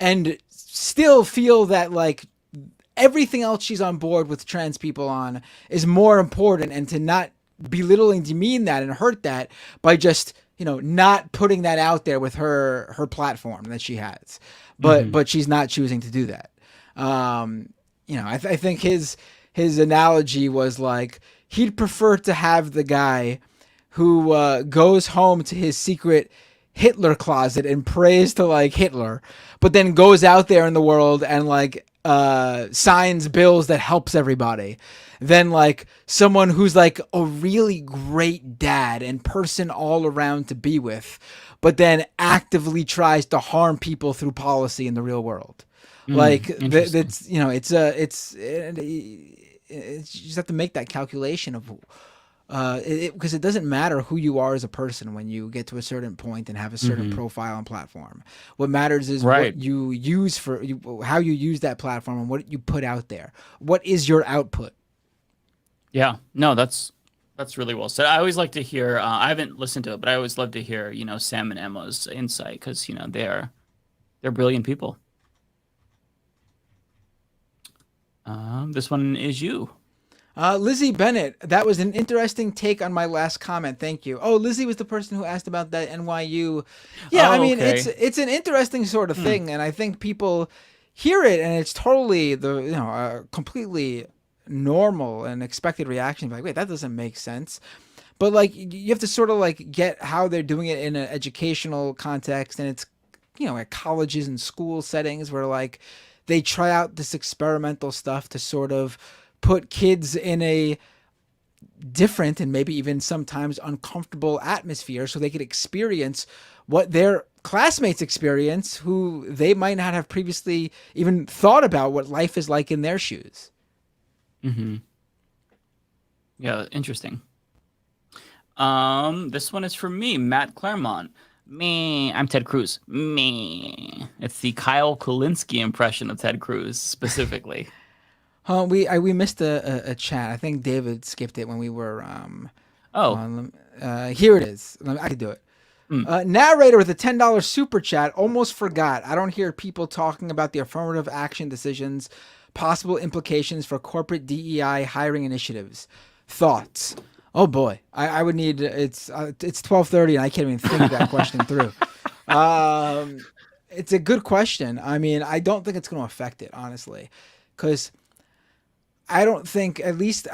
and still feel that like everything else she's on board with trans people on is more important, and to not belittle and demean that and hurt that by just, not putting that out there with her platform that she has. But she's not choosing to do that. I think his analogy was like, he'd prefer to have the guy who goes home to his secret Hitler closet and prays to like Hitler, but then goes out there in the world and like signs bills that helps everybody, than like someone who's like a really great dad and person all around to be with, but then actively tries to harm people through policy in the real world. Like that's you just have to make that calculation of because it doesn't matter who you are as a person when you get to a certain point and have a certain profile and platform. What matters is what you use how you use that platform and what you put out there. What is your output? Yeah, no, that's really well said. I always like to hear. I haven't listened to it, but I always love to hear Sam and Emma's insight, because they're brilliant people. This one is you. Lizzie Bennett, that was an interesting take on my last comment. Thank you. Oh, Lizzie was the person who asked about that NYU. Yeah, I mean, okay. it's an interesting sort of thing, and I think people hear it, and it's totally completely normal and expected reaction. Like, wait, that doesn't make sense. But like, you have to sort of like get how they're doing it in an educational context, and it's at colleges and school settings where like they try out this experimental stuff to sort of put kids in a different and maybe even sometimes uncomfortable atmosphere so they could experience what their classmates experience, who they might not have previously even thought about what life is like in their shoes. Yeah, interesting. This one is for me, Matt Claremont. I'm Ted Cruz. It's the Kyle Kulinski impression of Ted Cruz specifically. We missed a chat. I think David skipped it when we were here it is. I can do it. Narrator with a $10 super chat. Almost forgot. I don't hear people talking about the affirmative action decisions, possible implications for corporate DEI hiring initiatives. Thoughts? Oh boy, I would need. It's 12:30 and I can't even think that question through. It's a good question. I mean, I don't think it's going to affect it, honestly, because I don't think, at least,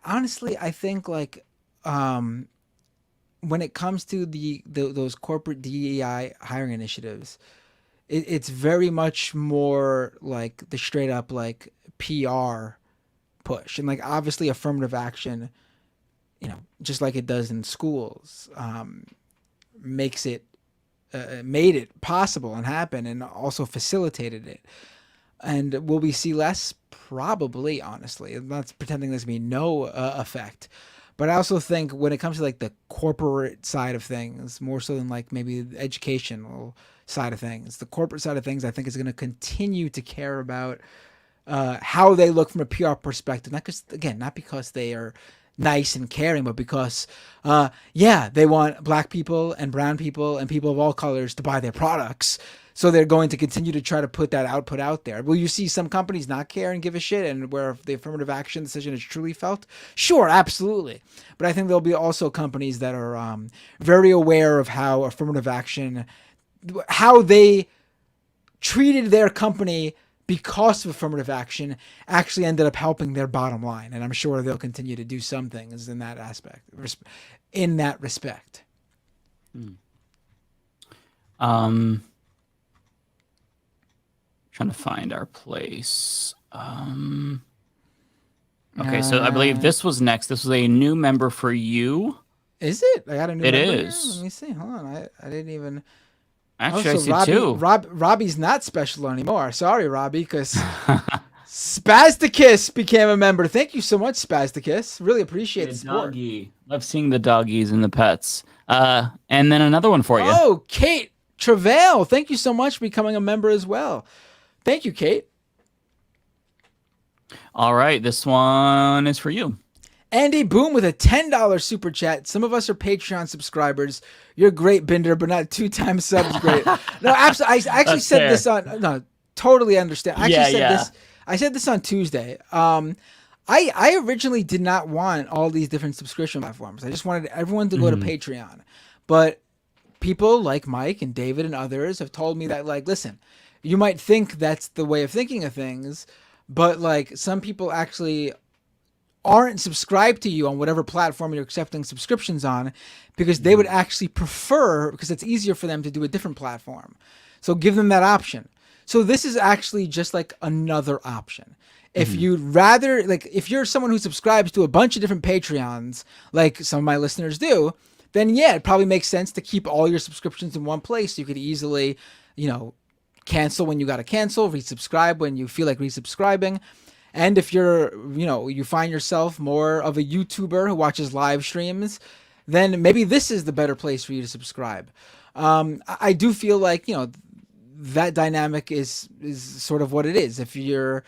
honestly, I think like when it comes to those corporate DEI hiring initiatives, it's very much more like the straight up like PR push, and like obviously affirmative action, just like it does in schools, makes it made it possible and happen, and also facilitated it. And will we see less? Probably, honestly. I'm not pretending there's going to be no effect. But I also think when it comes to like the corporate side of things, more so than like maybe the educational side of things, the corporate side of things, I think is going to continue to care about how they look from a PR perspective. Not because they are nice and caring, but because, they want black people and brown people and people of all colors to buy their products. So they're going to continue to try to put that output out there. Will you see some companies not care and give a shit, and where the affirmative action decision is truly felt? Sure, absolutely. But I think there'll be also companies that are very aware of how affirmative action, how they treated their company because of affirmative action actually ended up helping their bottom line. And I'm sure they'll continue to do some things in that aspect, in that respect. Trying to find our place. Okay, so I believe this was next. This was a new member for you. Is it? I got a new member here? Is. Let me see. Hold on. I didn't even... Actually, I see two. Robbie's not special anymore. Sorry, Robbie, because Spasticus became a member. Thank you so much, Spasticus. Really appreciate the support. Doggy. Love seeing the doggies and the pets. And then another one for you. Oh, Kate Travail. Thank you so much for becoming a member as well. Thank you, Kate. All right, this one is for you. Andy Boom with a $10 super chat. Some of us are Patreon subscribers. You're great, Binder, but not 2-time subs great. No, absolutely. I actually said this on... No, totally understand. I said this on Tuesday. I originally did not want all these different subscription platforms. I just wanted everyone to go to Patreon. But people like Mike and David and others have told me that, like, listen, you might think that's the way of thinking of things, but like some people actually aren't subscribed to you on whatever platform you're accepting subscriptions on, because they would actually prefer, because it's easier for them to do a different platform. So give them that option. So this is actually just like another option. If you'd rather, like, if you're someone who subscribes to a bunch of different Patreons, like some of my listeners do, then yeah, it probably makes sense to keep all your subscriptions in one place. So you could easily, cancel when you got to cancel, resubscribe when you feel like resubscribing. And if you're, you find yourself more of a YouTuber who watches live streams, then maybe this is the better place for you to subscribe. I do feel like, that dynamic is sort of what it is. If you're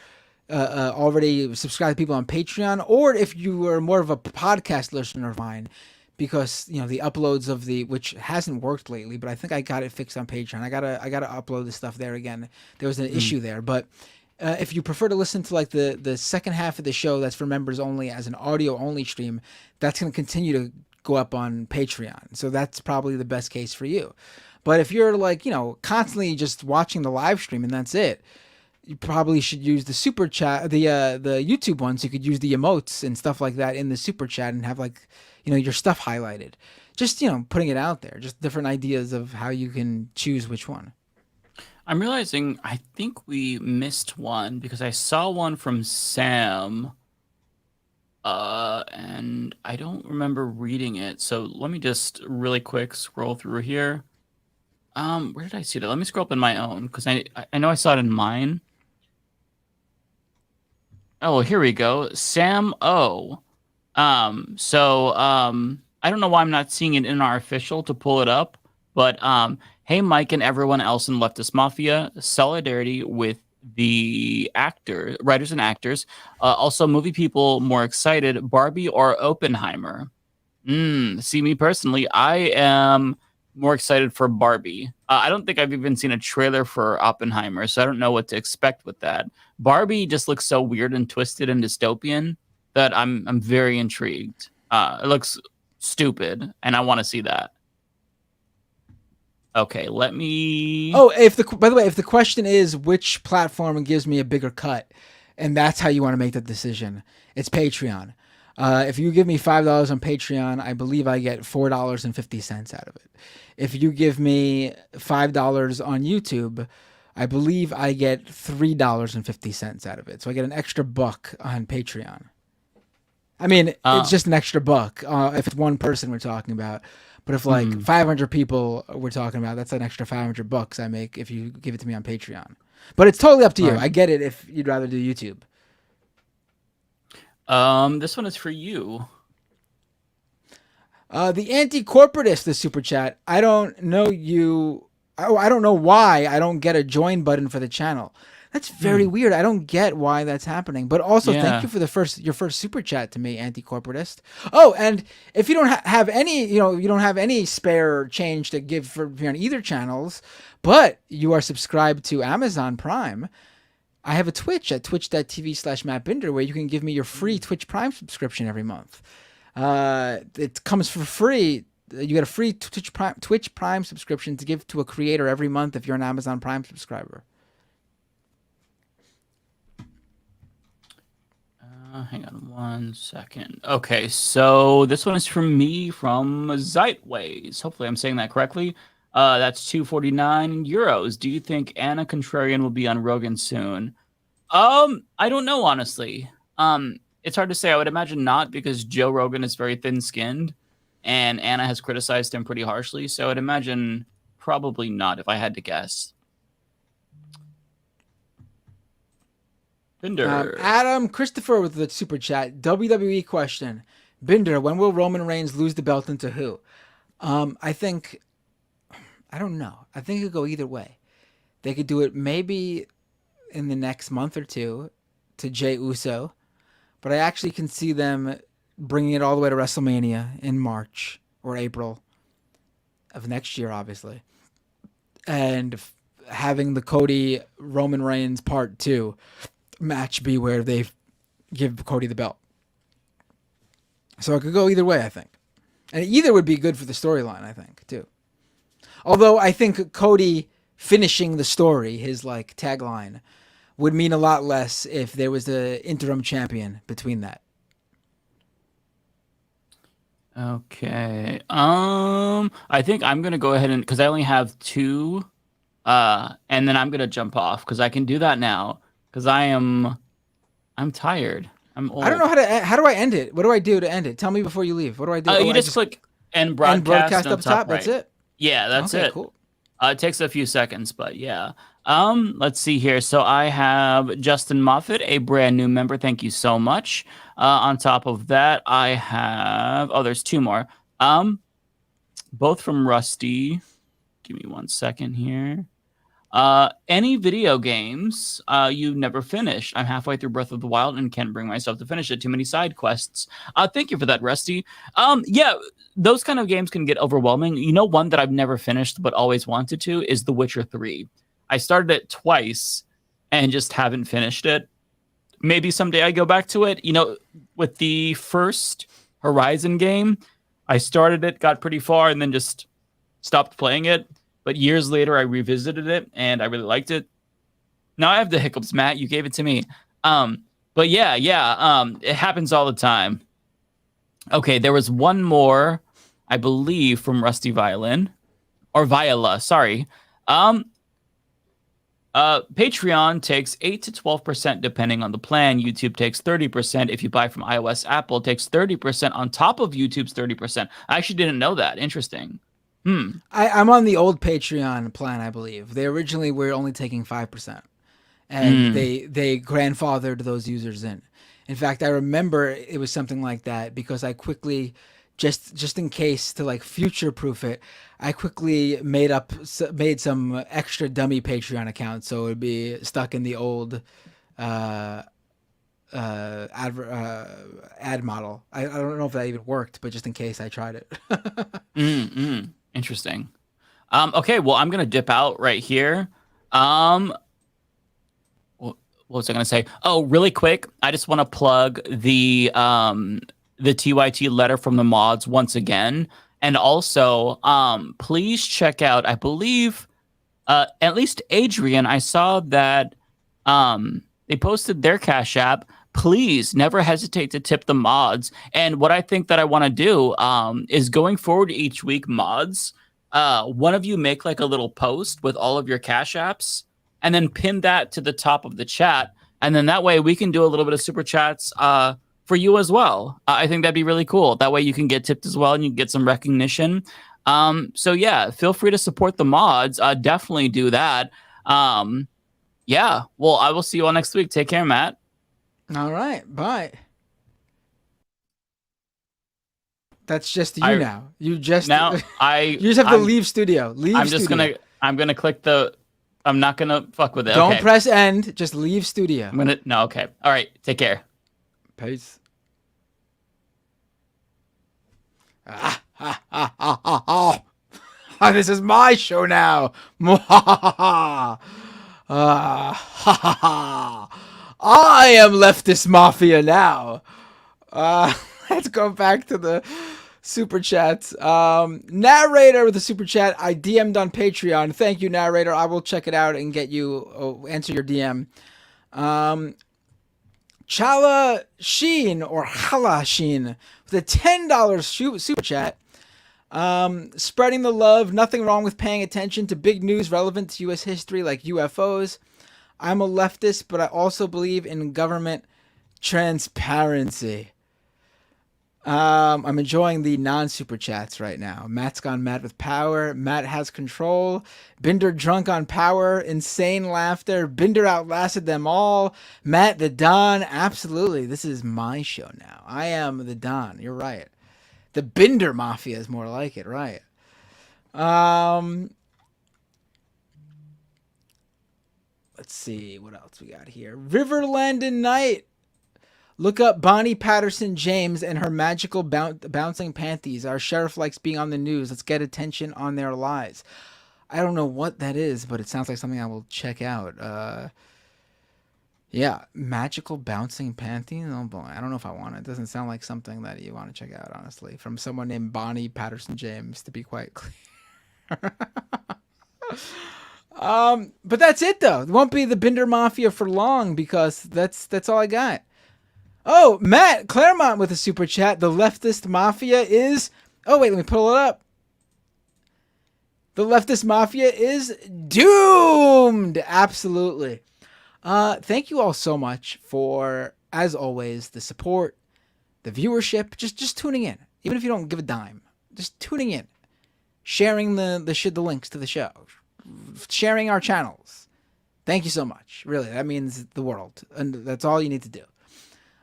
already subscribed to people on Patreon, or if you are more of a podcast listener of mine, because the uploads of which hasn't worked lately, but I think I got it fixed on Patreon. I gotta upload the stuff there again. There was an issue there, but if you prefer to listen to like the second half of the show that's for members only as an audio only stream, that's going to continue to go up on Patreon. So that's probably the best case for you. But if you're like, constantly just watching the live stream and that's it, you probably should use the super chat, the YouTube ones. You could use the emotes and stuff like that in the super chat and have like, your stuff highlighted. Just, putting it out there, just different ideas of how you can choose which one. I'm realizing I think we missed one because I saw one from Sam, and I don't remember reading it. So let me just really quick scroll through here. Where did I see that? Let me scroll up in my own because I know I saw it in mine. Oh, here we go. Sam O. I don't know why I'm not seeing it in our official to pull it up, but hey, Mike and everyone else in Leftist Mafia, solidarity with the writers and actors. Also, movie people more excited, Barbie or Oppenheimer? See, me personally, I am more excited for Barbie. I don't think I've even seen a trailer for Oppenheimer, so I don't know what to expect with that. Barbie just looks so weird and twisted and dystopian that I'm very intrigued. It looks stupid, and I want to see that. Okay, let me. Oh, by the way, if the question is which platform gives me a bigger cut, and that's how you want to make the decision, it's Patreon. If you give me $5 on Patreon, I believe I get $4.50 out of it. If you give me $5 on YouTube, I believe I get $3.50 out of it. So I get an extra buck on Patreon. I mean, it's just an extra buck if it's one person we're talking about. But if like 500 people we're talking about, that's an extra $500 I make if you give it to me on Patreon. But it's totally up to you. Right. I get it if you'd rather do YouTube. This one is for you. The anti-corporatist, the super chat. I don't know you. I don't know why I don't get a join button for the channel. That's very weird. I don't get why that's happening. But also, thank you for your first super chat to me, anti-corporatist. Oh, and if you don't have any, you don't have any spare change to give for on either channels, but you are subscribed to Amazon Prime, I have a Twitch at twitch.tv/MattBinder where you can give me your free Twitch Prime subscription every month. It comes for free. You get a free Twitch Prime subscription to give to a creator every month if you're an Amazon Prime subscriber. Hang on 1 second. Okay, so this one is from me from Zeitways. Hopefully I'm saying that correctly. That's 249 euros. Do you think Anna Contrarian will be on Rogan soon? I don't know, honestly. It's hard to say. I would imagine not, because Joe Rogan is very thin-skinned and Anna has criticized him pretty harshly. So I'd imagine probably not, if I had to guess. Binder. Adam Christopher with the super chat. WWE question. Binder, when will Roman Reigns lose the belt and to who? I don't know. I think it could go either way. They could do it maybe in the next month or two to Jey Uso, but I actually can see them bringing it all the way to WrestleMania in March or April of next year, obviously, and having the Cody Roman Reigns Part 2 match be where they give Cody the belt. So it could go either way, I think. And either would be good for the storyline, I think, too. Although I think Cody finishing the story, his like tagline, would mean a lot less if there was the interim champion between that. Okay. I think I'm gonna go ahead and, because I only have 2, and then I'm gonna jump off because I can do that now because I'm tired. I'm old. I don't know how do I end it? What do I do to end it? Tell me before you leave. What do I do? You just click end broadcast up top. right. That's it. Yeah, that's okay, it. Cool. It takes a few seconds, but yeah. Let's see here. So I have Justin Moffat, a brand new member. Thank you so much. On top of that, I have there's 2 more. Both from Rusty. Give me 1 second here. Any video games you never finished? I'm halfway through Breath of the Wild and can't bring myself to finish it. Too many side quests. Thank you for that, Rusty. Yeah, those kind of games can get overwhelming. You know, one that I've never finished but always wanted to is The Witcher 3. I started it twice and just haven't finished it. Maybe someday I go back to it. You know, with the first Horizon game, I started it, got pretty far, and then just stopped playing it. But years later, I revisited it, and I really liked it. Now I have the hiccups, Matt. You gave it to me. But yeah. It happens all the time. Okay, there was one more, I believe, from Rusty Violin. Or Viola, sorry. Patreon takes 8 to 12% depending on the plan. YouTube takes 30%. If you buy from iOS, Apple takes 30% on top of YouTube's 30%. I actually didn't know that. Interesting. I'm on the old Patreon plan, I believe. They originally were only taking 5%. And they grandfathered those users in. In fact, I remember it was something like that because I quickly just in case to like future proof it, I quickly made some extra dummy Patreon accounts so it would be stuck in the old ad model. I don't know if that even worked, but just in case, I tried it. Interesting. Okay, well, I'm gonna dip out right here. What was I gonna say? Oh, really quick, I just want to plug the TYT letter from the mods once again, and also please check out. I believe at least Adrian. I saw that they posted their Cash App. Please never hesitate to tip the mods. And what I think that I want to do is going forward each week, mods. One of you make like a little post with all of your Cash Apps and then pin that to the top of the chat. And then that way we can do a little bit of super chats for you as well. I think that'd be really cool. That way you can get tipped as well and you can get some recognition. So yeah, feel free to support the mods. Definitely do that. Yeah, well, I will see you all next week. Take care, Matt. All right, bye. That's just you now. You just now you just have to leave studio. I'm gonna click the. I'm not gonna fuck with it. Don't okay. press end. Just leave studio. Okay. All right. Take care. Peace. This is my show now. I am Leftist Mafia now. Let's go back to the super chats. Narrator with a super chat. I DM'd on Patreon. Thank you, narrator. I will check it out and get you answer your DM. Chala Sheen or Hala Sheen with a $10 super chat. Spreading the love. Nothing wrong with paying attention to big news relevant to U.S. history like UFOs. I'm a leftist, but I also believe in government transparency. I'm enjoying the non-super chats right now. Matt's gone mad with power. Matt has control. Binder drunk on power. Insane laughter. Binder outlasted them all. Matt the Don. Absolutely. This is my show now. I am the Don. You're right. The Binder Mafia is more like it, right? Let's see what else we got here. Riverland Night. Look up Bonnie Patterson James and her magical bouncing panties. Our sheriff likes being on the news. Let's get attention on their lies. I don't know what that is, but it sounds like something I will check out. Yeah, magical bouncing panties. Oh boy, I don't know if I want it. It doesn't sound like something that you want to check out, honestly, from someone named Bonnie Patterson James, to be quite clear. But that's it though. It won't be the Binder Mafia for long because that's all I got. Oh, Matt Claremont with a super chat. The Leftist Mafia is... Oh, wait, let me pull it up. The Leftist Mafia is doomed. Absolutely. Thank you all so much for, as always, the support, the viewership, just tuning in. Even if you don't give a dime, just tuning in. Sharing the links to the show. Sharing our channels. Thank you so much. Really, that means the world. And that's all you need to do.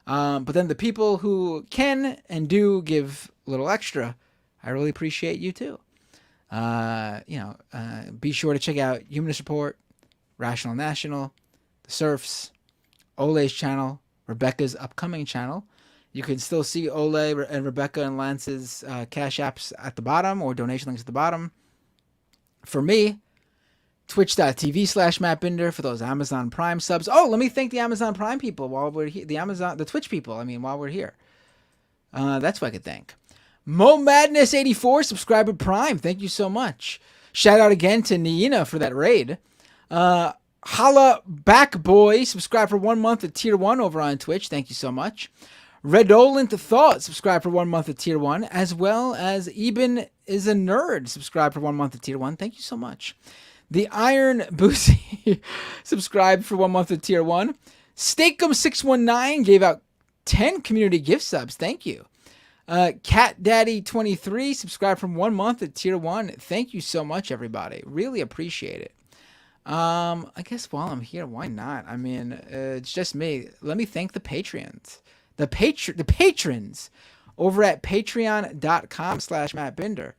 But then the people who can and do give a little extra, I really appreciate you too. Be sure to check out Humanist Report, Rational National, The Surfs, Ole's channel, Rebecca's upcoming channel. You can still see Ole and Rebecca and Lance's Cash Apps at the bottom or donation links at the bottom. For me, twitch.tv/MattBinder for those Amazon Prime subs. Oh, let me thank the Amazon Prime people while we're here. The Twitch people, while we're here. That's what I could thank. Mo Madness 84 subscriber Prime. Thank you so much. Shout out again to Nina for that raid. Holla Back Boy, subscribe for 1 month at Tier 1 over on Twitch. Thank you so much. Redolent Thought, subscribe for 1 month at Tier 1, as well as Eben is a Nerd, subscribe for 1 month at Tier 1. Thank you so much. The Iron Boosie subscribed for 1 month at Tier 1. Steakum619 gave out 10 community gift subs. Thank you. Cat Daddy 23 subscribed from 1 month at Tier 1. Thank you so much, everybody. Really appreciate it. I guess while I'm here, why not? It's just me. Let me thank the Patreons. The patrons over at patreon.com/mattbinder.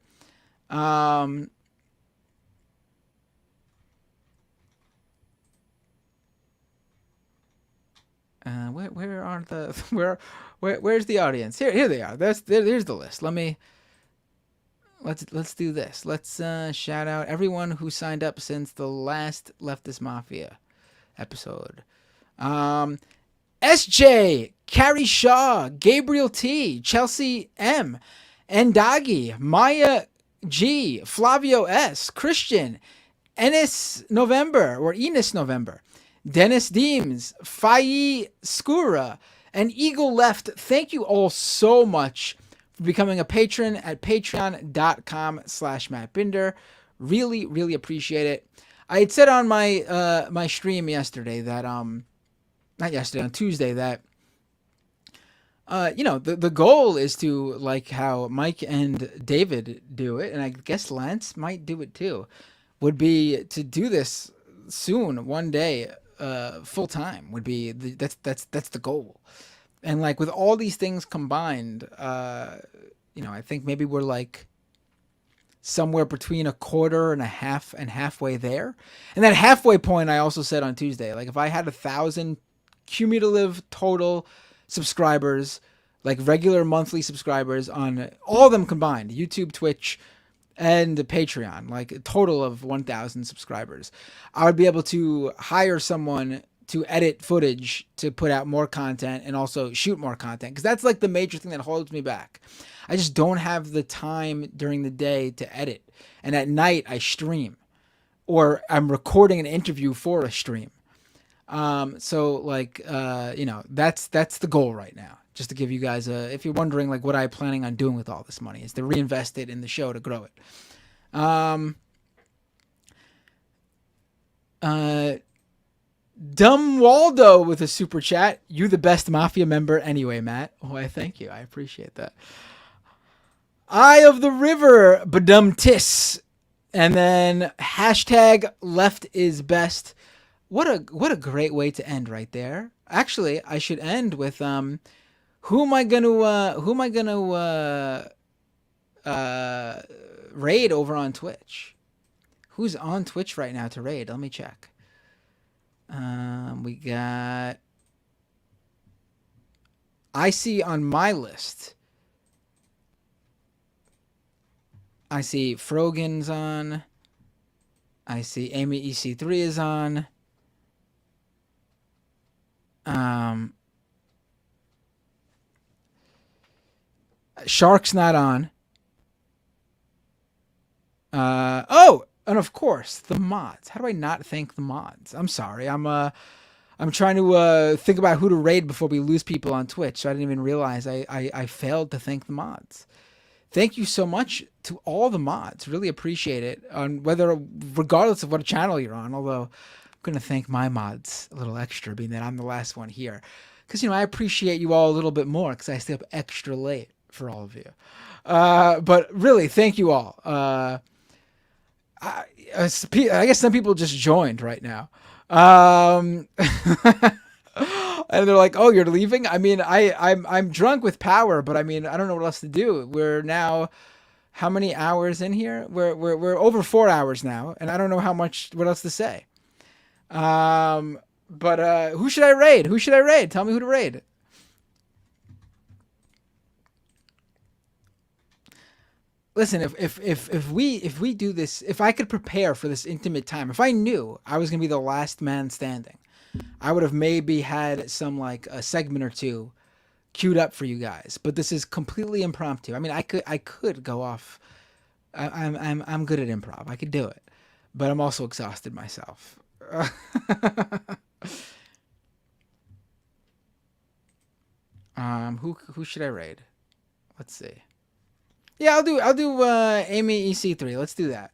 Where are the where's the audience? Here they are. There's the list. Let's do this. Let's shout out everyone who signed up since the last Leftist Mafia episode. SJ, Carrie Shaw, Gabriel T, Chelsea M, Endagi, Maya G, Flavio S, Christian, Enis November, Dennis Deems, Faye Skura, and Eagle Left. Thank you all so much for becoming a patron at patreon.com/mattbinder. Really, really appreciate it. I had said on my my stream yesterday that on Tuesday that the goal is to, like how Mike and David do it, and I guess Lance might do it too, would be to do this soon, one day, full time would be that's the goal. And like with all these things combined, I think maybe we're like somewhere between a quarter and a half and halfway there. And that halfway point, I also said on Tuesday, like if I had 1,000 cumulative total subscribers, like regular monthly subscribers on all of them combined, YouTube, Twitch, and Patreon, like a total of 1,000 subscribers, I would be able to hire someone to edit footage to put out more content and also shoot more content, because that's like the major thing that holds me back. I just don't have the time during the day to edit, and at night I stream or I'm recording an interview for a stream. So like that's the goal right now. Just to give you guys if you're wondering like what I'm planning on doing with all this money, is to reinvest it in the show to grow it. Dumb Waldo with a super chat. You the best Mafia member anyway, Matt. Oh, I thank you. I appreciate that. Eye of the River, badum tis. And then hashtag left is best. What a great way to end right there. Actually, I should end with who am I gonna raid over on Twitch? Who's on Twitch right now to raid? Let me check. We got, I see on my list, I see Frogan's on. I see Amy EC3 is on. Shark's not on. And of course, the mods. How do I not thank the mods? I'm sorry. I'm trying to think about who to raid before we lose people on Twitch, so I didn't even realize I failed to thank the mods. Thank you so much to all the mods. Really appreciate it. Regardless of what channel you're on, although I'm going to thank my mods a little extra, being that I'm the last one here. Because, I appreciate you all a little bit more because I stay up extra late for all of you. But really, thank you all. I guess some people just joined right now. And they're like, "Oh, you're leaving?" I mean, I'm drunk with power, but I mean, I don't know what else to do. We're now how many hours in here? We're over 4 hours now, and I don't know what else to say. But who should I raid? Tell me who to raid. Listen, if we do this, if I could prepare for this intimate time, if I knew I was gonna be the last man standing, I would have maybe had some like a segment or two queued up for you guys. But this is completely impromptu. I mean, I could go off. I'm good at improv. I could do it, but I'm also exhausted myself. Who should I raid? Let's see. Yeah, I'll do Amy EC3. Let's do that.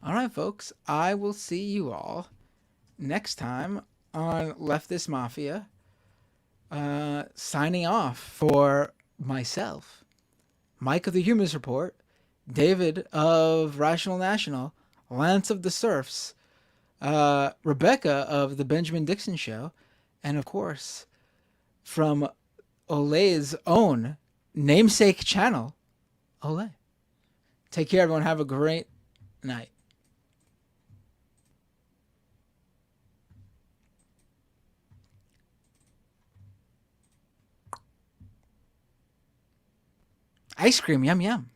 All right, folks. I will see you all next time on Leftist Mafia. Signing off for myself, Mike of the Humans Report, David of Rational National, Lance of the Surfs, Rebecca of the Benjamin Dixon Show, and of course, from Olay's own namesake channel, Olay. Take care, everyone. Have a great night. Ice cream, yum yum.